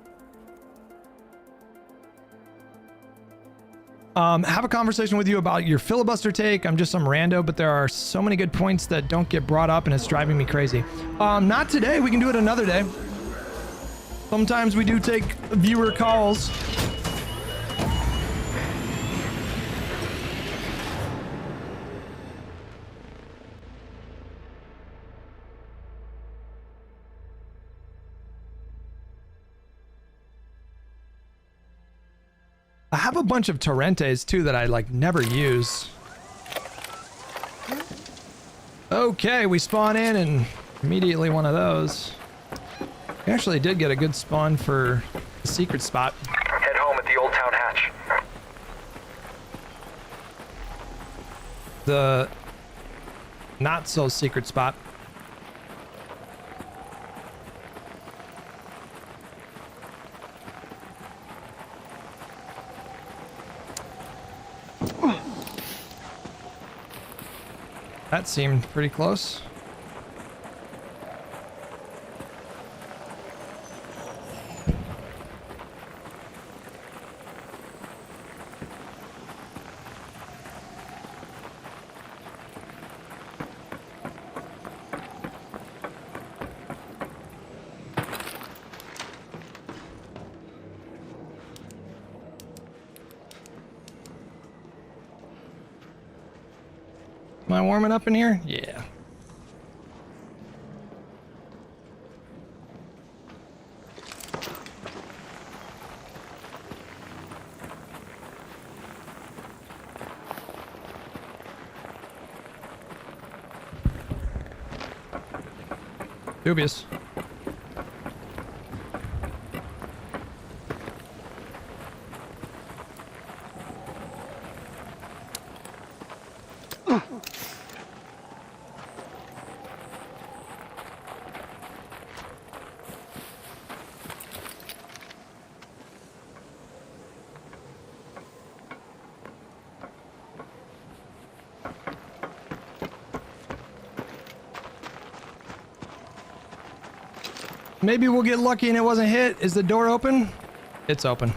Have a conversation with you about your filibuster take. I'm just some rando, but there are so many good points that don't get brought up and it's driving me crazy. Not today. We can do it another day. Sometimes we do take viewer calls. I have a bunch of Torrentes too that I like never use. Okay, we spawn in and immediately one of those. We actually did get a good spawn for the secret spot. Head home at the Old Town Hatch. The not so secret spot. That seemed pretty close. Am I warming up in here? Yeah. Dubious. Maybe we'll get lucky and it wasn't hit. Is the door open? It's open.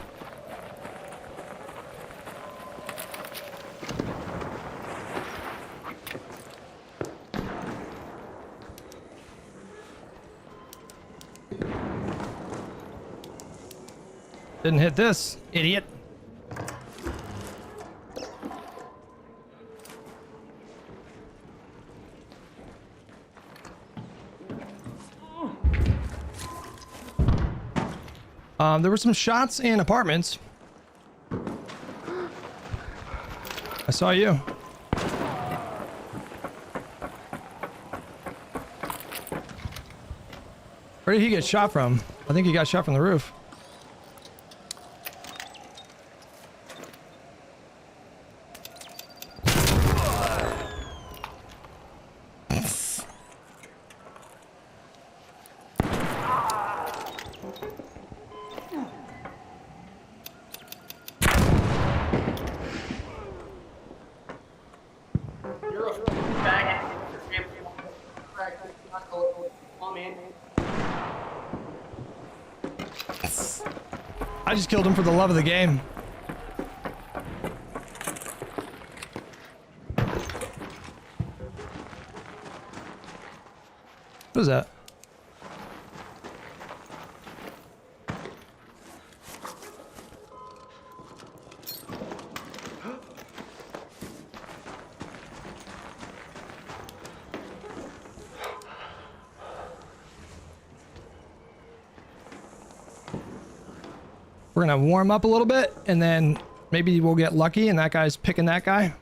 Didn't hit this, idiot. There were some shots in apartments. I saw you. Where did he get shot from? I think he got shot from the roof. I just killed him for the love of the game. What is that? We're gonna warm up a little bit and then maybe we'll get lucky and that guy's picking that guy.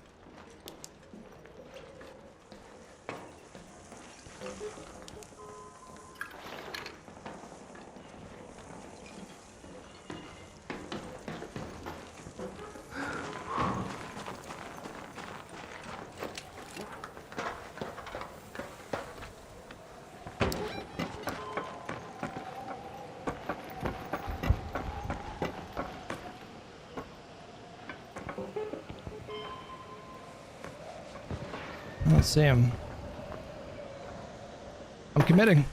Let's see him. I'm committing.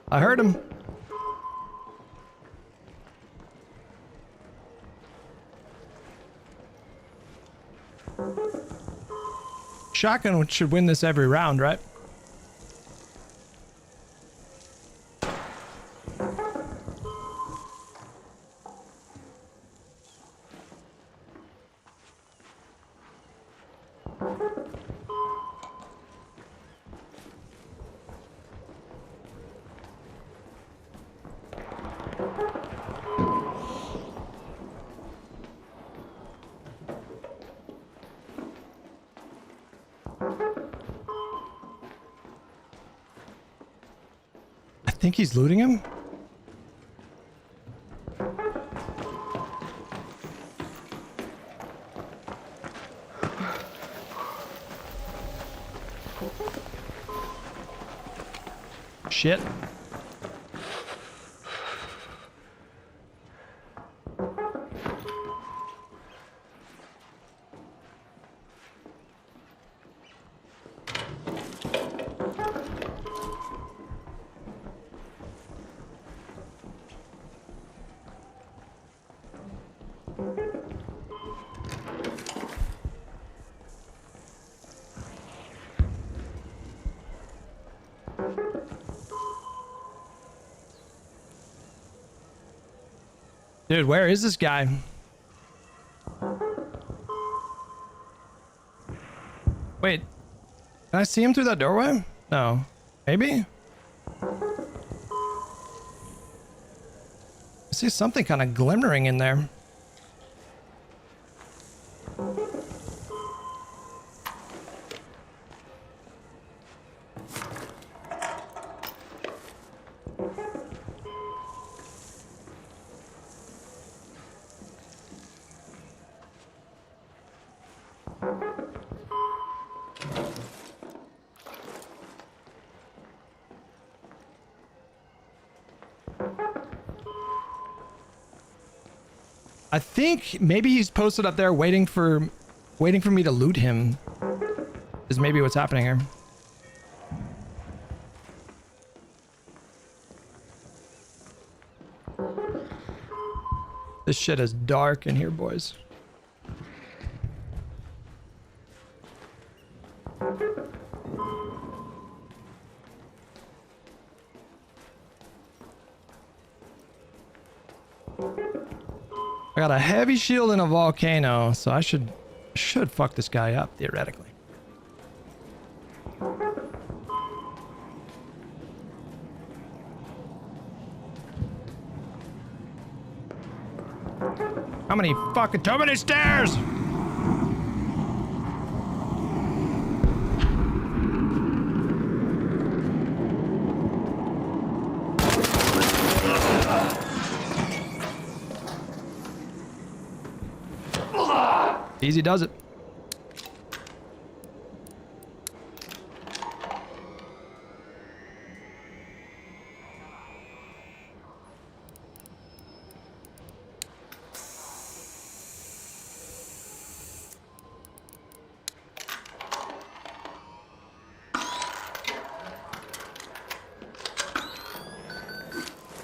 I heard him. Shotgun should win this every round, right? think he's looting him. Shit. Dude, where is this guy? Wait, can I see him through that doorway? No. Maybe? I see something kind of glimmering in there. I think maybe he's posted up there waiting for me to loot him. Is maybe what's happening here. This shit is dark in here, boys. I got a heavy shield and a volcano, so I should fuck this guy up theoretically. How many fucking too many stairs? Easy does it.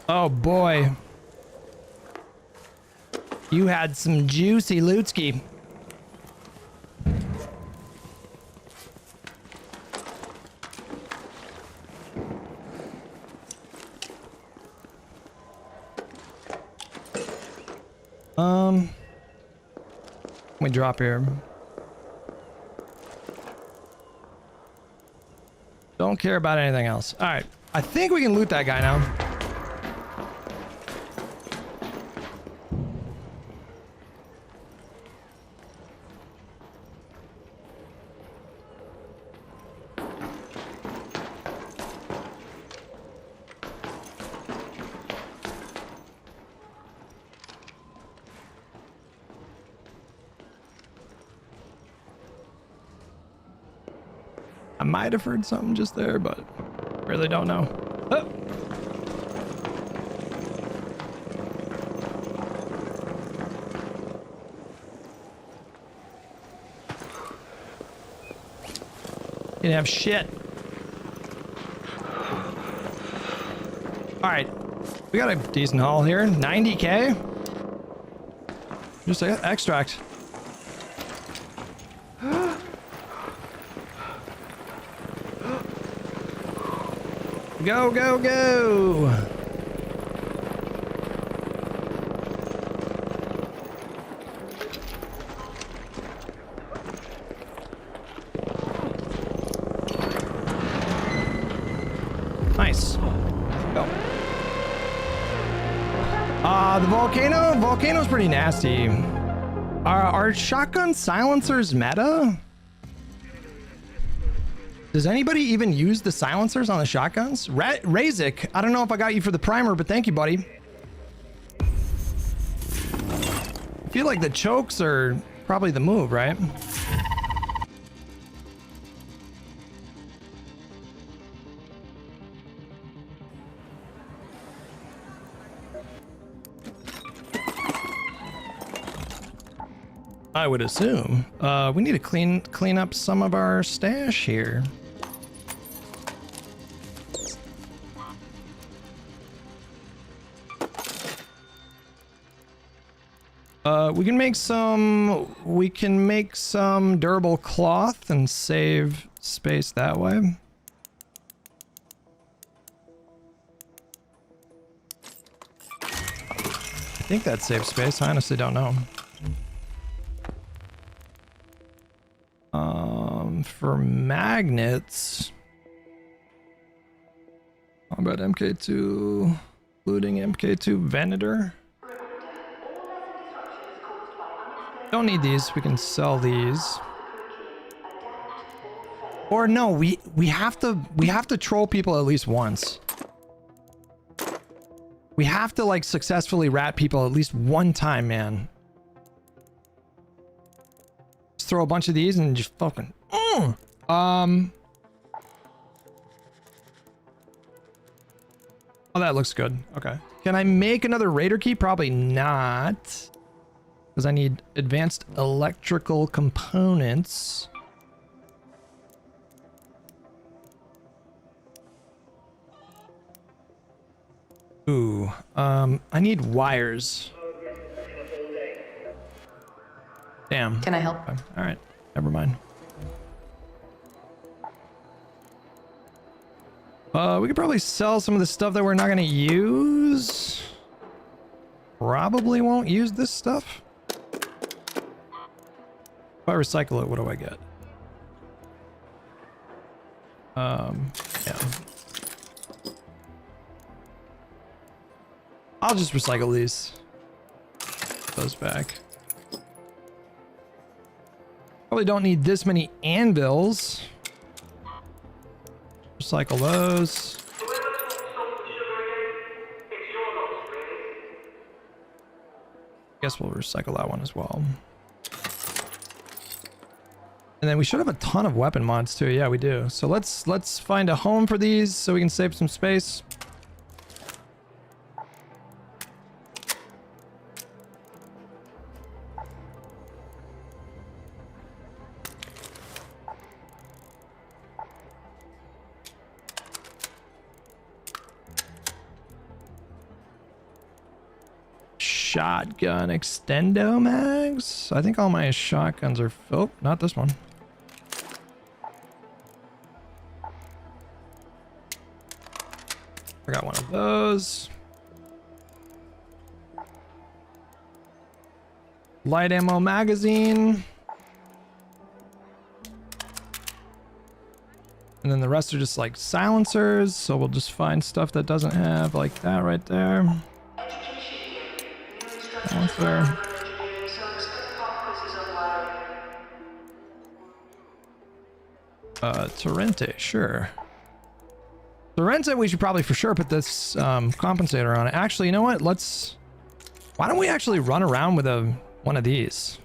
Oh boy. You had some juicy lootski. Let me drop here. Don't care about anything else. All right, I think we can loot that guy now. I might have heard something just there, but really don't know. Oh. You didn't have shit. All right, we got a decent haul here. 90K. Just extract. Go, go, go! Nice. Go. The volcano's pretty nasty. Are shotgun silencers meta? Does anybody even use the silencers on the shotguns? Razik, I don't know if I got you for the primer, but thank you, buddy. I feel like the chokes are probably the move, right? I would assume. We need to clean up some of our stash here. We can make some durable cloth and save space that way. I think that saves space. I honestly don't know. For magnets, how about MK2, including MK2 Venator? Don't need these. We can sell these. Or no, we have to troll people at least once. We have to like successfully rat people at least one time, man. Just throw a bunch of these and just fucking. Oh, that looks good. Okay. Can I make another Raider key? Probably not. Because I need advanced electrical components. Ooh, I need wires. Damn. Can I help? Okay. All right, never mind. We could probably sell some of the stuff that we're not gonna use. Probably won't use this stuff. If I recycle it, what do I get? Yeah. I'll just recycle these. Those back. Probably don't need this many anvils. Recycle those. Guess we'll recycle that one as well. And then we should have a ton of weapon mods too. Yeah, we do. So let's find a home for these so we can save some space. Shotgun extendo mags. I think all my shotguns are filled. Not this one. I got one of those. Light ammo magazine. And then the rest are just like silencers. So we'll just find stuff that doesn't have like that right there. Silencer. Torrente, sure. Torrente, we should probably for sure put this compensator on it. Actually, you know what? Why don't we actually run around with one of these?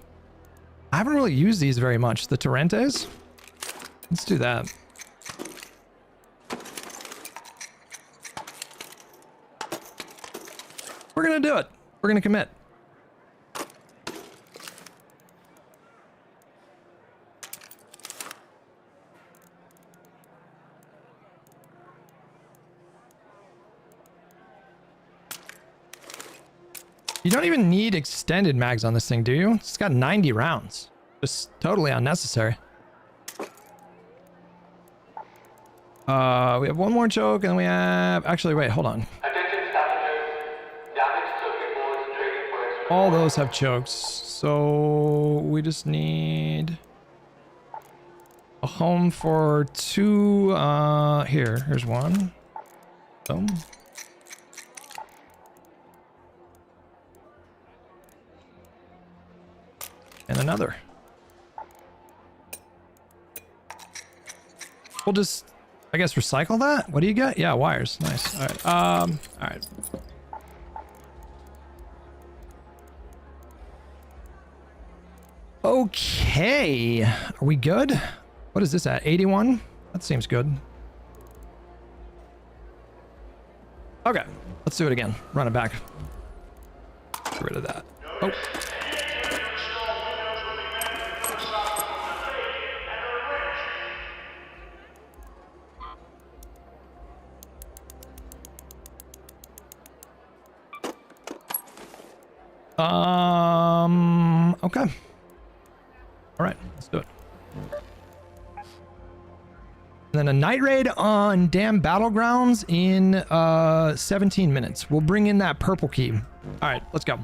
I haven't really used these very much. The Torrentes? Let's do that. We're gonna do it. We're gonna commit. You don't even need extended mags on this thing, do you? It's got 90 rounds. Just totally unnecessary. We have one more choke and we have... Actually, wait, hold on. All those have chokes. So we just need a home for two... here's one. Boom. And another. We'll just, I guess, recycle that. What do you get? Yeah, wires. Nice. All right. All right. Okay. Are we good? What is this at? 81? That seems good. Okay. Let's do it again. Run it back. Get rid of that. Oh. Okay. All right, let's do it. And then a night raid on damn battlegrounds in 17 minutes. We'll bring in that purple key. All right, let's go.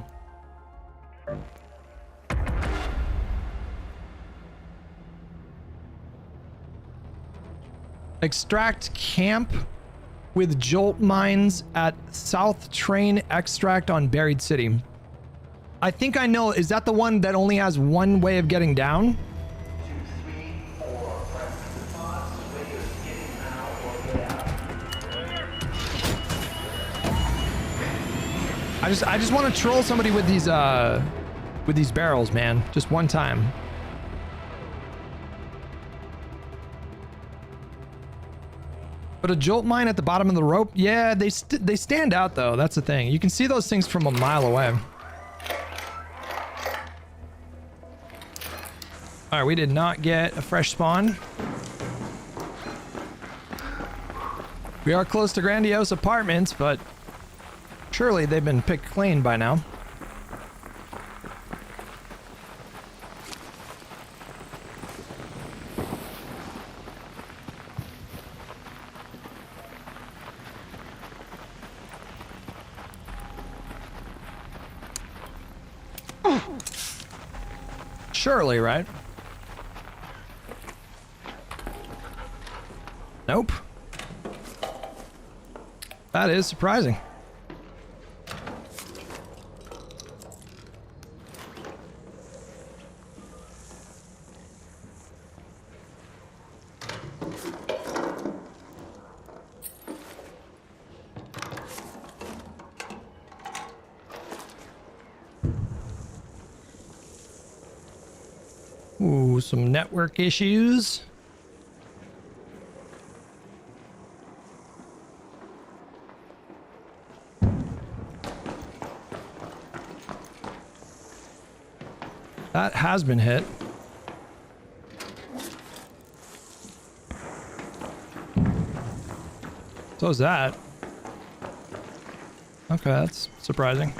Extract camp with jolt mines at South Train extract on Buried City. I think I know. Is that the one that only has one way of getting down? I just want to troll somebody with these barrels, man. Just one time. But a jolt mine at the bottom of the rope? Yeah, they stand out though. That's the thing. You can see those things from a mile away. All right, we did not get a fresh spawn. We are close to grandiose apartments, but surely they've been picked clean by now. Surely, right? Nope. That is surprising. Ooh, some network issues. That has been hit. So is that. Okay, that's surprising.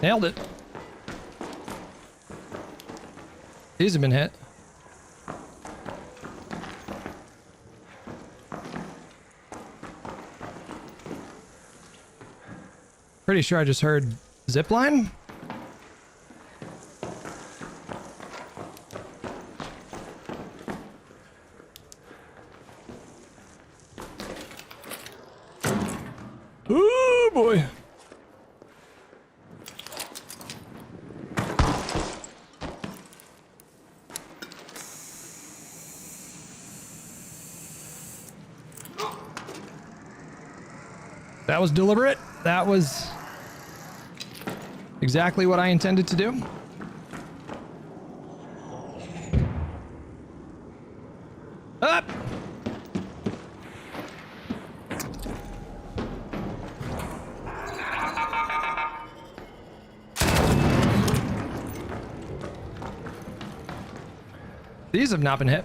Nailed it. These have been hit. Pretty sure I just heard zipline. Oh boy. That was deliberate. That was exactly what I intended to do. Up. These have not been hit.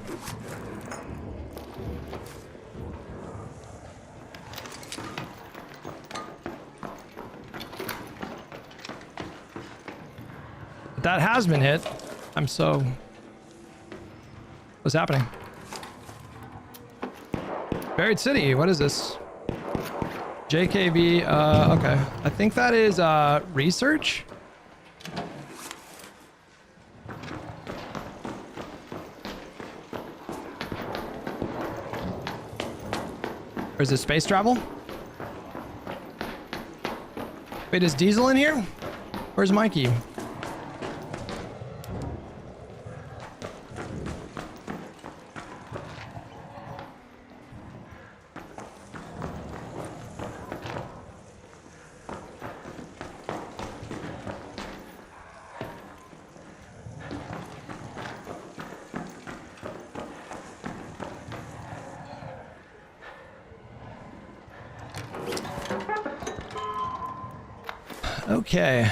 That has been hit. I'm so... What's happening? Buried City, what is this? JKV, okay. I think that is research. Or is it space travel? Wait, is Diesel in here? Where's Mikey? Okay.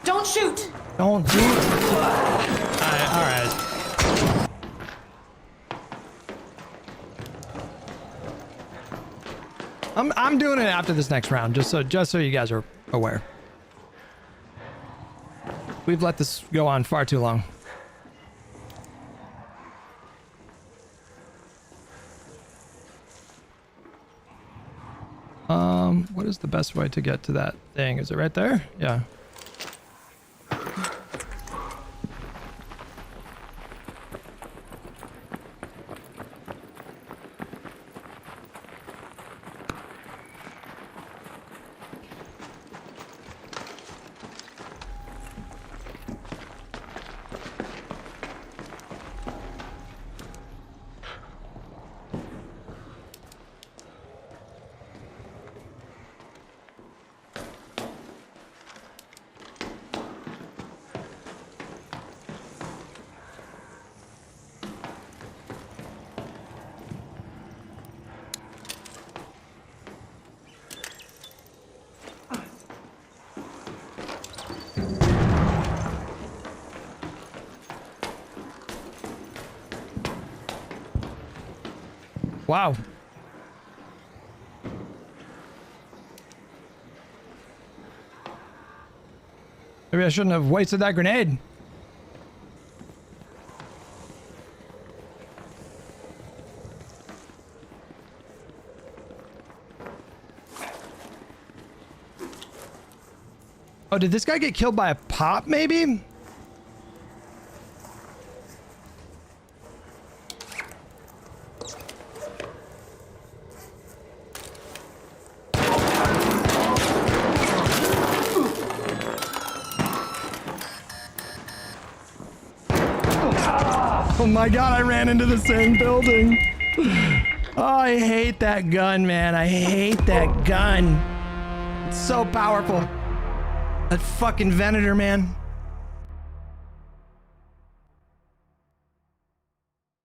Don't shoot! Don't do it. All right. I'm doing it after this next round, just so you guys are aware. We've let this go on far too long. What is the best way to get to that thing? Is it right there? Yeah. Wow. Maybe I shouldn't have wasted that grenade. Oh, did this guy get killed by a pop, maybe? Oh my god, I ran into the same building. Oh, I hate that gun, man. I hate that gun. It's so powerful. That fucking Venator, man.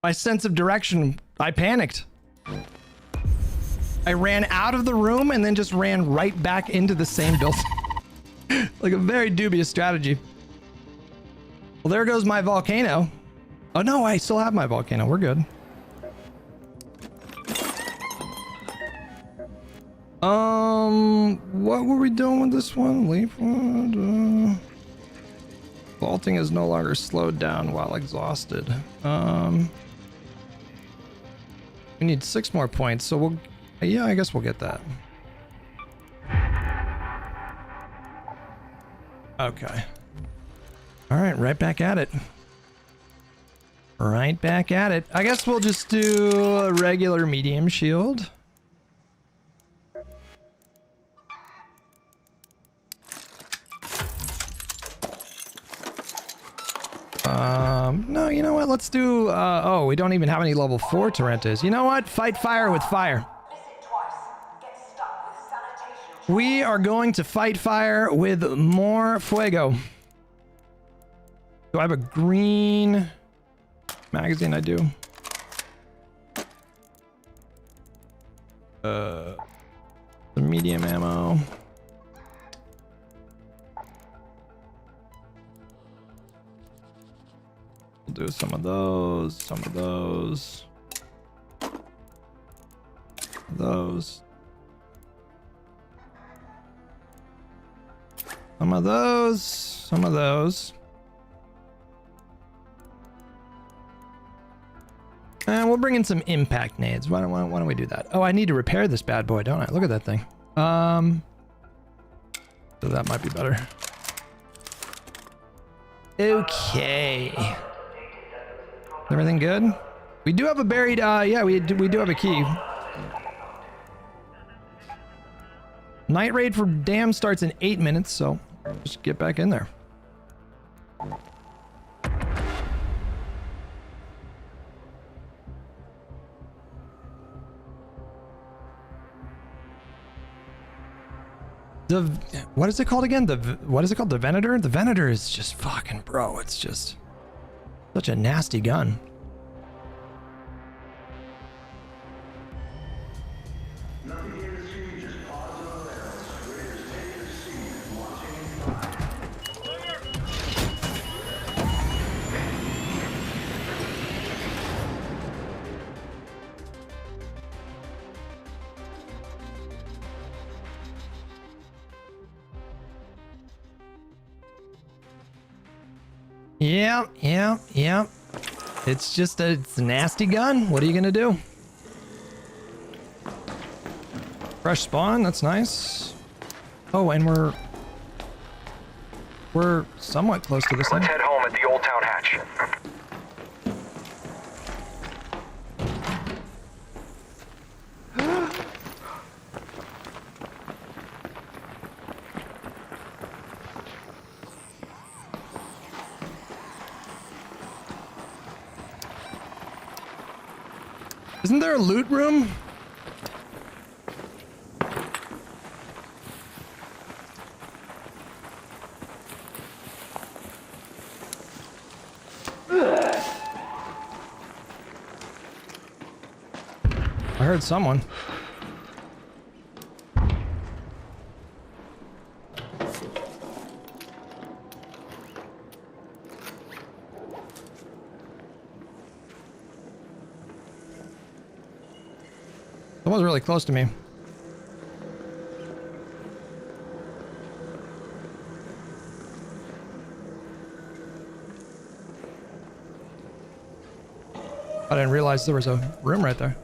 My sense of direction, I panicked. I ran out of the room and then just ran right back into the same building. Like a very dubious strategy. Well, there goes my volcano. Oh no, I still have my volcano. We're good. What were we doing with this one? Leaf one. Vaulting is no longer slowed down while exhausted. We need 6 more points, so we'll. Yeah, I guess we'll get that. Okay. All right, right back at it. Right back at it. I guess we'll just do a regular medium shield. No, you know what? Let's do, oh, we don't even have any level 4 Torrentes. You know what? Fight fire with fire. We are going to fight fire with more fuego. Do I have a green magazine? I do. The medium ammo. We'll do some of those, some of those. Those. Some of those, some of those. And we'll bring in some impact nades. Why don't we do that? Oh, I need to repair this bad boy, don't I? Look at that thing. So that might be better. Okay. Everything good? We do have a buried, yeah, we do have a key. Night raid for dam starts in 8 minutes, so just get back in there. What is it called again? What is it called? The Venator? The Venator is just fucking, bro, it's just such a nasty gun. Yeah. It's just it's a nasty gun. What are you gonna do? Fresh spawn, that's nice. Oh, and we're somewhat close to this thing. Let's head home at the Old Town Hatch. Isn't there a loot room? I heard someone. Someone's really close to me. I didn't realize there was a room right there.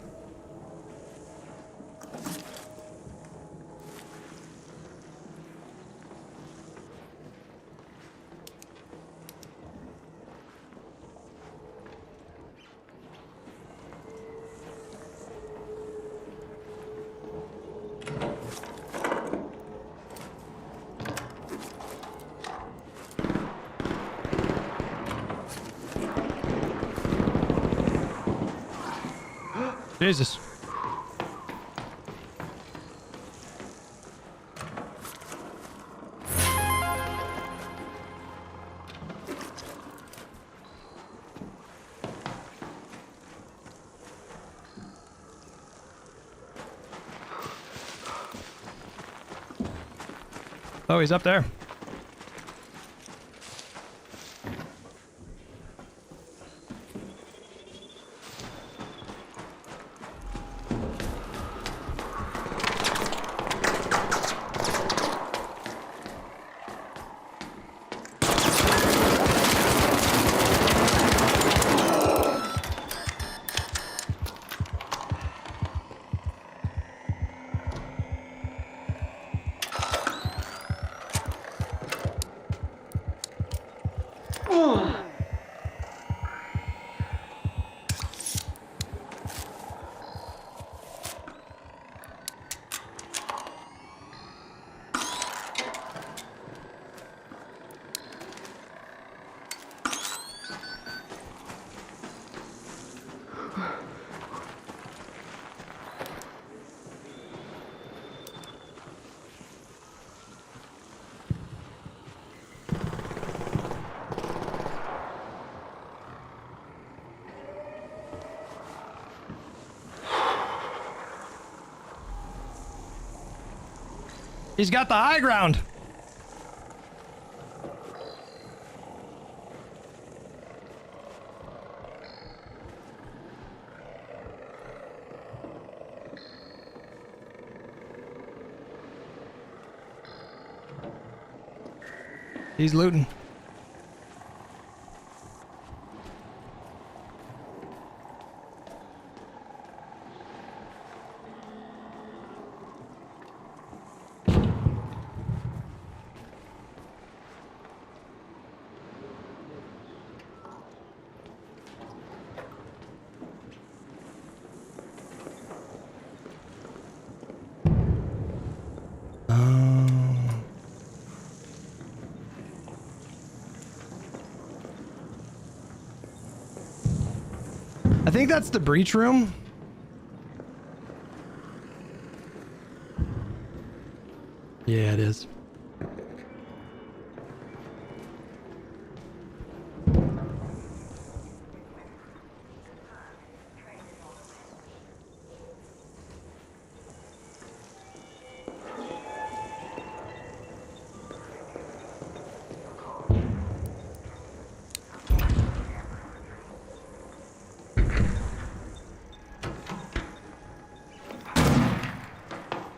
Jesus. Oh, he's up there. He's got the high ground. He's looting. I think that's the breach room. Yeah, it is.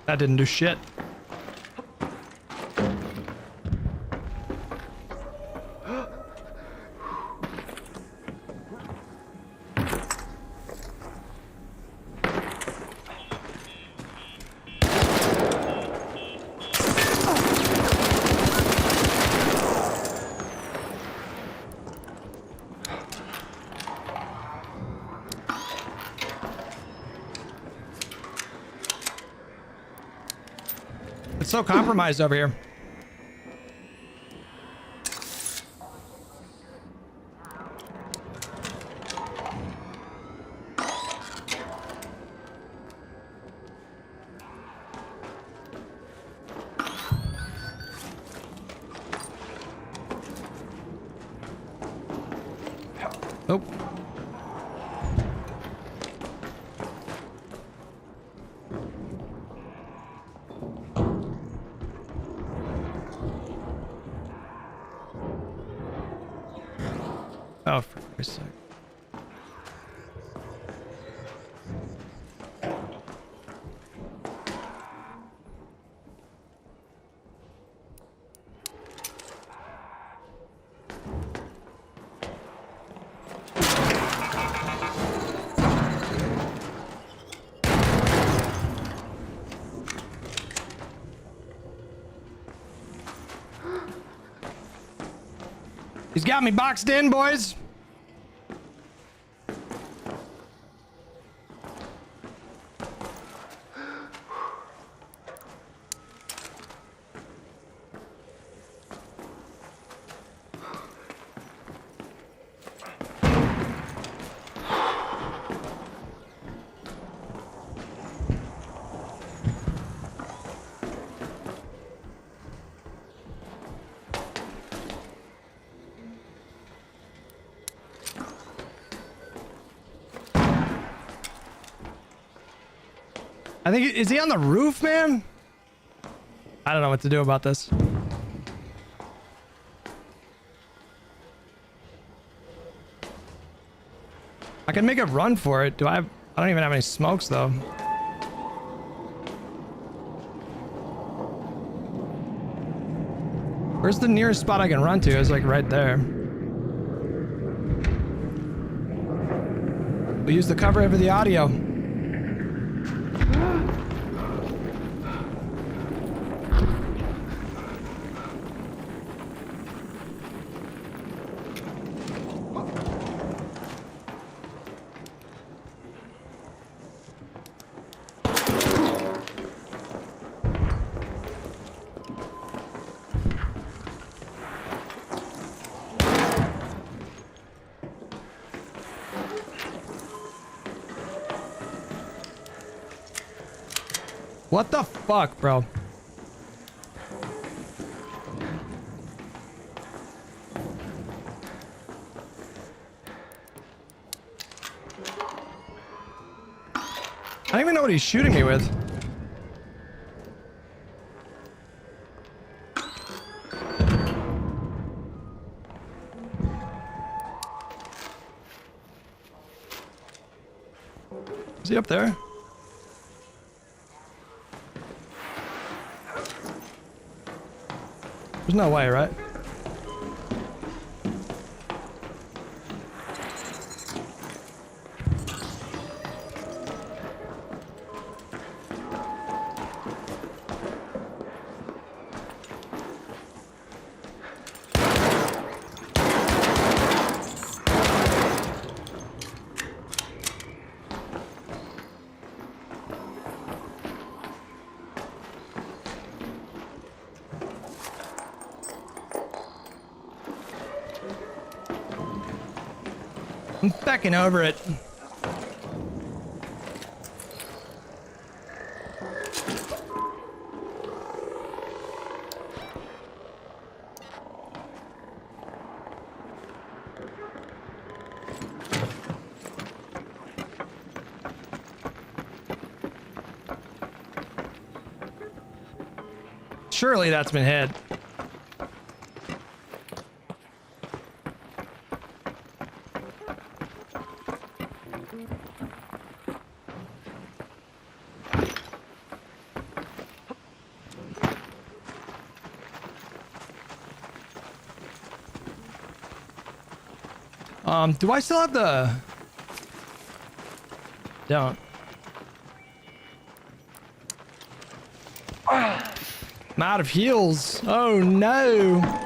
That didn't do shit. It's so compromised over here. Oh. Oh, for Christ's sake. He's got me boxed in, boys. I think, is he on the roof, man? I don't know what to do about this. I can make a run for it. I don't even have any smokes though. Where's the nearest spot I can run to? It's like right there. We'll use the cover over the audio. What the fuck, bro? I don't even know what he's shooting me with. Is he up there? There's no way, right? I'm backing over it. Surely that's been hit. Do I still have the... Don't. I'm out of heals. Oh no.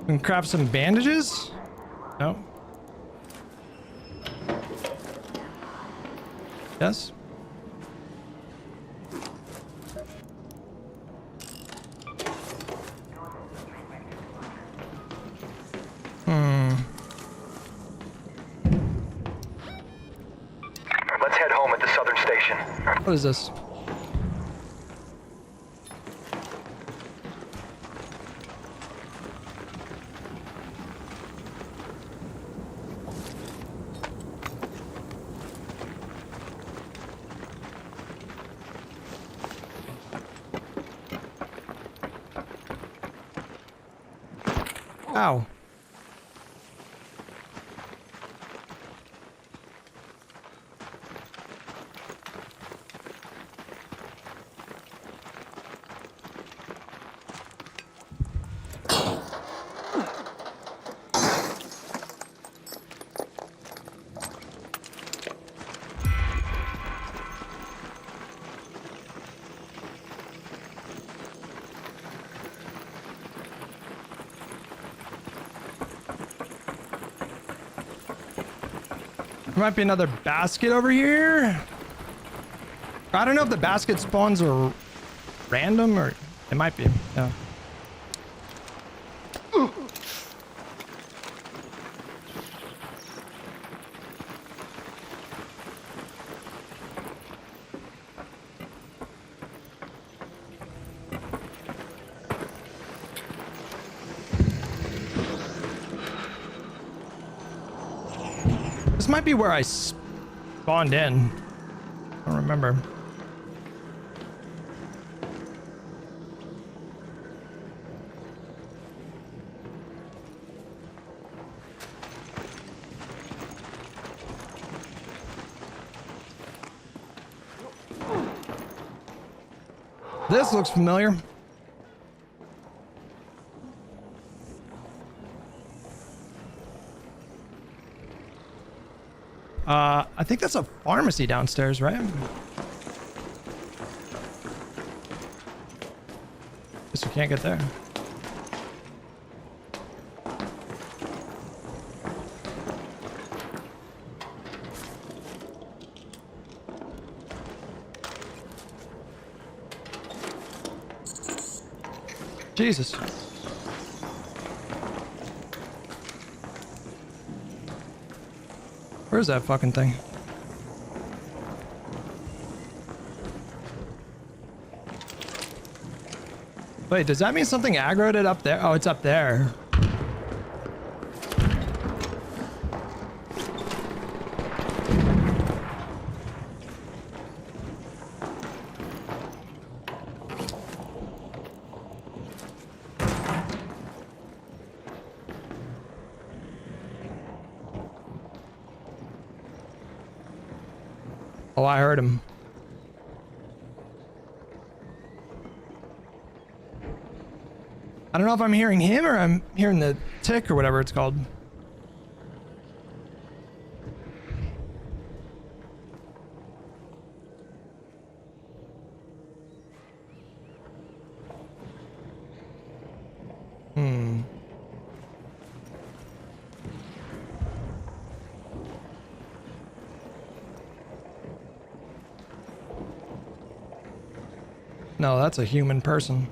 Can craft some bandages? No. Yes. Let's head home at the southern station. What is this? Ow. There might be another basket over here. I don't know if the basket spawns are random or it might be. Yeah. This might be where I spawned in. I don't remember. This looks familiar. I think that's a pharmacy downstairs, right? Guess we can't get there. Jesus. Where's that fucking thing? Wait, does that mean something aggroed it up there? Oh, it's up there. Oh, I heard him. I don't know if I'm hearing him or I'm hearing the tick or whatever it's called. No, that's a human person.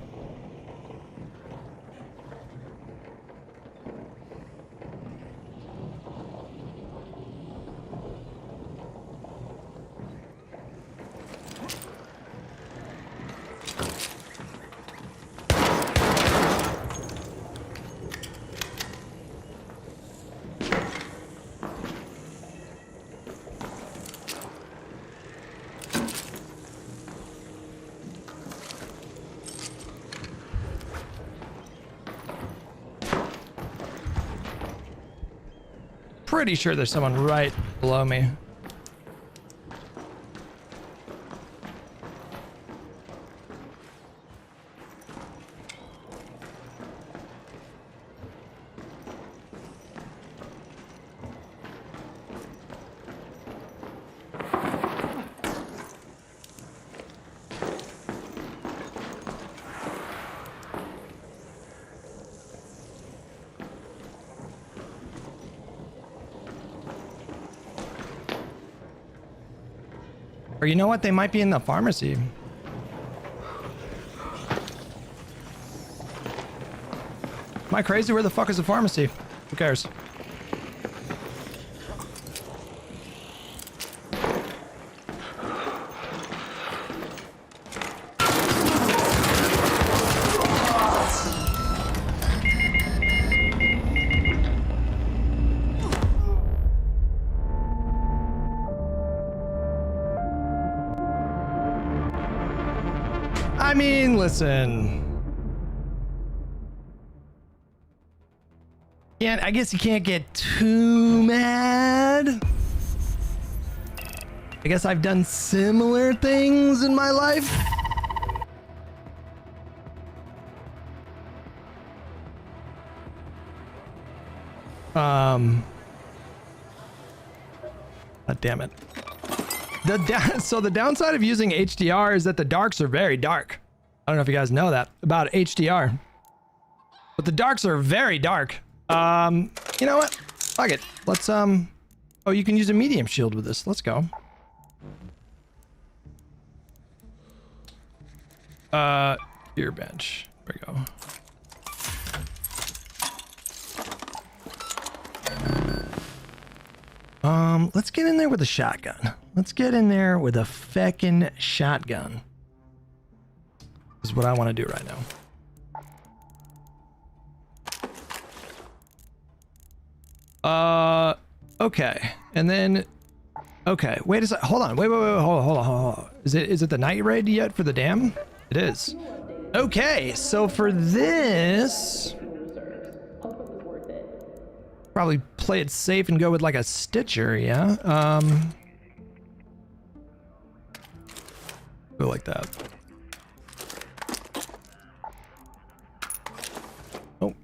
Pretty sure there's someone right below me. Or you know what? They might be in the pharmacy. Am I crazy? Where the fuck is the pharmacy? Who cares? I mean, listen. I guess you can't get too mad. I guess I've done similar things in my life. God damn it. So the downside of using HDR is that the darks are very dark. I don't know if you guys know that about HDR, but the darks are very dark. You know what? Fuck it. Let's oh, you can use a medium shield with this. Let's go. Gear bench. There we go. Let's get in there with a shotgun. Let's get in there with a feckin' shotgun. This is what I want to do right now. Okay. And then, okay. Wait a sec. Hold on. Wait. Hold on. Is it the night raid yet for the dam? It is. Okay. So for this, probably play it safe and go with like a Stitcher. Yeah. Go like that. Oh.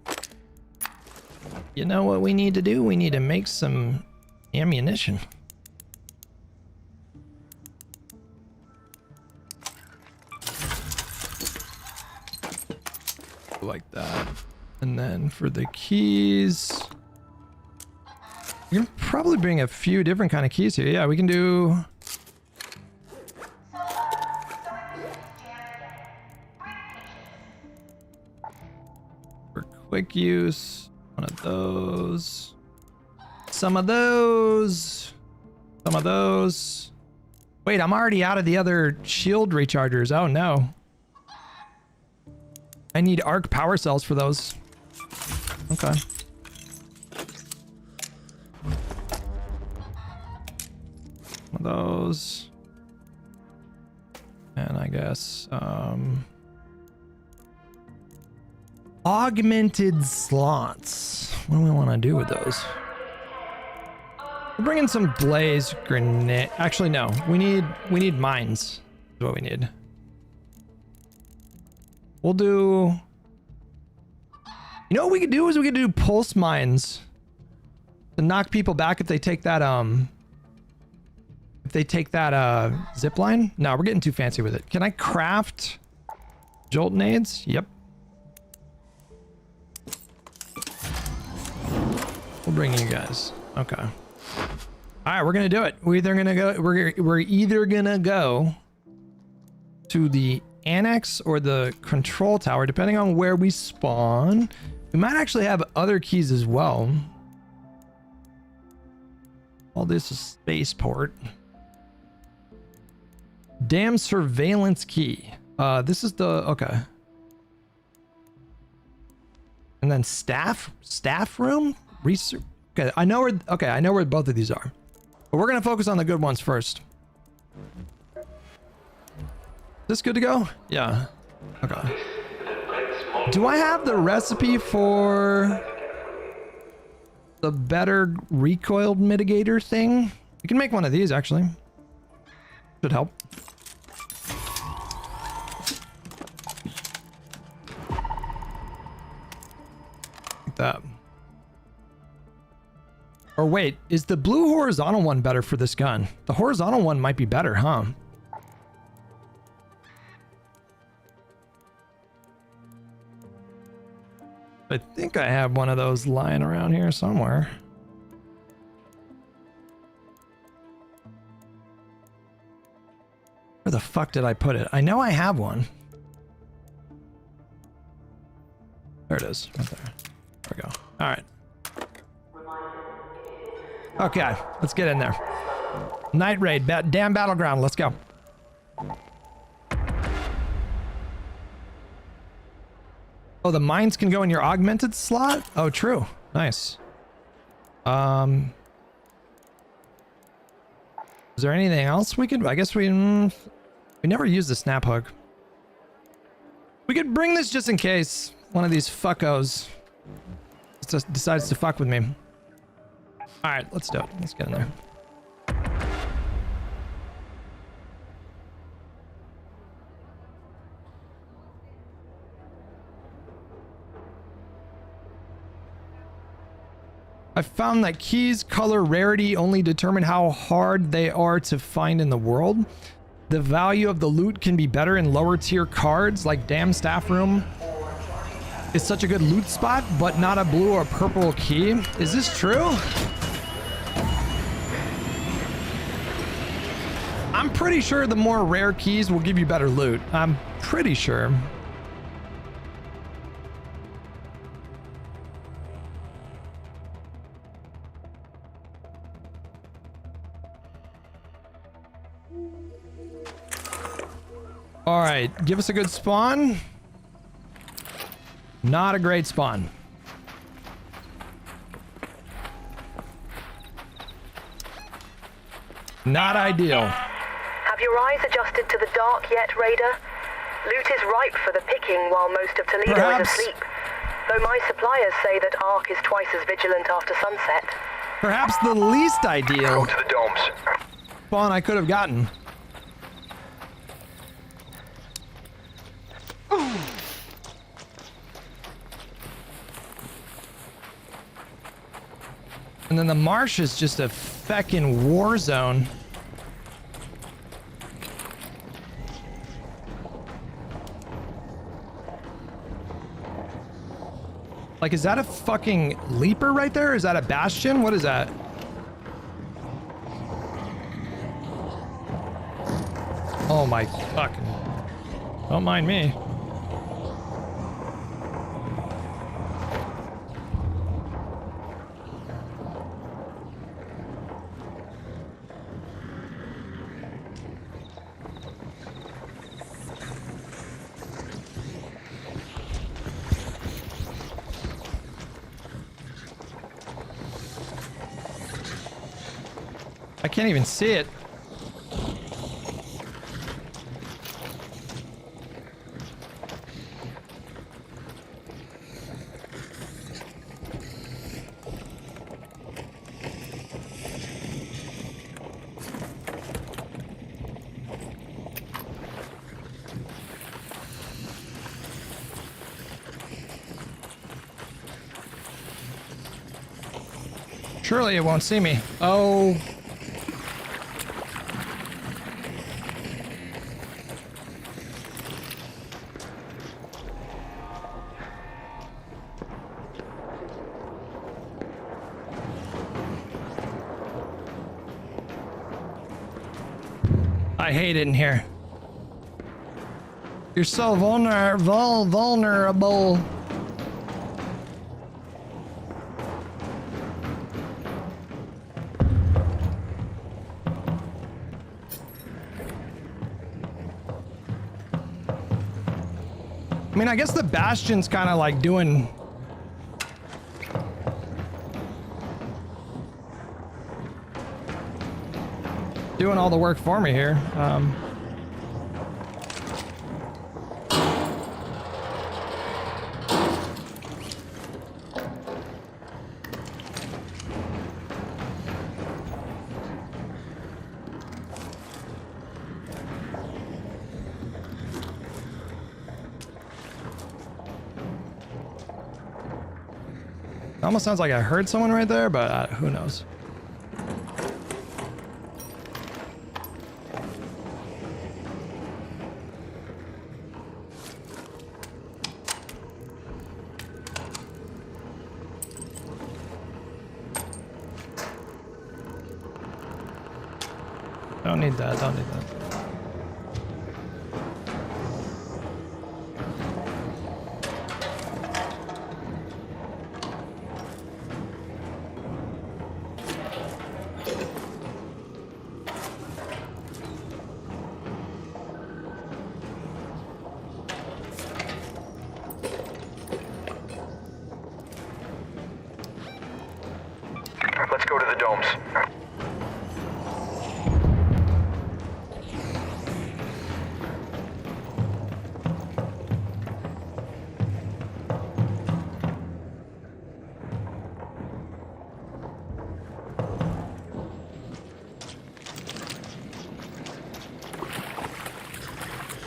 You know what we need to do? We need to make some ammunition. Like that. And then for the keys, we can probably bring a few different kind of keys here. Yeah, we can do... for quick use, one of those. Some of those. Some of those. Wait, I'm already out of the other shield rechargers. Oh no. I need arc power cells for those. Okay. One of those. And I guess, augmented slots. What do we want to do with those? We're bringing some blaze grenade. Actually, no. We need mines. Is what we need. We'll do... You know what we could do is we could do pulse mines to knock people back if they take that zip line. No, we're getting too fancy with it. Can I craft jolt nades? Yep. We'll bring you guys. Okay. All right, we're gonna do it. We're either gonna go to the annex or the control tower, depending on where we spawn. We might actually have other keys as well. All this is spaceport. Damn surveillance key. This is the, okay. And then staff room? Research. Okay, I know where both of these are. But we're gonna focus on the good ones first. Is this good to go? Yeah. Okay. Do I have the recipe for the better recoil mitigator thing? We can make one of these actually. Should help. Like that. Or wait, is the blue horizontal one better for this gun? The horizontal one might be better, huh? I think I have one of those lying around here somewhere. Where the fuck did I put it? I know I have one. There it is, right there. There we go. All right. Okay, let's get in there. Night raid, damn battleground, let's go. Oh, the mines can go in your augmented slot? Oh, true. Nice. Is there anything else we could? I guess we never used the snap hook. We could bring this just in case one of these fuckos just decides to fuck with me. All right, let's do it. Let's get in there. I found that keys, color, rarity only determine how hard they are to find in the world. The value of the loot can be better in lower tier cards, like damn staff room is such a good loot spot, but not a blue or purple key. Is this true? I'm pretty sure the more rare keys will give you better loot. I'm pretty sure. All right, give us a good spawn. Not a great spawn. Not ideal. Have your eyes adjusted to the dark yet, Raider? Loot is ripe for the picking while most of Toledo is asleep. Though my suppliers say that Ark is twice as vigilant after sunset. Perhaps the least ideal Go to the domes. spawn I could have gotten. And then the marsh is just a feckin' war zone. Like, is that a fucking leaper right there? Is that a bastion? What is that? Oh my fucking... Don't mind me. I can't even see it. Surely it won't see me. Oh. I hate it in here. You're so vulnerable. I mean, I guess the Bastion's kind of like doing all the work for me here. Almost sounds like I heard someone right there, but who knows? Don't need that, don't need that. Let's go to the domes.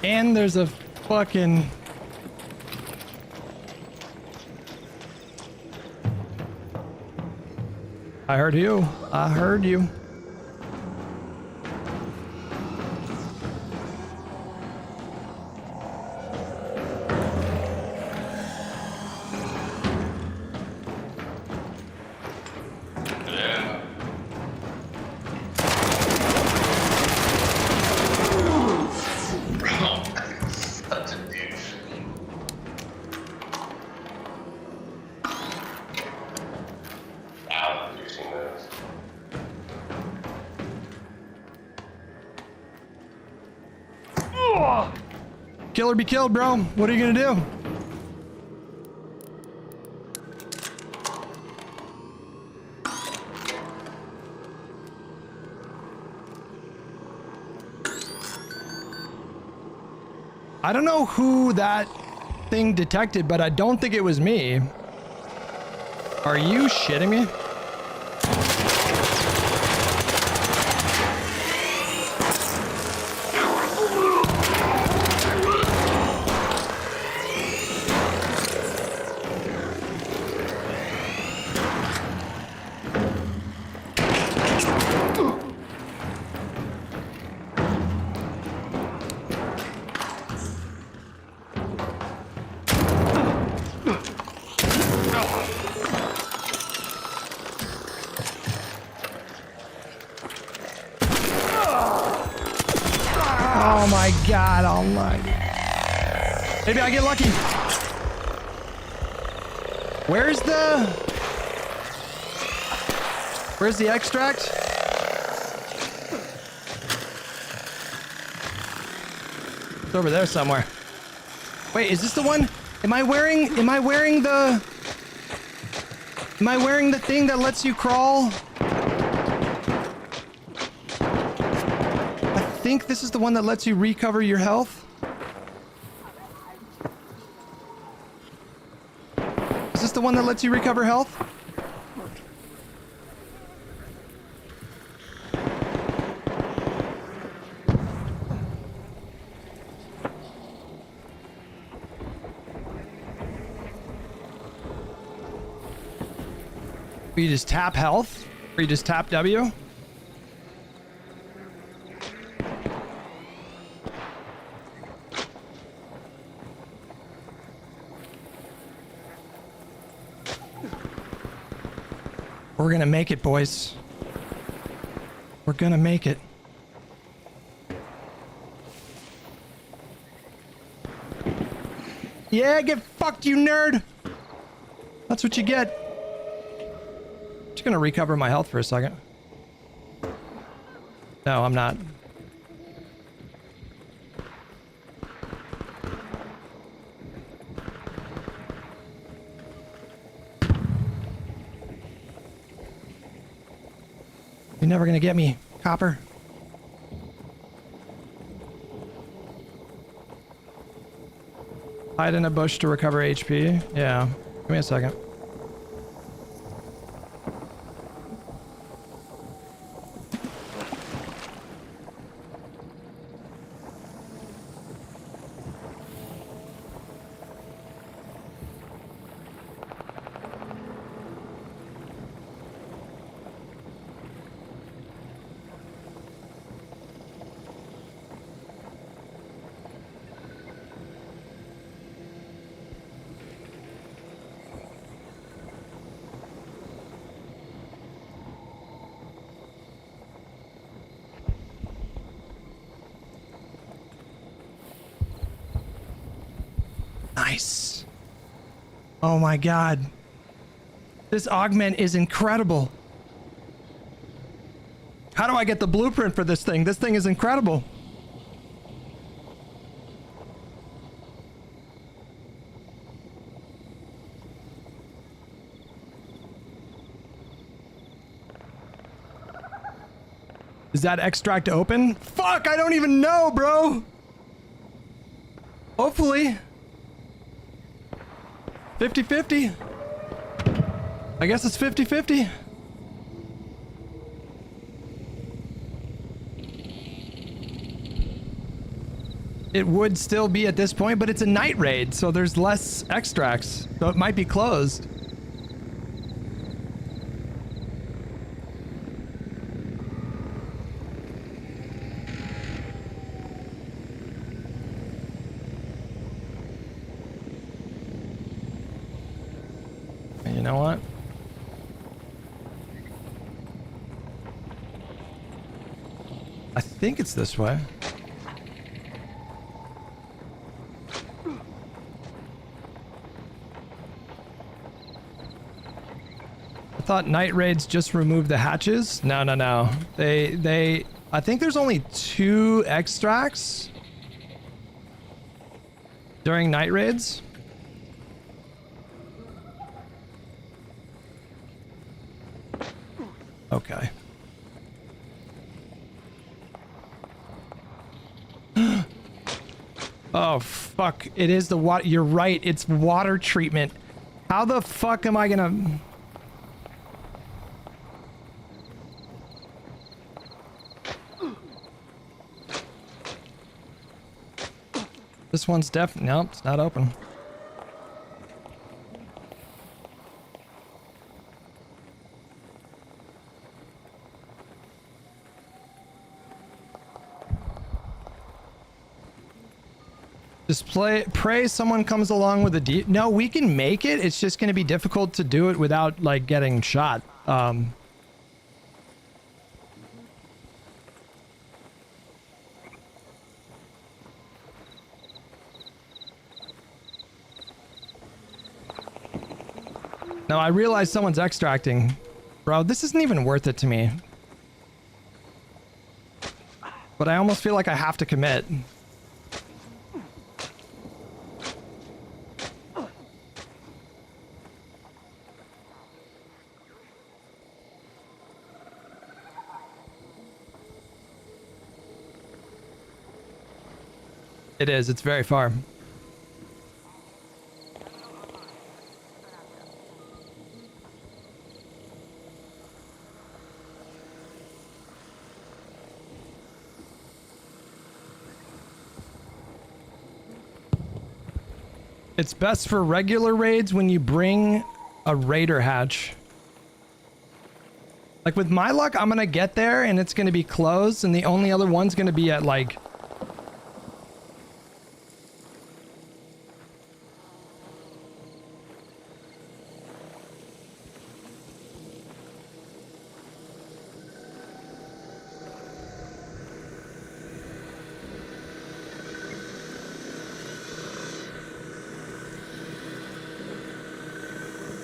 And there's a fucking... I heard you. I heard you. Such a douche. Ow, douching moves. Kill or be killed, bro. What are you gonna do? I don't know who that thing detected, but I don't think it was me. Are you shitting me? Oh my god almighty. Maybe I get lucky. Where's the extract? It's over there somewhere. Wait, is this the one? Am I wearing the thing that lets you crawl? I think this is the one that lets you recover your health. Is this the one that lets you recover health? You just tap health, or you just tap W. We're gonna make it, boys. We're gonna make it. Yeah, get fucked, you nerd. That's what you get. Just gonna recover my health for a second. No, I'm not. You're never gonna get me, Copper. Hide in a bush to recover HP. Yeah. Give me a second. Nice. Oh my god. This augment is incredible. How do I get the blueprint for this thing? This thing is incredible. Is that extract open? Fuck, I don't even know, bro. Hopefully. 50-50. I guess it's 50-50. It would still be at this point, but it's a night raid, so there's less extracts. So it might be closed. You know what? I think it's this way. I thought night raids just remove the hatches. No, no, no. I think there's only 2 extracts during night raids. Okay. Oh, fuck. It is the water. You're right. It's water treatment. How the fuck am I gonna... This one's nope, it's not open. Just pray someone comes along with a No, we can make it. It's just going to be difficult to do it without, like, getting shot. No, I realize someone's extracting. Bro, this isn't even worth it to me. But I almost feel like I have to commit. It is. It's very far. It's best for regular raids when you bring a raider hatch. Like with my luck, I'm gonna get there and it's gonna be closed and the only other one's gonna be at like...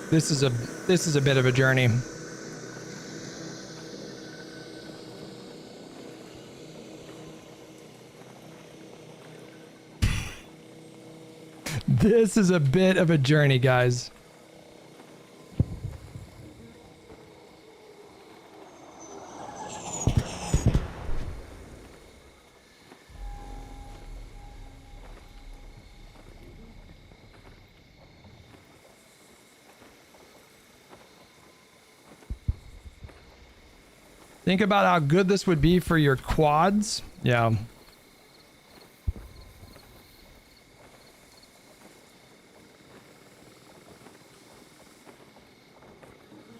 This is a bit of a journey. This is a bit of a journey, guys. Think about how good this would be for your quads. Yeah.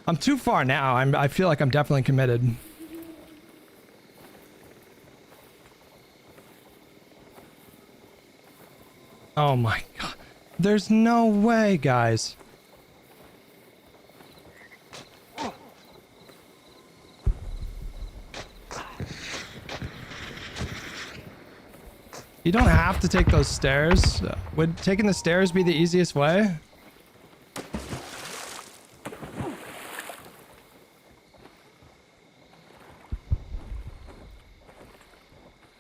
I'm too far now. I feel like I'm definitely committed. Oh my god. There's no way, guys. You don't have to take those stairs. Would taking the stairs be the easiest way?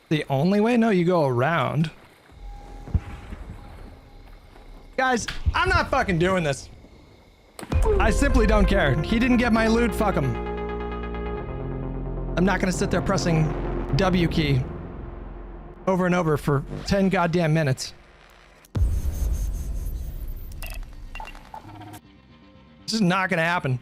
The only way? No, you go around. Guys, I'm not fucking doing this. I simply don't care. He didn't get my loot, fuck him. I'm not gonna sit there pressing W key over and over for 10 goddamn minutes. This is not gonna happen.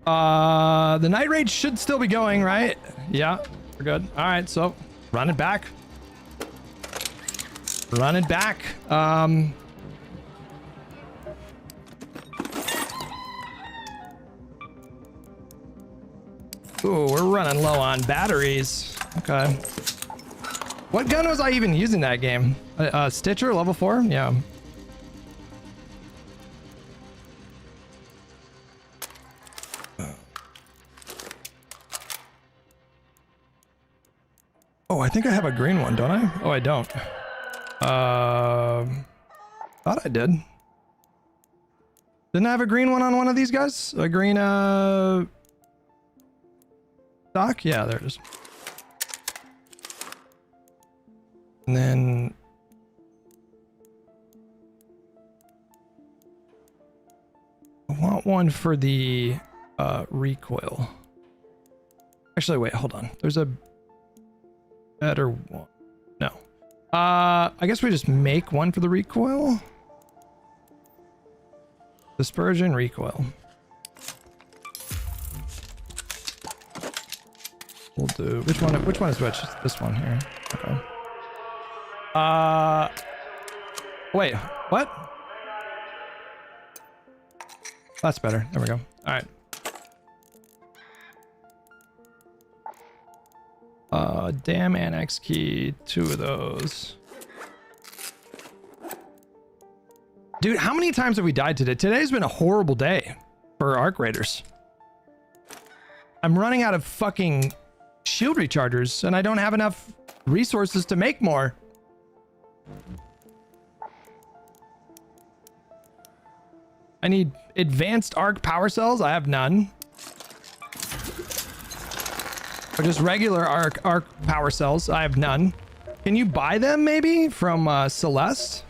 The night raid should still be going, right? Yeah, we're good. All right, so run it back. Run it back. Ooh, we're running low on batteries. Okay. What gun was I even using that game? Stitcher, level 4? Yeah. Oh, I think I have a green one, don't I? Oh, I don't. Thought I did. Didn't I have a green one on one of these guys? A green, stock? Yeah, there it is. And then... I want one for the, recoil. Actually, wait, hold on. There's a better one. No. I guess we just make one for the recoil. Dispersion, recoil. We'll do which one is which? This one here. Okay. Wait, what? That's better. There we go. All right. Damn annex key, 2 of those. Dude, how many times have we died today? Today's been a horrible day for Arc Raiders. I'm running out of fucking shield rechargers and I don't have enough resources to make more. I need advanced arc power cells. I have none. Or just regular arc power cells. I have none. Can you buy them maybe from Celeste?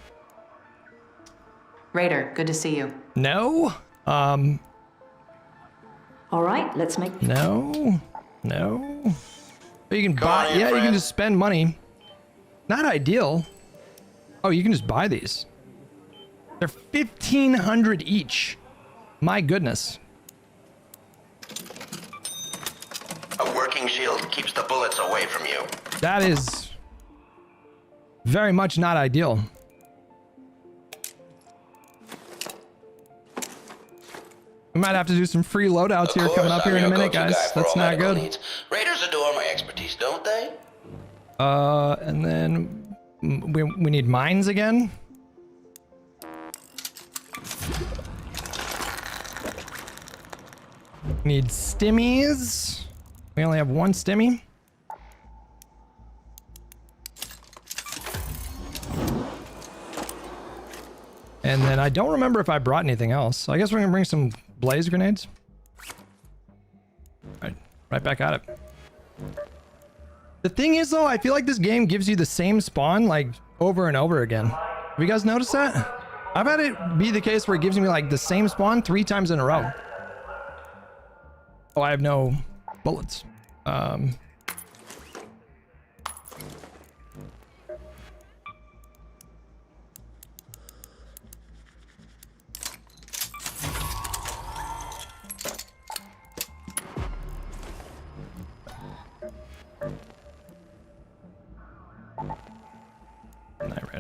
Raider, good to see you. No. All right, let's make. No. But you can buy. Yeah, you can just spend money. Not ideal. Oh, you can just buy these. They're 1,500 each. My goodness. A working shield keeps the bullets away from you. That is very much not ideal. We might have to do some free loadouts here coming up here in a minute, guys. That's not good. Raiders adore my expertise, don't they? And then we need mines again. Need stimmies. We only have one stimmy. And then I don't remember if I brought anything else. So I guess we're gonna bring some blaze grenades. Right back at it. The thing is though, I feel like this game gives you the same spawn like over and over again. Have you guys noticed that? I've had it be the case where it gives me like the same spawn 3 times in a row. Oh, I have no bullets.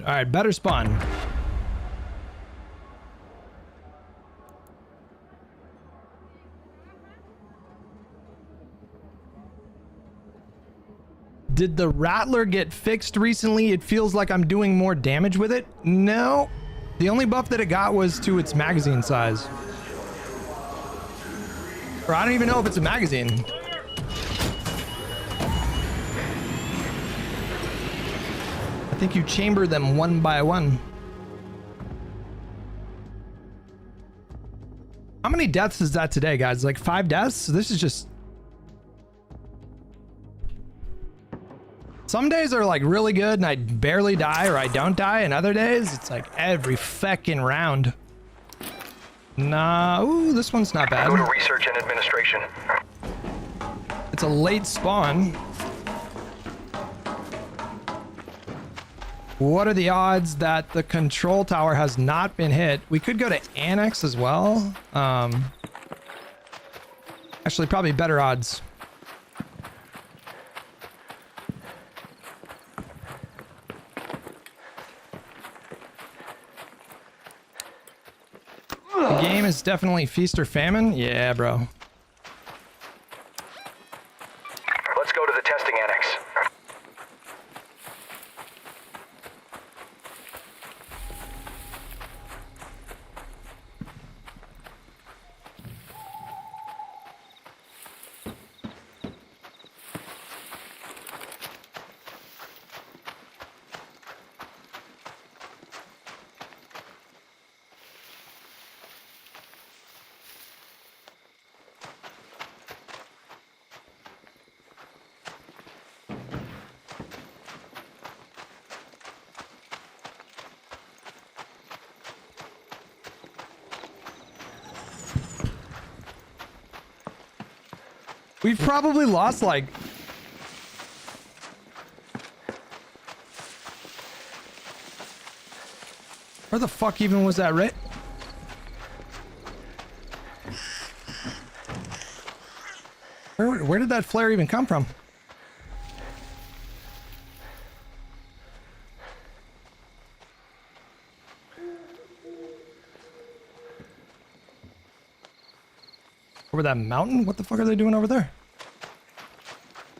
All right, better spawn. Did the Rattler get fixed recently? It feels like I'm doing more damage with it. No, the only buff that it got was to its magazine size. Or I don't even know if it's a magazine. I think you chamber them one by one. How many deaths is that today, guys? Like 5 deaths? This is just... Some days are like really good and I barely die or I don't die, and other days it's like every feckin' round. Nah, ooh, this one's not bad. Go to research and administration. It's a late spawn. What are the odds that the control tower has not been hit? We could go to Annex as well. Actually, probably better odds. The game is definitely feast or famine. Yeah, bro. Let's go to the testing annex. We've probably lost like... Where the fuck even was that writ? Where did that flare even come from? Over that mountain? What the fuck are they doing over there?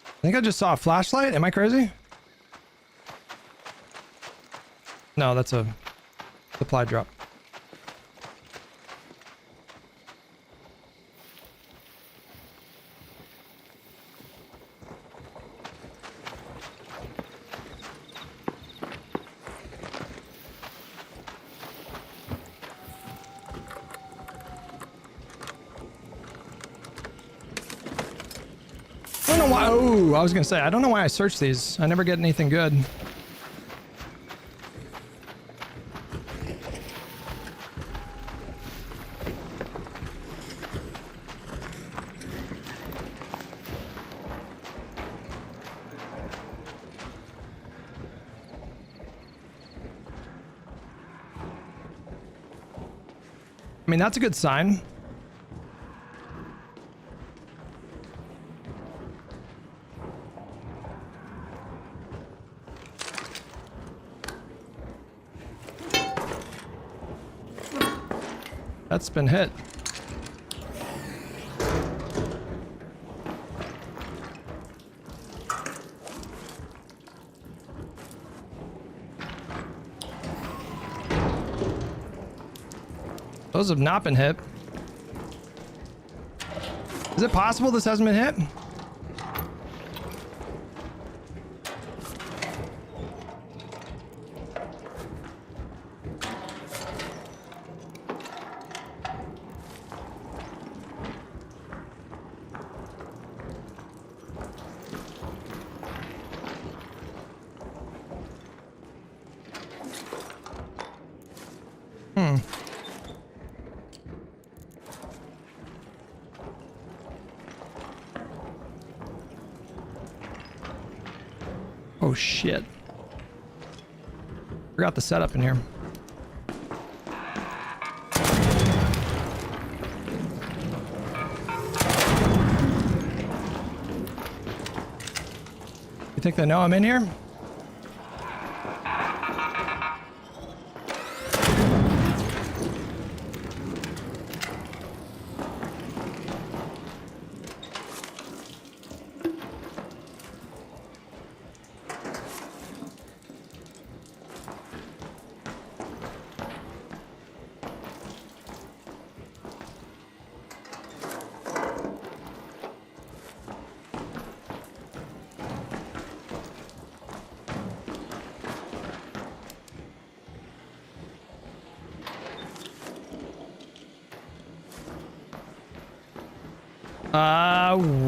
I think I just saw a flashlight. Am I crazy? No, that's a supply drop. I don't know why. Oh, I was gonna say, I don't know why I search these. I never get anything good. I mean, that's a good sign. That's been hit. Those have not been hit. Is it possible this hasn't been hit? Oh shit. Forgot the setup in here. You think they know I'm in here?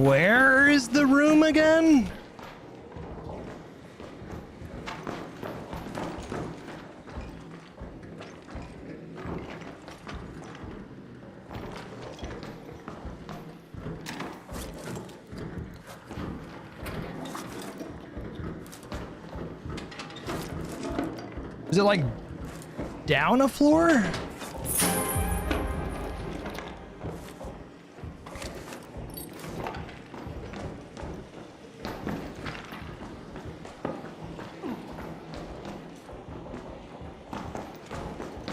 Where is the room again? Is it like down a floor?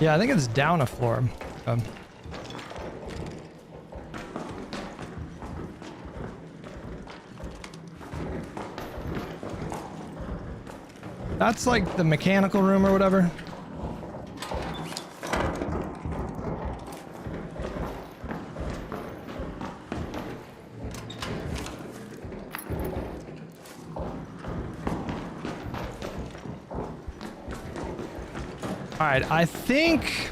Yeah, I think it's down a floor. That's like the mechanical room or whatever. All right, I think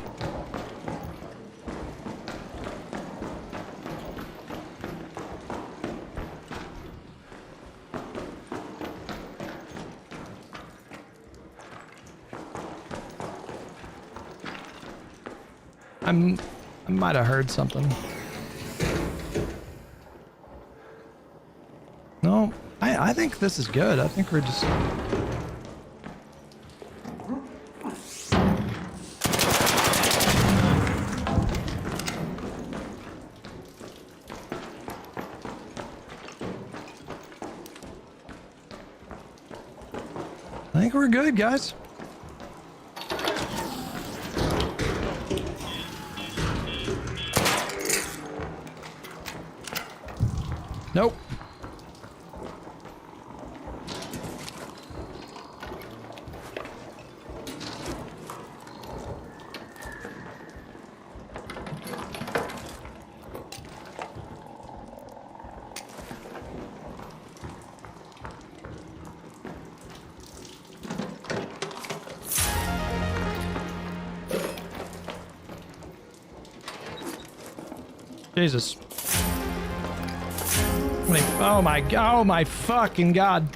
I might have heard something. No, I think this is good. I think we're just I think we're good, guys. Nope. Jesus. Oh my fucking God.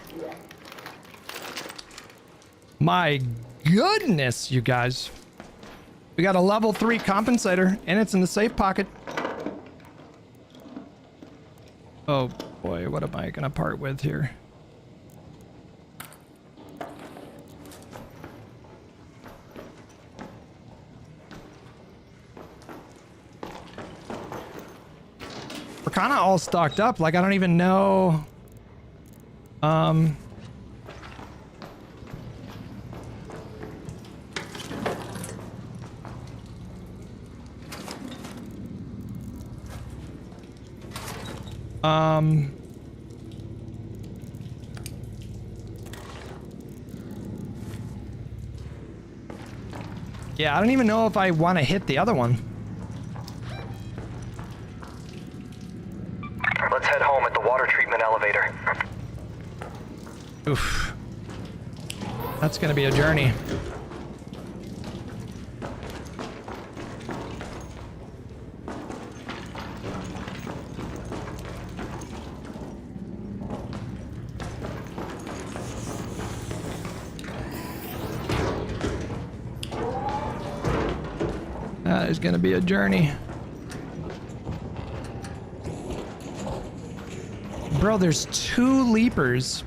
My goodness, you guys. We got a level 3 compensator and it's in the safe pocket. Oh boy, what am I gonna part with here? We're kind of all stocked up. Like, I don't even know. Yeah, I don't even know if I want to hit the other one. Let's head home at the water treatment elevator. Oof. That's gonna be a journey. That is gonna be a journey. Bro, there's 2 leapers.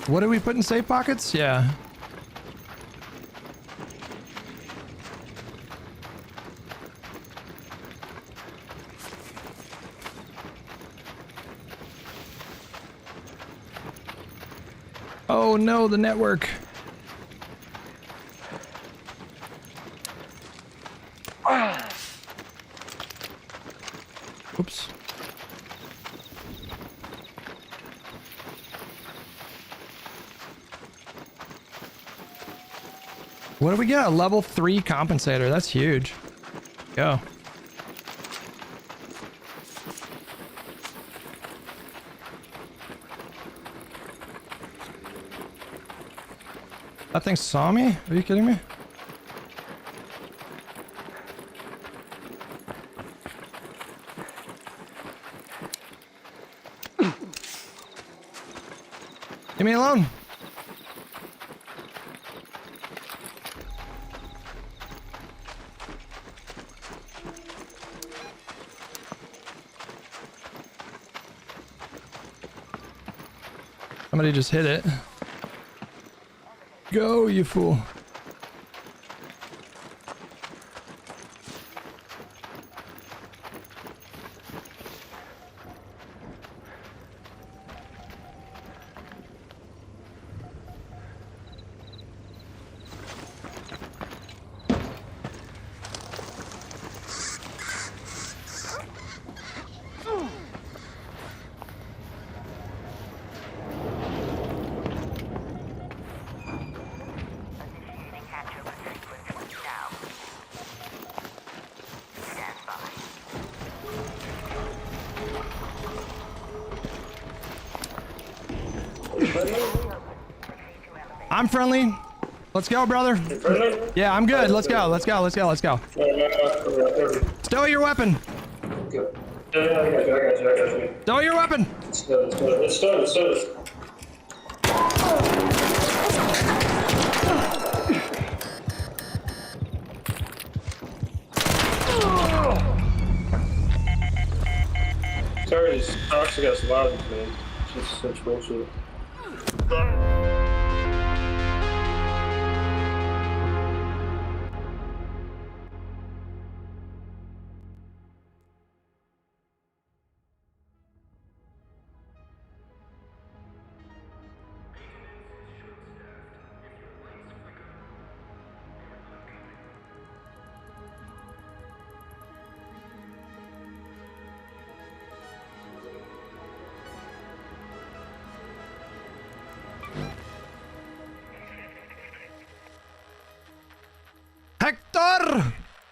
What do we put in safe pockets? Yeah. Oh no, the network. Oops. What do we get? A level 3 compensator. That's huge. Go. That thing saw me? Are you kidding me? Leave me alone. Somebody just hit it. Go, you fool. I'm friendly. Let's go, brother. Yeah, I'm good. Let's go. Let's go. Let's go. Let's go. Stow your weapon. I got you. Stow your weapon. Let's go. Sorry, these toxic ass loud, man. It's just such bullshit.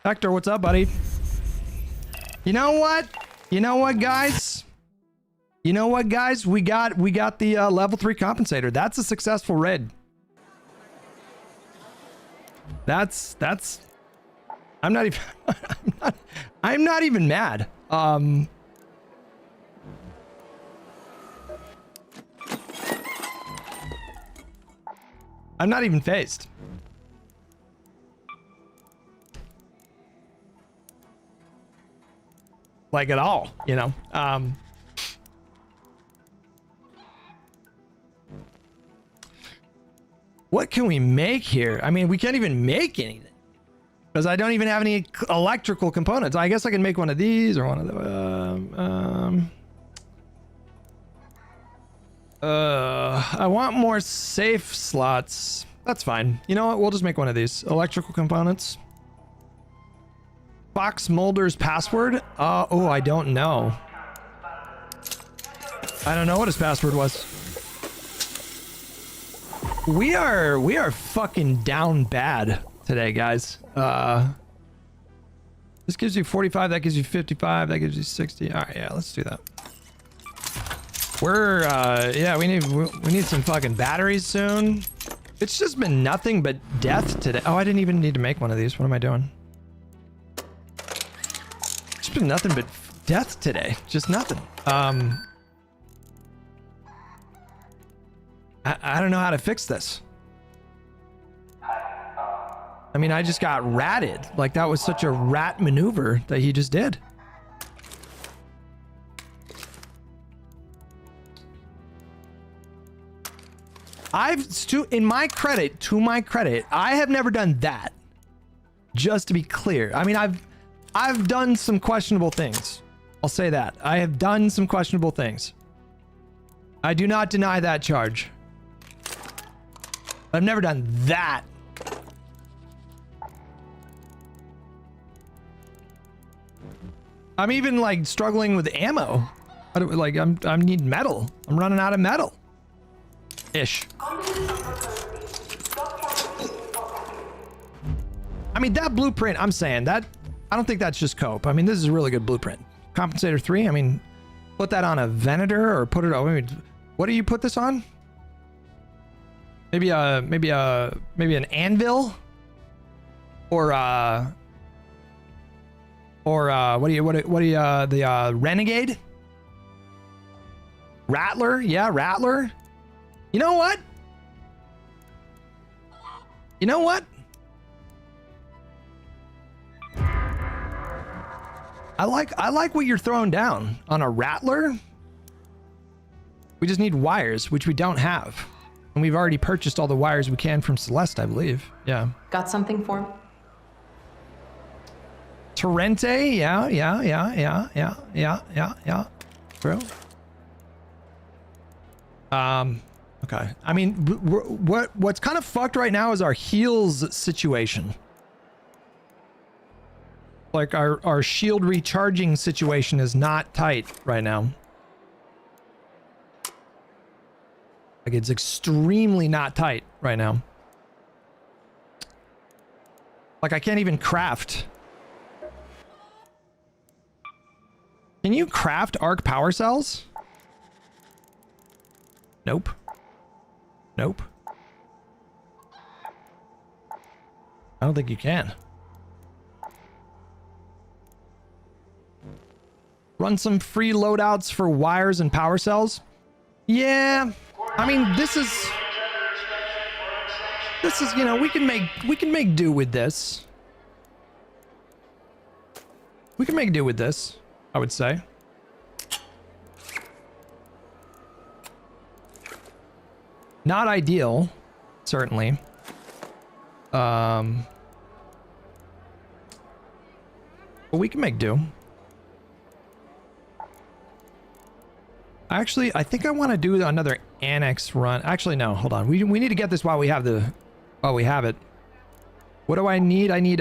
Hector, what's up, buddy? You know what? You know what, guys? You know what, guys? We got the level 3 compensator. That's a successful raid. That's I'm not even I'm not even mad. I'm not even phased. Like at all, you know. What can we make here? I mean, we can't even make anything because I don't even have any electrical components. I guess I can make one of these or one of the. I want more safe slots. That's fine. You know what? We'll just make one of these electrical components. Fox Mulder's password? Oh, I don't know. I don't know what his password was. We are fucking down bad today, guys. This gives you 45, that gives you 55, that gives you 60. All right, yeah, let's do that. We're yeah, we need some fucking batteries soon. It's just been nothing but death today. Oh, I didn't even need to make one of these. What am I doing? It's been nothing but death today. Just nothing. I don't know how to fix this. I mean, I just got ratted. Like, that was such a rat maneuver that he just did. To my credit, I have never done that. Just to be clear. I mean, I've done some questionable things. I'll say that. I have done some questionable things. I do not deny that charge. I've never done that. I'm even like struggling with ammo. I'm needing metal. I'm running out of metal. Ish. I mean, that blueprint, I'm saying that, I don't think that's just cope. I mean, this is a really good blueprint. Compensator 3, I mean, put that on a Venator or put it on, I mean, what do you put this on? Maybe an anvil? Or the Renegade? Rattler? Yeah, Rattler. You know what? You know what? I like what you're throwing down on a Rattler. We just need wires, which we don't have. And we've already purchased all the wires we can from Celeste, I believe. Yeah. Got something for him? Torrente, yeah. Bro. Okay. I mean, what's kind of fucked right now is our heals situation. Like our shield recharging situation is not tight right now. Like it's extremely not tight right now. Like I can't even craft. Can you craft arc power cells? Nope. Nope. I don't think you can. Run some free loadouts for wires and power cells. Yeah. I mean, this is, you know, we can make do with this. We can make do with this, I would say. Not ideal, certainly. But we can make do. Actually, I think I want to do another annex run. Actually, no, hold on. We need to get this while we have it. What do I need? I need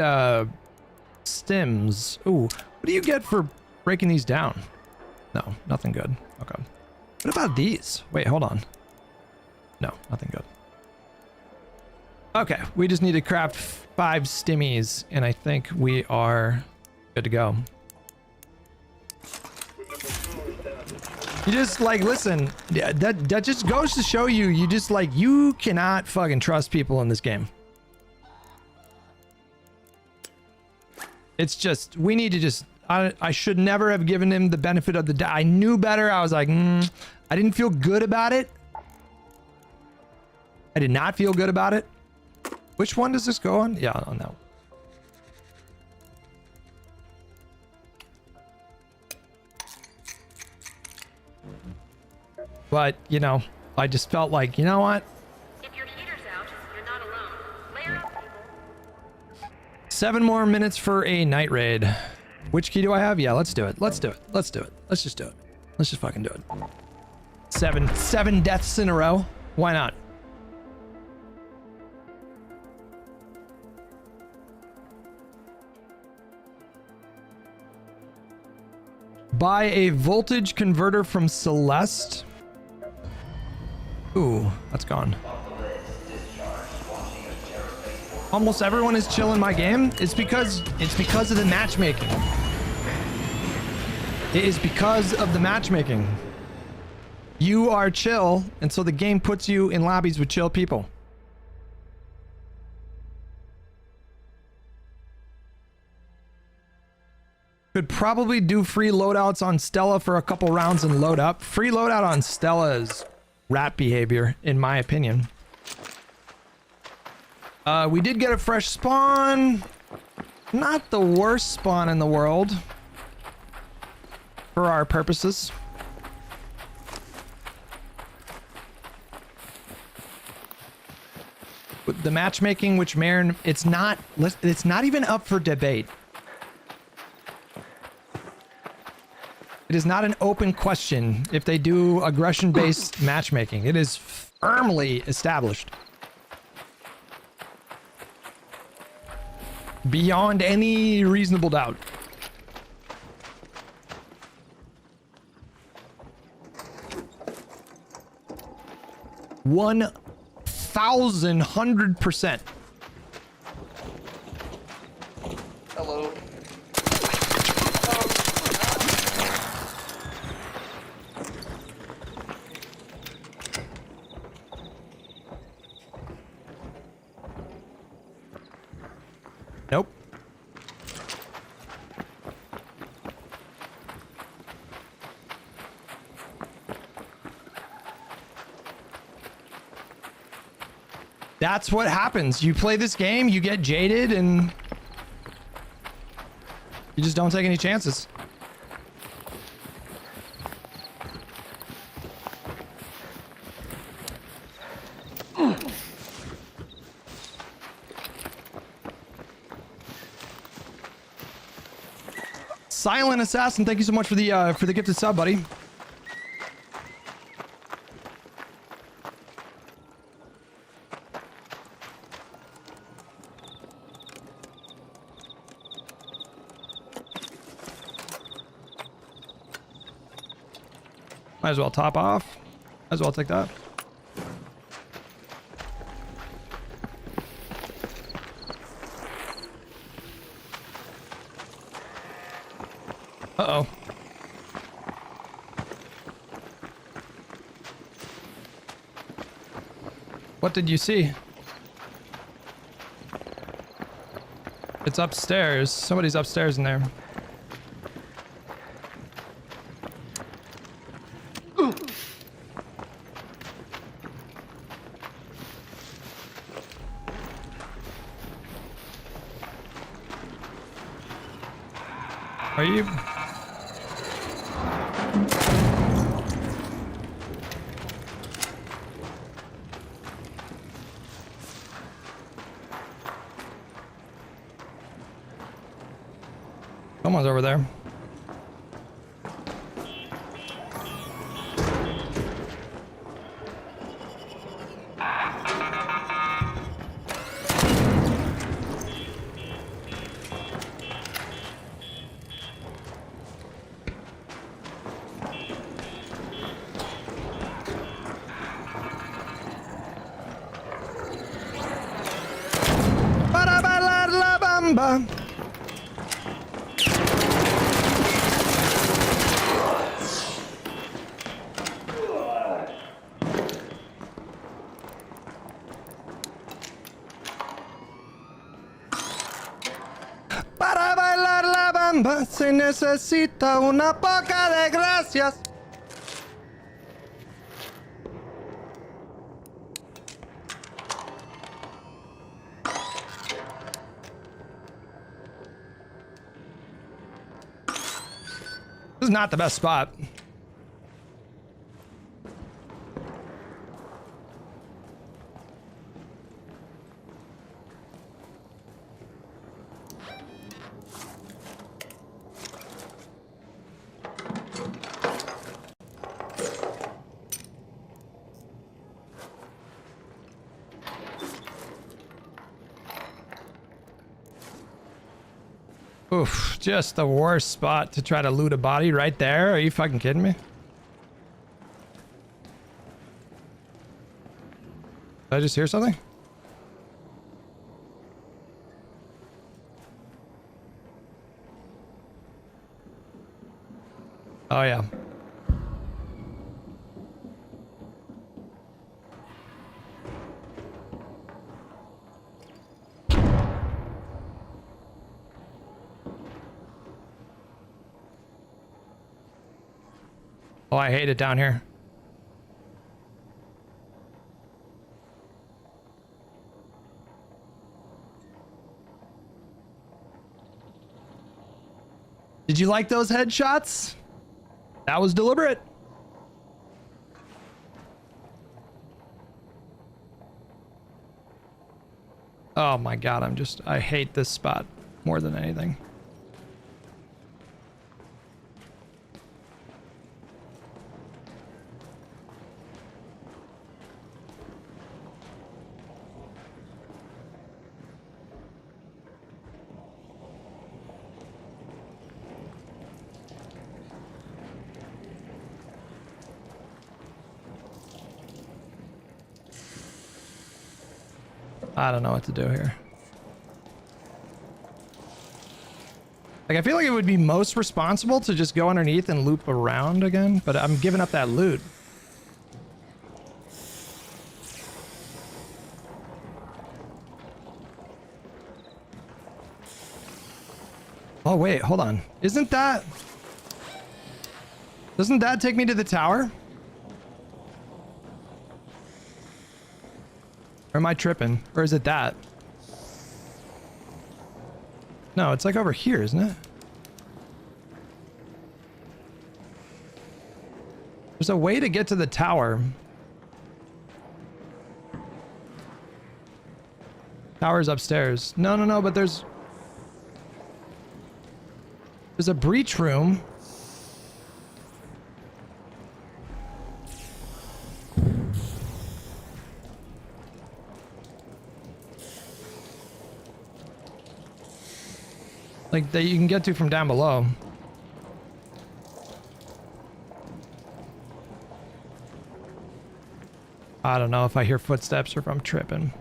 stems. Ooh, what do you get for breaking these down? No, nothing good. Okay. What about these? Wait, hold on. No, nothing good. Okay, we just need to craft 5 stimmies, and I think we are good to go. You just like, listen, that just goes to show you, you just like, you cannot fucking trust people in this game. It's just, we need to just, I should never have given him the benefit of the doubt. I knew better. I was like, I didn't feel good about it. I did not feel good about it. Which one does this go on? Yeah, on that one. But, you know, I just felt like, you know what? If your heater's out, you're not alone. Layer up, people. 7 more minutes for a night raid. Which key do I have? Yeah, let's do it. Let's do it. Let's do it. Let's just do it. Let's just fucking do it. 7 deaths in a row. Why not? Buy a voltage converter from Celeste. Ooh, that's gone. Almost everyone is chill in my game. It's because of the matchmaking. It is because of the matchmaking. You are chill, and so the game puts you in lobbies with chill people. would probably do free loadouts on Stella for a couple rounds and load up. Free loadout on Stella is rat behavior, in my opinion. We did get a fresh spawn. Not the worst spawn in the world. For our purposes. With the matchmaking, which Marin, it's not even up for debate. It is not an open question if they do aggression-based matchmaking. It is firmly established. Beyond any reasonable doubt. One 1,100%. Hello. Nope. That's what happens. You play this game, you get jaded, and you just don't take any chances. Silent Assassin, thank you so much for the gifted sub, buddy. Might as well top off. Might as well take that. Uh-oh. What did you see? It's upstairs. Somebody's upstairs in there. Are you? Someone's over there. Para bailar la bamba. Para bailar la bamba se necesita una poca de gracias. This is not the best spot. Oof, just the worst spot to try to loot a body right there. Are you fucking kidding me? Did I just hear something? Oh yeah. Oh, I hate it down here. Did you like those headshots? That was deliberate. Oh my god, I hate this spot more than anything. I don't know what to do here. Like, I feel like it would be most responsible to just go underneath and loop around again, but I'm giving up that loot. Oh, wait, hold on. Doesn't that take me to the tower? Or am I tripping? Or is it that? No, it's like over here, isn't it? There's a way to get to the tower. Tower's upstairs. No, but there's a breach room. Like, that you can get to from down below. I don't know if I hear footsteps or if I'm tripping.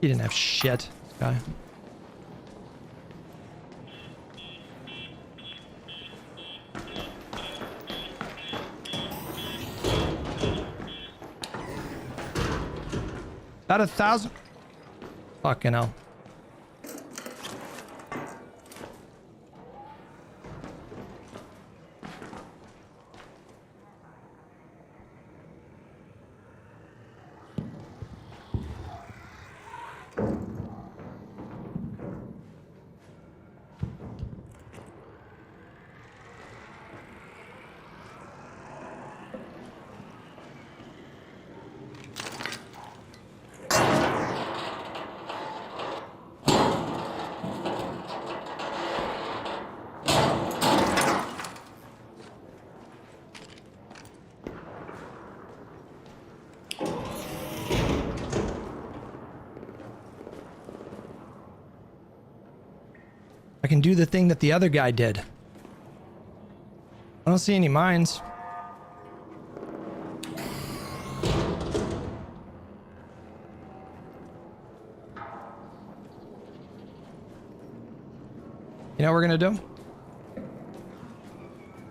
He didn't have shit, this guy. About 1,000. Fucking hell. I can do the thing that the other guy did. I don't see any mines. You know what we're gonna do?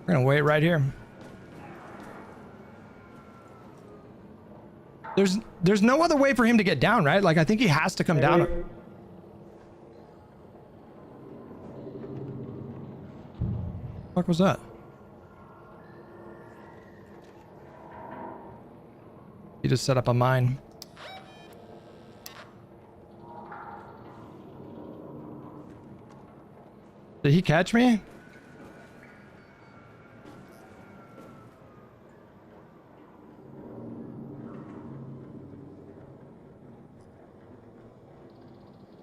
We're gonna wait right here. There's no other way for him to get down, right? Like, I think he has to come down. What was that? He just set up a mine. Did he catch me?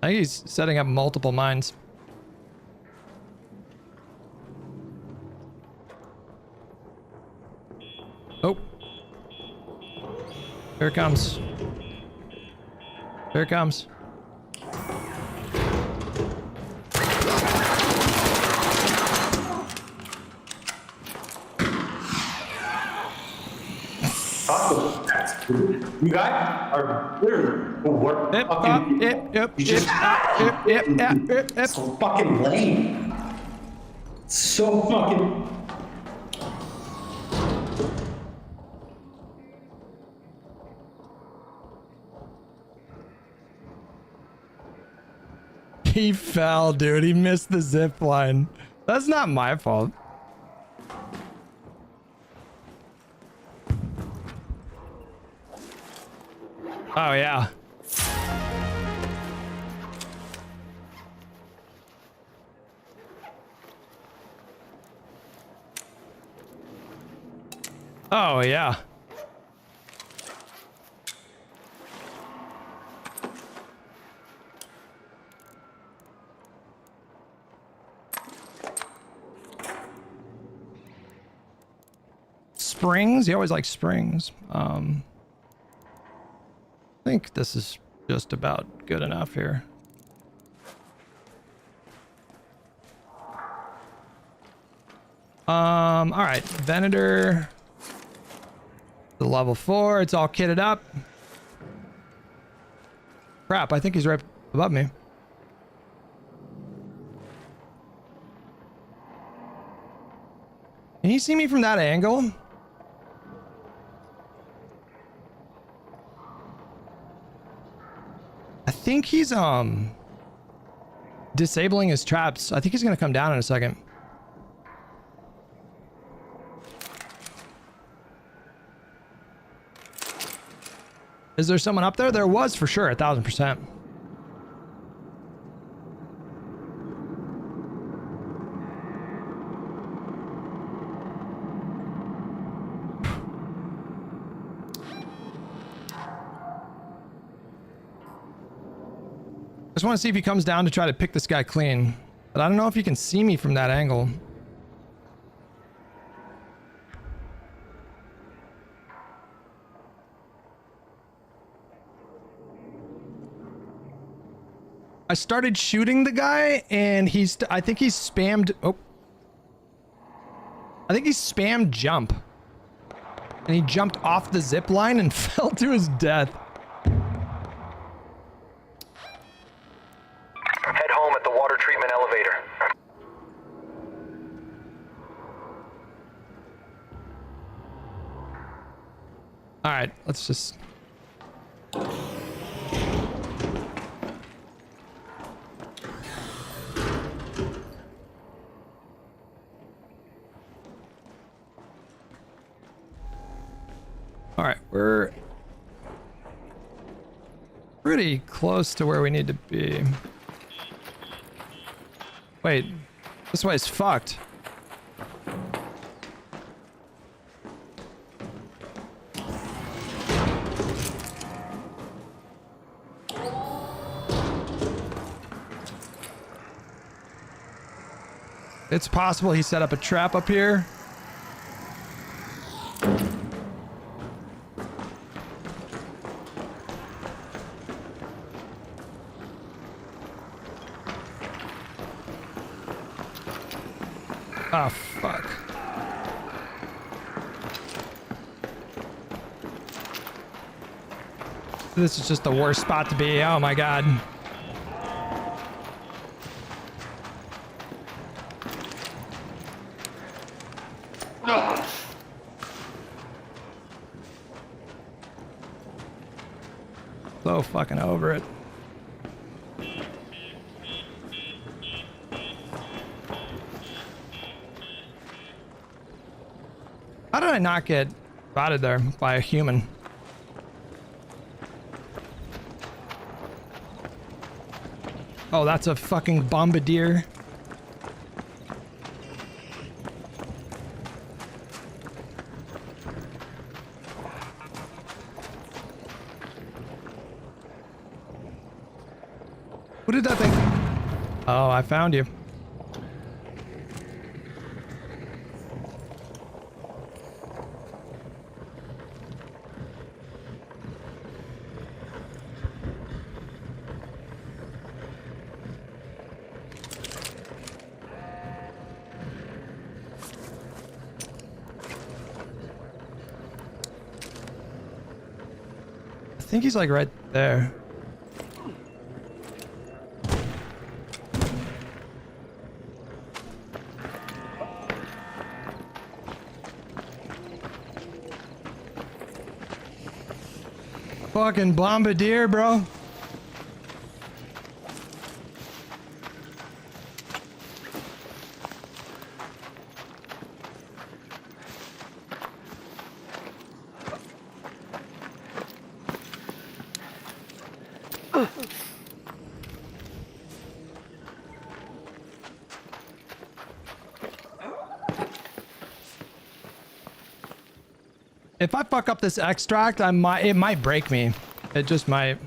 I think he's setting up multiple mines. Oh. Here it comes. Here it comes. You guys are literally So fucking lame. So fucking. He fell, dude. He missed the zip line. That's not my fault. Oh, yeah. Oh, yeah. Springs? You always like springs. I think this is just about good enough here. All right, Venator. The level 4, it's all kitted up. Crap, I think he's right above me. Can you see me from that angle? I think he's disabling his traps. I think he's gonna come down in a second. Is there someone up there? There was for sure, 1000%. I just want to see if he comes down to try to pick this guy clean. But I don't know if you can see me from that angle. I started shooting the guy and I think he's spammed. Oh. I think he spammed jump. And he jumped off the zip line and fell to his death. Head home at the water treatment elevator. All right, let's just... All right, we're pretty close to where we need to be. Wait, this way's fucked. It's possible he set up a trap up here. Oh, fuck. This is just the worst spot to be. Oh my god. So fucking over it. How did I not get spotted there by a human? Oh, that's a fucking bombardier. What did that thing? Oh, I found you. I think he's like right there. Fucking bombardier, bro. If I fuck up this extract, it might break me. It just might.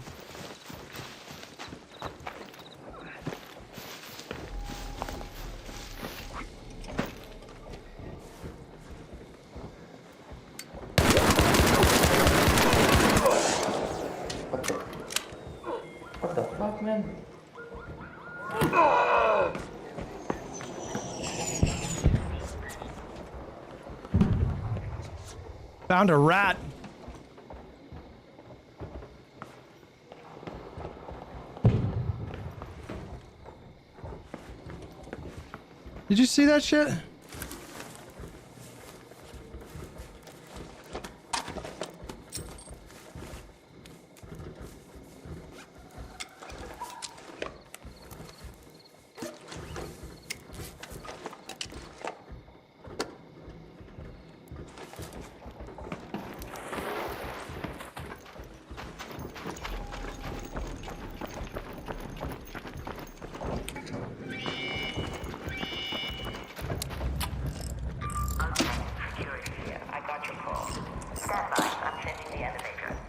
What the fuck, man? Found a rat. Did you see that shit?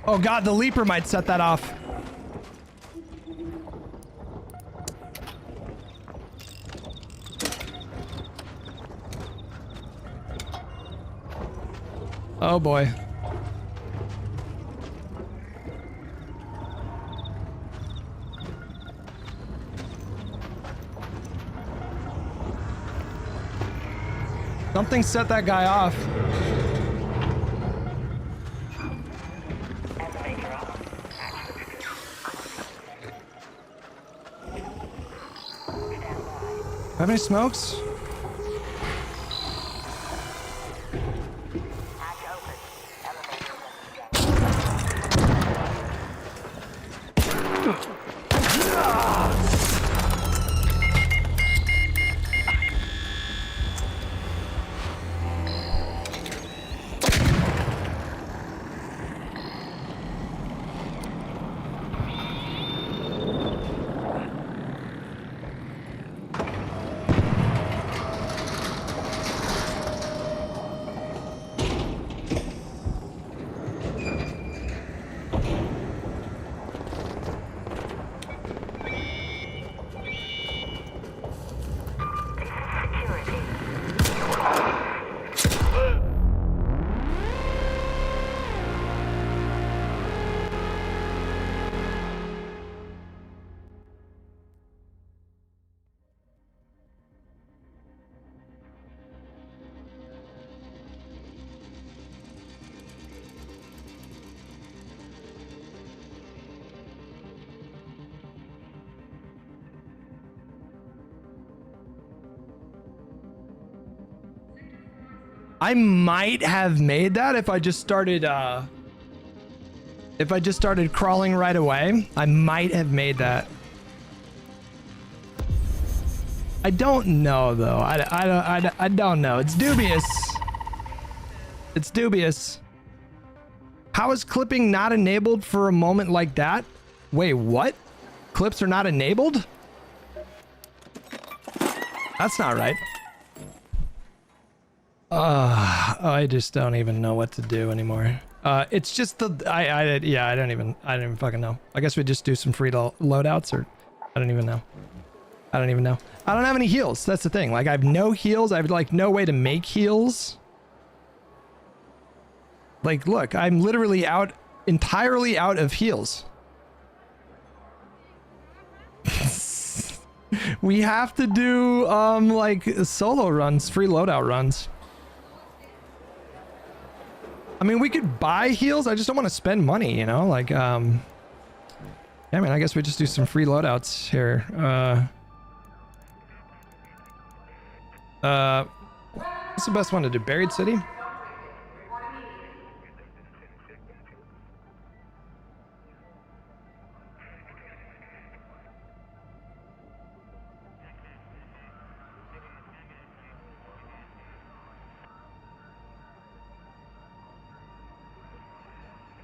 Oh god, the leaper might set that off. Oh boy. Something set that guy off. Have any smokes? I might have made that if I just started crawling right away. I might have made that. I don't know though. I don't know. It's dubious. It's dubious. How is clipping not enabled for a moment like that? Wait, what? Clips are not enabled? That's not right. I just don't even know what to do anymore. It's just the yeah, I don't even fucking know. I guess we just do some free loadouts, or I don't even know. I don't even know. I don't have any heals. That's the thing. Like, I have no heals. I have like no way to make heals. Like, look, I'm literally entirely out of heals. We have to do like solo runs, free loadout runs. I mean, we could buy heals. I just don't want to spend money, you know? Like, yeah, I mean, I guess we just do some free loadouts here. What's the best one to do? Buried City?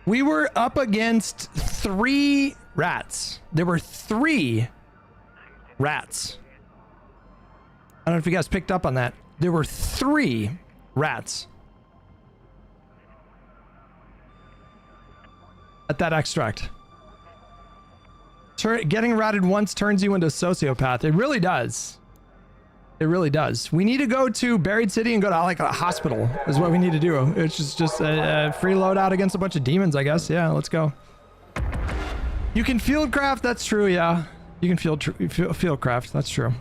We were up against 3 rats. There were 3 rats. I don't know if you guys picked up on that. There were 3 rats at that extract. Getting ratted once turns you into a sociopath. It really does. It really does. We need to go to Buried City and go to like a hospital is what we need to do. It's just a free loadout against a bunch of demons, I guess. Yeah, let's go. You can field craft. That's true. Yeah, you can field craft. That's true.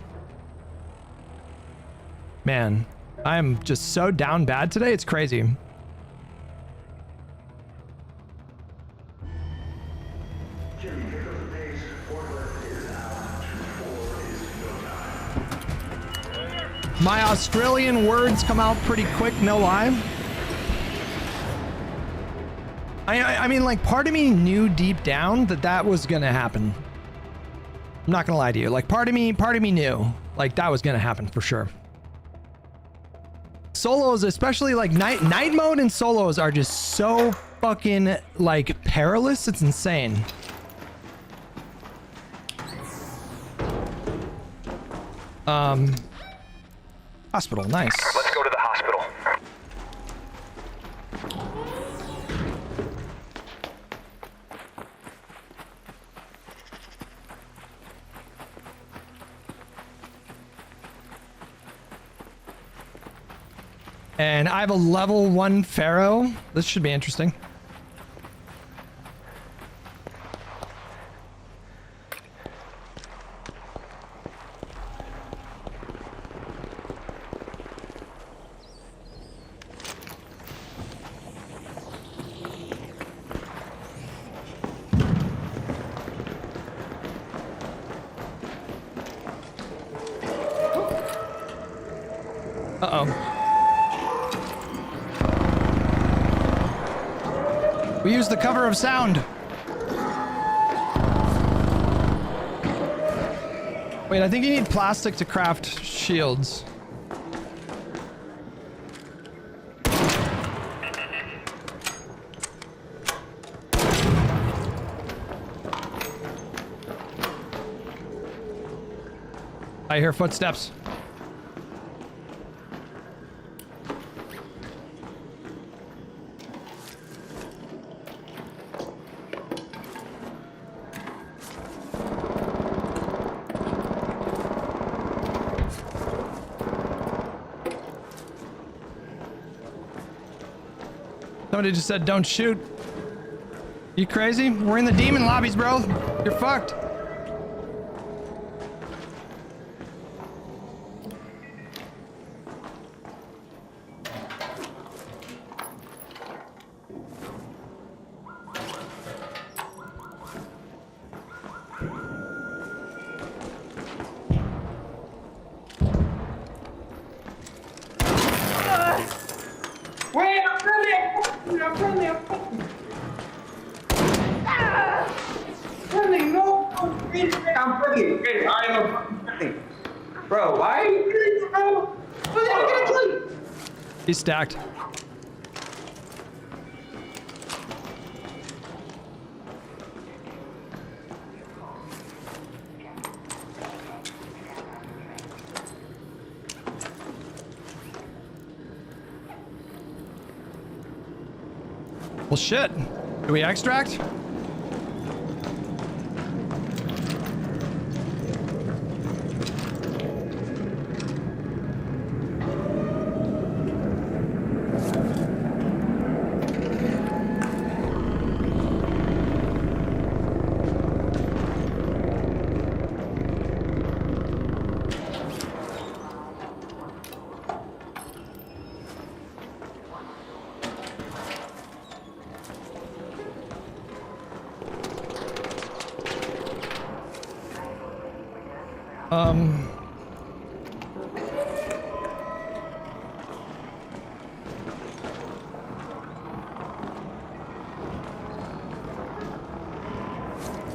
Man, I am just so down bad today. It's crazy. My Australian words come out pretty quick, no lie. I mean, like, part of me knew deep down that that was gonna happen. I'm not gonna lie to you. Like, part of me knew, like, that was gonna happen for sure. Solos, especially like night mode and solos, are just so fucking like perilous. It's insane. Hospital, nice. Let's go to the hospital. And I have a level 1 Pharaoh. This should be interesting. We use the cover of sound. Wait, I think you need plastic to craft shields. I hear footsteps. Somebody just said, don't shoot. You crazy? We're in the demon lobbies, bro. You're fucked. Bro, why are you doing this, bro? He's stacked. Well, shit. Do we extract?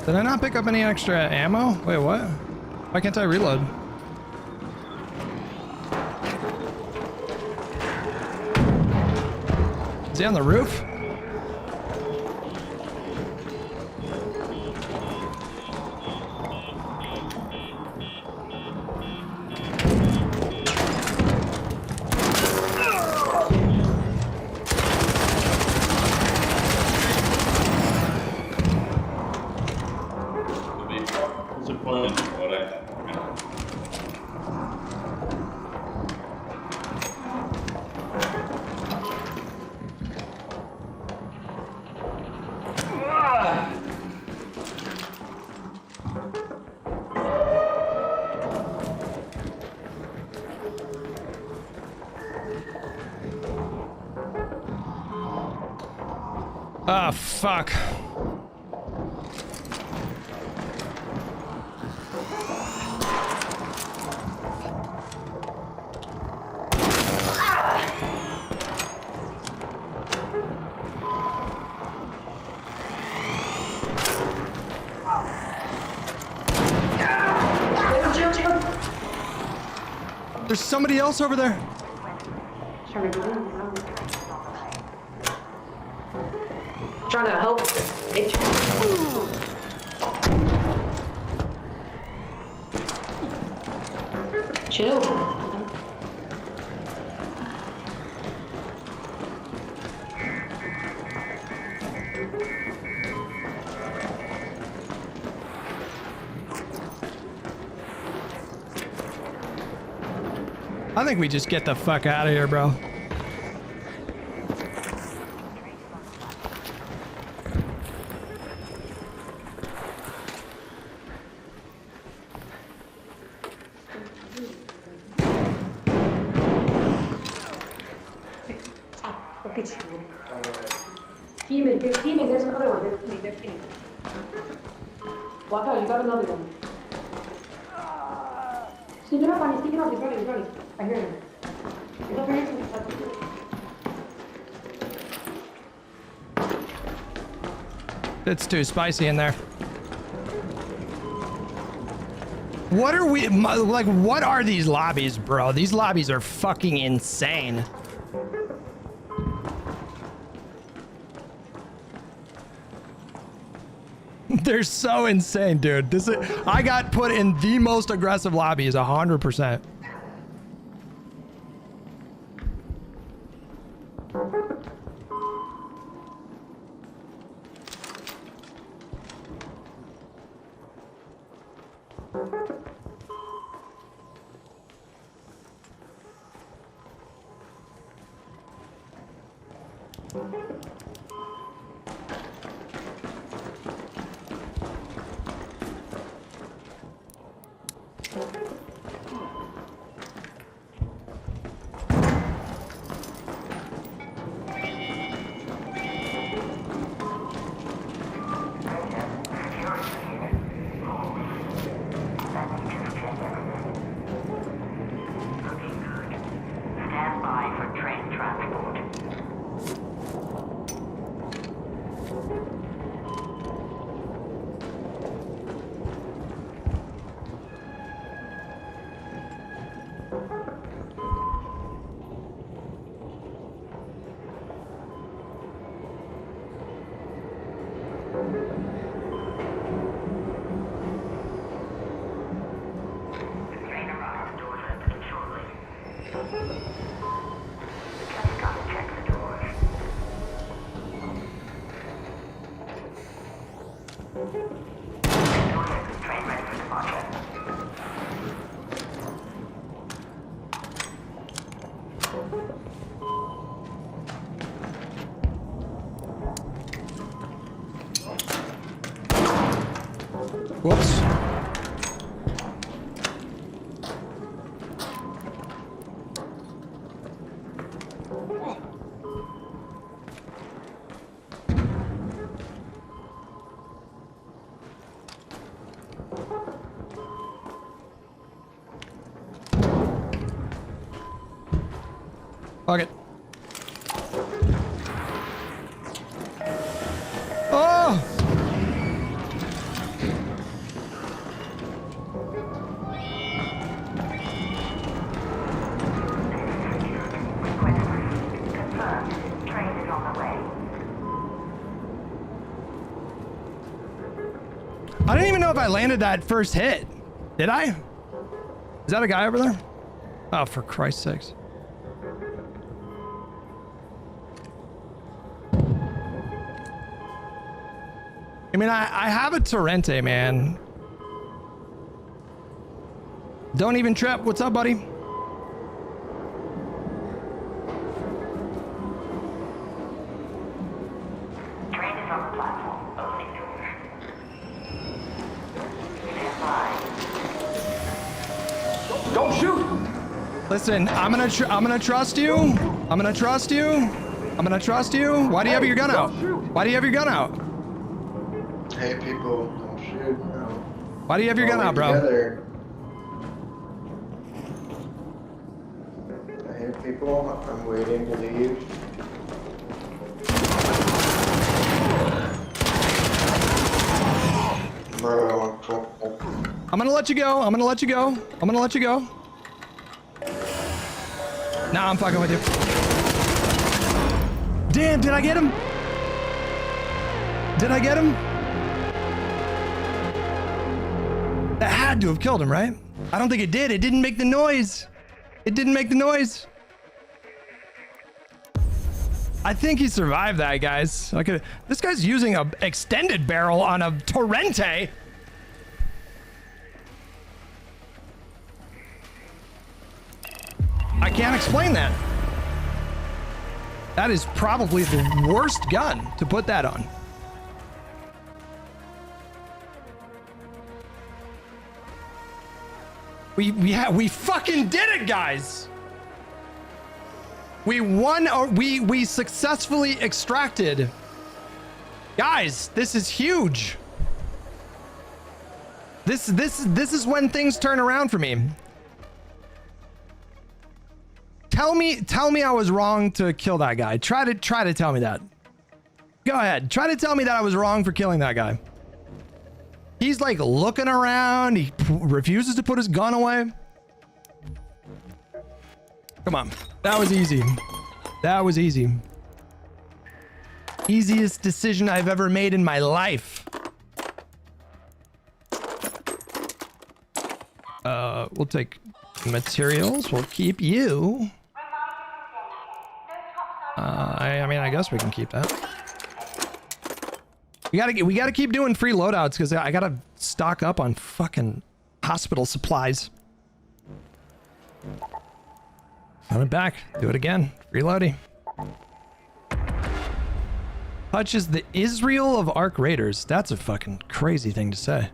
Did I not pick up any extra ammo? Wait, what? Why can't I reload? Is he on the roof? Oh, fuck. There's somebody else over there. Trying to help. Chill. I think we just get the fuck out of here, bro. Look at you. Teaming, there's another one. They're teaming. Watch out, you got another one. Sneak it up on you, sneak it up, he's running. I hear him. He's up here. It's too spicy in there. What are we, like, what are these lobbies, bro? These lobbies are fucking insane. They're so insane, dude. I got put in the most aggressive lobbies, 100%. Whoops. Fuck it. Oh! I didn't even know if I landed that first hit. Did I? Is that a guy over there? Oh, for Christ's sakes. I mean, I have a Torrente, man. Don't even trip. What's up, buddy? Train is on the platform. Opening door. Stand by. Don't shoot! Listen, I'm gonna trust you. I'm gonna trust you. I'm gonna trust you. Why do you have your gun out? Why do you have your gun out? Hey, people, don't shoot. No. Why do you have your gun out, bro? Together. Hey, people, I'm waiting to leave. Bro, I'm gonna let you go. I'm gonna let you go. I'm gonna let you go. Nah, I'm fucking with you. Damn, did I get him? Did I get him? That had to have killed him, right? I don't think it did. It didn't make the noise. It didn't make the noise. I think he survived that, guys. Okay, this guy's using a extended barrel on a Torrente. I can't explain that. That is probably the worst gun to put that on. We fucking did it, guys. We won, or we successfully extracted. Guys, this is huge. This is when things turn around for me. Tell me I was wrong to kill that guy. Try to tell me that. Go ahead. Try to tell me that I was wrong for killing that guy. He's like looking around. He refuses to put his gun away. Come on. That was easy. That was easy. Easiest decision I've ever made in my life. We'll take materials. We'll keep you. I mean, I guess we can keep that. We gotta keep doing free loadouts because I gotta stock up on fucking hospital supplies. Run it back. Do it again. Reloading. Hutch is the Israel of Arc Raiders. That's a fucking crazy thing to say.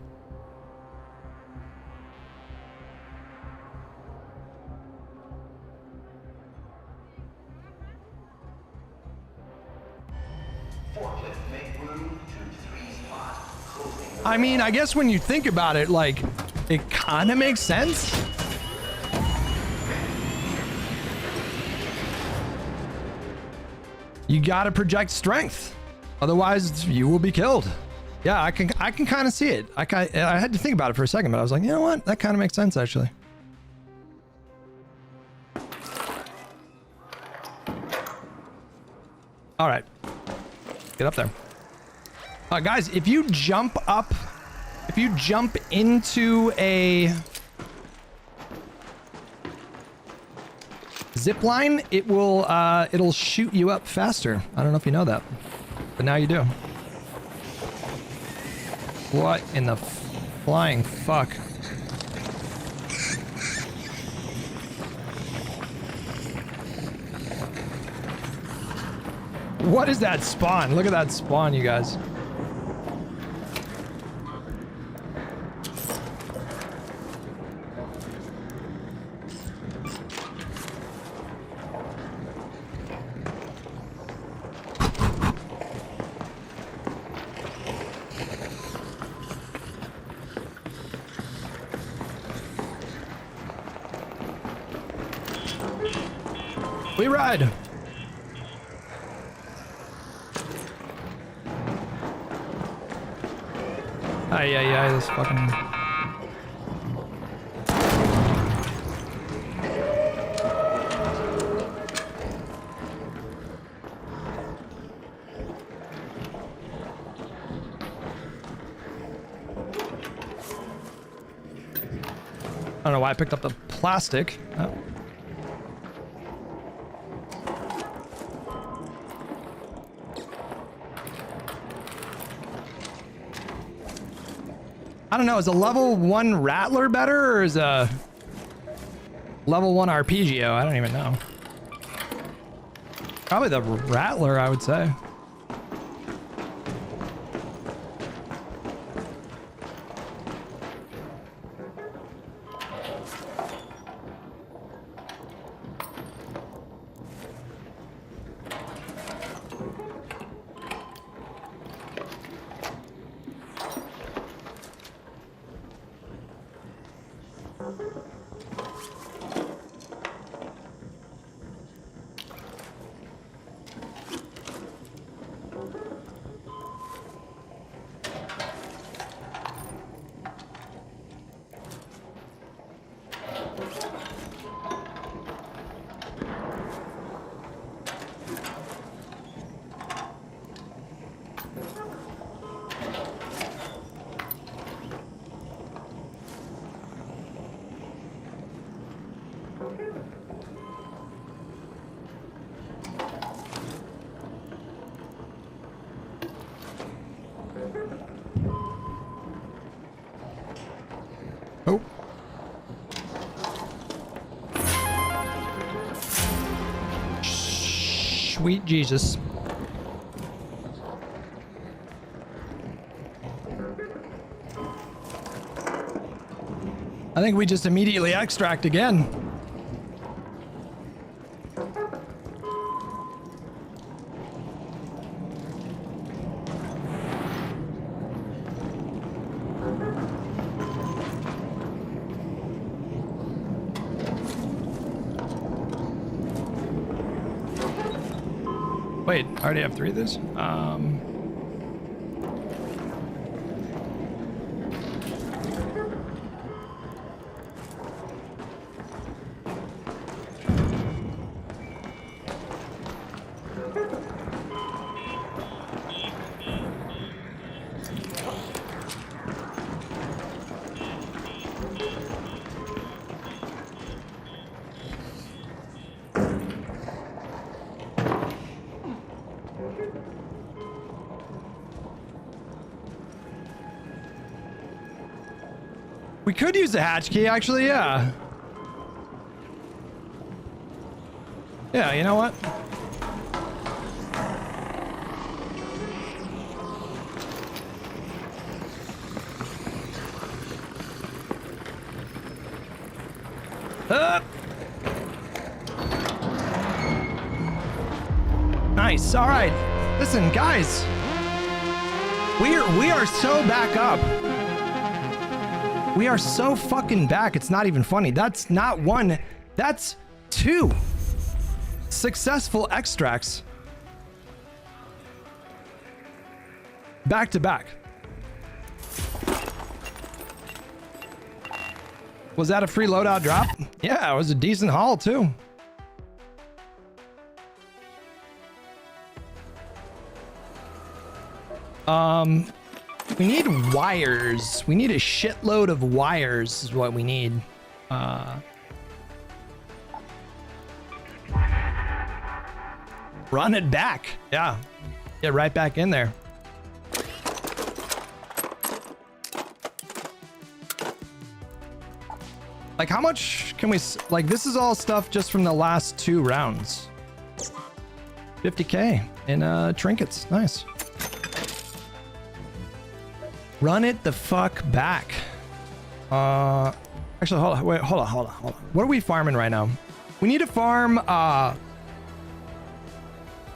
I mean, I guess when you think about it, like, it kind of makes sense. You gotta project strength, otherwise you will be killed. Yeah, I can kind of see it. I had to think about it for a second, but I was like, you know what? That kind of makes sense, actually. All right, get up there. Guys, if you jump up, if you jump into a zip line, it will it'll shoot you up faster. I don't know if you know that, but now you do. What in the flying fuck? What is that spawn? Look at that spawn, you guys. We ride. Ay, this fucking... I don't know why I picked up the plastic. Oh. I don't know, is a level 1 Rattler better, or is a level 1 Arpeggio? I don't even know. Probably the Rattler, I would say. Oh. Sweet Jesus. I think we just immediately extract again. Wait, I already have 3 of these? We could use the hatch key, actually, yeah. Yeah, you know what? Nice. All right. Listen, guys. We are so back up. We are so fucking back. It's not even funny. That's not 1. That's 2 successful extracts. Back to back. Was that a free loadout drop? Yeah, it was a decent haul too. We need wires. We need a shitload of wires is what we need. Run it back. Yeah. Get right back in there. Like, how much can we... Like, this is all stuff just from the last 2 rounds. 50k in trinkets. Nice. Run it the fuck back. Actually, hold on. Wait, hold on. What are we farming right now? We need to farm...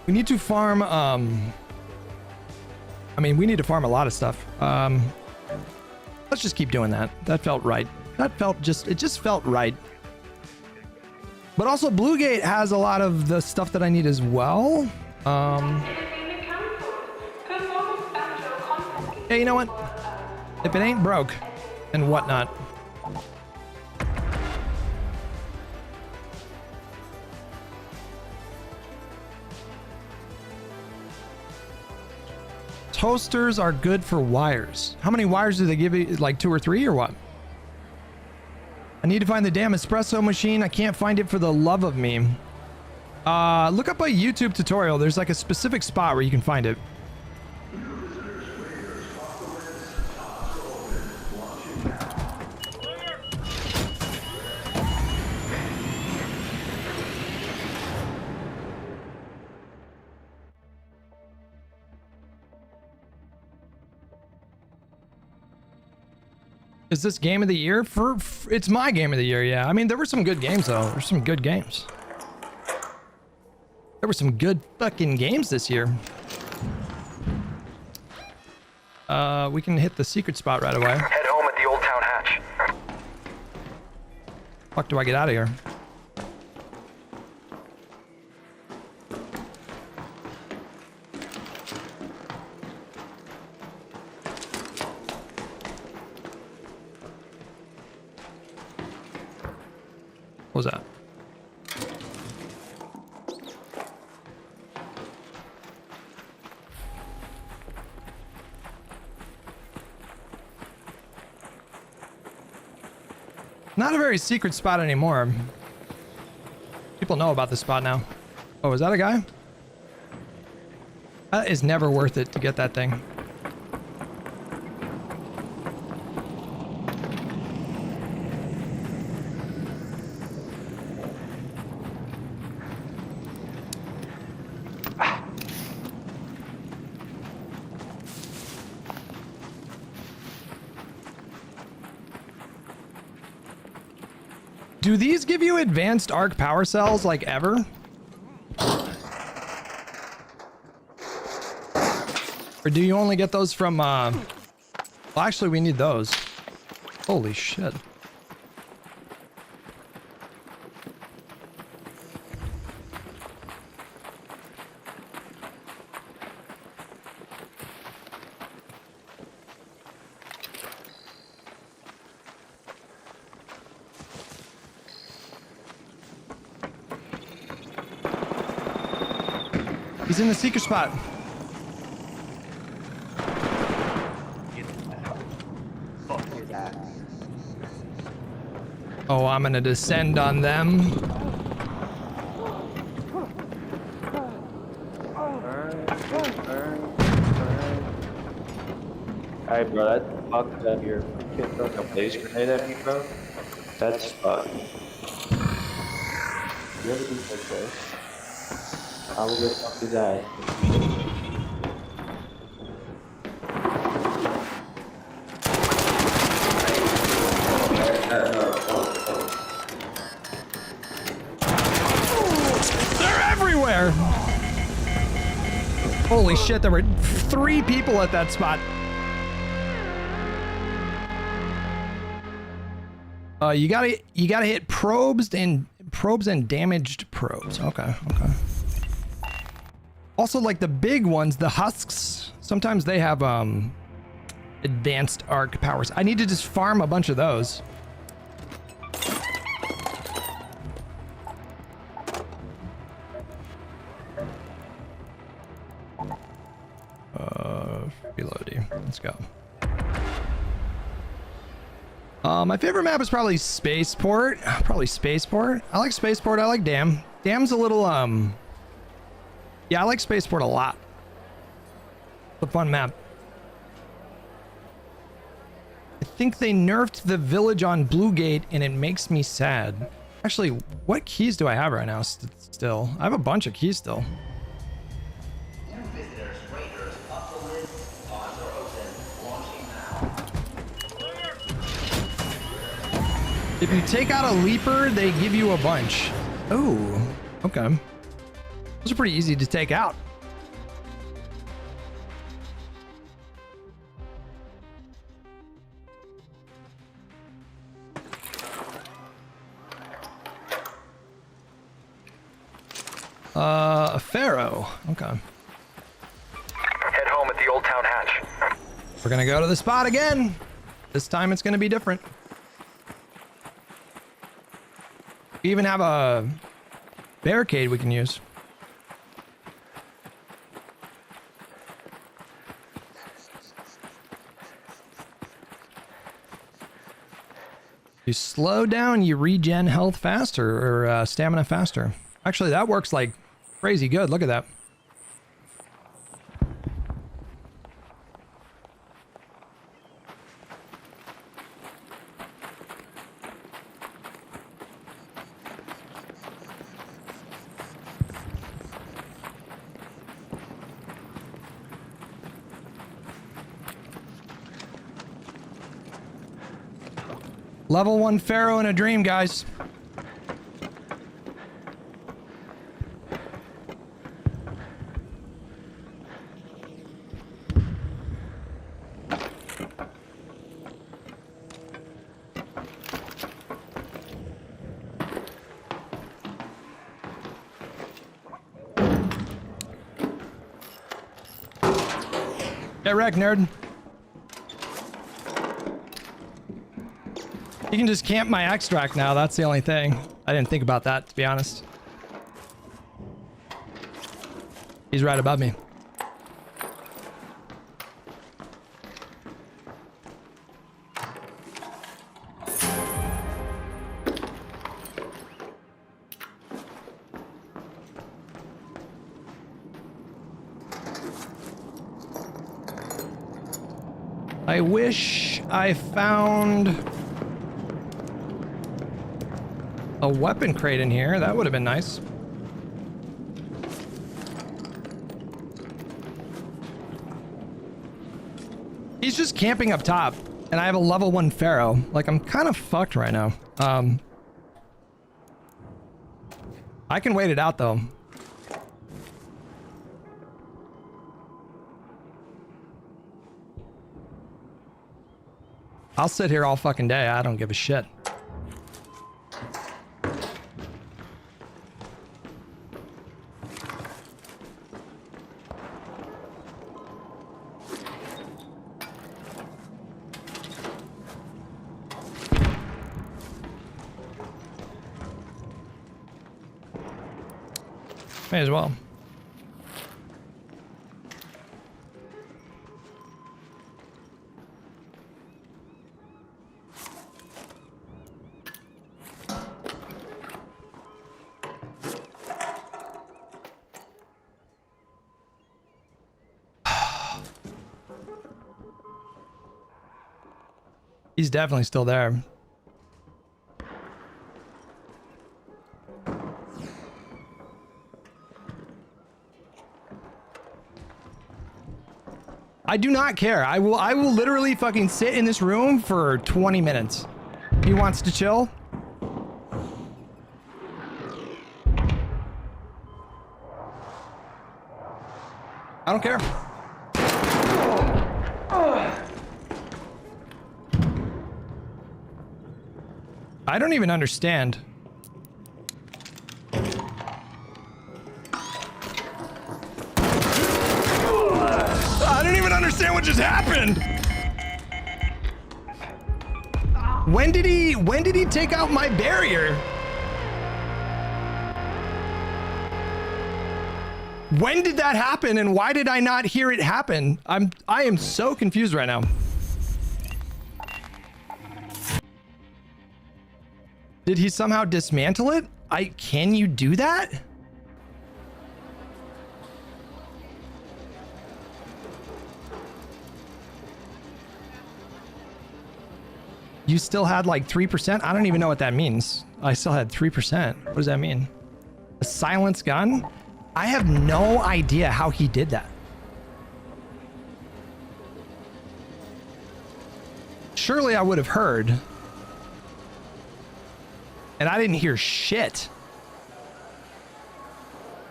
we need to farm... I mean, we need to farm a lot of stuff. Let's just keep doing that. That felt right. That felt just... It just felt right. But also, Bluegate has a lot of the stuff that I need as well. Hey, you know what? If it ain't broke, then whatnot. Toasters are good for wires. How many wires do they give you? Like 2 or 3 or what? I need to find the damn espresso machine. I can't find it for the love of me. Look up a YouTube tutorial. There's like a specific spot where you can find it. Is this game of the year? It's my game of the year, yeah. I mean, there were some good games, though. There's some good games. There were some good fucking games this year. We can hit the secret spot right away. Head home at the Old Town Hatch. Fuck do I get out of here? What was that? Not a very secret spot anymore. People know about this spot now. Oh, is that a guy? That is never worth it to get that thing. Do these give you advanced arc power cells like ever? Or do you only get those from well, actually we need those. Holy shit. He's in the secret spot. Oh, I'm gonna descend on them. Alright, bro, that's fucked up. Your kid throwing a blaze grenade at me, bro. That's fucked. You ever do like this? I will get fuck his ass. They're everywhere! Holy shit, there were 3 people at that spot. You gotta hit probes and damaged probes. Okay. Also, like the big ones, the husks, sometimes they have advanced arc powers. I need to just farm a bunch of those. Reloading. Let's go. My favorite map is probably Spaceport. I like Spaceport. I like Dam. Dam's a little yeah, I like Spaceport a lot. It's a fun map. I think they nerfed the village on Blue Gate and it makes me sad. Actually, what keys do I have right now still? I have a bunch of keys still. If you take out a leaper, they give you a bunch. Oh, okay. Those are pretty easy to take out. A pharaoh. Okay. Head home at the Old Town Hatch. We're gonna go to the spot again. This time it's gonna be different. We even have a barricade we can use. You slow down, you regen health faster, or stamina faster. Actually, that works like crazy good. Look at that. Level 1 Pharaoh in a dream, guys. Get wrecked, nerd. You can just camp my extract now. That's the only thing. I didn't think about that, to be honest. He's right above me. I wish I found a weapon crate in here. That would have been nice. He's just camping up top, and I have a level 1 Pharaoh. Like, I'm kind of fucked right now. I can wait it out though. I'll sit here all fucking day. I don't give a shit. May as well. He's definitely still there. I do not care. I will literally fucking sit in this room for 20 minutes. He wants to chill. I don't care. I don't even understand. I don't even understand what just happened. When did he take out my barrier? When did that happen and why did I not hear it happen? I am so confused right now. Did he somehow dismantle it? Can you do that? You still had like 3%? I don't even know what that means. I still had 3%. What does that mean? A silence gun? I have no idea how he did that. Surely I would have heard. And I didn't hear shit.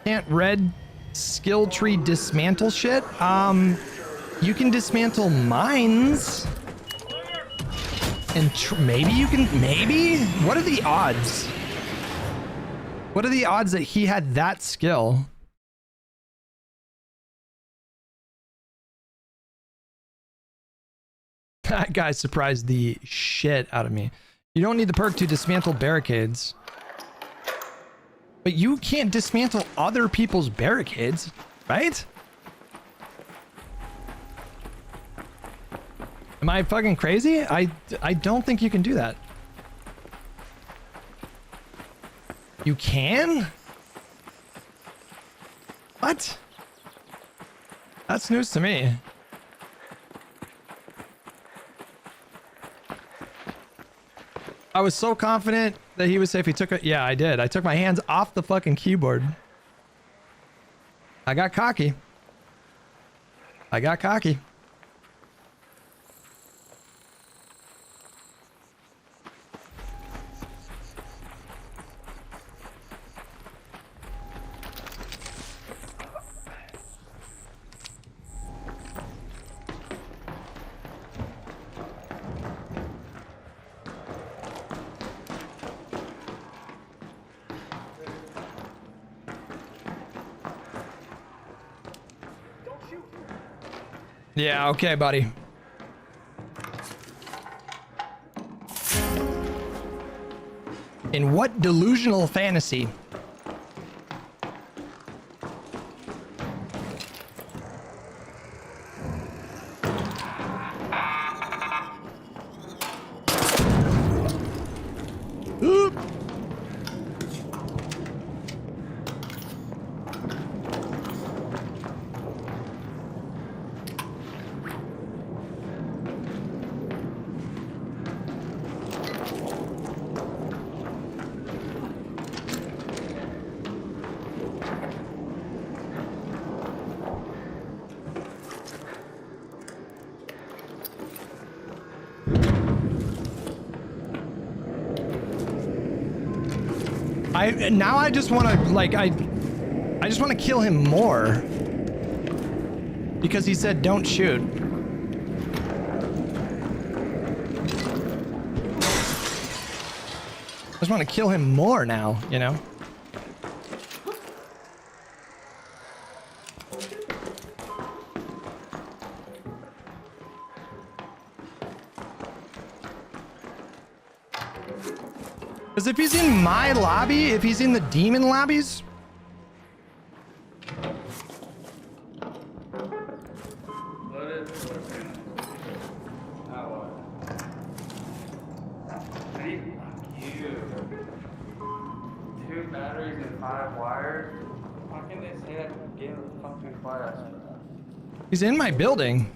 Can't red skill tree dismantle shit? You can dismantle mines. And maybe you can, maybe? What are the odds? What are the odds that he had that skill? That guy surprised the shit out of me. You don't need the perk to dismantle barricades. But you can't dismantle other people's barricades, right? Am I fucking crazy? I don't think you can do that. You can? What? That's news to me. I was so confident that he was safe. He took it. Yeah, I did. I took my hands off the fucking keyboard. I got cocky. I got cocky. Yeah, okay, buddy. In what delusional fantasy? Oop. I just want to like I just want to kill him more because he said don't shoot. I just want to kill him more now, you know. Because if he's in my lobby, if he's in the demon lobbies, Two batteries and 5 wires. How can they say that game of fucking class? he's in my building.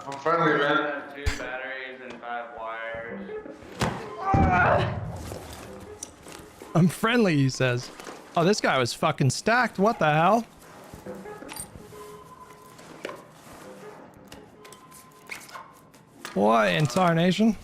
I'm friendly, man. 2 batteries and 5 wires. I'm friendly, he says. Oh, this guy was fucking stacked. What the hell? What in tarnation?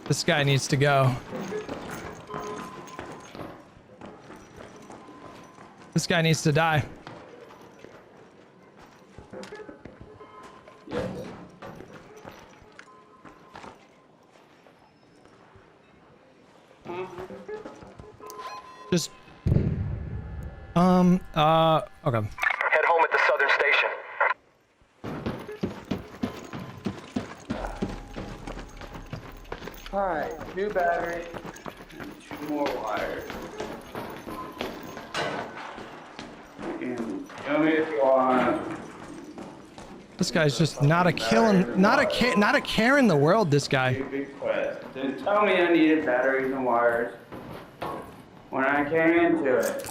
This guy needs to go. This guy needs to die. Just okay. Head home at the southern station. Alright, 2 batteries and 2 more wires. You can tell me if you want. This guy's just not a care in the world, this guy. Big quest. Didn't tell me I needed batteries and wires when I came into it.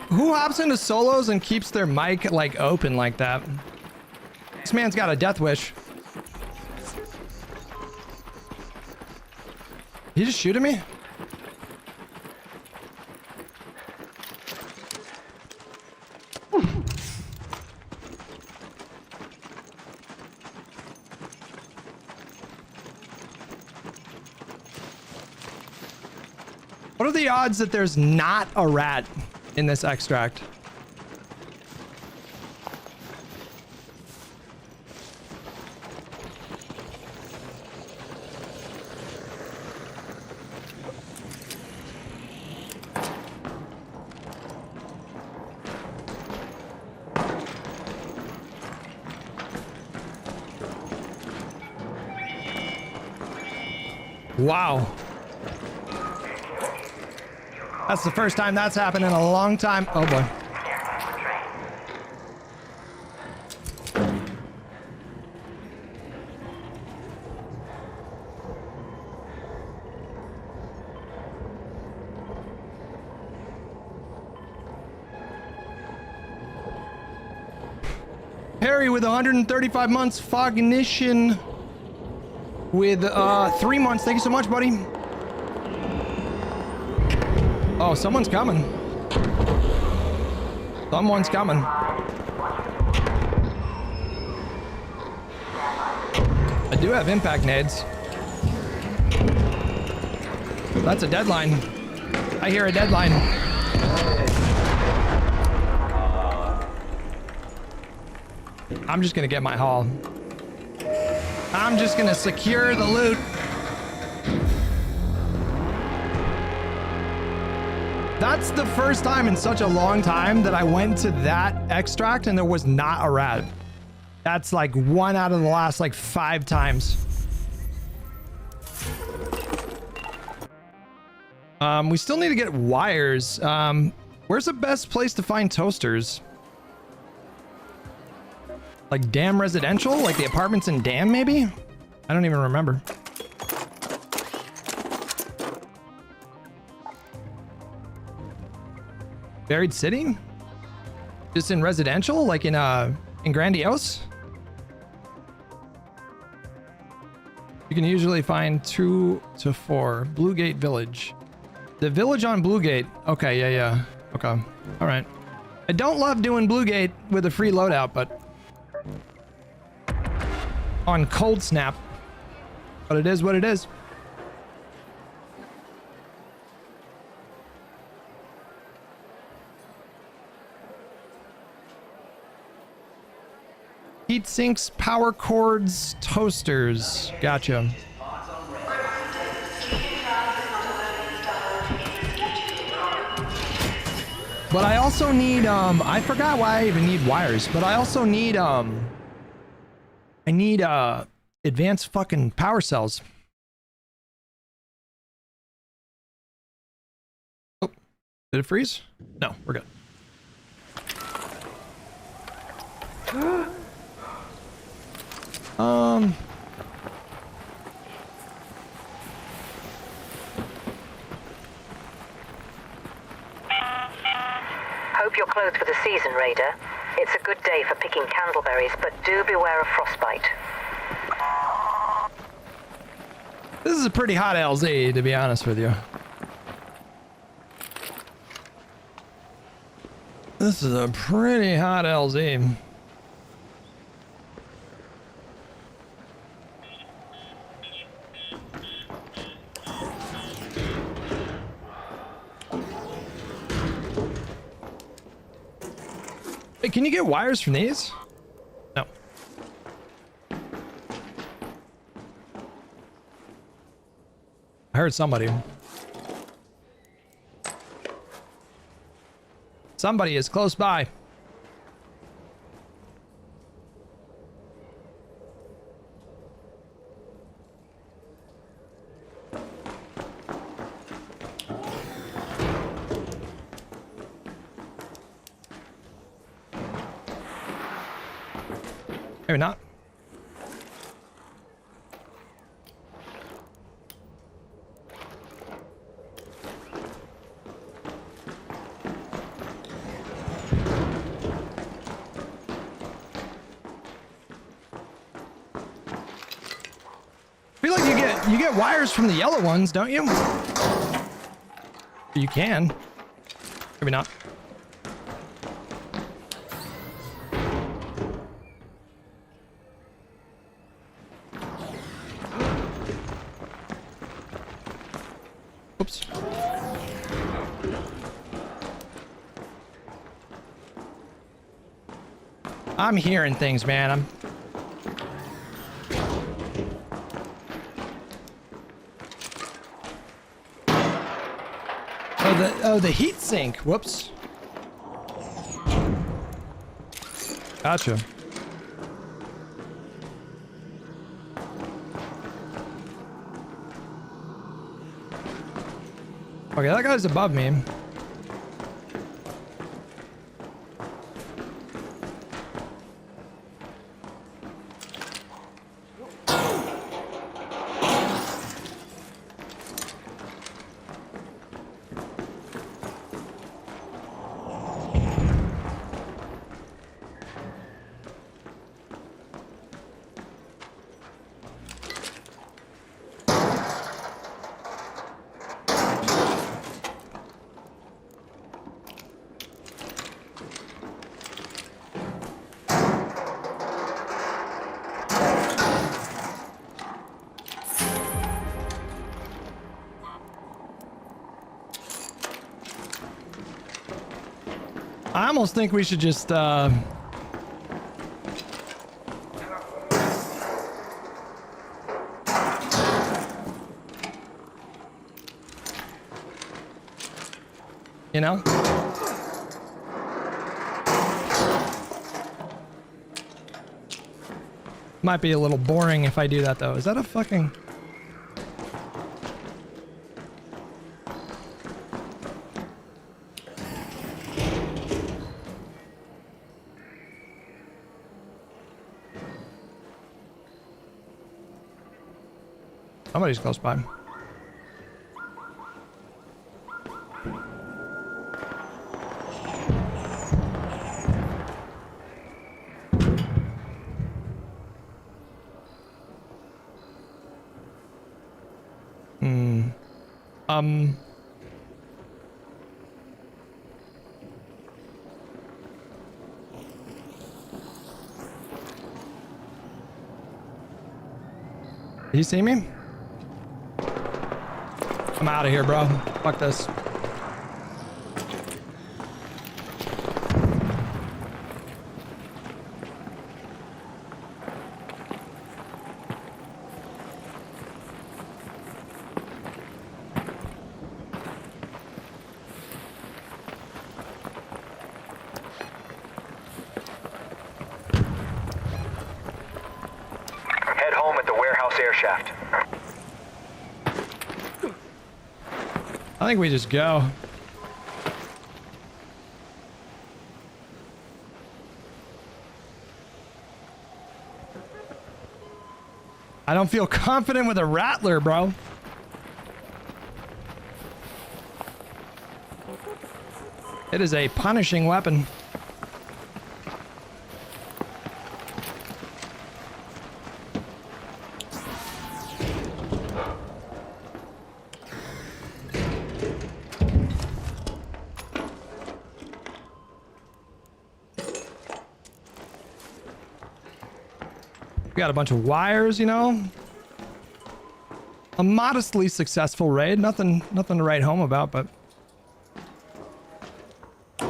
Who hops into solos and keeps their mic like open like that? This man's got a death wish. He just shooting me? What are the odds that there's not a rat in this extract? Wow. That's the first time that's happened in a long time. Oh boy. Harry with 135 months. Fognition with 3 months. Thank you so much, buddy. Oh, someone's coming. Someone's coming. I do have impact nades. That's a deadline. I hear a deadline. I'm just gonna get my haul. I'm just gonna secure the loot. That's the first time in such a long time that I went to that extract and there was not a rat. That's like 1 out of the last like 5 times. We still need to get wires. Where's the best place to find toasters? Like Dam Residential? Like the apartments in Dam, maybe? I don't even remember. Buried City? Just in residential? Like in Grandiose? You can usually find 2 to 4. Bluegate Village. The village on Bluegate. Okay, yeah. Okay. All right. I don't love doing Bluegate with a free loadout, but on Cold Snap. But it is what it is. Heat sinks, power cords, toasters. Gotcha. But I also need, I forgot why I even need wires, but I also need, I need, advanced fucking power cells. Oh, did it freeze? No, we're good. Hope you're clothed for the season, Raider. It's a good day for picking candleberries, but do beware of frostbite. This is a pretty hot LZ, to be honest with you. This is a pretty hot LZ. Hey, can you get wires from these? No. I heard somebody. Somebody is close by. Maybe not. I feel like you get wires from the yellow ones, don't you? You can. Maybe not. Oops. I'm hearing things, man. Oh, the heat sink. Whoops. Gotcha. Okay, that guy's above me. I almost think we should just, you know? Might be a little boring if I do that, though. Is that a fucking... Somebody's close by. Did you see me? I'm out of here, bro. Fuck this. Head home at the warehouse air shaft. I think we just go. I don't feel confident with a rattler, bro. It is a punishing weapon. We got a bunch of wires, you know. A modestly successful raid. Nothing to write home about, but how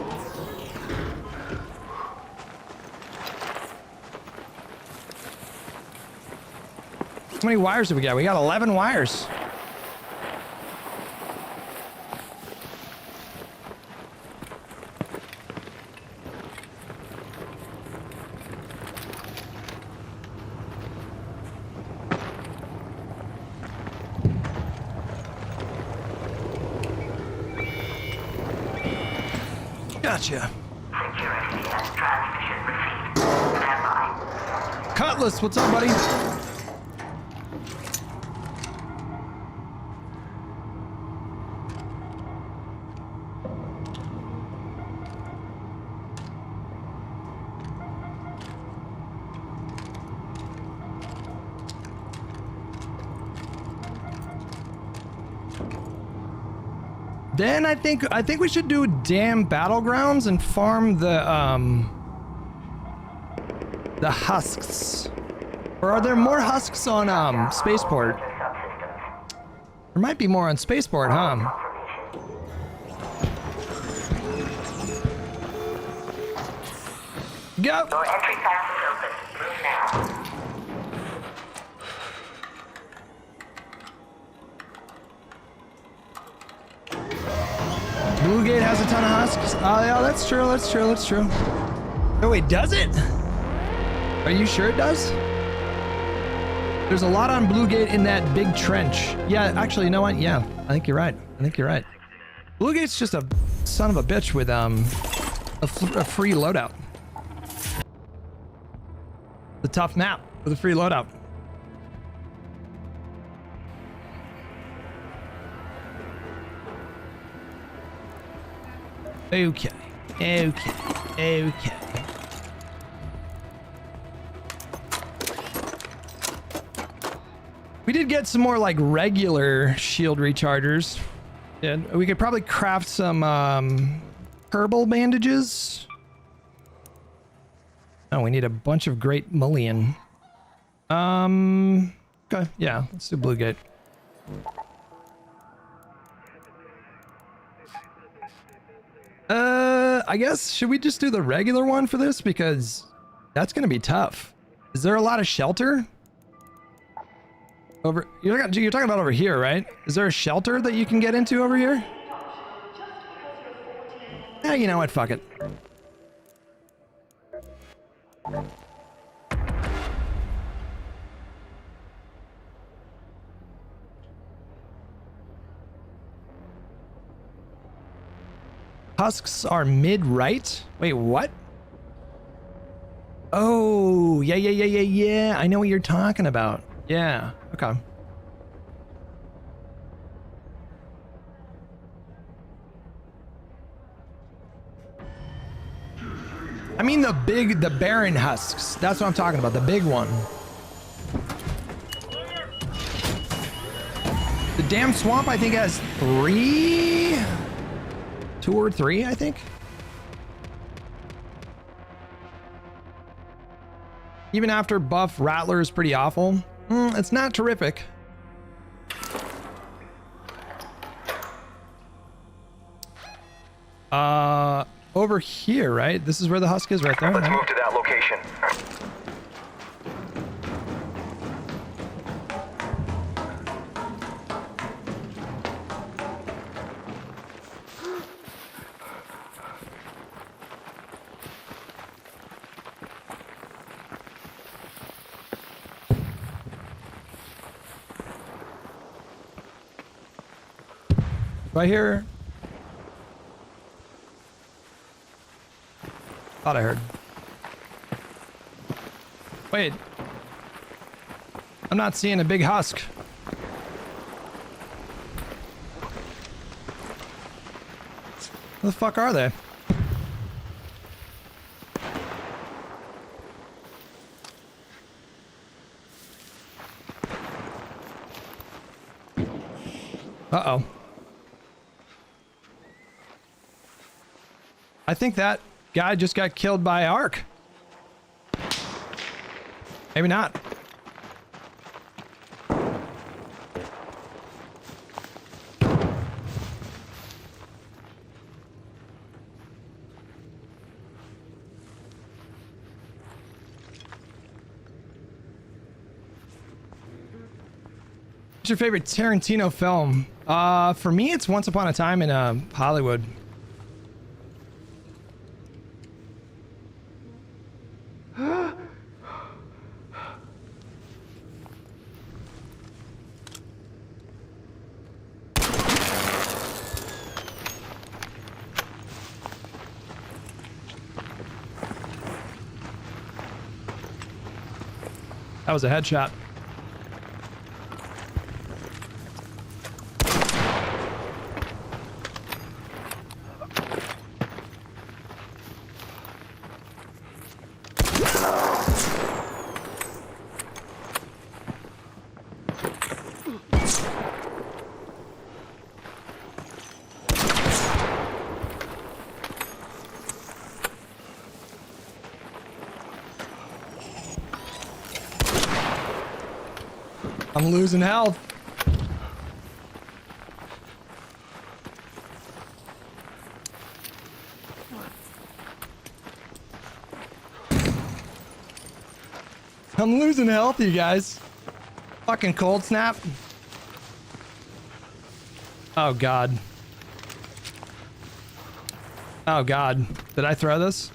many wires do we got? We got 11 wires. Gotcha. Cutlass, what's up, buddy? Then I think we should do damn battlegrounds and farm the husks. Or are there more husks on Spaceport? There might be more on Spaceport, huh? Go. Your entry pass is open. Move now. Blue Gate has a ton of husks. Oh yeah, that's true. That's true. That's true. Oh wait, does it? Are you sure it does? There's a lot on Blue Gate in that big trench. Yeah, actually, you know what? Yeah, I think you're right. I think you're right. Blue Gate's just a son of a bitch with a free loadout. The tough map with a free loadout. Okay. Okay. We did get some more like regular shield rechargers. And we could probably craft some herbal bandages. Oh, we need a bunch of great mullion. Okay, yeah, let's do Blue Gate. I guess, should we just do the regular one for this? Because that's gonna be tough. Is there a lot of shelter? You're talking about over here, right? Is there a shelter that you can get into over here? Yeah, you know what? Fuck it. Husks are mid-right? Wait, what? Oh, yeah. I know what you're talking about. Yeah, okay. I mean the barren husks. That's what I'm talking about, the big one. The damn swamp, I think, has 2 or 3, I think. Even after buff, Rattler is pretty awful. It's not terrific. Over here, right? This is where the husk is, right there. Let's move to that location. Right here. Thought I heard. Wait. I'm not seeing a big husk. Where the fuck are they? Uh-oh. I think that guy just got killed by Ark. Maybe not. What's your favorite Tarantino film? For me, it's Once Upon a Time in Hollywood. That was a headshot. I'm losing health. I'm losing health, you guys. Fucking cold snap. Oh God. Oh God. Did I throw this?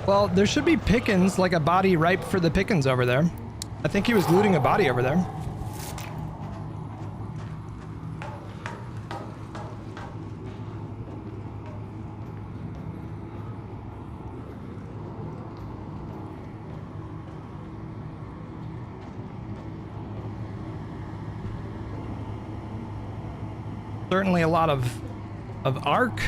Well, there should be pickings, like a body ripe for the pickings over there. I think he was looting a body over there. Certainly a lot of Ark.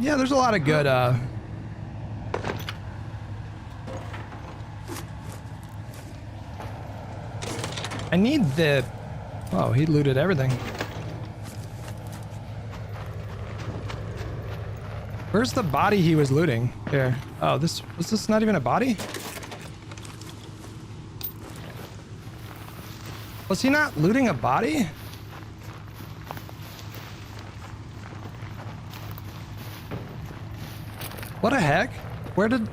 Yeah, there's a lot of good, I need the... Oh, he looted everything. Where's the body he was looting? Here. Oh, was this not even a body? Was he not looting a body? What the heck? Where did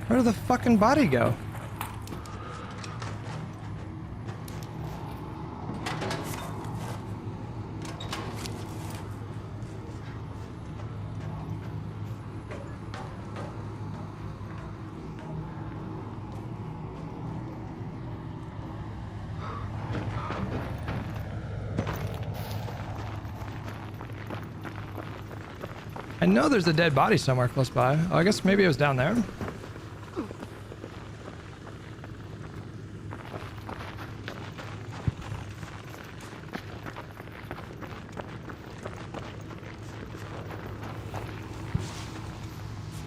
the fucking body go? I know there's a dead body somewhere close by. Oh, I guess maybe it was down there.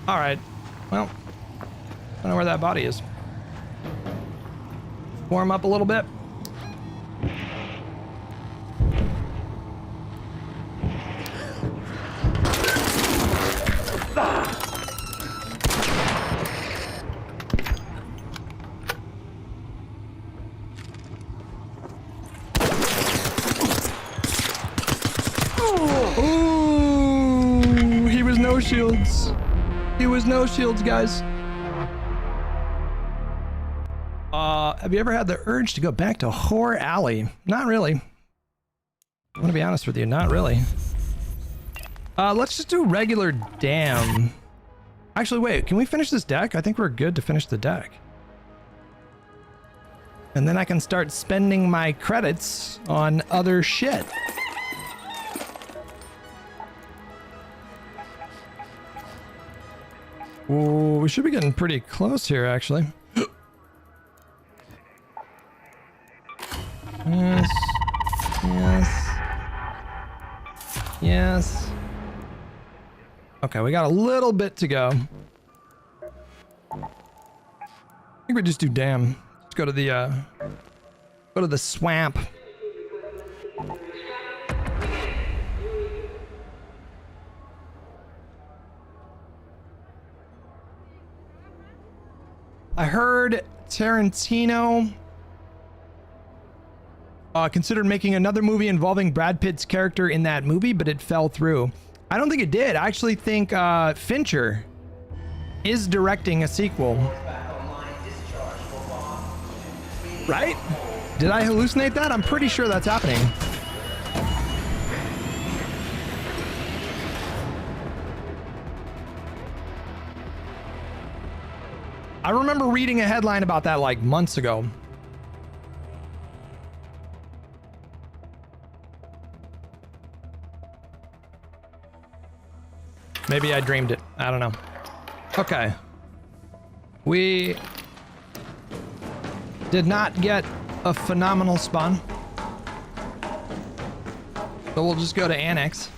All right. Well, I don't know where that body is. Warm up a little bit. Ooh, he was no shields. He was no shields, guys. Have you ever had the urge to go back to Horror Alley? Not really. I'm gonna be honest with you, not really. Let's just do regular dam. Actually, wait, can we finish this deck? I think we're good to finish the deck. And then I can start spending my credits on other shit. Ooh, we should be getting pretty close here, actually. Yes. Yes. Yes. Okay, we got a little bit to go. I think we just do dam. Let's go to the swamp. I heard Tarantino considered making another movie involving Brad Pitt's character in that movie, but it fell through. I don't think it did. I actually think Fincher is directing a sequel. Right? Did I hallucinate that? I'm pretty sure that's happening. I remember reading a headline about that like months ago. Maybe I dreamed it. I don't know. Okay. We did not get a phenomenal spawn. So we'll just go to Annex.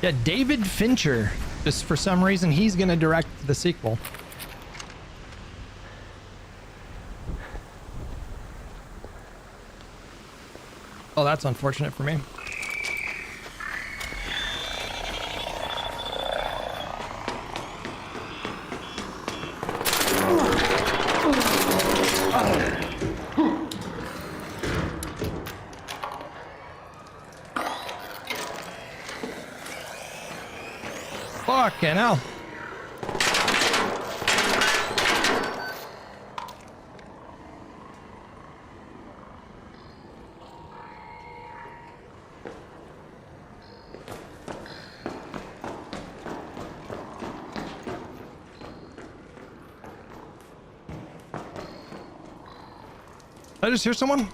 Yeah, David Fincher. Just for some reason, he's gonna direct the sequel. Oh, that's unfortunate for me. Fucking hell. Did I just hear someone?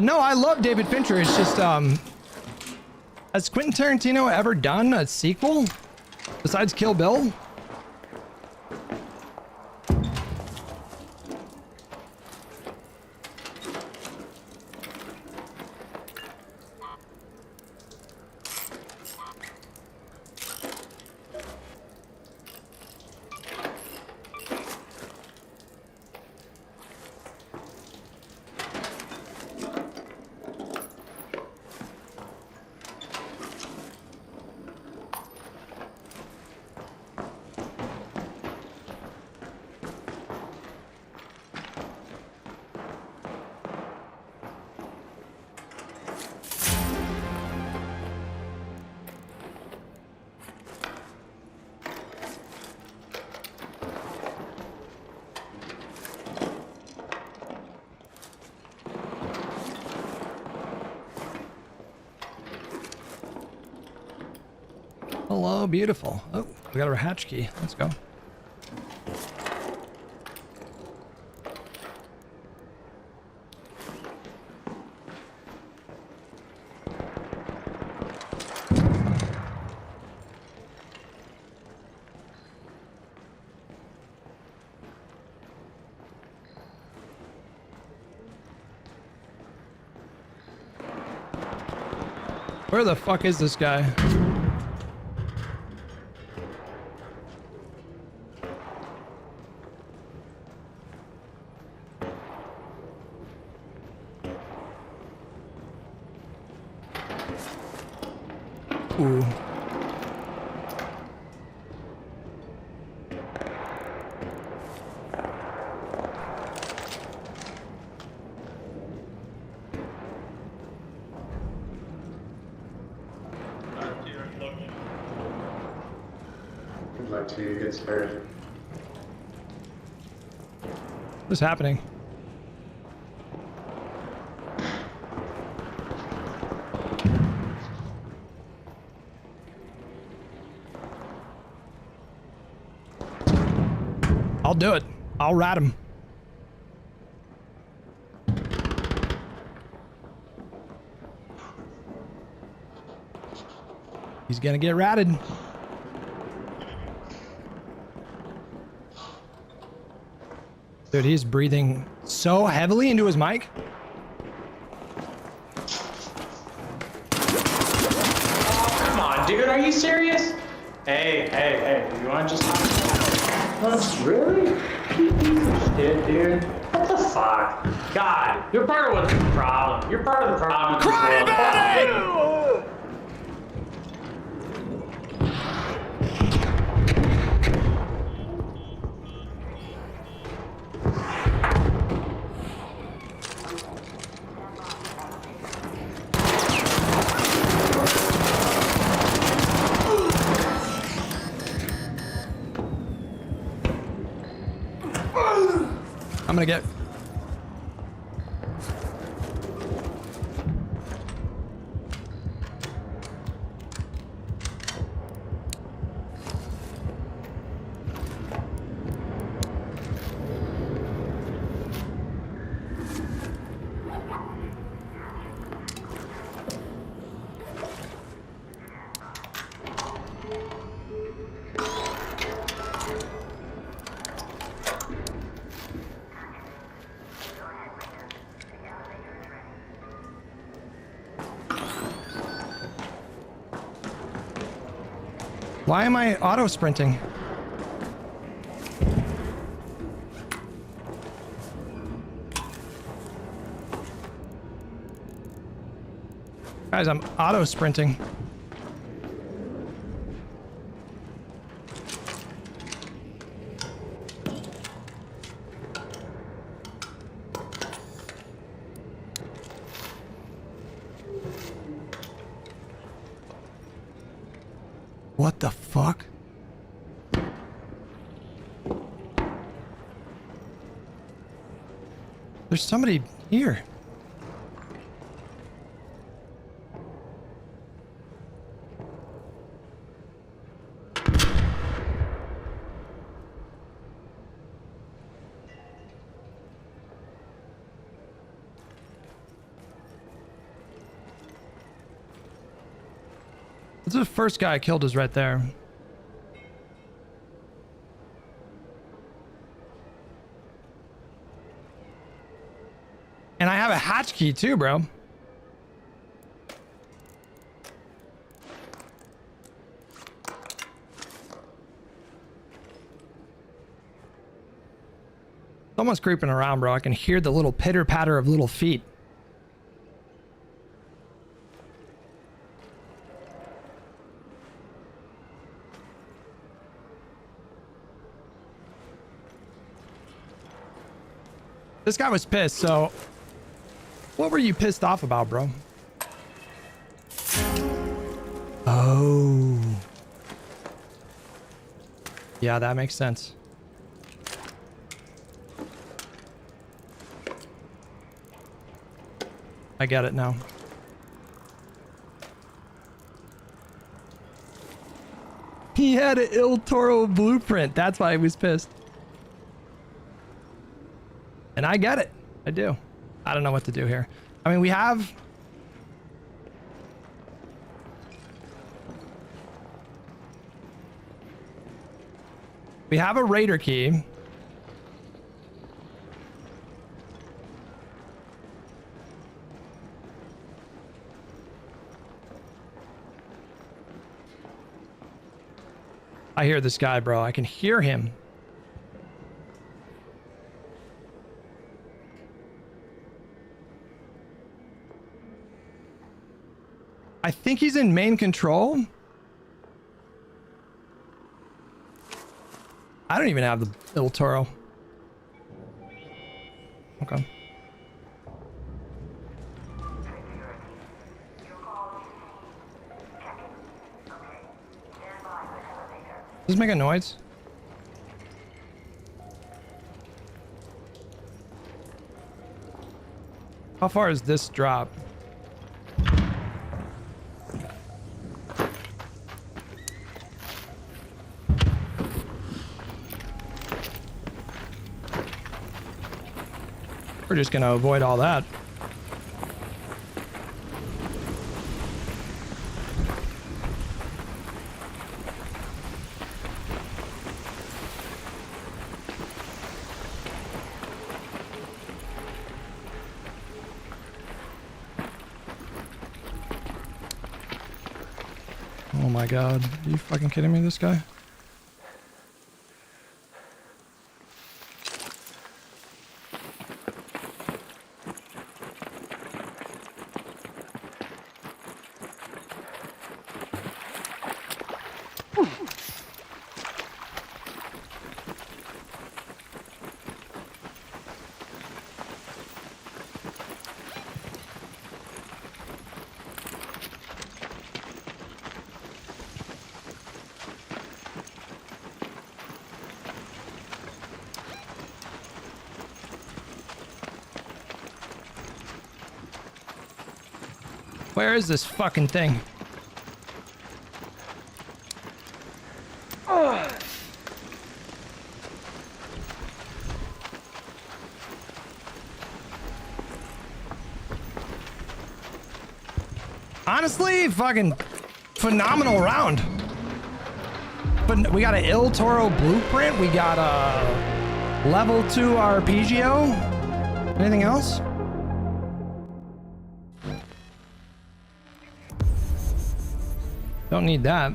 No, I love David Fincher. It's just, has Quentin Tarantino ever done a sequel besides Kill Bill? Hello, beautiful. Oh, we got our hatch key. Let's go. Where the fuck is this guy? Ooh. I'd like to get started. What's happening? I'll do it. I'll rat him. He's gonna get ratted. Dude, he's breathing so heavily into his mic. Come on, dude, are you serious? Hey, you want to just... Really? You piece of shit, dude. What the fuck? God, you're part of the problem. You're part of the problem with this world. Crybaby! I'm gonna get... Why am I auto sprinting? Guys, I'm auto sprinting. What the fuck? There's somebody here. The first guy I killed is right there. And I have a hatch key too, bro. Someone's creeping around, bro. I can hear the little pitter patter of little feet. This guy was pissed, so what were you pissed off about, bro? Oh. Yeah, that makes sense. I get it now. He had an Il Toro blueprint. That's why he was pissed. And I get it. I do. I don't know what to do here. I mean, we have... We have a raider key. I hear this guy, bro. I can hear him. I think he's in main control. I don't even have the Il Toro. Okay. Does this make a noise? How far is this drop? We're just gonna avoid all that. Oh my god, are you fucking kidding me, this guy? Where is this fucking thing? Honestly, fucking phenomenal round. But we got an Il Toro blueprint. We got a level 2 arpeggio. Anything else? Don't need that.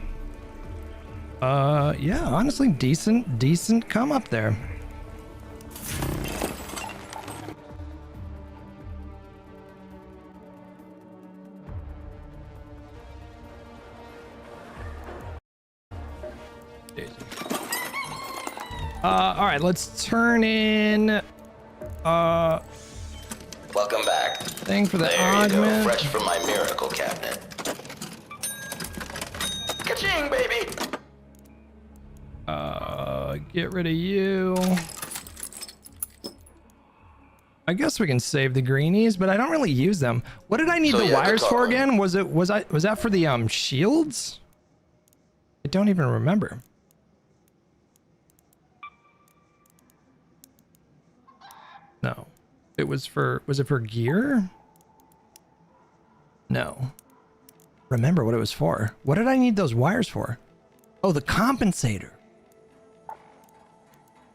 Yeah, honestly, decent come up there. All right, let's turn in, Welcome back. thing for the There you go, augment. fresh from my miracle cabinet. Ka-ching, baby! Get rid of you. I guess we can save the greenies, but I don't really use them. What did I need So, the yeah, good wires call. for again? Was that for the shields? I don't even remember. No. Was it for gear? No. Remember what it was for. What did I need those wires for? Oh, the compensator.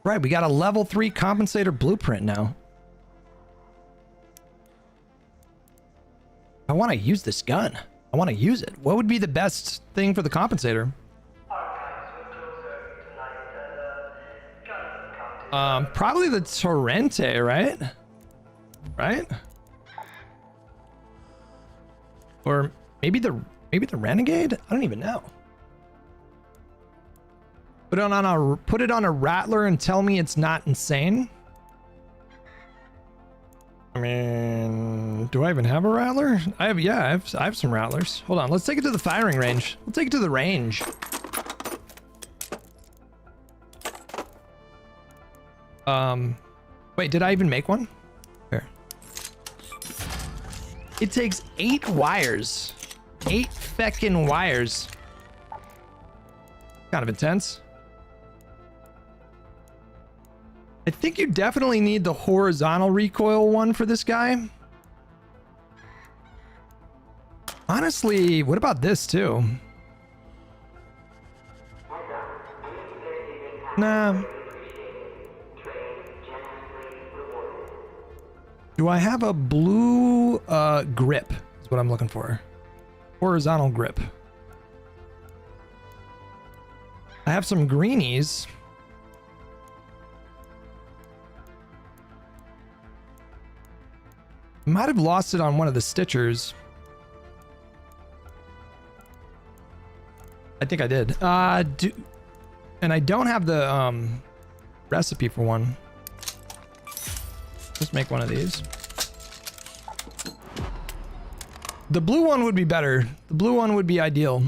Right, we got a level 3 compensator blueprint now. I want to use this gun. I want to use it. What would be the best thing for the compensator? Probably the Torrente, right? Right? Or maybe the Renegade? I don't even know. Put it on a Rattler and tell me it's not insane. I mean, do I even have a Rattler? I have some Rattlers. Hold on, let's take it to the firing range. Let's take it to the range. Wait, did I even make one? Here. It takes 8 wires. 8 feckin' wires. Kind of intense. I think you definitely need the horizontal recoil one for this guy. Honestly, what about this too? Nah. Do I have a blue grip? Is what I'm looking for. Horizontal grip. I have some greenies. Might have lost it on one of the stitchers. I think I did. And I don't have the recipe for one. Just make one of these. The blue one would be better. The blue one would be ideal.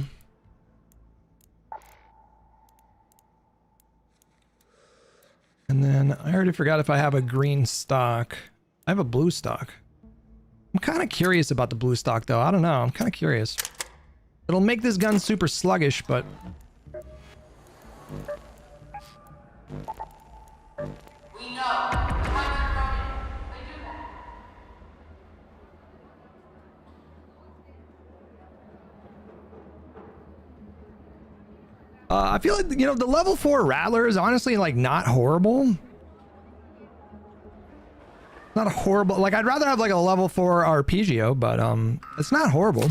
And then I already forgot if I have a green stock. I have a blue stock. I'm kind of curious about the blue stock though. I don't know. I'm kind of curious. It'll make this gun super sluggish, but... We know. I feel like, you know, the level 4 Rattler is honestly like not horrible. Not a horrible, like I'd rather have like a level 4 Arpeggio, but it's not horrible.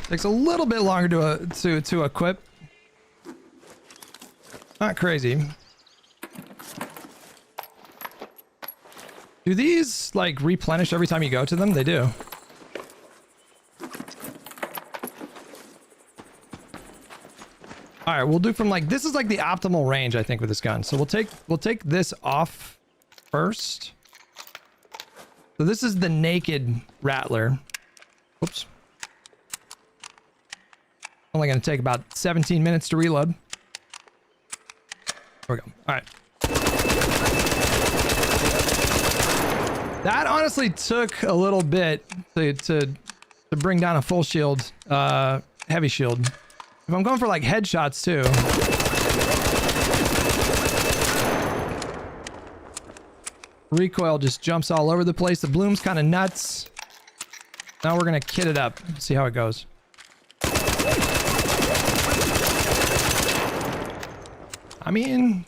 Takes a little bit longer to equip. Not crazy. Do these like replenish every time you go to them? They do. All right, we'll do from like, this is like the optimal range I think with this gun. So we'll take this off first. So this is the naked Rattler. Whoops. Only gonna take about 17 minutes to reload. There we go. All right. That honestly took a little bit to bring down a full shield, heavy shield. If I'm going for like headshots too. Recoil just jumps all over the place. The bloom's kind of nuts. Now we're gonna kit it up. See how it goes. I mean...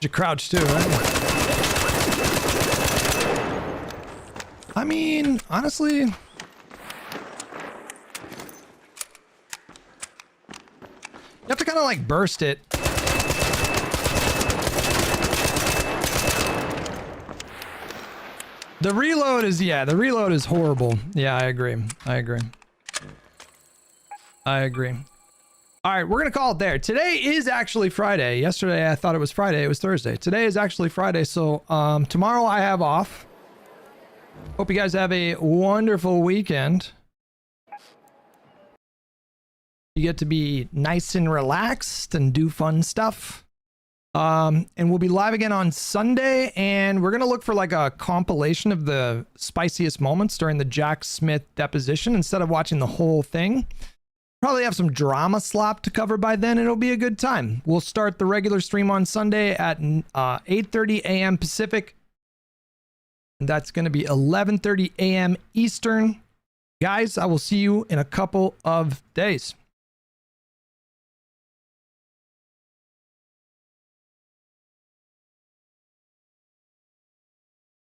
you crouch too, right? I mean, honestly... you have to kind of like burst it. The reload is, yeah, the reload is horrible. Yeah, I agree. I agree. I agree. All right, we're going to call it there. Today is actually Friday. Yesterday, I thought it was Friday. It was Thursday. Today is actually Friday. So tomorrow I have off. Hope you guys have a wonderful weekend. You get to be nice and relaxed and do fun stuff. And we'll be live again on Sunday. And we're going to look for like a compilation of the spiciest moments during the Jack Smith deposition instead of watching the whole thing. Probably have some drama slop to cover by then. It'll be a good time. We'll start the regular stream on Sunday at 8:30 a.m. Pacific. And that's going to be 11:30 a.m. Eastern. Guys, I will see you in a couple of days.